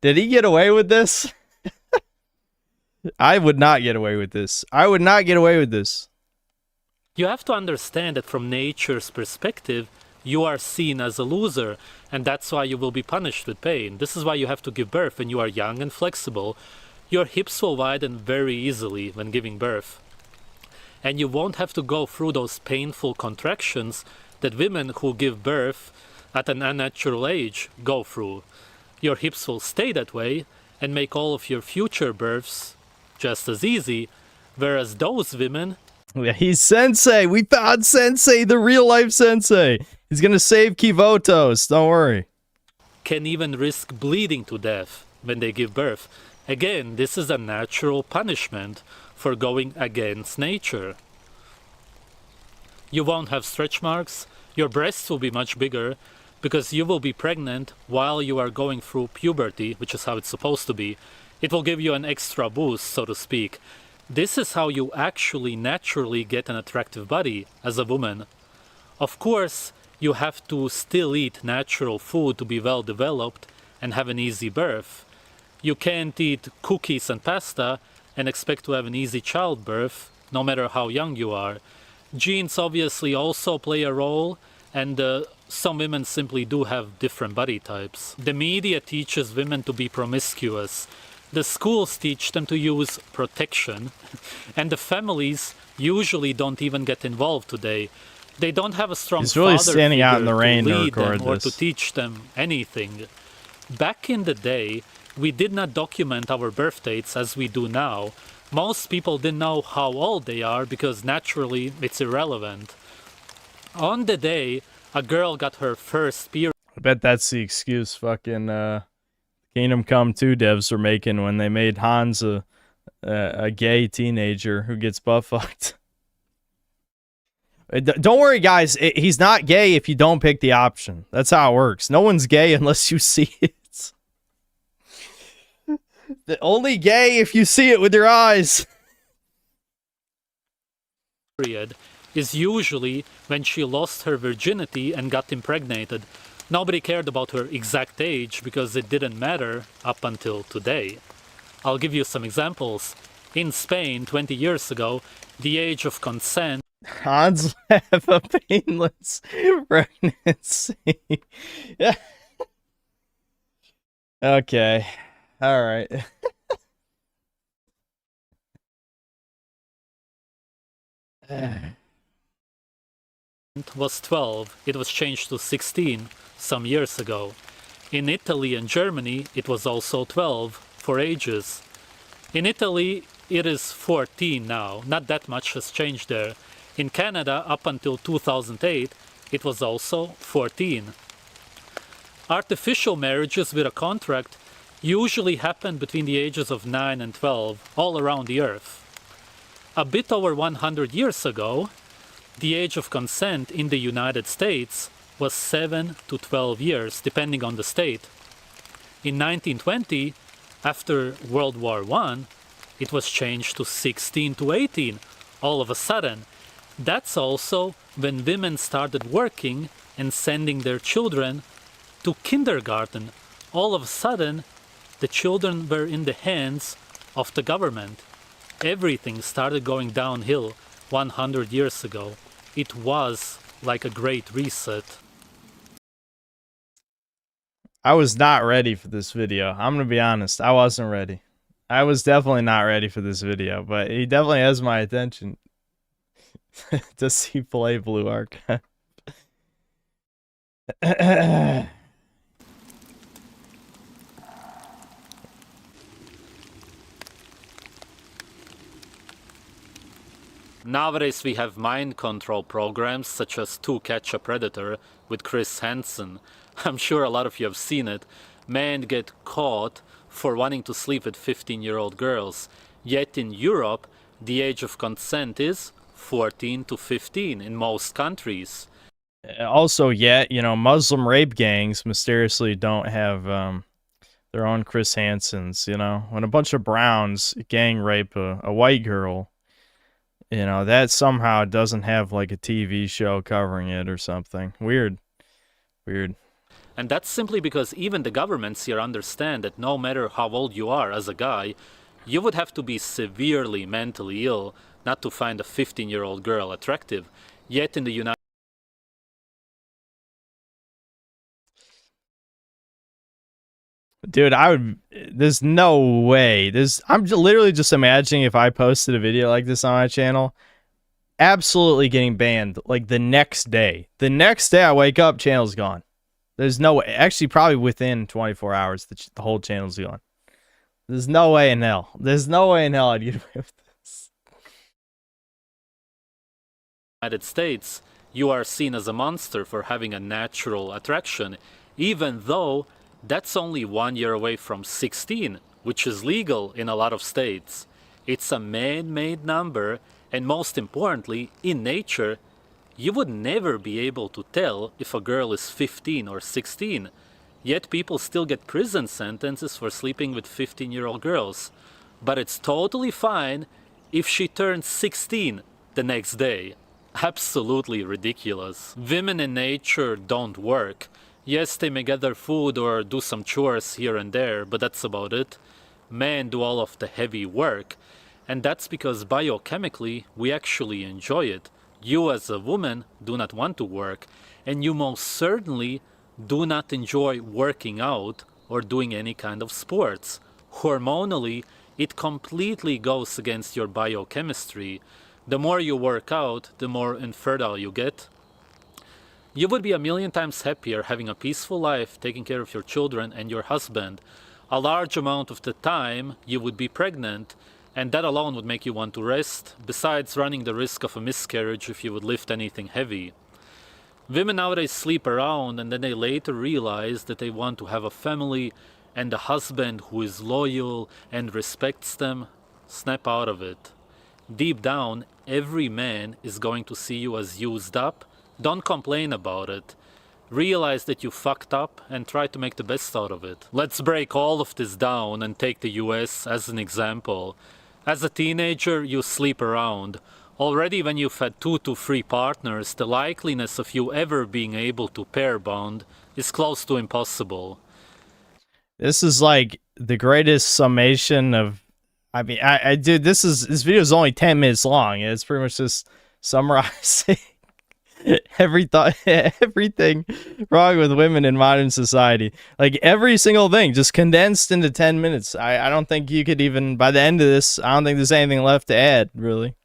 Did he get away with this? I would not get away with this. I would not get away with this. You have to understand that from nature's perspective, you are seen as a loser, and that's why you will be punished with pain. This is why you have to give birth when you are young and flexible. Your hips will widen very easily when giving birth. And you won't have to go through those painful contractions that women who give birth at an unnatural age go through. Your hips will stay that way and make all of your future births just as easy, whereas those women... Yeah, he's Sensei! We found Sensei, the real-life Sensei! He's gonna save Kivotos, don't worry. ...can even risk bleeding to death when they give birth. Again, this is a natural punishment for going against nature. You won't have stretch marks, your breasts will be much bigger, because you will be pregnant while you are going through puberty, which is how it's supposed to be. It will give you an extra boost, so to speak. This is how you actually naturally get an attractive body as a woman. Of course, you have to still eat natural food to be well developed and have an easy birth. You can't eat cookies and pasta and expect to have an easy childbirth, no matter how young you are. Genes obviously also play a role, and some women simply do have different body types. The media teaches women to be promiscuous. The schools teach them to use protection. And the families usually don't even get involved today. They don't have a strong He's really father standing out in figure the rain to to lead record them or this. to teach them anything. Back in the day, we did not document our birth dates as we do now. Most people didn't know how old they are because naturally it's irrelevant. On the day a girl got her first period... I bet that's the excuse fucking Kingdom Come 2 devs were making when they made Hans a gay teenager who gets butt fucked. Don't worry, guys. He's not gay if you don't pick the option. That's how it works. No one's gay unless you see it. Only gay if you see it with your eyes. Period is usually when she lost her virginity and got impregnated. Nobody cared about her exact age because it didn't matter up until today. I'll give you some examples. In Spain, 20 years ago, the age of consent... Hans have a painless pregnancy. Yeah. Okay. All right. was 12. It was changed to 16 some years ago. In Italy and Germany, it was also 12 for ages. In Italy, it is 14 now. Not that much has changed there. In Canada, up until 2008, it was also 14. Artificial marriages with a contract usually happen between the ages of 9 and 12 all around the earth. A bit over 100 years ago, the age of consent in the United States was 7 to 12 years, depending on the state. In 1920, after World War I, it was changed to 16 to 18, all of a sudden. That's also when women started working and sending their children to kindergarten. All of a sudden, the children were in the hands of the government. Everything started going downhill 100 years ago. It was like a great reset. I was not ready for this video. I'm going to be honest. I wasn't ready. I was definitely not ready for this video, but he definitely has my attention. To see play Blue Archive. Nowadays we have mind control programs such as To Catch a Predator with Chris Hansen. I'm sure a lot of you have seen it. Men get caught for wanting to sleep with 15-year-old girls. Yet in Europe, the age of consent is 14 to 15 in most countries. Also, yet, you know, Muslim rape gangs mysteriously don't have their own Chris Hansens, you know? When a bunch of Browns gang rape a white girl, you know, that somehow doesn't have like a TV show covering it or something. Weird. Weird. And that's simply because even the governments here understand that no matter how old you are as a guy, you would have to be severely mentally ill not to find a 15-year-old girl attractive. Yet in the United Dude, there's no way. I'm literally just imagining if I posted a video like this on my channel, absolutely getting banned like the next day. The next day I wake up, channel's gone. There's no way. Actually, probably within 24 hours, the whole channel's gone. There's no way in hell. There's no way in hell I'd get away with this. United States, you are seen as a monster for having a natural attraction, even though that's only 1 year away from 16, which is legal in a lot of states. It's a man-made number, and most importantly, in nature, you would never be able to tell if a girl is 15 or 16. Yet people still get prison sentences for sleeping with 15-year-old girls. But it's totally fine if she turns 16 the next day. Absolutely ridiculous. Women in nature don't work. Yes, they may gather food or do some chores here and there, but that's about it. Men do all of the heavy work. And that's because biochemically, we actually enjoy it. You as a woman do not want to work, and you most certainly do not enjoy working out or doing any kind of sports. Hormonally, it completely goes against your biochemistry. The more you work out, the more infertile you get. You would be a million times happier having a peaceful life, taking care of your children and your husband. A large amount of the time you would be pregnant, and that alone would make you want to rest, besides running the risk of a miscarriage if you would lift anything heavy. Women nowadays sleep around and then they later realize that they want to have a family and a husband who is loyal and respects them. Snap out of it. deep down, every man is going to see you as used up. Don't complain about it. Realize that you fucked up and try to make the best out of it. Let's break all of this down and take the US as an example. As a teenager, you sleep around. Already when you've had 2 to 3 partners, the likeliness of you ever being able to pair bond is close to impossible. This is like the greatest summation of, I mean, I dude, this video is only 10 minutes long. It's pretty much just summarizing everything wrong with women in modern society. Like every single thing just condensed into 10 minutes. I don't think you could even, by the end of this, I don't think there's anything left to add, really.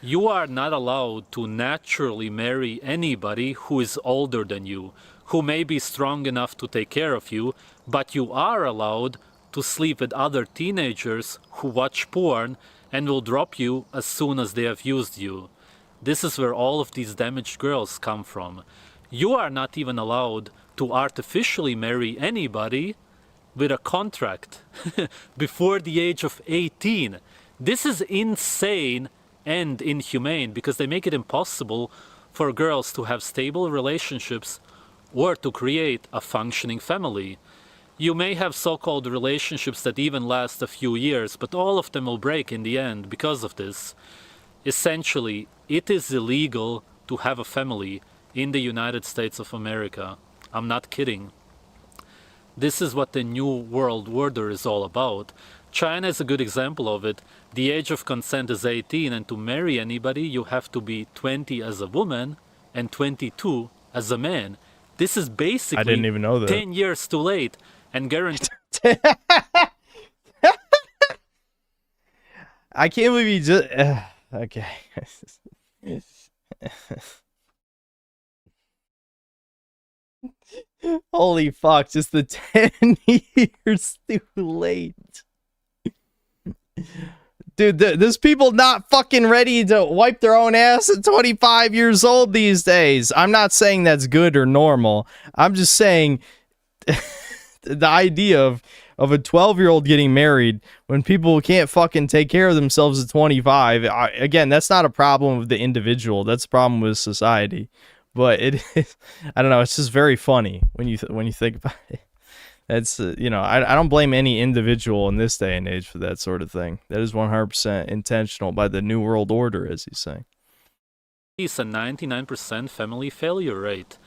You are not allowed to naturally marry anybody who is older than you, who may be strong enough to take care of you, but you are allowed to sleep with other teenagers who watch porn and will drop you as soon as they have used you. This is where all of these damaged girls come from. You are not even allowed to artificially marry anybody with a contract before the age of 18. This is insane and inhumane because they make it impossible for girls to have stable relationships or to create a functioning family. You may have so-called relationships that even last a few years, but all of them will break in the end because of this. Essentially, it is illegal to have a family in the United States of America. I'm not kidding. This is what the New World Order is all about. China is a good example of it. The age of consent is 18, and to marry anybody, you have to be 20 as a woman and 22 as a man. This is basically I didn't even know that. 10 years too late, and guaranteed. I can't believe you just... okay. Holy fuck, just the 10 years too late. Dude, there's people not fucking ready to wipe their own ass at 25 years old these days. I'm not saying that's good or normal. I'm just saying the idea of a 12-year-old getting married when people can't fucking take care of themselves at 25. Again, that's not a problem with the individual. That's a problem with society. But it is, I don't know, it's just very funny when you think about it. That's, you know, I don't blame any individual in this day and age for that sort of thing. That is 100% intentional by the New World Order, as he's saying. It's a 99% family failure rate.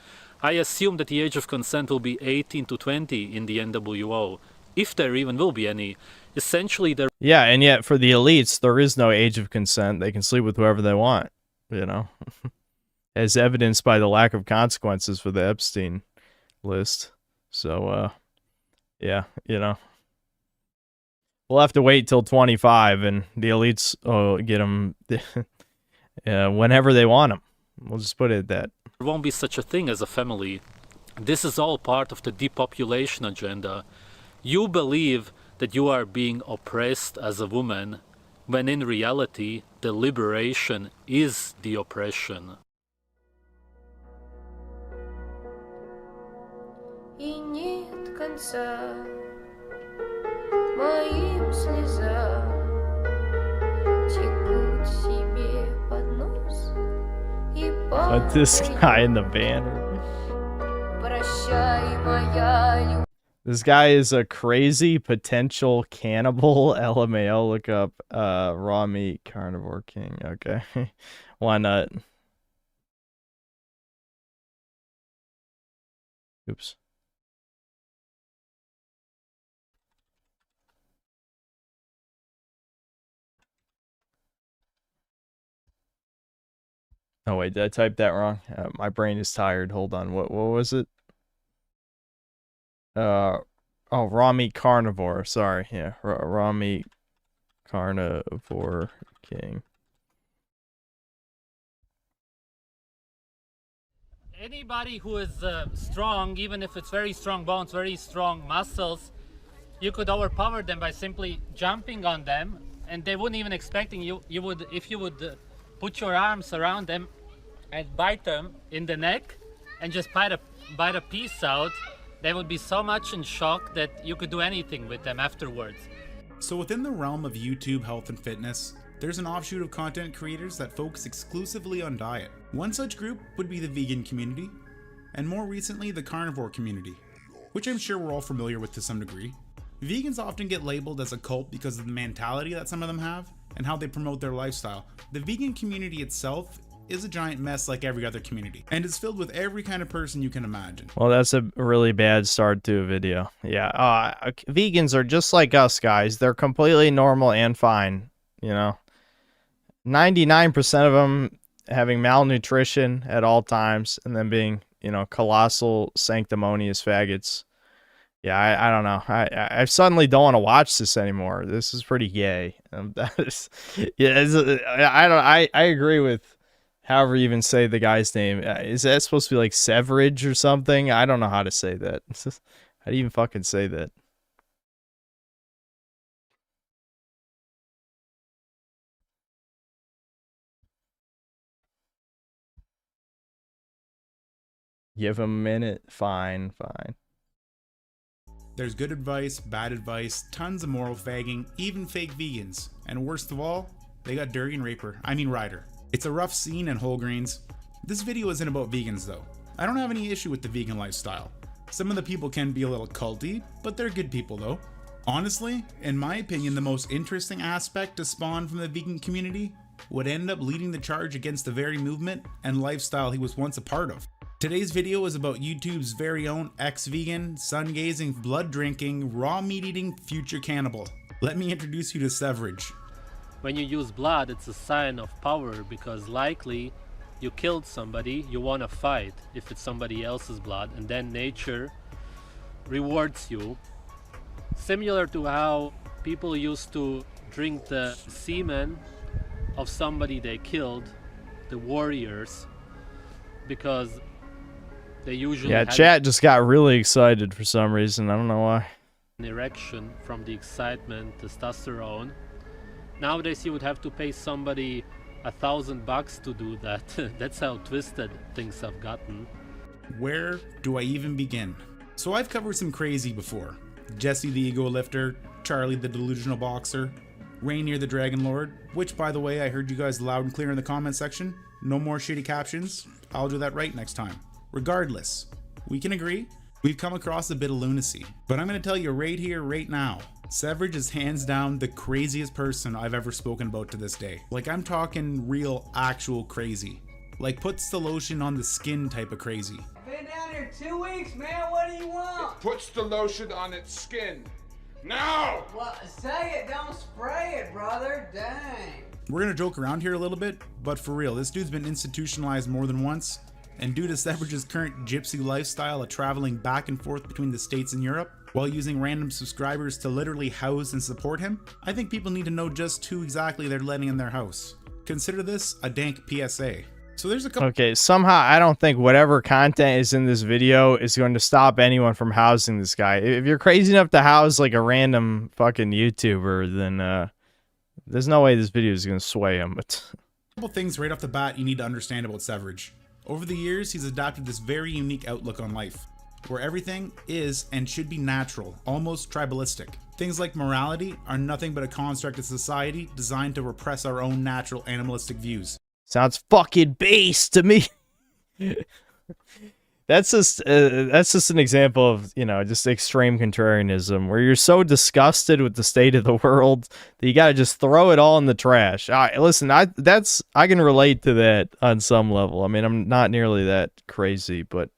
I assume that the age of consent will be 18 to 20 in the NWO, if there even will be any. Essentially, there... Yeah, and yet for the elites, there is no age of consent. They can sleep with whoever they want, you know, as evidenced by the lack of consequences for the Epstein list. So, yeah, you know, we'll have to wait till 25, and the elites get them whenever they want them. We'll just put it at that. There won't be such a thing as a family. This is all part of the depopulation agenda. You believe that you are being oppressed as a woman, when in reality, the liberation is the oppression. И нет конца моим слезам, текут себе под нос и Put this guy in the banner. прощай, моя любовь. This guy is a crazy potential cannibal. LMAO, look up raw meat carnivore king. Okay. Why not? Oops. Oh wait, did I type that wrong? My brain is tired. Hold on. What was it? Oh, raw meat carnivore. Sorry. Yeah, raw meat carnivore king. Anybody who is strong, even if it's very strong bones, very strong muscles, you could overpower them by simply jumping on them, and they wouldn't even expecting you. You would, if you would put your arms around them and bite them in the neck, and just bite a piece out. They would be so much in shock that you could do anything with them afterwards. So within the realm of YouTube health and fitness, there's an offshoot of content creators that focus exclusively on diet. One such group would be the vegan community, and more recently the carnivore community, which I'm sure we're all familiar with to some degree. Vegans often get labeled as a cult because of the mentality that some of them have and how they promote their lifestyle. The vegan community itself is a giant mess like every other community, and is filled with every kind of person you can imagine. Well, that's a really bad start to a video. Yeah, vegans are just like us, guys. They're completely normal and fine, you know. 99% of them having malnutrition at all times and then being, you know, colossal sanctimonious faggots. Yeah, I don't know. I suddenly don't want to watch this anymore. This is pretty gay. I agree with however you even say the guy's name. Is that supposed to be like Severage or something? I don't know how to say that. How do you even fucking say that? Give him a minute. Fine. There's good advice, bad advice, tons of moral fagging, even fake vegans. And worst of all, they got Durian Ryder. It's a rough scene in whole greens. This video isn't about vegans though. I don't have any issue with the vegan lifestyle. Some of the people can be a little culty, but they're good people though. Honestly, in my opinion, the most interesting aspect to spawn from the vegan community would end up leading the charge against the very movement and lifestyle he was once a part of. Today's video is about YouTube's very own ex-vegan, sun-gazing, blood-drinking, raw meat-eating future cannibal. Let me introduce you to Severage. When you use blood, it's a sign of power because likely you killed somebody, you want to fight if it's somebody else's blood, and then nature rewards you. Similar to how people used to drink the semen of somebody they killed, the warriors, because they usually had chat just got really excited for some reason. I don't know why. an erection from the excitement, testosterone. Nowadays you would have to pay somebody $1,000 to do that. That's how twisted things have gotten. Where do I even begin? So I've covered some crazy before. Jesse the Ego Lifter, Charlie the Delusional Boxer, Rainier the Dragon Lord, which by the way I heard you guys loud and clear in the comment section. No more shitty captions. I'll do that right next time. Regardless, we can agree we've come across a bit of lunacy. But I'm going to tell you right here, right now, Severage is hands down the craziest person I've ever spoken about to this day. Like, I'm talking real, actual crazy. Like, puts the lotion on the skin type of crazy. Been down here 2 weeks, man. What do you want? It puts the lotion on its skin. Now! Well, say it, don't spray it, brother. Dang. We're gonna joke around here a little bit, but for real, this dude's been institutionalized more than once, and due to Severage's current gypsy lifestyle of traveling back and forth between the States and Europe, while using random subscribers to literally house and support him, I think people need to know just who exactly they're letting in their house. Consider this a dank PSA. So there's a couple— Okay, somehow I don't think whatever content is in this video is going to stop anyone from housing this guy. If you're crazy enough to house like a random fucking YouTuber, then there's no way this video is going to sway him. But couple things right off the bat you need to understand about Severage. Over the years, he's adopted this very unique outlook on life, where everything is and should be natural, almost tribalistic. Things like morality are nothing but a construct of society designed to repress our own natural animalistic views. sounds fucking base to me. That's just an example of, you know, just extreme contrarianism, where you're so disgusted with the state of the world that you gotta just throw it all in the trash. Listen, I can relate to that on some level. I mean, I'm not nearly that crazy, but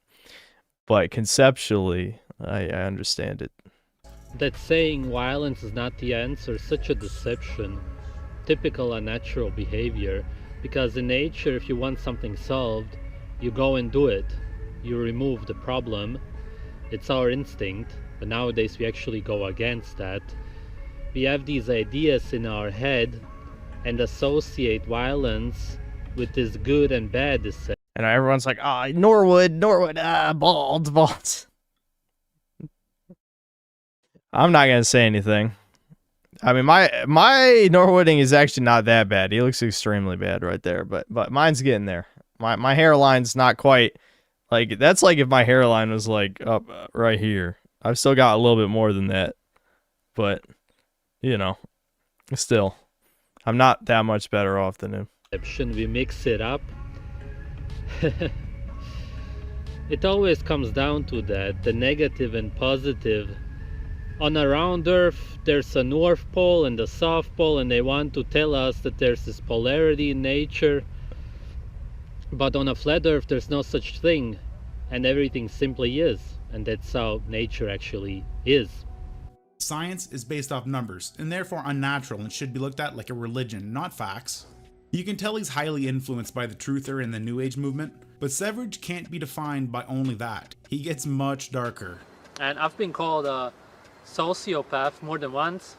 conceptually, I understand it. That saying violence is not the answer is such a deception, typical unnatural behavior, because in nature, if you want something solved, you go and do it. You remove the problem. It's our instinct, but nowadays we actually go against that. We have these ideas in our head and associate violence with this good and bad deception. And everyone's like, Norwood, bald. I'm not gonna say anything. I mean, my Norwooding is actually not that bad. He looks extremely bad right there, but mine's getting there. My hairline's not quite like, that's like if my hairline was like up right here. I've still got a little bit more than that, but you know, still, I'm not that much better off than him. We mix it up. It always comes down to that, the negative and positive. On a round Earth, there's a North Pole and a South Pole, and they want to tell us that there's this polarity in nature. But on a flat Earth, there's no such thing, and everything simply is, and that's how nature actually is. Science is based off numbers, and therefore unnatural, and should be looked at like a religion, not facts. You can tell he's highly influenced by the truther and the New Age movement, but Severage can't be defined by only that. He gets much darker. And I've been called a sociopath more than once,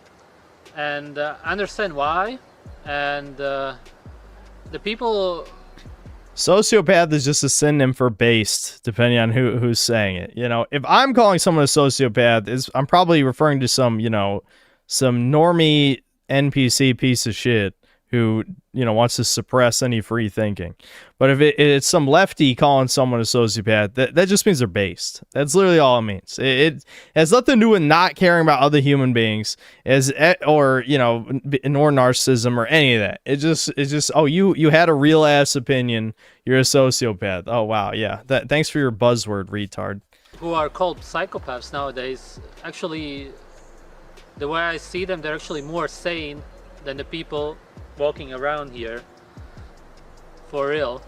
and I understand why. And the people... Sociopath is just a synonym for based, depending on who's saying it. You know, if I'm calling someone a sociopath, I'm probably referring to some, you know, some normie NPC piece of shit who, you know, wants to suppress any free thinking. But if it's some lefty calling someone a sociopath, that just means they're based. That's literally all it means. It has nothing to do with not caring about other human beings, or, you know, nor narcissism or any of that. It's just oh, you had a real ass opinion, you're a sociopath. Oh wow, yeah. Thanks for your buzzword, retard. Who are called psychopaths nowadays, actually, the way I see them, they're actually more sane than the people walking around here. For real.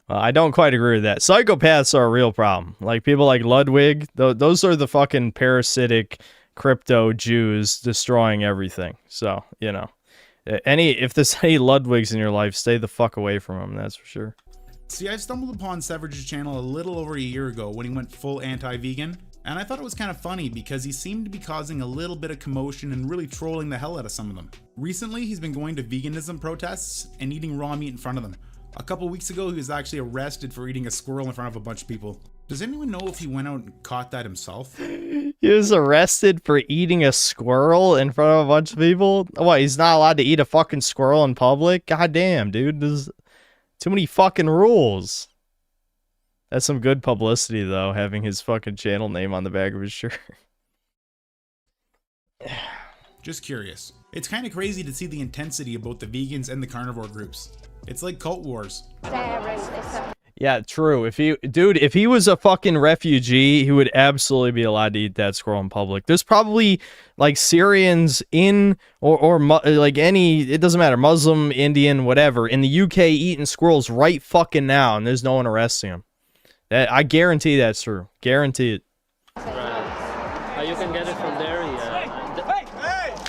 Well, I don't quite agree with that. Psychopaths are a real problem. Like people like Ludwig, those are the fucking parasitic crypto Jews destroying everything. So, you know, if there's any Ludwigs in your life, stay the fuck away from them, that's for sure. See, I stumbled upon Severage's channel a little over a year ago when he went full anti-vegan. And I thought it was kind of funny because he seemed to be causing a little bit of commotion and really trolling the hell out of some of them. Recently, he's been going to veganism protests and eating raw meat in front of them. A couple weeks ago, he was actually arrested for eating a squirrel in front of a bunch of people. Does anyone know if he went out and caught that himself? He was arrested for eating a squirrel in front of a bunch of people? What, he's not allowed to eat a fucking squirrel in public? God damn, dude. There's too many fucking rules. That's some good publicity, though, having his fucking channel name on the back of his shirt. Just curious. It's kind of crazy to see the intensity of both the vegans and the carnivore groups. It's like cult wars. Yeah, true. If he was a fucking refugee, he would absolutely be allowed to eat that squirrel in public. There's probably like Syrians in or like any, it doesn't matter, Muslim, Indian, whatever, in the UK eating squirrels right fucking now, and there's no one arresting them. I guarantee that's true. Guarantee it. Right. You can get it from there, yeah.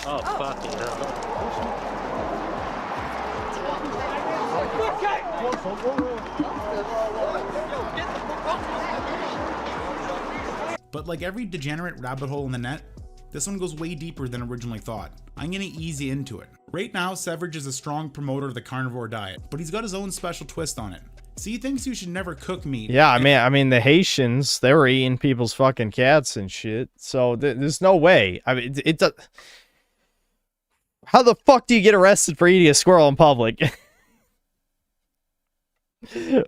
Oh, fucking hell. But like every degenerate rabbit hole in the net, this one goes way deeper than originally thought. I'm gonna ease you into it. Right now, Severage is a strong promoter of the carnivore diet, but he's got his own special twist on it. See, he thinks you should never cook meat. Yeah, I mean, the Haitians, they were eating people's fucking cats and shit. So there's no way. I mean, it does. How the fuck do you get arrested for eating a squirrel in public?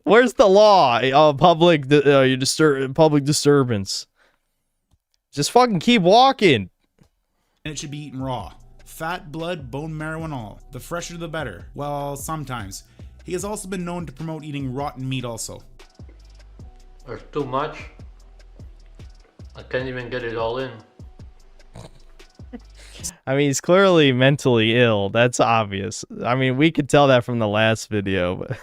Where's the law? Public disturbance. Just fucking keep walking. And it should be eaten raw. Fat, blood, bone marrow and all. The fresher the better. Well, sometimes. He has also been known to promote eating rotten meat also. There's too much. I can't even get it all in. I mean, he's clearly mentally ill. That's obvious. I mean, we could tell that from the last video, but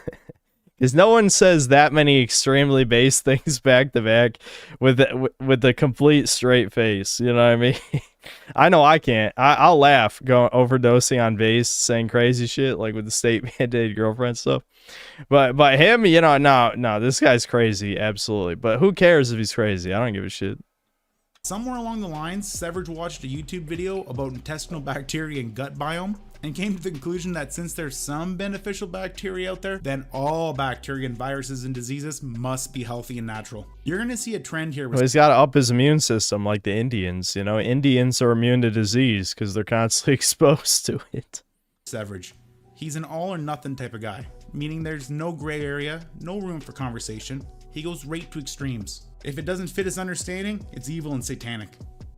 because no one says that many extremely base things back to back with a complete straight face. You know what I mean? I know I can't. I'll laugh going overdosing on base, saying crazy shit like with the state mandated girlfriend stuff. But him, you know, no, this guy's crazy, absolutely. But who cares if he's crazy? I don't give a shit. Somewhere along the lines, Severage watched a YouTube video about intestinal bacteria and gut biome and came to the conclusion that since there's some beneficial bacteria out there, then all bacteria and viruses and diseases must be healthy and natural. You're going to see a trend here. Well, he's got to up his immune system like the Indians. You know, Indians are immune to disease because they're constantly exposed to it. Severage. He's an all or nothing type of guy, meaning there's no gray area, no room for conversation. He goes right to extremes. If it doesn't fit his understanding, it's evil and satanic.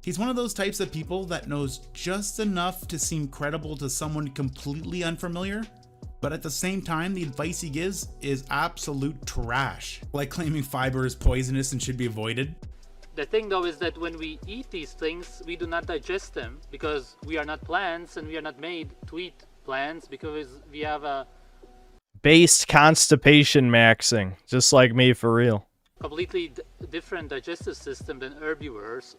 He's one of those types of people that knows just enough to seem credible to someone completely unfamiliar, but at the same time, the advice he gives is absolute trash, like claiming fiber is poisonous and should be avoided. The thing though is that when we eat these things, we do not digest them because we are not plants and we are not made to eat plants because we have a Based constipation maxing, just like me for real. completely different digestive system than herbivores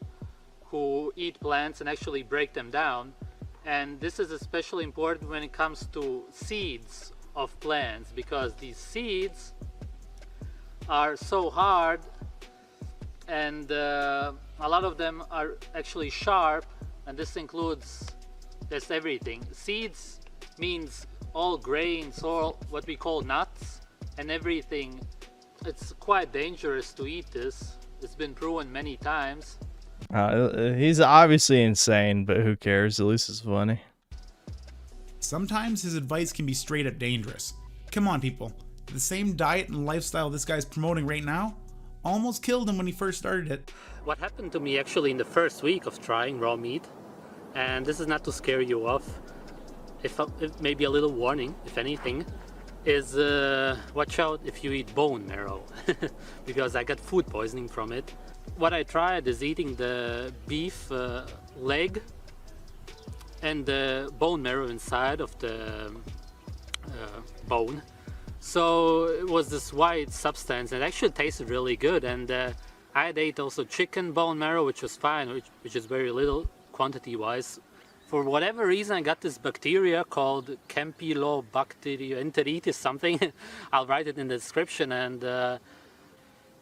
who eat plants and actually break them down. And this is especially important when it comes to seeds of plants because these seeds are so hard and a lot of them are actually sharp, and this includes everything. Seeds means all grains, all what we call nuts and everything. It's quite dangerous to eat this. It's been proven many times. He's obviously insane, but who cares? At least it's funny. Sometimes his advice can be straight up dangerous. Come on, people. The same diet and lifestyle this guy's promoting right now almost killed him when he first started it. What happened to me actually in the first week of trying raw meat, and this is not to scare you off, if maybe a little warning, if anything, is watch out if you eat bone marrow, because I got food poisoning from it. What I tried is eating the beef leg and the bone marrow inside of the bone. So it was this white substance and it actually tasted really good. And I ate also chicken bone marrow, which was fine, which is very little quantity wise. For whatever reason, I got this bacteria called Campylobacter enteritis something. I'll write it in the description. And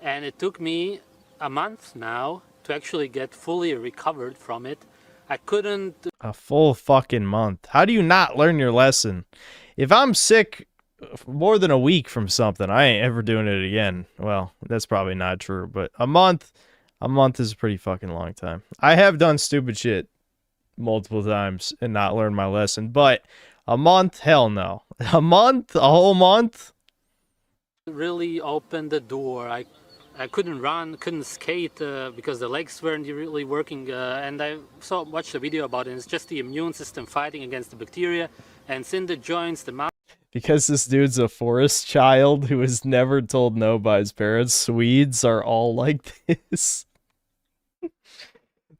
it took me a month now to actually get fully recovered from it. I couldn't. A full fucking month. How do you not learn your lesson? If I'm sick more than a week from something, I ain't ever doing it again. Well, that's probably not true, but a month is a pretty fucking long time. I have done stupid shit multiple times and not learned my lesson, but a month, hell no. A whole month? Really opened the door. I couldn't run, couldn't skate because the legs weren't really working. And I watched a video about it. It's just the immune system fighting against the bacteria. And it's in the joints, the mouth. Because this dude's a forest child who was never told no by his parents, Swedes are all like this.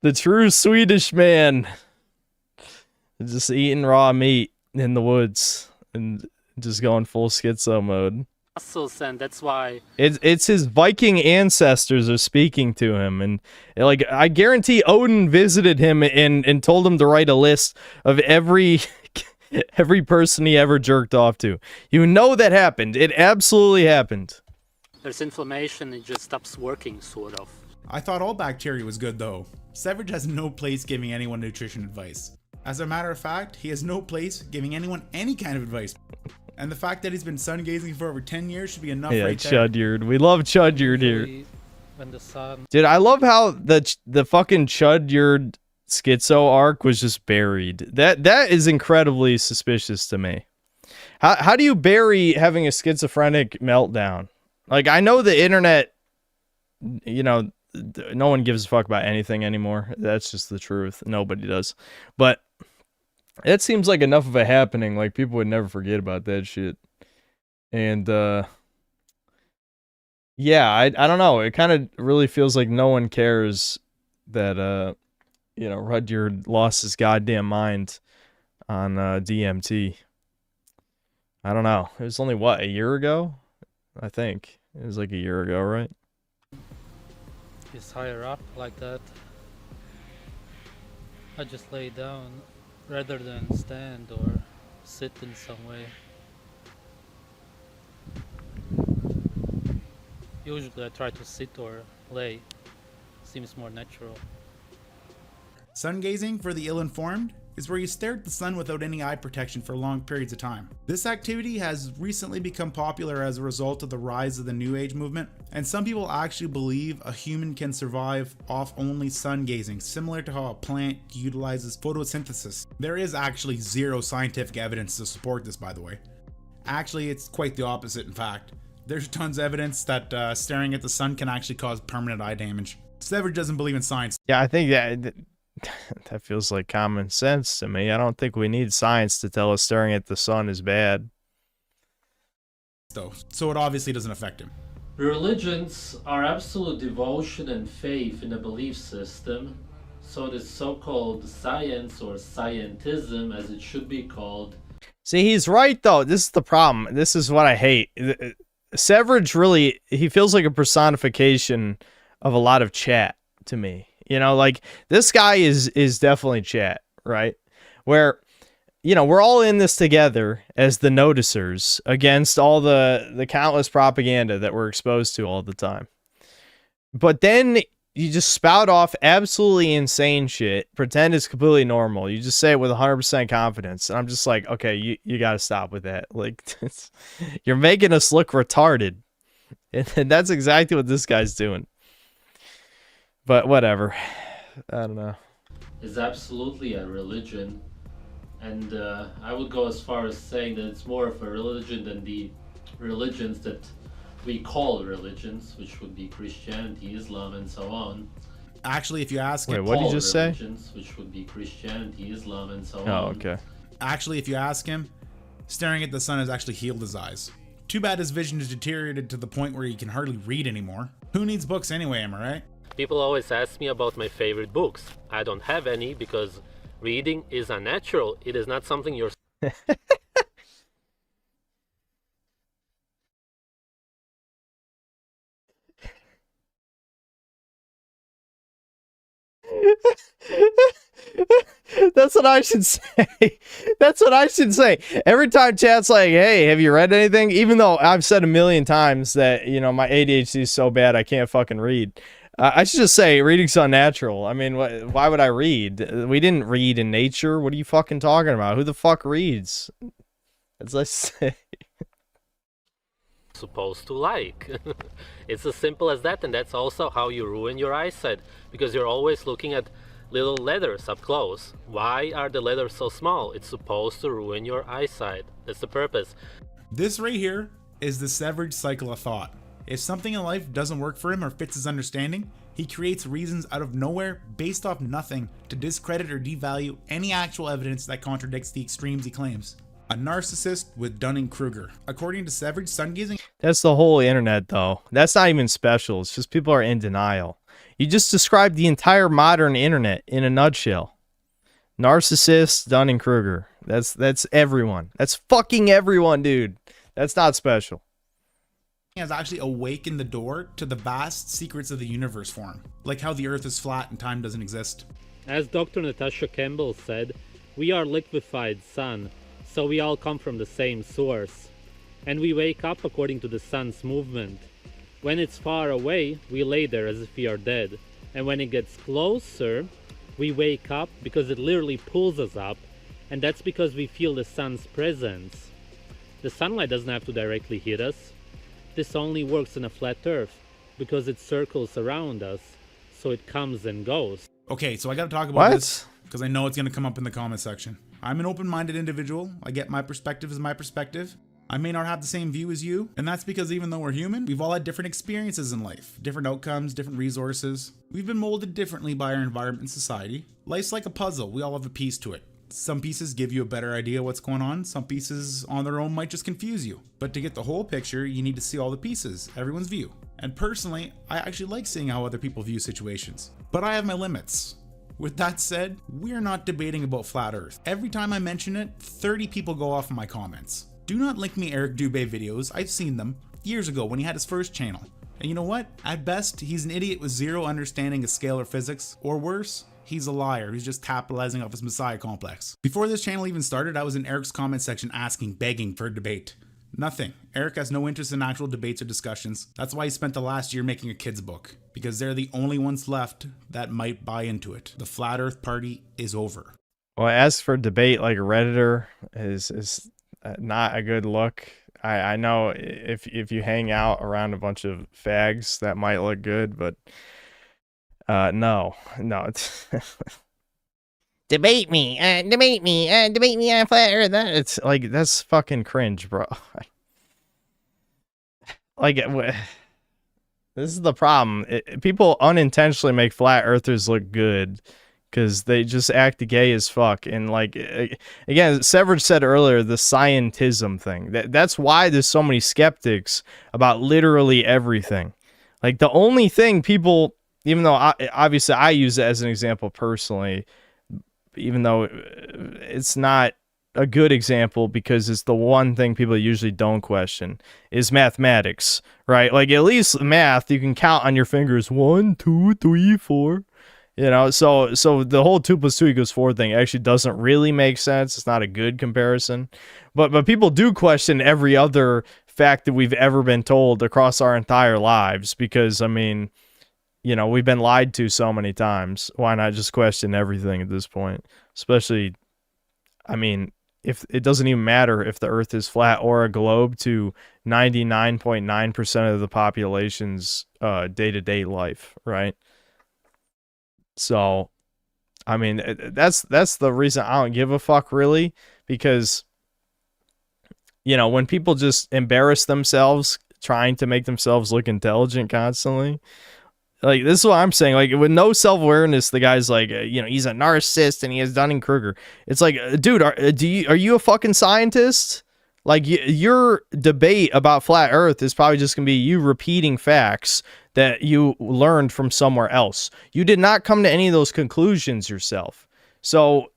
The true Swedish man. Just eating raw meat in the woods and just going full schizo mode. Muscles, and that's why it's his Viking ancestors are speaking to him, and like I guarantee Odin visited him and told him to write a list of every person he ever jerked off to. You know that happened. It absolutely happened. There's inflammation, it just stops working, sort of. I thought all bacteria was good though. Severage has no place giving anyone nutrition advice. As a matter of fact, he has no place giving anyone any kind of advice. And the fact that he's been sun gazing for over 10 years should be enough right there. Chudyard. We love Chudyard here. When the sun... Dude, I love how the fucking Chudyard schizo arc was just buried. That is incredibly suspicious to me. How do you bury having a schizophrenic meltdown? Like, I know the internet, you know, no one gives a fuck about anything anymore. That's just the truth. Nobody does. But it seems like enough of a happening. Like, people would never forget about that shit. And, yeah, I don't know. It kind of really feels like no one cares that, you know, Rudyard lost his goddamn mind on DMT. I don't know. It was only, what, a year ago? I think. It was like a year ago, right? He's higher up like that. I just lay down rather than stand or sit in some way. Usually I try to sit or lay. Seems more natural. Sun gazing, for the ill-informed, is where you stare at the sun without any eye protection for long periods of time. This activity has recently become popular as a result of the rise of the New Age movement, and some people actually believe a human can survive off only sun gazing, similar to how a plant utilizes photosynthesis. There is actually zero scientific evidence to support this, by the way. Actually, it's quite the opposite, in fact. There's tons of evidence that staring at the sun can actually cause permanent eye damage. Severed doesn't believe in science. Yeah, I think that feels like common sense to me. I don't think we need science to tell us staring at the sun is bad. Though, so it obviously doesn't affect him. Religions are absolute devotion and faith in a belief system. So this so-called science, or scientism as it should be called. See, he's right though. This is the problem. This is what I hate. Severage really, he feels like a personification of a lot of chat to me. You know, like this guy is definitely chat, right? Where, you know, we're all in this together as the noticers against all the countless propaganda that we're exposed to all the time. But then you just spout off absolutely insane shit, pretend it's completely normal. You just say it with 100% confidence. And I'm just like, okay, you got to stop with that. Like, you're making us look retarded. And that's exactly what this guy's doing. But whatever. I don't know. Is absolutely a religion. And I would go as far as saying that it's more of a religion than the religions that we call religions, which would be Christianity, Islam, and so on. Actually, if you ask him... Wait, what did you just say? Which would be Christianity, Islam, and so on. Oh, okay. Actually, if you ask him, staring at the sun has actually healed his eyes. Too bad his vision has deteriorated to the point where he can hardly read anymore. Who needs books anyway, am I right? People always ask me about my favorite books. I don't have any because reading is unnatural. It is not something you're... That's what I should say. That's what I should say. Every time chat's like, hey, have you read anything? Even though I've said a million times that, you know, my ADHD is so bad I can't fucking read. I should just say reading's unnatural. I mean, why would I read? We didn't read in nature. What are you fucking talking about? Who the fuck reads? As I say. Supposed to like. It's as simple as that, and that's also how you ruin your eyesight, because you're always looking at little letters up close. Why are the letters so small? It's supposed to ruin your eyesight. That's the purpose. This right here is the severed cycle of thought. If something in life doesn't work for him or fits his understanding, he creates reasons out of nowhere based off nothing to discredit or devalue any actual evidence that contradicts the extremes he claims. A narcissist with Dunning-Kruger. According to Severed, sun-gazing... That's the whole internet, though. That's not even special. It's just people are in denial. You just described the entire modern internet in a nutshell. Narcissist, Dunning-Kruger. That's everyone. That's fucking everyone, dude. That's not special. Has actually awakened the door to the vast secrets of the universe for him. Like how the earth is flat and time doesn't exist. As Dr. Natasha Campbell said, we are liquefied sun. So we all come from the same source, and we wake up according to the sun's movement. When it's far away, we lay there as if we are dead, and when it gets closer, we wake up because it literally pulls us up, and that's because we feel the sun's presence. The sunlight doesn't have to directly hit us. This only works on a flat earth, because it circles around us, so it comes and goes. Okay, so I gotta talk about this, because I know it's gonna come up in the comment section. I'm an open-minded individual. I get my perspective as my perspective. I may not have the same view as you, and that's because even though we're human, we've all had different experiences in life, different outcomes, different resources. We've been molded differently by our environment and society. Life's like a puzzle. We all have a piece to it. Some pieces give you a better idea of what's going on. Some pieces on their own might just confuse you. But to get the whole picture, you need to see all the pieces, everyone's view. And personally, I actually like seeing how other people view situations. But I have my limits. With that said, we're not debating about flat earth. Every time I mention it, 30 people go off in my comments. Do not link me Eric Dubé videos. I've seen them years ago when he had his first channel. And you know what? At best, he's an idiot with zero understanding of scalar physics. Or worse, he's a liar who's just capitalizing off his messiah complex. Before this channel even started, I was in Eric's comment section asking, begging for a debate. Nothing. Eric has no interest in actual debates or discussions. That's why he spent the last year making a kid's book. Because they're the only ones left that might buy into it. The Flat Earth Party is over. Well, as for debate like a Redditor is not a good look. I know if you hang out around a bunch of fags, that might look good, but no, it's... Debate me on Flat Earth. It's like, that's fucking cringe, bro. Like, This is the problem. People unintentionally make flat earthers look good because they just act gay as fuck. And like, again, Severage said earlier, the scientism thing. That's why there's so many skeptics about literally everything. Like the only thing people, even though obviously I use it as an example personally, even though it's not a good example because it's the one thing people usually don't question, is mathematics, right? Like at least math, you can count on your fingers 1, 2, 3, 4, you know. So the whole 2 + 2 = 4 thing actually doesn't really make sense. It's not a good comparison, but people do question every other fact that we've ever been told across our entire lives because, I mean, you know, we've been lied to so many times. Why not just question everything at this point? Especially, I mean, if it doesn't even matter if the earth is flat or a globe to 99.9% of the population's day-to-day life, right? So, I mean, that's the reason I don't give a fuck, really, because, you know, when people just embarrass themselves trying to make themselves look intelligent constantly, like, this is what I'm saying. Like, with no self-awareness, the guy's like, you know, he's a narcissist and he has Dunning-Kruger. It's like, dude, are you a fucking scientist? Like, your debate about flat Earth is probably just gonna be you repeating facts that you learned from somewhere else. You did not come to any of those conclusions yourself. So,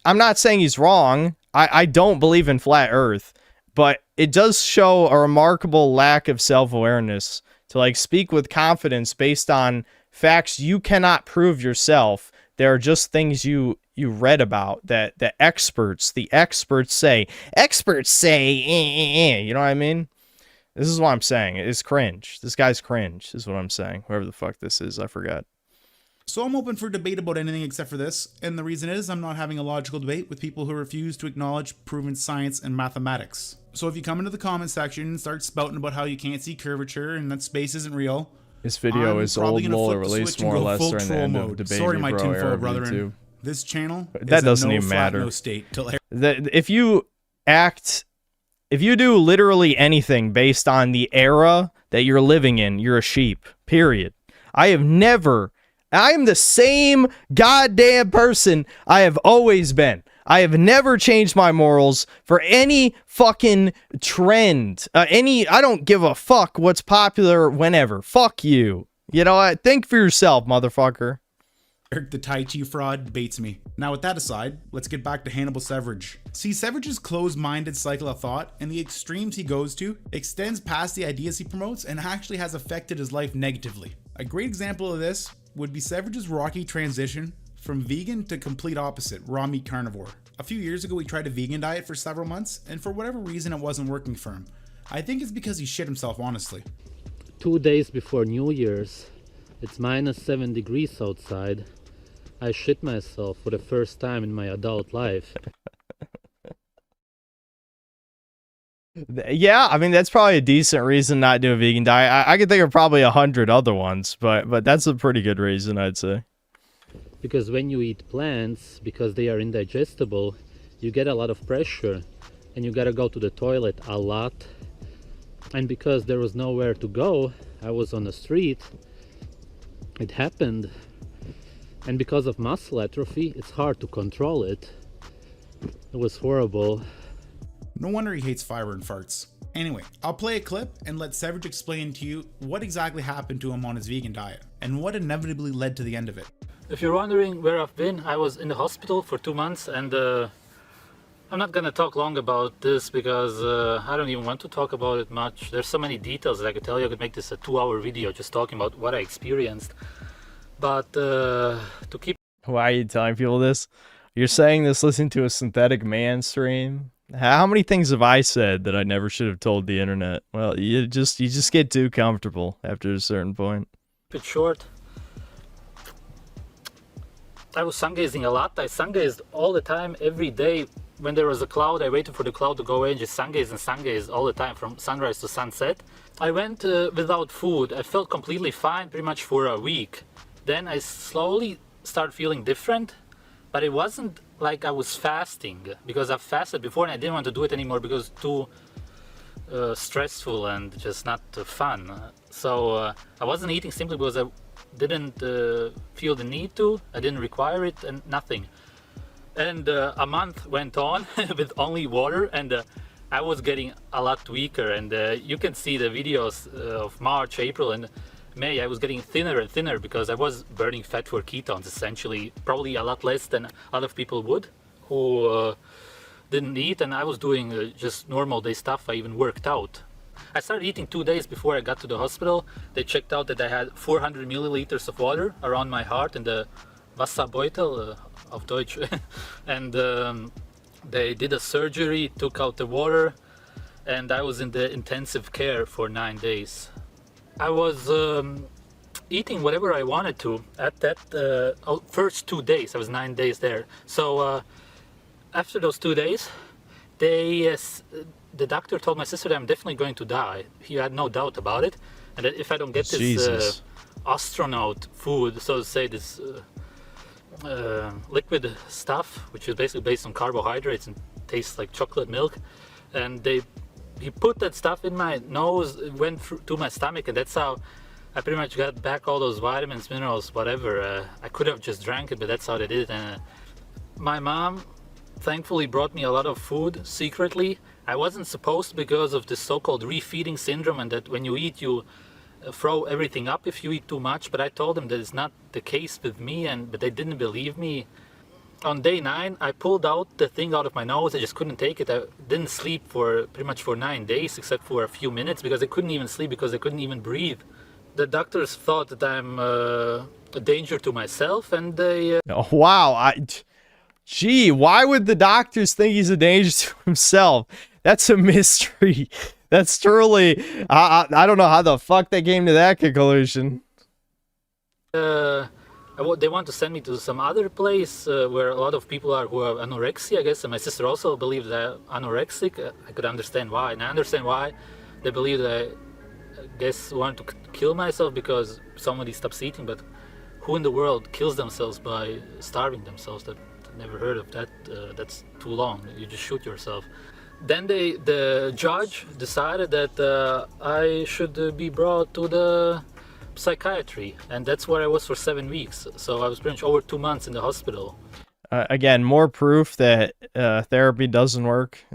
I'm not saying he's wrong. I don't believe in flat Earth, but it does show a remarkable lack of self-awareness to like speak with confidence based on facts you cannot prove yourself. There are just things you read about that the experts say, you know what I mean? This is what I'm saying. It's cringe. This guy's cringe is what I'm saying. Whoever the fuck this is, I forgot. So I'm open for debate about anything except for this, and the reason is I'm not having a logical debate with people who refuse to acknowledge proven science and mathematics. So if you come into the comment section and start spouting about how you can't see curvature and that space isn't real, this video is old Mola released more or less during the end of Debate Sorry, my Bro era tinfoil brethren. YouTube. This channel That is doesn't a no even flat, matter. no state till If you do literally anything based on the era that you're living in, you're a sheep, period. I am the same goddamn person I have always been. I have never changed my morals for any fucking trend. I don't give a fuck what's popular whenever. Fuck you. You know what? Think for yourself, motherfucker. Eric the Tai Chi fraud baits me. Now with that aside, let's get back to Hannibal Severage. See, Severage's closed-minded cycle of thought and the extremes he goes to extends past the ideas he promotes and actually has affected his life negatively. A great example of this would be Severage's rocky transition from vegan to complete opposite, raw meat carnivore. A few years ago he tried a vegan diet for several months and for whatever reason it wasn't working for him. I think it's because he shit himself, honestly. 2 days before New Year's, it's -7 degrees outside. I shit myself for the first time in my adult life. Yeah, I mean, that's probably a decent reason not to do a vegan diet. I could think of probably 100 other ones, but that's a pretty good reason, I'd say. Because when you eat plants, because they are indigestible, you get a lot of pressure and you gotta go to the toilet a lot. And because there was nowhere to go, I was on the street, it happened. And because of muscle atrophy, it's hard to control it. It was horrible. No wonder he hates fire and farts. Anyway, I'll play a clip and let Severage explain to you what exactly happened to him on his vegan diet and what inevitably led to the end of it. If you're wondering where I've been, I was in the hospital for 2 months, and I'm not gonna talk long about this because I don't even want to talk about it much. There's so many details that I could tell you. I could make this a 2-hour video just talking about what I experienced. But to keep... Why are you telling people this? You're saying this listening to a synthetic man stream? How many things have I said that I never should have told the internet? Well, you just get too comfortable after a certain point. Keep it short. I was sungazing a lot. I sungazed all the time, every day. When there was a cloud, I waited for the cloud to go away and just sungaze all the time from sunrise to sunset. I went without food. I felt completely fine pretty much for a week. Then I slowly started feeling different, but it wasn't like I was fasting, because I've fasted before and I didn't want to do it anymore because it's too stressful and just not fun. So I wasn't eating simply because I didn't feel the need to. I didn't require it and nothing. And a month went on with only water, and I was getting a lot weaker. And you can see the videos of March, April, and May. I was getting thinner and thinner because I was burning fat for ketones, essentially, probably a lot less than a lot of people would who didn't eat. And I was doing just normal day stuff. I even worked out. I started eating 2 days before I got to the hospital. They checked out that I had 400 milliliters of water around my heart in the Wasserbeutel of Deutsch. And they did a surgery, took out the water, and I was in the intensive care for 9 days. I was eating whatever I wanted to at that first 2 days. I was 9 days there. So after those 2 days, the doctor told my sister that I'm definitely going to die. He had no doubt about it. And that if I don't get this astronaut food, so to say, this liquid stuff, which is basically based on carbohydrates and tastes like chocolate milk, and he put that stuff in my nose, it went through to my stomach, and that's how I pretty much got back all those vitamins, minerals, whatever. I could have just drank it, but that's how they did it. And my mom thankfully brought me a lot of food secretly. I wasn't supposed to because of this so-called refeeding syndrome, and that when you eat, you throw everything up if you eat too much. But I told them that it's not the case with me, but they didn't believe me. On day 9, I pulled out the thing out of my nose. I just couldn't take it. I didn't sleep for pretty much for 9 days, except for a few minutes, because I couldn't even sleep because I couldn't even breathe. The doctors thought that I'm a danger to myself, and they... Oh, wow. Gee, why would the doctors think he's a danger to himself? That's a mystery. That's truly... I don't know how the fuck they came to that conclusion. They want to send me to some other place where a lot of people are who have anorexia, I guess. And my sister also believes that I'm anorexic. I could understand why. And I understand why they believe that I guess want to kill myself because somebody stops eating. But who in the world kills themselves by starving themselves? I've never heard of that. That's too long. You just shoot yourself. Then the judge decided that I should be brought to the psychiatry, and that's where I was for 7 weeks. So I was pretty much over 2 months in the hospital. Again, more proof that therapy doesn't work.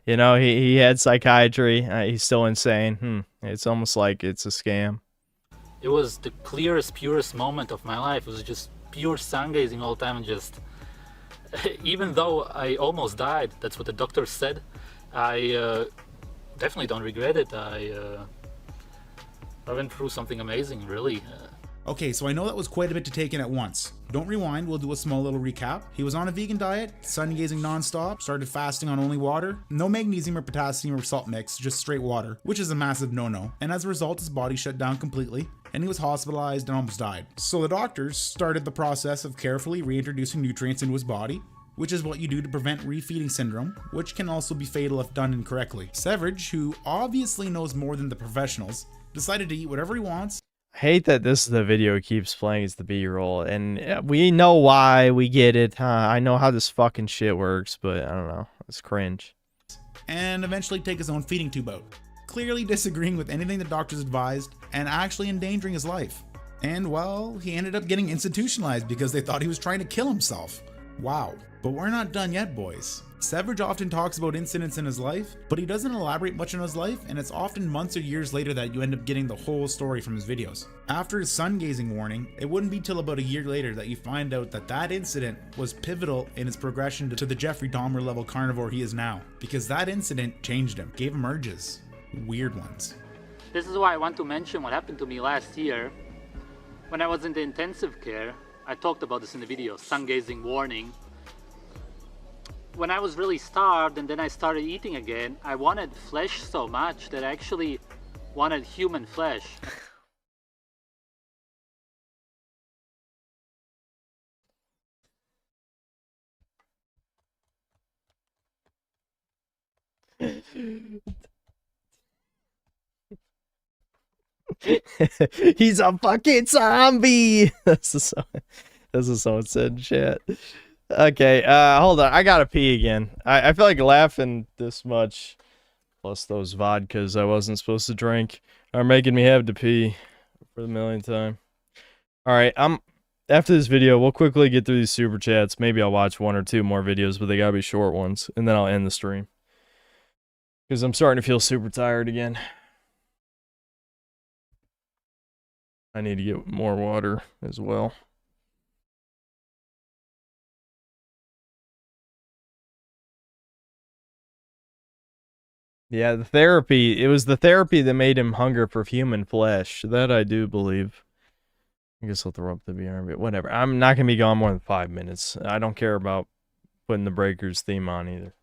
You know, he had psychiatry. He's still insane. It's almost like it's a scam. It was the clearest, purest moment of my life. It was just pure sun gazing all the time, and just even though I almost died, that's what the doctor said, I definitely don't regret it. I went through something amazing, really. Okay, so I know that was quite a bit to take in at once. Don't rewind, we'll do a small little recap. He was on a vegan diet, sun gazing non-stop, started fasting on only water, no magnesium or potassium or salt mix, just straight water, which is a massive no-no. And as a result, his body shut down completely, and he was hospitalized and almost died. So the doctors started the process of carefully reintroducing nutrients into his body, which is what you do to prevent refeeding syndrome, which can also be fatal if done incorrectly. Severage, who obviously knows more than the professionals, decided to eat whatever he wants. I hate that this is the video he keeps playing as the B-roll, and we know why, we get it. I know how this fucking shit works, but I don't know, it's cringe. And eventually take his own feeding tube out, clearly disagreeing with anything the doctors advised and actually endangering his life. And well, he ended up getting institutionalized because they thought he was trying to kill himself. Wow. But we're not done yet, boys. Severage often talks about incidents in his life, but he doesn't elaborate much on his life, and it's often months or years later that you end up getting the whole story from his videos. After his sun-gazing warning, it wouldn't be till about a year later that you find out that that incident was pivotal in his progression to the Jeffrey Dahmer level carnivore he is now, because that incident changed him, gave him urges. Weird ones. This is why I want to mention what happened to me last year. When I was in the intensive care, I talked about this in the video, sun-gazing warning. When I was really starved and then I started eating again, I wanted flesh so much that I actually wanted human flesh. He's a fucking zombie. This is someone said in chat. Okay, hold on. I gotta pee again. I feel like laughing this much, plus those vodkas I wasn't supposed to drink, are making me have to pee for the millionth time. Alright, after this video, we'll quickly get through these super chats. Maybe I'll watch 1 or 2 more videos, but they gotta be short ones. And then I'll end the stream. Because I'm starting to feel super tired again. I need to get more water as well. Yeah, the therapy. It was the therapy that made him hunger for human flesh. That I do believe. I guess I'll throw up the VR, but whatever. I'm not going to be gone more than 5 minutes. I don't care about putting the Breakers theme on either.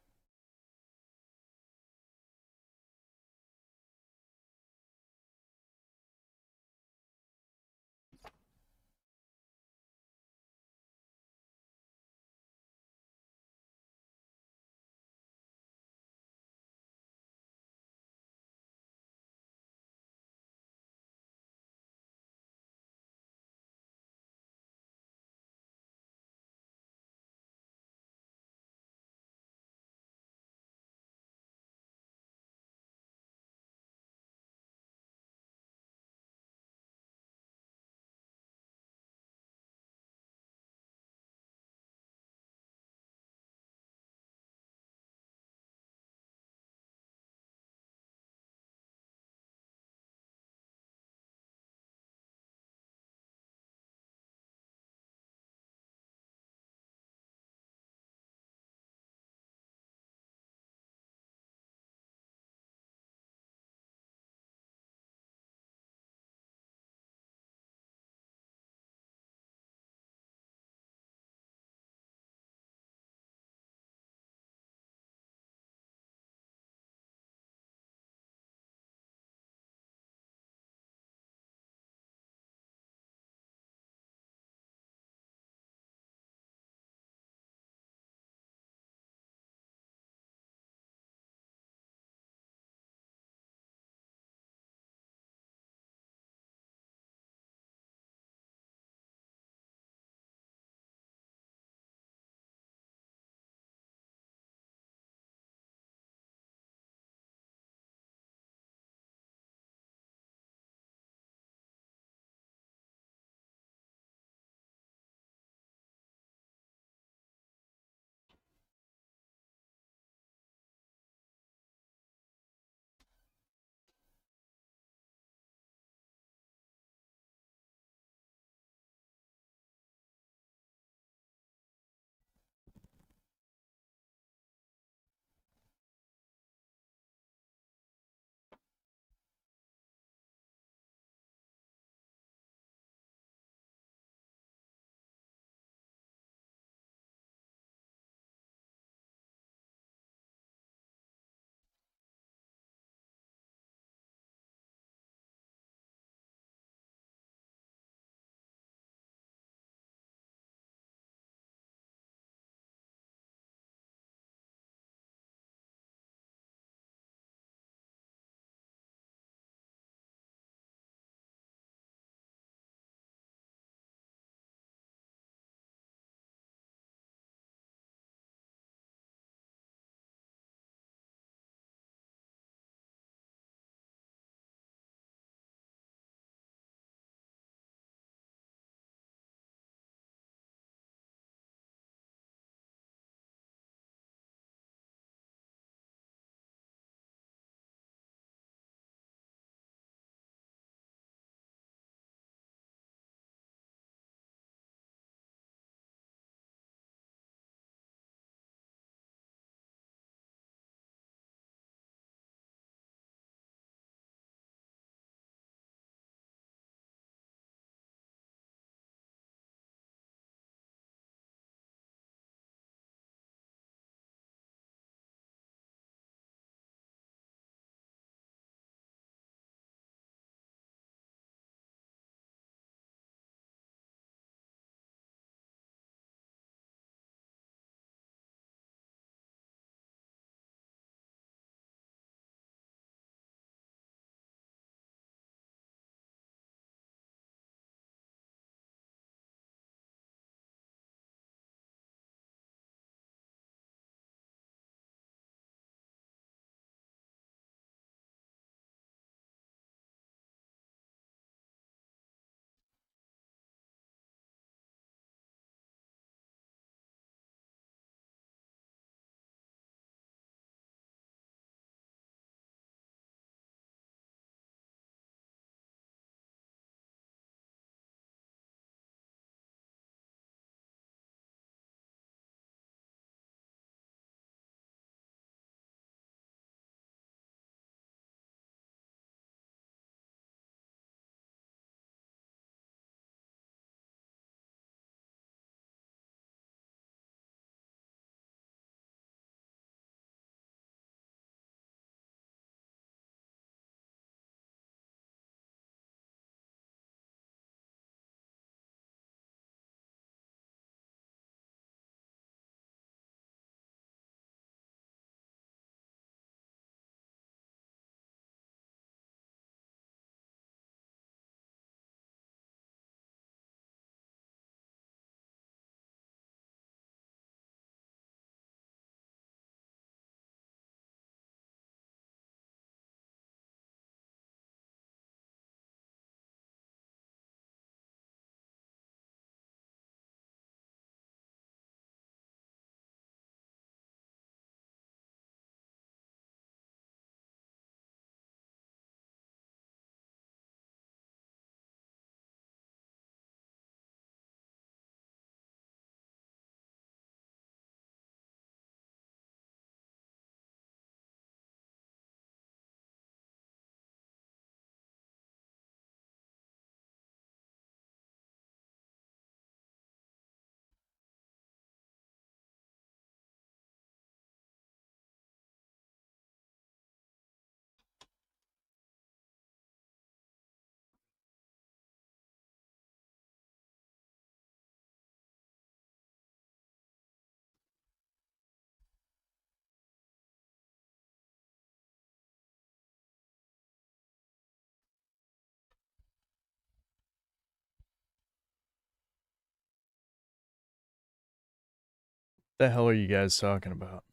The hell are you guys talking about?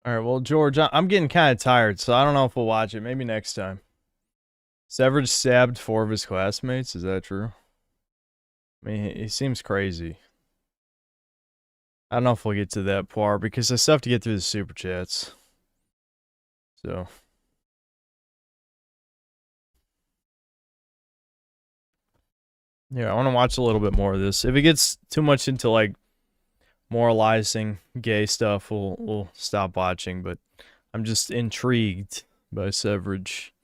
All right, well, George, I'm getting kind of tired, so I don't know if we'll watch it. Maybe next time. Severage stabbed 4 of his classmates. Is that true? I mean, he seems crazy. I don't know if we'll get to that part because I still have to get through the super chats. So. Yeah, I want to watch a little bit more of this. If it gets too much into like moralizing gay stuff, we'll stop watching, but I'm just intrigued by Severage.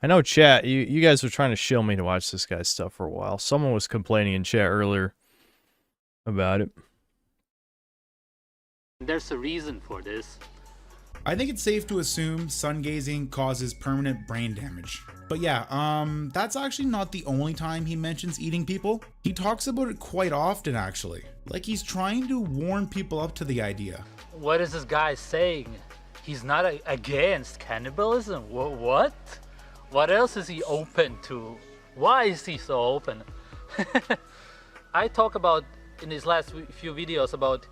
I know chat, you guys were trying to shill me to watch this guy's stuff for a while. Someone was complaining in chat earlier about it. There's a reason for this. I think it's safe to assume sun gazing causes permanent brain damage. But yeah, that's actually not the only time he mentions eating people. He talks about it quite often, actually. Like he's trying to warm people up to the idea. What is this guy saying? He's not against cannibalism? What? What else is he open to? Why is he so open? I talk about, in these last few videos, about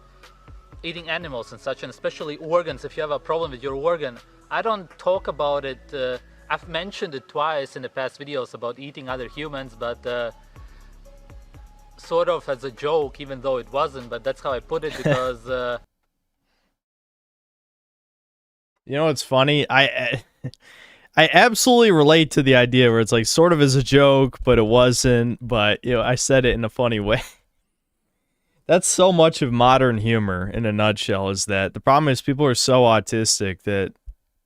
eating animals and such, and especially organs. If you have a problem with your organ, I don't talk about it. I've mentioned it twice in the past videos about eating other humans, but sort of as a joke, even though it wasn't, but that's how I put it because you know what's funny? I absolutely relate to the idea where it's like sort of as a joke, but it wasn't, but you know, I said it in a funny way. That's so much of modern humor in a nutshell, is that the problem is people are so autistic that,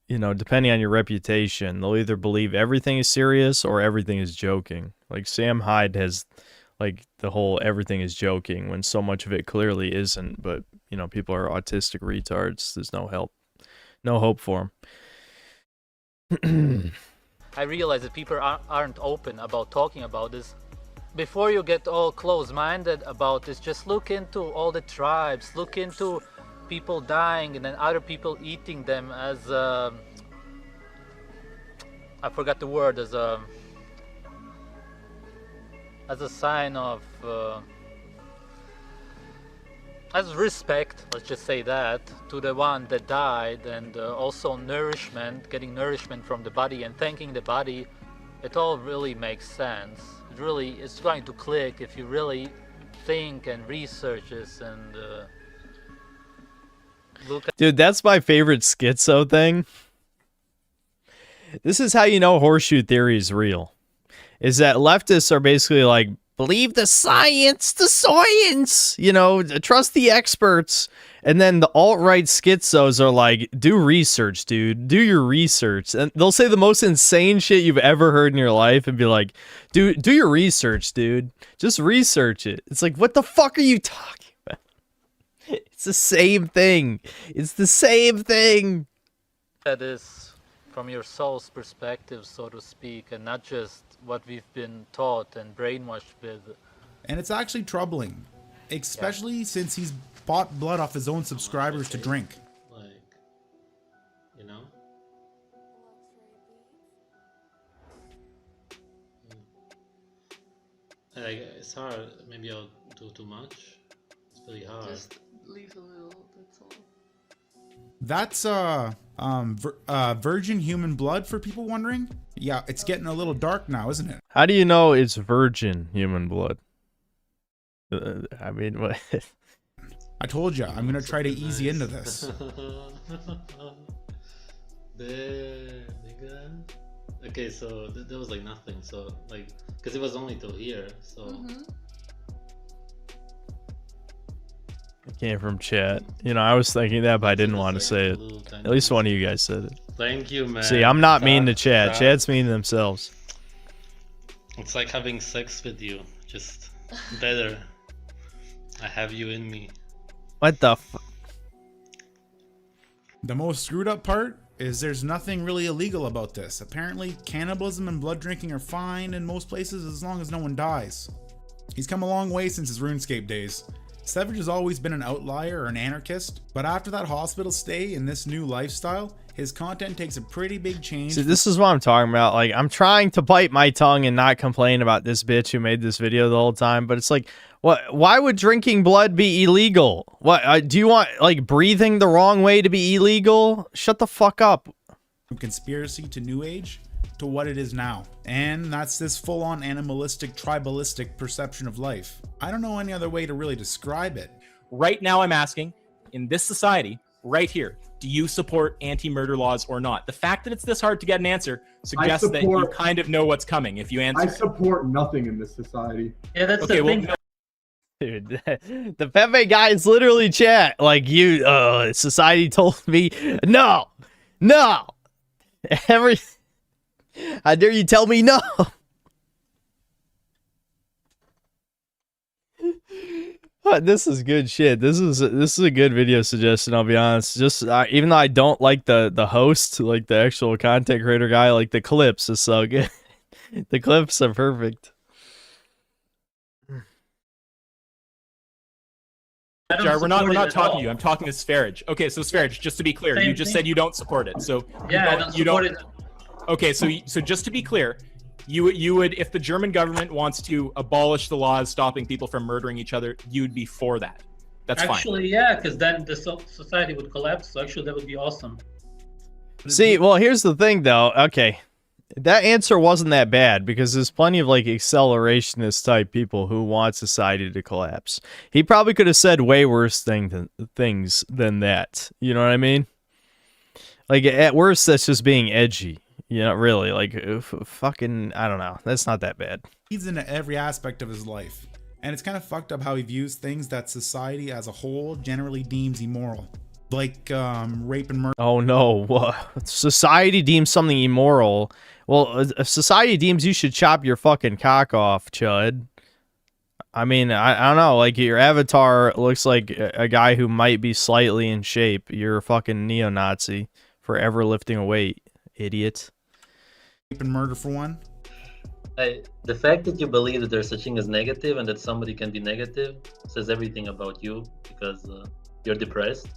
you know, depending on your reputation, they'll either believe everything is serious or everything is joking. Like Sam Hyde has like the whole everything is joking when so much of it clearly isn't, but you know, people are autistic retards. There's no hope for them. I realize that people aren't open about talking about this. Before you get all close-minded about this, just look into all the tribes, look into people dying and then other people eating them as I forgot the word, as a sign of as respect, let's just say that, to the one that died, and also nourishment, getting nourishment from the body and thanking the body. It all really makes sense. It's going to click if you really think and research this and look at. Dude, that's my favorite schizo thing. This is how you know horseshoe theory is real. Is that leftists are basically like, believe the science, you know, trust the experts. And then the alt-right schizos are like, do research, dude. Do your research. And they'll say the most insane shit you've ever heard in your life and be like, do your research, dude. Just research it. It's like, what the fuck are you talking about? It's the same thing. It's the same thing. That is from your soul's perspective, so to speak, and not just what we've been taught and brainwashed with. And it's actually troubling, especially since he's bought blood off his own subscribers to drink. Like, you know? Like, it's hard. Maybe I'll do too much. It's really hard. Just leave a little, that's all. That's virgin human blood, for people wondering. Yeah, it's getting a little dark now, isn't it? How do you know it's virgin human blood? I mean, what? I told you, I'm gonna try to ease you into this. There, nigga. Okay, so there was like nothing. So like, because it was only till here. So. It came from chat. You know, I was thinking that, but I didn't want to say it. At least one of you guys said it. Thank you, man. See, I'm not mean to chat. Chat's mean to themselves. It's like having sex with you, just better. I have you in me. What the fuck? The most screwed up part is there's nothing really illegal about this. Apparently, cannibalism and blood drinking are fine in most places as long as no one dies. He's come a long way since his RuneScape days. Savage has always been an outlier or an anarchist, but after that hospital stay and this new lifestyle, his content takes a pretty big change. See, this is what I'm talking about. Like, I'm trying to bite my tongue and not complain about this bitch who made this video the whole time, but it's like, what? Why would drinking blood be illegal? What? Do you want, like, breathing the wrong way to be illegal? Shut the fuck up. From conspiracy to New Age to what it is now. And that's this full-on animalistic, tribalistic perception of life. I don't know any other way to really describe it. Right now I'm asking, in this society, right here, do you support anti-murder laws or not? The fact that it's this hard to get an answer suggests that you kind of know what's coming if you answer. I support nothing in this society. Yeah, that's okay, the thing. Dude, the Pepe guy is literally chat. Like, society told me, no. How dare you tell me no? This is good shit. This is a good video suggestion, I'll be honest. Just even though I don't like the host, like the actual content creator guy, like the clips is so good. The clips are perfect. Jar, we're not talking to you. I'm talking to Sverige. Okay, so Sverige, just to be clear, you just said you don't support it. So you don't. Okay, so just to be clear, you would, if the German government wants to abolish the laws stopping people from murdering each other, you'd be for that. That's fine. Actually, yeah, because then the society would collapse. So actually, that would be awesome. See, well, here's the thing, though. Okay, that answer wasn't that bad because there's plenty of like accelerationist type people who want society to collapse. He probably could have said way worse things than that. You know what I mean? Like at worst, that's just being edgy. You know, really, like fucking, I don't know. That's not that bad. He's into every aspect of his life, and it's kind of fucked up how he views things that society as a whole generally deems immoral. Like rape and murder. Oh no, society deems something immoral. Well, if society deems you should chop your fucking cock off, Chud. I mean, I don't know, like your avatar looks like a guy who might be slightly in shape. You're a fucking neo-Nazi for ever lifting a weight, idiot. Rape and murder for one. The fact that you believe that there's such thing as negative and that somebody can be negative says everything about you because you're depressed.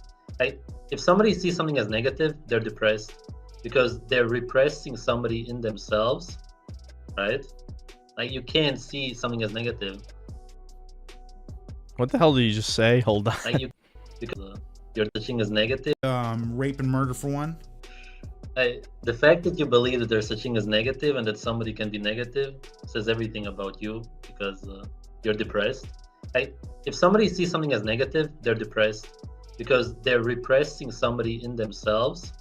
If somebody sees something as negative, they're depressed because they're repressing somebody in themselves, right? Like you can't see something as negative. What the hell did you just say? Hold on. Like because you're touching as negative. Rape and murder for one. The fact that you believe that there's such thing as negative and that somebody can be negative says everything about you because you're depressed. If somebody sees something as negative, they're depressed because they're repressing somebody in themselves,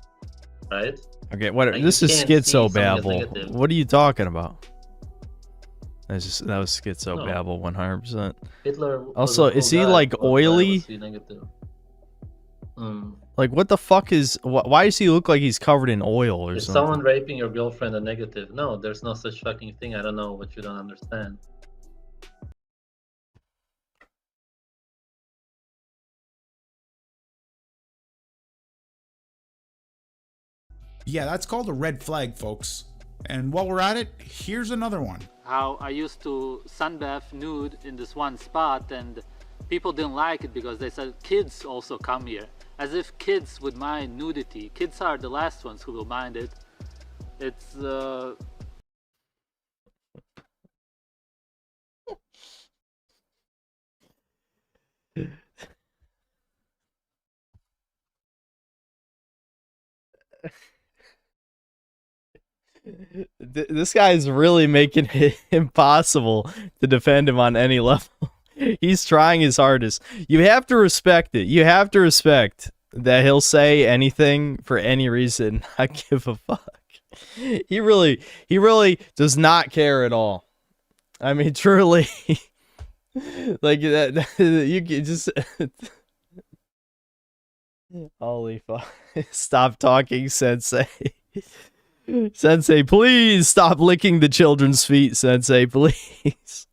right? Okay, what? Like, this is you can't see something as schizobabble. negative. What are you talking about? That was schizobabble, 100%. Hitler was Also, a cool is he guy, like but why oily? was he negative? Like, what the fuck is? Why does he look like he's covered in oil or Is something? someone raping your girlfriend a negative? No, there's no such fucking thing. I don't know what you don't understand. Yeah, that's called a red flag, folks. And while we're at it, here's another one. How I used to sunbath nude in this one spot and people didn't like it because they said kids also come here. As if kids would mind nudity. Kids are the last ones who will mind it. It's This guy is really making it impossible to defend him on any level. He's trying his hardest. You have to respect it. You have to respect that he'll say anything for any reason. I give a fuck. He really does not care at all. I mean, truly. Like that, you can just holy fuck. Stop talking, Sensei. Sensei, please stop licking the children's feet, Sensei, please.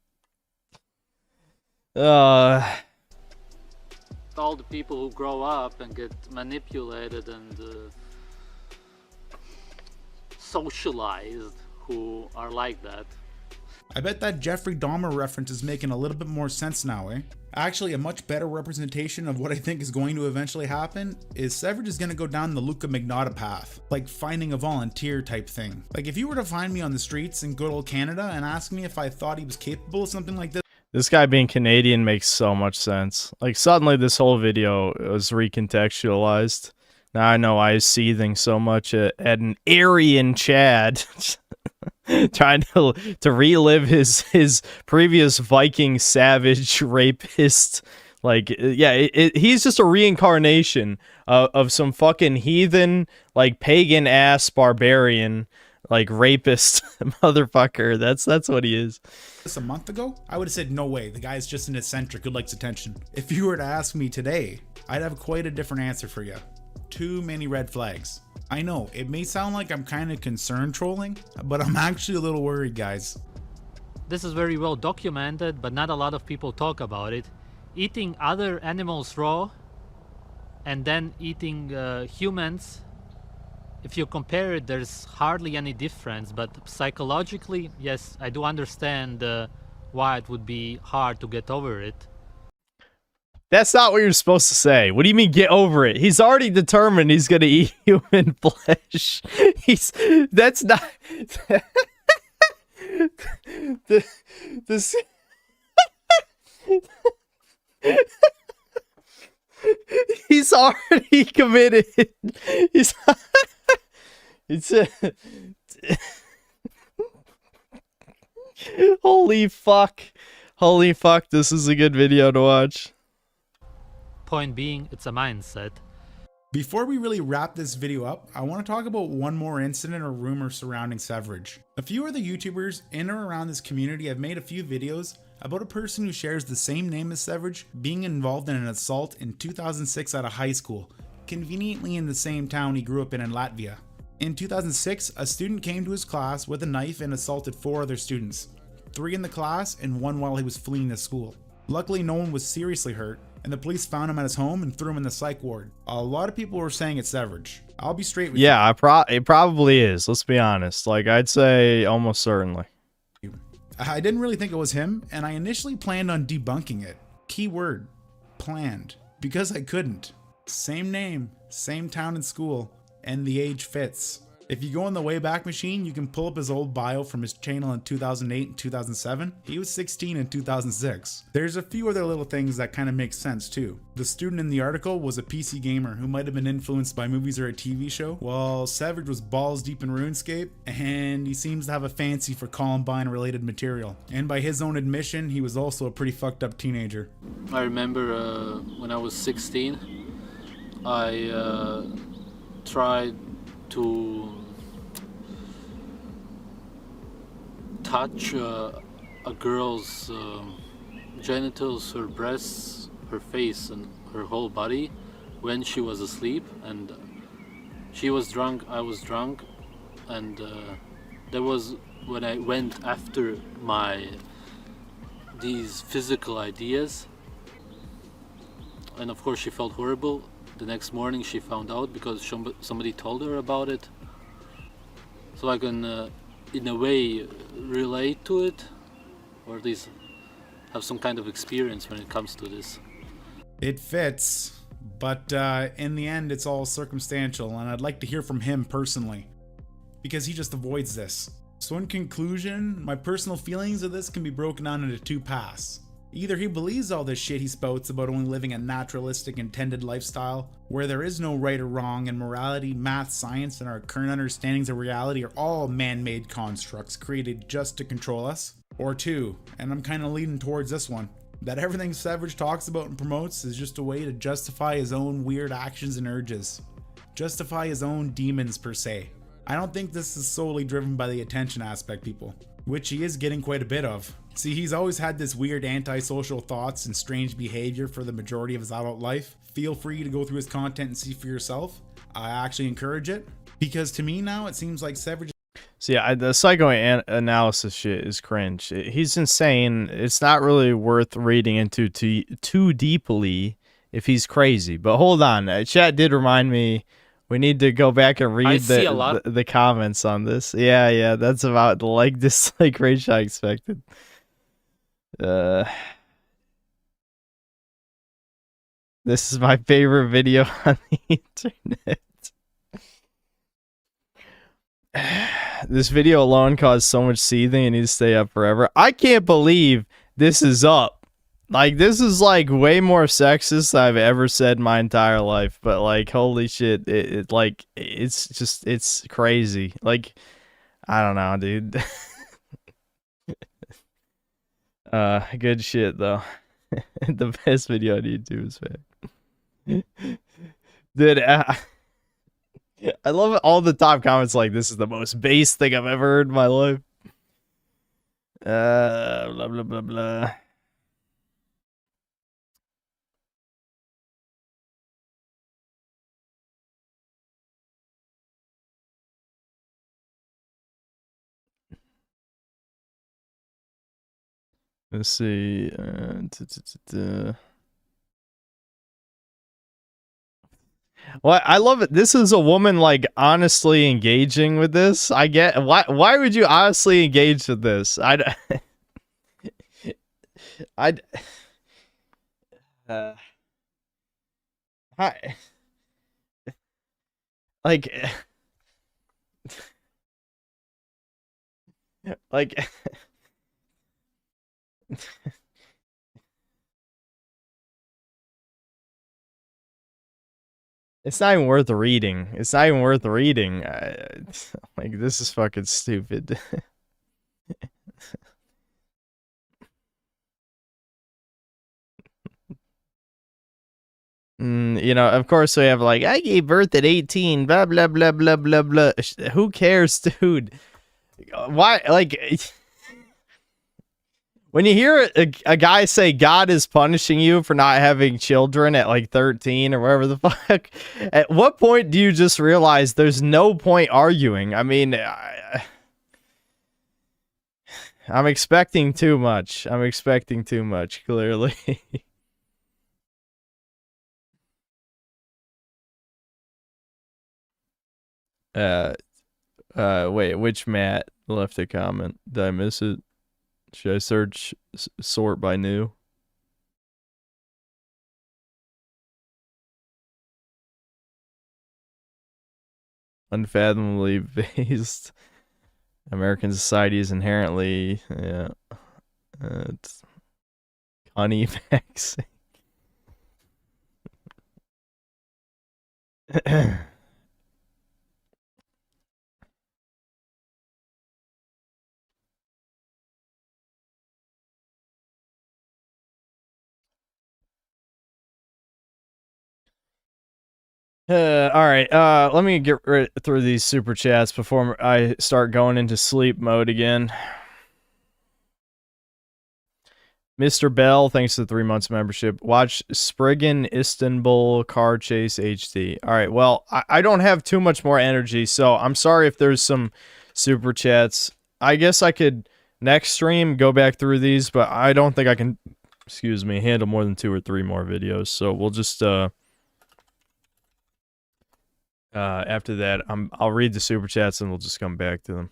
all the people who grow up and get manipulated and socialized who are like that. I bet that Jeffrey Dahmer reference is making a little bit more sense now, eh? Actually, a much better representation of what I think is going to eventually happen is Severed is going to go down the Luca Magnotta path, like finding a volunteer type thing. Like if you were to find me on the streets in good old Canada and ask me if I thought he was capable of something like this guy being Canadian makes so much sense. Like suddenly this whole video was recontextualized. Now I know I was seething so much at an Aryan Chad. Trying to relive his previous Viking savage rapist. Like, yeah, he's just a reincarnation of some fucking heathen, like pagan ass barbarian, like rapist motherfucker. That's what he is. This a month ago, I would have said no way. The guy's just an eccentric who likes attention. If you were to ask me today, I'd have quite a different answer for you. Too many red flags. I know, it may sound like I'm kind of concerned trolling, but I'm actually a little worried, guys. This is very well documented, but not a lot of people talk about it. Eating other animals raw and then eating humans, if you compare it, there's hardly any difference, but psychologically, yes, I do understand why it would be hard to get over it. That's not what you're supposed to say. What do you mean get over it? He's already determined he's going to eat human flesh. That's not... this... He's already committed. He's... Holy fuck. Holy fuck, this is a good video to watch. Point being, it's a mindset. Before we really wrap this video up, I want to talk about one more incident or rumor surrounding Severage. A few other YouTubers in or around this community have made a few videos about a person who shares the same name as Severage being involved in an assault in 2006 at a high school, conveniently in the same town he grew up in Latvia. In 2006, a student came to his class with a knife and assaulted 4 other students, 3 in the class and 1 while he was fleeing the school. Luckily, no one was seriously hurt, and the police found him at his home and threw him in the psych ward. A lot of people were saying it's Severage. I'll be straight with you. Yeah, it probably is. Let's be honest. Like, I'd say almost certainly. I didn't really think it was him, and I initially planned on debunking it. Keyword, planned. Because I couldn't. Same name, same town and school, and the age fits. If you go in the Wayback Machine, you can pull up his old bio from his channel in 2008 and 2007. He was 16 in 2006. There's a few other little things that kind of make sense too. The student in the article was a PC gamer who might have been influenced by movies or a TV show, while Severage was balls deep in RuneScape, and he seems to have a fancy for Columbine related material. And by his own admission, he was also a pretty fucked up teenager. I remember when I was 16, I tried to touch a girl's genitals, her breasts, her face, and her whole body when she was asleep, and she was drunk, I was drunk, and that was when I went after these physical ideas, and of course she felt horrible. The next morning she found out because somebody told her about it, so I can in a way relate to it, or at least have some kind of experience when it comes to this. It fits, but in the end it's all circumstantial, and I'd like to hear from him personally, because he just avoids this. So in conclusion, my personal feelings of this can be broken down into 2 paths. Either he believes all this shit he spouts about only living a naturalistic intended lifestyle, where there is no right or wrong, and morality, math, science, and our current understandings of reality are all man-made constructs created just to control us. Or 2, and I'm kinda leaning towards this one, that everything Severage talks about and promotes is just a way to justify his own weird actions and urges. Justify his own demons per se. I don't think this is solely driven by the attention aspect, people, which he is getting quite a bit of. See, he's always had this weird antisocial thoughts and strange behavior for the majority of his adult life. Feel free to go through his content and see for yourself. I actually encourage it, because to me now it seems like Severage... See, the psychoanalysis shit is cringe. He's insane. It's not really worth reading into too deeply if he's crazy. But hold on, chat did remind me We need to go back and I read see a lot. the comments on this. Yeah, that's about the like dislike ratio I expected. This is my favorite video on the internet. This video alone caused so much seething and needs to stay up forever. I can't believe this is up. Like, this is like way more sexist than I've ever said in my entire life. But like, holy shit, it's crazy. Like, I don't know, dude. Good shit though. The best video on YouTube is back. Dude, I love all the top comments like, this is the most base thing I've ever heard in my life. Blah blah blah blah. Let's see. Well, I love it. This is a woman like honestly engaging with this. I get why would you honestly engage with this? I hi. Like it's not even worth reading. It's not even worth reading. Like, this is fucking stupid. You know, of course we have like, I gave birth at 18, blah, blah, blah, blah, blah, blah. Who cares, dude? Why, like... When you hear a guy say God is punishing you for not having children at like 13 or whatever the fuck, at what point do you just realize there's no point arguing? I mean, I'm expecting too much. I'm expecting too much, clearly. Wait, which Matt left a comment? Did I miss it? Should I search sort by new? Unfathomably based. American society is inherently, yeah, it's honey vaccine. All right. Let me get through these super chats before I start going into sleep mode again. Mr. Bell, thanks to the 3 months membership. Watch Spriggan Istanbul Car Chase HD. All right. Well, I don't have too much more energy, so I'm sorry if there's some super chats. I guess I could next stream go back through these, but I don't think I can, excuse me, handle more than 2 or 3 more videos. So we'll just after that, I'll read the super chats and we'll just come back to them.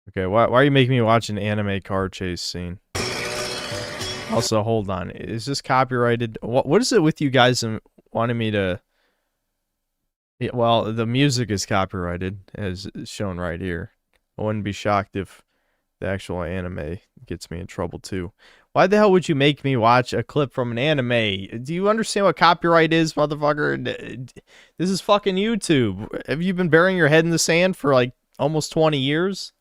Okay, why are you making me watch an anime car chase scene? Also, hold on. Is this copyrighted? What is it with you guys and wanting me to... Yeah, well, the music is copyrighted, as shown right here. I wouldn't be shocked if the actual anime gets me in trouble too. Why the hell would you make me watch a clip from an anime? Do you understand what copyright is, motherfucker? This is fucking YouTube. Have you been burying your head in the sand for like almost 20 years?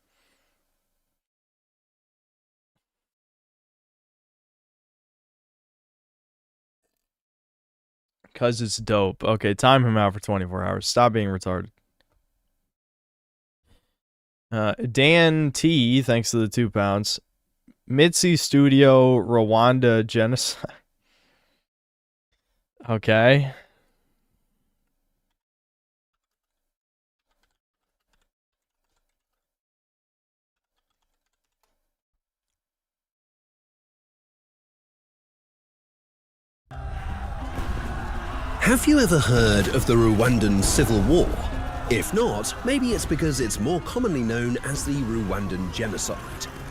Because it's dope. Okay, time him out for 24 hours. Stop being retarded. Dan T, thanks to the 2 pounds. Mitzi Studio Rwanda genocide. Okay. Have you ever heard of the Rwandan Civil War? If not, maybe it's because it's more commonly known as the Rwandan Genocide,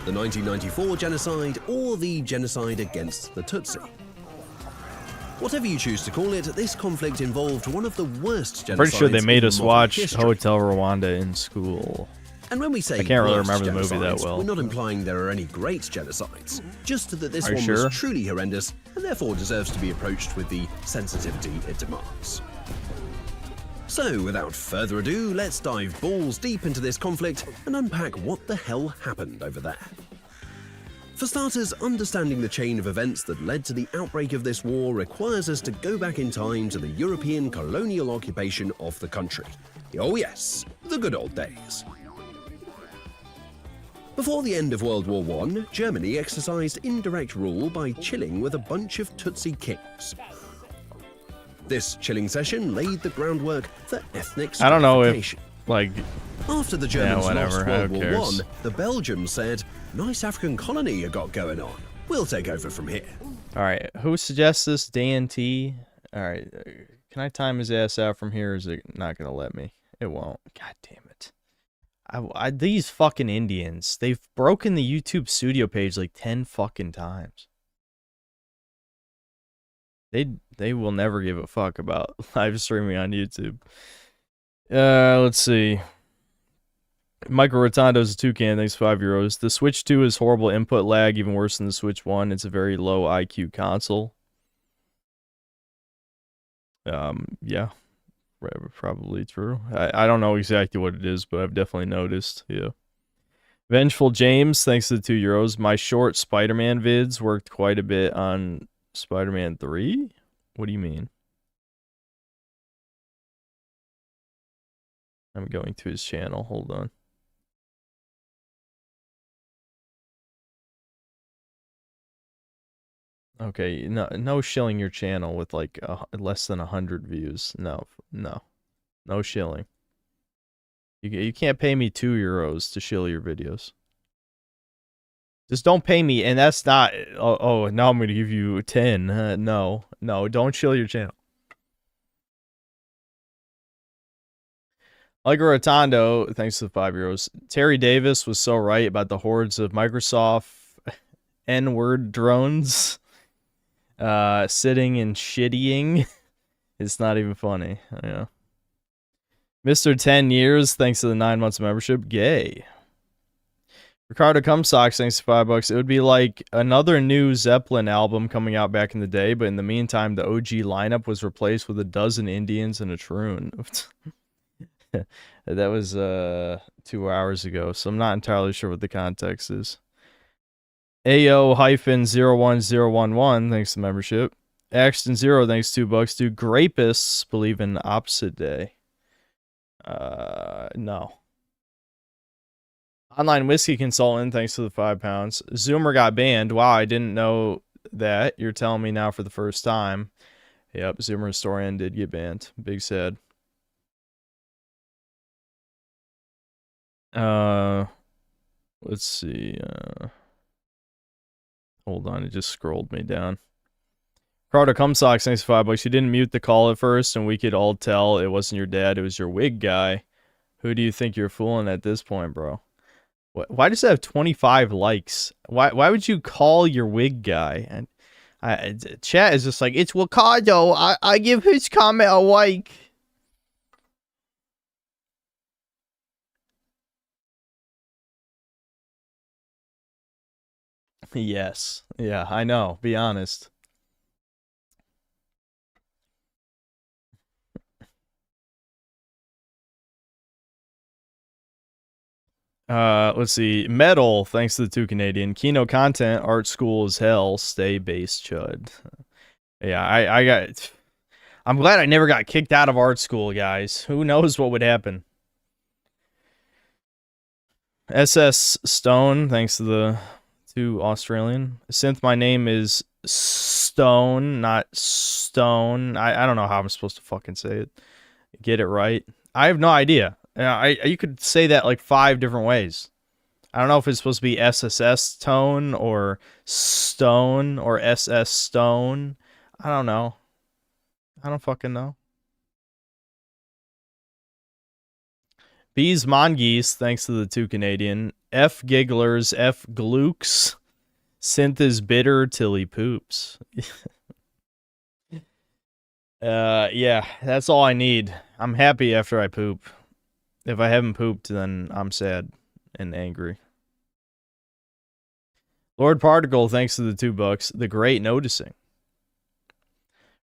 the 1994 genocide, or the genocide against the Tutsi. Whatever you choose to call it, this conflict involved one of the worst genocides. Pretty sure they made us watch history. Hotel Rwanda in school. And when we say I can't really worst remember the movie that genocides, well. we're not implying there are any great genocides, just that this Are you one sure? was truly horrendous and therefore deserves to be approached with the sensitivity it demands. So, without further ado, let's dive balls deep into this conflict and unpack what the hell happened over there. For starters, understanding the chain of events that led to the outbreak of this war requires us to go back in time to the European colonial occupation of the country. Oh yes, the good old days. Before the end of World War I, Germany exercised indirect rule by chilling with a bunch of Tutsi kings. This chilling session laid the groundwork for ethnic I don't know if, stratification. like, After the Germans lost World who War cares? I, the Belgians said, "Nice African colony you got going on. We'll take over from here." All right, who suggests this? Dan T. All right, can I time his ass out from here? Or is it not gonna let me? It won't. God damn it! These fucking Indians. They've broken the YouTube studio page like 10 fucking times. They will never give a fuck about live streaming on YouTube. Let's see. Michael Rotondo's a toucan, thanks €5. The Switch 2 is horrible input lag, even worse than the Switch 1. It's a very low IQ console. Yeah. Probably true. I don't know exactly what it is, but I've definitely noticed. Yeah. Vengeful James, thanks to the €2. My short Spider-Man vids worked quite a bit on Spider-Man 3? What do you mean? I'm going to his channel. Hold on. Okay, no shilling your channel with like less than 100 views. No shilling. You can't pay me €2 to shill your videos. Just don't pay me, and that's not. Oh, now I'm going to give you 10. No, don't shill your channel. Michael Rotondo, thanks to the €5. Terry Davis was so right about the hordes of Microsoft N-word drones sitting and shittying. It's not even funny. Yeah. Mr. 10 years, thanks to the 9 months of membership. Gay. Ricardo Cumsocks, thanks to $5. It would be like another new Zeppelin album coming out back in the day, but in the meantime, the OG lineup was replaced with a dozen Indians and a troon. That was 2 hours ago, so I'm not entirely sure what the context is. AO-01011, thanks to membership. Axton Zero, thanks to $2. Do Grapists believe in opposite day? No. Online Whiskey Consultant, thanks to the £5. Zoomer got banned. Wow, I didn't know that. You're telling me now for the first time. Yep, Zoomer Historian did get banned. Big sad. Let's see. Hold on, it just scrolled me down. Carter Cumsocks, thanks for $5. You didn't mute the call at first, and we could all tell it wasn't your dad, it was your wig guy. Who do you think you're fooling at this point, bro? Why does it have 25 likes? Why would you call your wig guy? And chat is just like, it's Wakado. I give his comment a like. Yes. Yeah, I know. Be honest. Let's see. Metal, thanks to the 2 Canadian. Kino content, art school is hell. Stay base, chud. Yeah, I'm glad I never got kicked out of art school, guys. Who knows what would happen? SS Stone, thanks to the 2 Australian. Synth, my name is Stone, not Stone. I don't know how I'm supposed to fucking say it. Get it right. I have no idea. You could say that like 5 different ways. I don't know if it's supposed to be SSS tone or Stone or SS Stone. I don't know. I don't fucking know. Bees Mongeese, thanks to the 2 Canadian. F Gigglers, F Glukes. Synth is bitter till he poops. Yeah, that's all I need. I'm happy after I poop. If I haven't pooped, then I'm sad and angry. Lord Particle, thanks to the $2. The Great Noticing.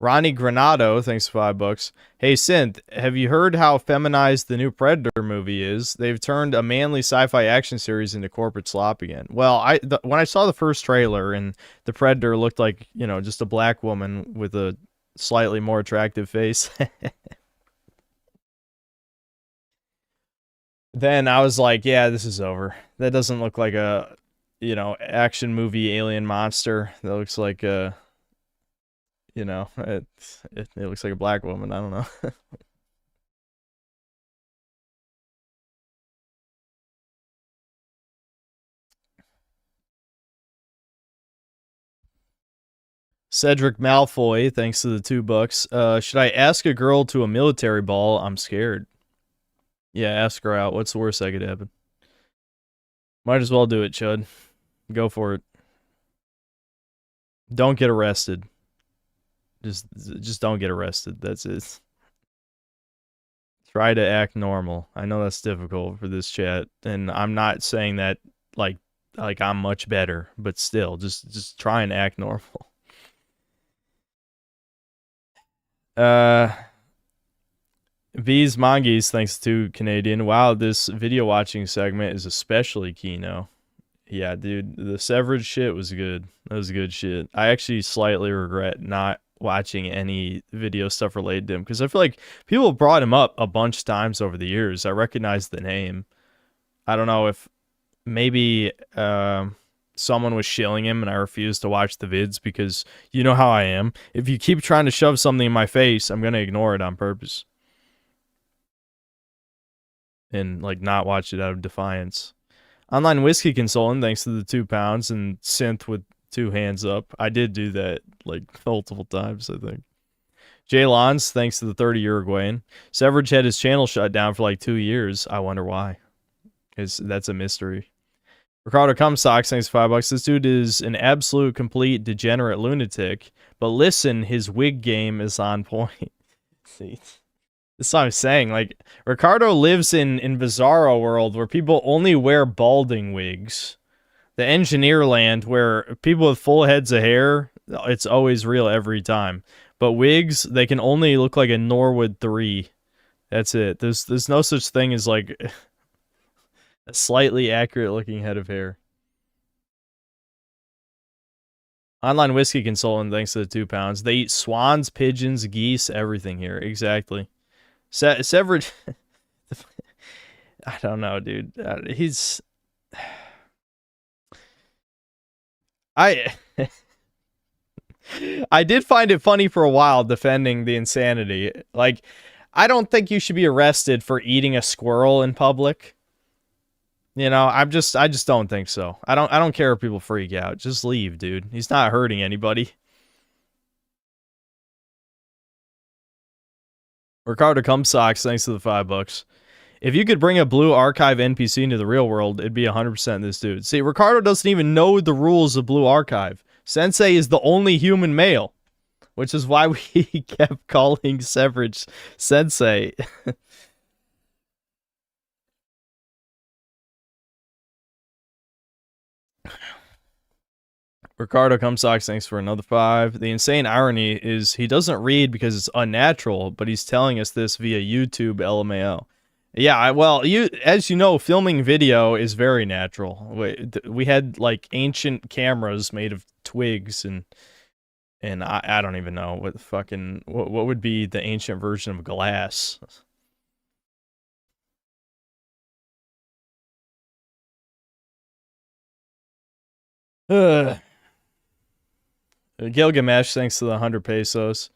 Ronnie Granado, thanks for $5. Hey Synth, have you heard how feminized the new Predator movie is? They've turned a manly sci-fi action series into corporate slop again. Well, when I saw the first trailer and the Predator looked like, you know, just a black woman with a slightly more attractive face, then I was like, yeah, this is over. That doesn't look like a, you know, action movie alien monster. That looks like a, you know, it looks like a black woman. I don't know. Cedric Malfoy, thanks to the $2. Should I ask a girl to a military ball? I'm scared. Yeah, ask her out. What's the worst that could happen? Might as well do it, Chud. Go for it. Don't get arrested. Just don't get arrested. That's it. Try to act normal. I know that's difficult for this chat, and I'm not saying that like I'm much better, but still, just try and act normal. V's Mongeese, thanks to Canadian. Wow, this video watching segment is especially keyno. Yeah, dude, the Severage shit was good. That was good shit. I actually slightly regret not watching any video stuff related to him because I feel like people brought him up a bunch of times over the years. I recognize the name. I don't know if maybe someone was shilling him and I refused to watch the vids because you know how I am. If you keep trying to shove something in my face, I'm going to ignore it on purpose. And like not watch it out of defiance. Online Whiskey Consultant, thanks to the £2 and Synth with 2 hands up. I did do that like multiple times, I think. Jay Lons, thanks to the 30 Uruguayan. Severage had his channel shut down for like 2 years. I wonder why. That's a mystery. Ricardo Comstocks, thanks for $5. This dude is an absolute complete degenerate lunatic, but listen, his wig game is on point. See, that's what I'm saying. Like, Ricardo lives in Bizarro world where people only wear balding wigs. The engineer land where people with full heads of hair, it's always real every time. But wigs, they can only look like a Norwood 3. That's it. There's no such thing as like a slightly accurate looking head of hair. Online Whiskey Consultant, thanks to the £2. They eat swans, pigeons, geese, everything here. Exactly. Severage, I don't know, dude. He's... I did find it funny for a while defending the insanity. Like, I don't think you should be arrested for eating a squirrel in public. You know, I just don't think so. I don't care if people freak out. Just leave, dude. He's not hurting anybody. Ricardo Comstocks, thanks to the $5. If you could bring a blue archive NPC into the real world, it'd be 100% this dude. See, Ricardo doesn't even know the rules of blue archive. Sensei is the only human male, which is why we kept calling Severage Sensei. Ricardo Comstocks, thanks for another 5. The insane irony is he doesn't read because it's unnatural, but he's telling us this via YouTube LMAO. Yeah, well, as you know, filming video is very natural. We had like ancient cameras made of twigs and I don't even know what what would be the ancient version of glass. Gilgamesh, thanks to the 100 pesos.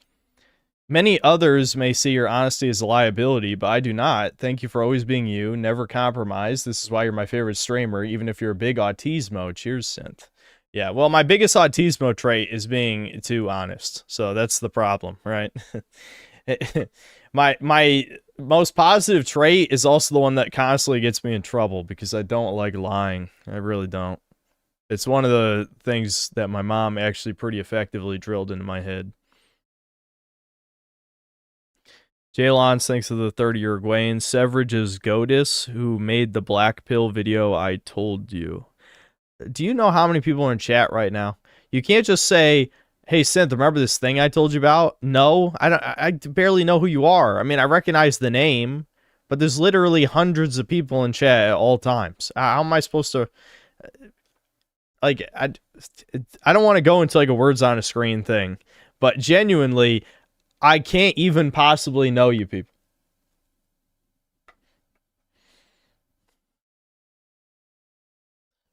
Many others may see your honesty as a liability, but I do not. Thank you for always being you. Never compromise. This is why you're my favorite streamer, even if you're a big autismo. Cheers, Synth. Yeah, well, my biggest autismo trait is being too honest. So that's the problem, right? my most positive trait is also the one that constantly gets me in trouble because I don't like lying. I really don't. It's one of the things that my mom actually pretty effectively drilled into my head. Jaylons, thanks to the 30 Uruguayan. Severage's Godis, who made the black pill video I told you. Do you know how many people are in chat right now? You can't just say, hey, Synth, remember this thing I told you about? No, I barely know who you are. I mean, I recognize the name, but there's literally hundreds of people in chat at all times. How am I supposed to... Like, I don't want to go into like a words on a screen thing, but genuinely, I can't even possibly know you people.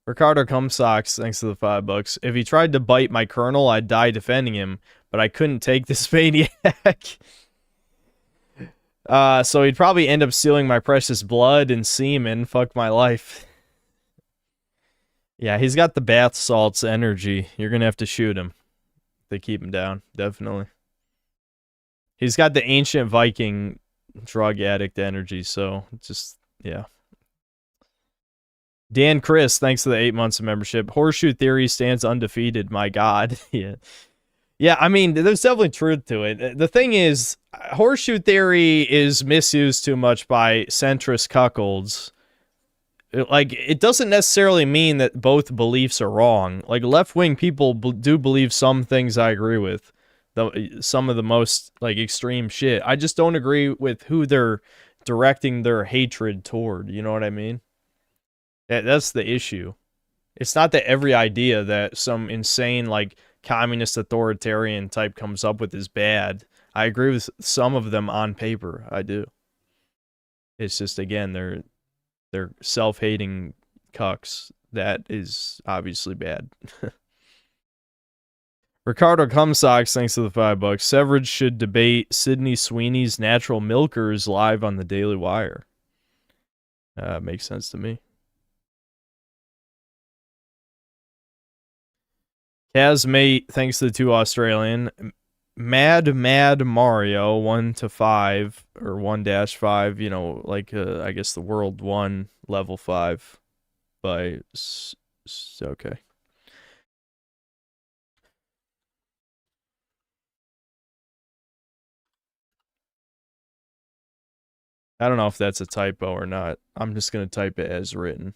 Ricardo Cumsocks, thanks to the $5. If he tried to bite my colonel, I'd die defending him, but I couldn't take this maniac. So he'd probably end up stealing my precious blood and semen. Fuck my life. Yeah, he's got the bath salts energy. You're gonna have to shoot him. They keep him down, definitely. He's got the ancient Viking drug addict energy, so just, yeah. Dan Chris, thanks to the 8 months of membership. Horseshoe theory stands undefeated. My God. Yeah. Yeah, I mean, there's definitely truth to it. The thing is, horseshoe theory is misused too much by centrist cuckolds. Like, it doesn't necessarily mean that both beliefs are wrong. Like, left-wing people do believe some things I agree with. Some of the most, like, extreme shit. I just don't agree with who they're directing their hatred toward. You know what I mean? That's the issue. It's not that every idea that some insane, like, communist authoritarian type comes up with is bad. I agree with some of them on paper. I do. It's just, again, they're self-hating cucks. That is obviously bad. Ricardo Cumsocks, thanks to the $5. Severage should debate Sydney Sweeney's Natural Milkers live on the Daily Wire. Makes sense to me. Kazmate, thanks to the 2 Australian. Mad Mario 1 to 5 or 1-5, you know, like I guess the World 1 level 5 by okay. I don't know if that's a typo or not. I'm just going to type it as written.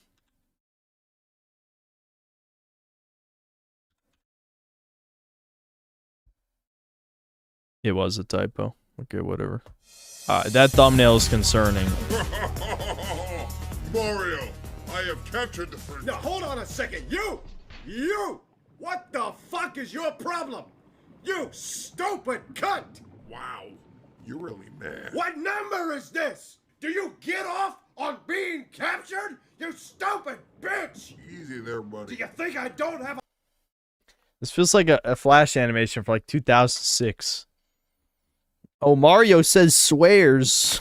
It was a typo. Okay, whatever. That thumbnail is concerning. Mario, I have captured the fruit. Now hold on a second. You! What the fuck is your problem? You stupid cunt! Wow, you're really mad. What number is this? Do you get off on being captured? You stupid bitch! Easy there, buddy. Do you think I don't have a... This feels like a Flash animation for like 2006. Oh, Mario says swears.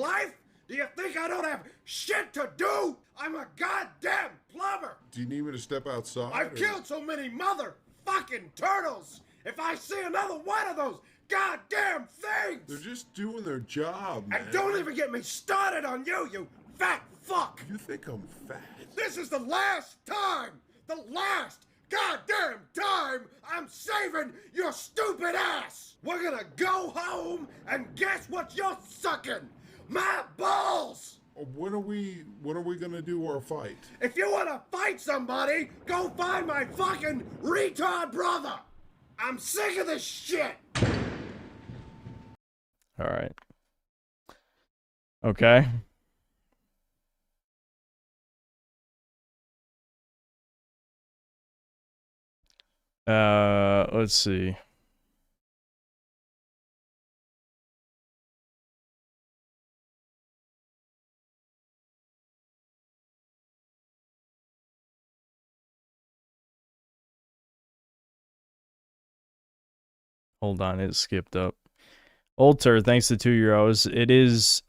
life? Do you think I don't have shit to do? I'm a goddamn plumber! Do you need me to step outside? I've killed so many motherfucking turtles! If I see another one of those goddamn things! They're just doing their job, man. And don't even get me started on you, you fat fuck! You think I'm fat? This is the last time! The last goddamn time I'm saving your stupid ass! We're gonna go home and guess what you're sucking? My balls! When are we gonna do our fight? If you wanna fight somebody, go find my fucking retard brother! I'm sick of this shit! Alright. Okay. Let's see. Hold on, it skipped up. Alter, thanks to €2. It is,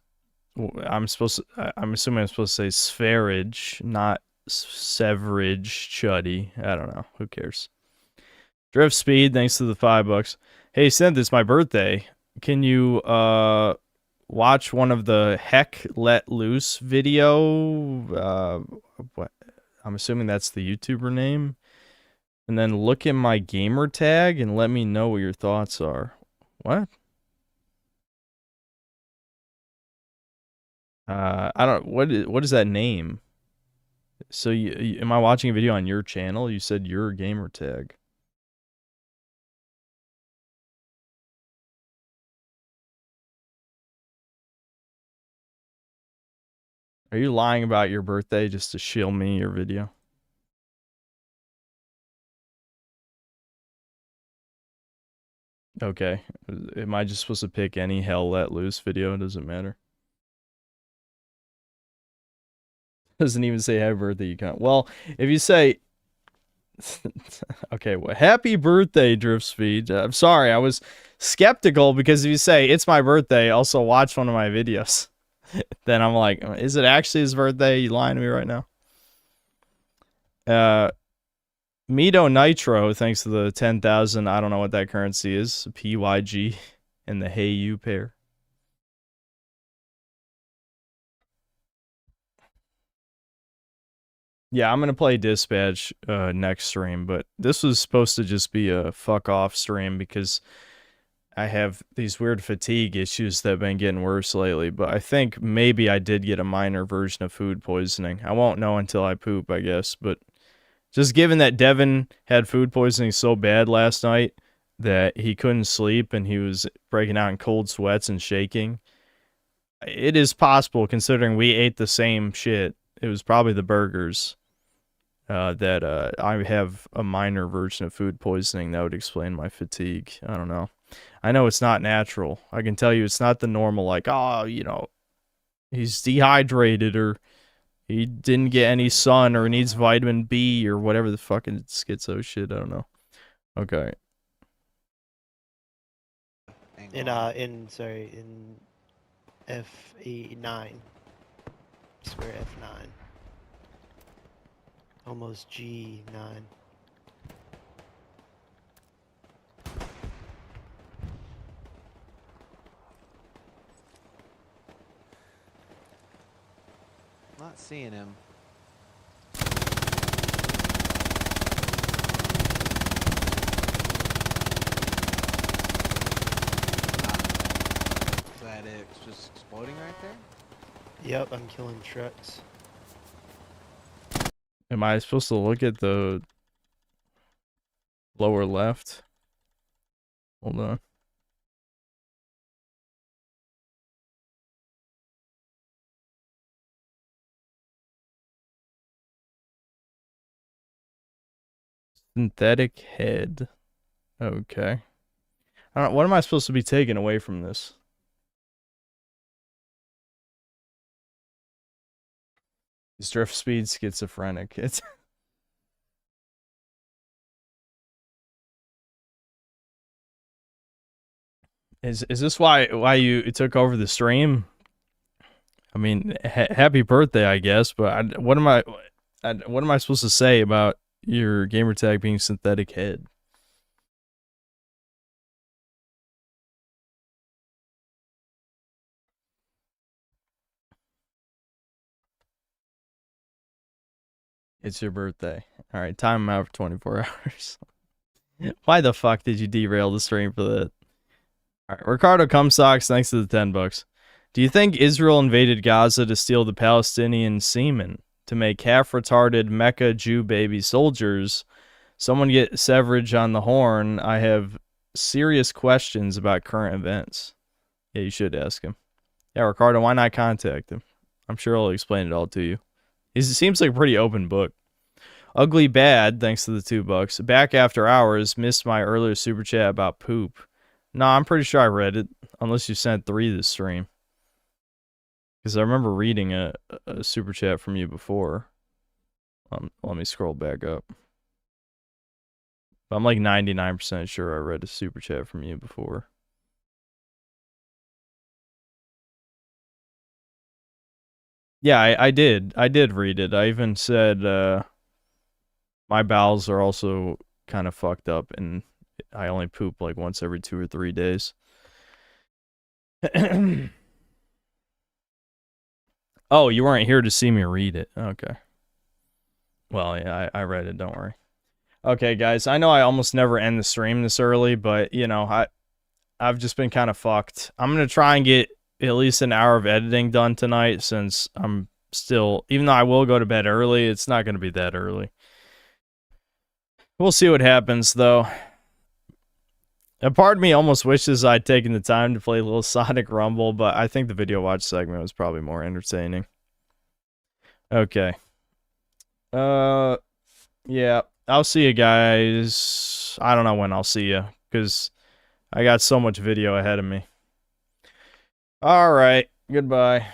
I'm assuming I'm supposed to say spherage, not Severage Chuddy. I don't know. Who cares? Drift Speed, thanks to the $5. Hey, Synth, it's my birthday. Can you watch one of the Heck Let Loose video? What? I'm assuming that's the YouTuber name. And then look at my gamer tag and let me know what your thoughts are. What? I don't. What is that name? So am I watching a video on your channel? You said your gamer tag. Are you lying about your birthday just to shill me your video? Okay. Am I just supposed to pick any Hell Let Loose video? It doesn't matter. Doesn't even say happy birthday, you can't. Well, if you say... okay, well, happy birthday, Drift Speed. I'm sorry, I was skeptical because if you say, it's my birthday, also watch one of my videos. Then I'm like, is it actually his birthday? You lying to me right now? Mito Nitro, thanks to the 10,000. I don't know what that currency is. PYG and the Hey You pair. Yeah, I'm going to play Dispatch next stream, but this was supposed to just be a fuck off stream because I have these weird fatigue issues that have been getting worse lately, but I think maybe I did get a minor version of food poisoning. I won't know until I poop, I guess, but just given that Devin had food poisoning so bad last night that he couldn't sleep and he was breaking out in cold sweats and shaking, it is possible, considering we ate the same shit, it was probably the burgers, that I have a minor version of food poisoning that would explain my fatigue. I don't know. I know it's not natural. I can tell you it's not the normal, like, oh, you know, he's dehydrated or he didn't get any sun or needs vitamin B or whatever the fucking schizo shit. I don't know. Okay. In F9. Square F9. Almost G9. Not seeing him. Is that it? It's just exploding right there? Yep, I'm killing trucks. Am I supposed to look at the lower left? Hold on. Synthetic head. Okay. I don't. What am I supposed to be taking away from this? Is Drift Speed schizophrenic? It's Is this why you took over the stream? I mean, happy birthday, I guess. But what am I supposed to say about your gamertag being synthetic head? It's your birthday. All right, time out for 24 hours. Why the fuck did you derail the stream for that? All right, Ricardo Cumsocks, thanks to the $10. Do you think Israel invaded Gaza to steal the Palestinian semen to make half-retarded Mecca Jew baby soldiers? Someone get Severage on the horn. I have serious questions about current events. Yeah, you should ask him. Yeah, Ricardo, why not contact him? I'm sure he'll explain it all to you. It seems like a pretty open book. Ugly Bad, thanks to the $2. Back after hours, missed my earlier super chat about poop. No, I'm pretty sure I read it, unless you sent 3 this stream. Because I remember reading a super chat from you before. Let me scroll back up. But I'm like 99% sure I read a super chat from you before. Yeah, I did. I did read it. I even said my bowels are also kind of fucked up, and I only poop like once every 2 or 3 days. Oh, you weren't here to see me read it. Okay. Well, yeah, I read it. Don't worry. Okay, guys. I know I almost never end the stream this early, but, you know, I've just been kind of fucked. I'm going to try and get at least an hour of editing done tonight, since I'm still, even though I will go to bed early, it's not going to be that early. We'll see what happens, though. A part of me almost wishes I'd taken the time to play a little Sonic Rumble, but I think the video watch segment was probably more entertaining. Okay. Yeah, I'll see you guys. I don't know when I'll see you, because I got so much video ahead of me. Alright, goodbye.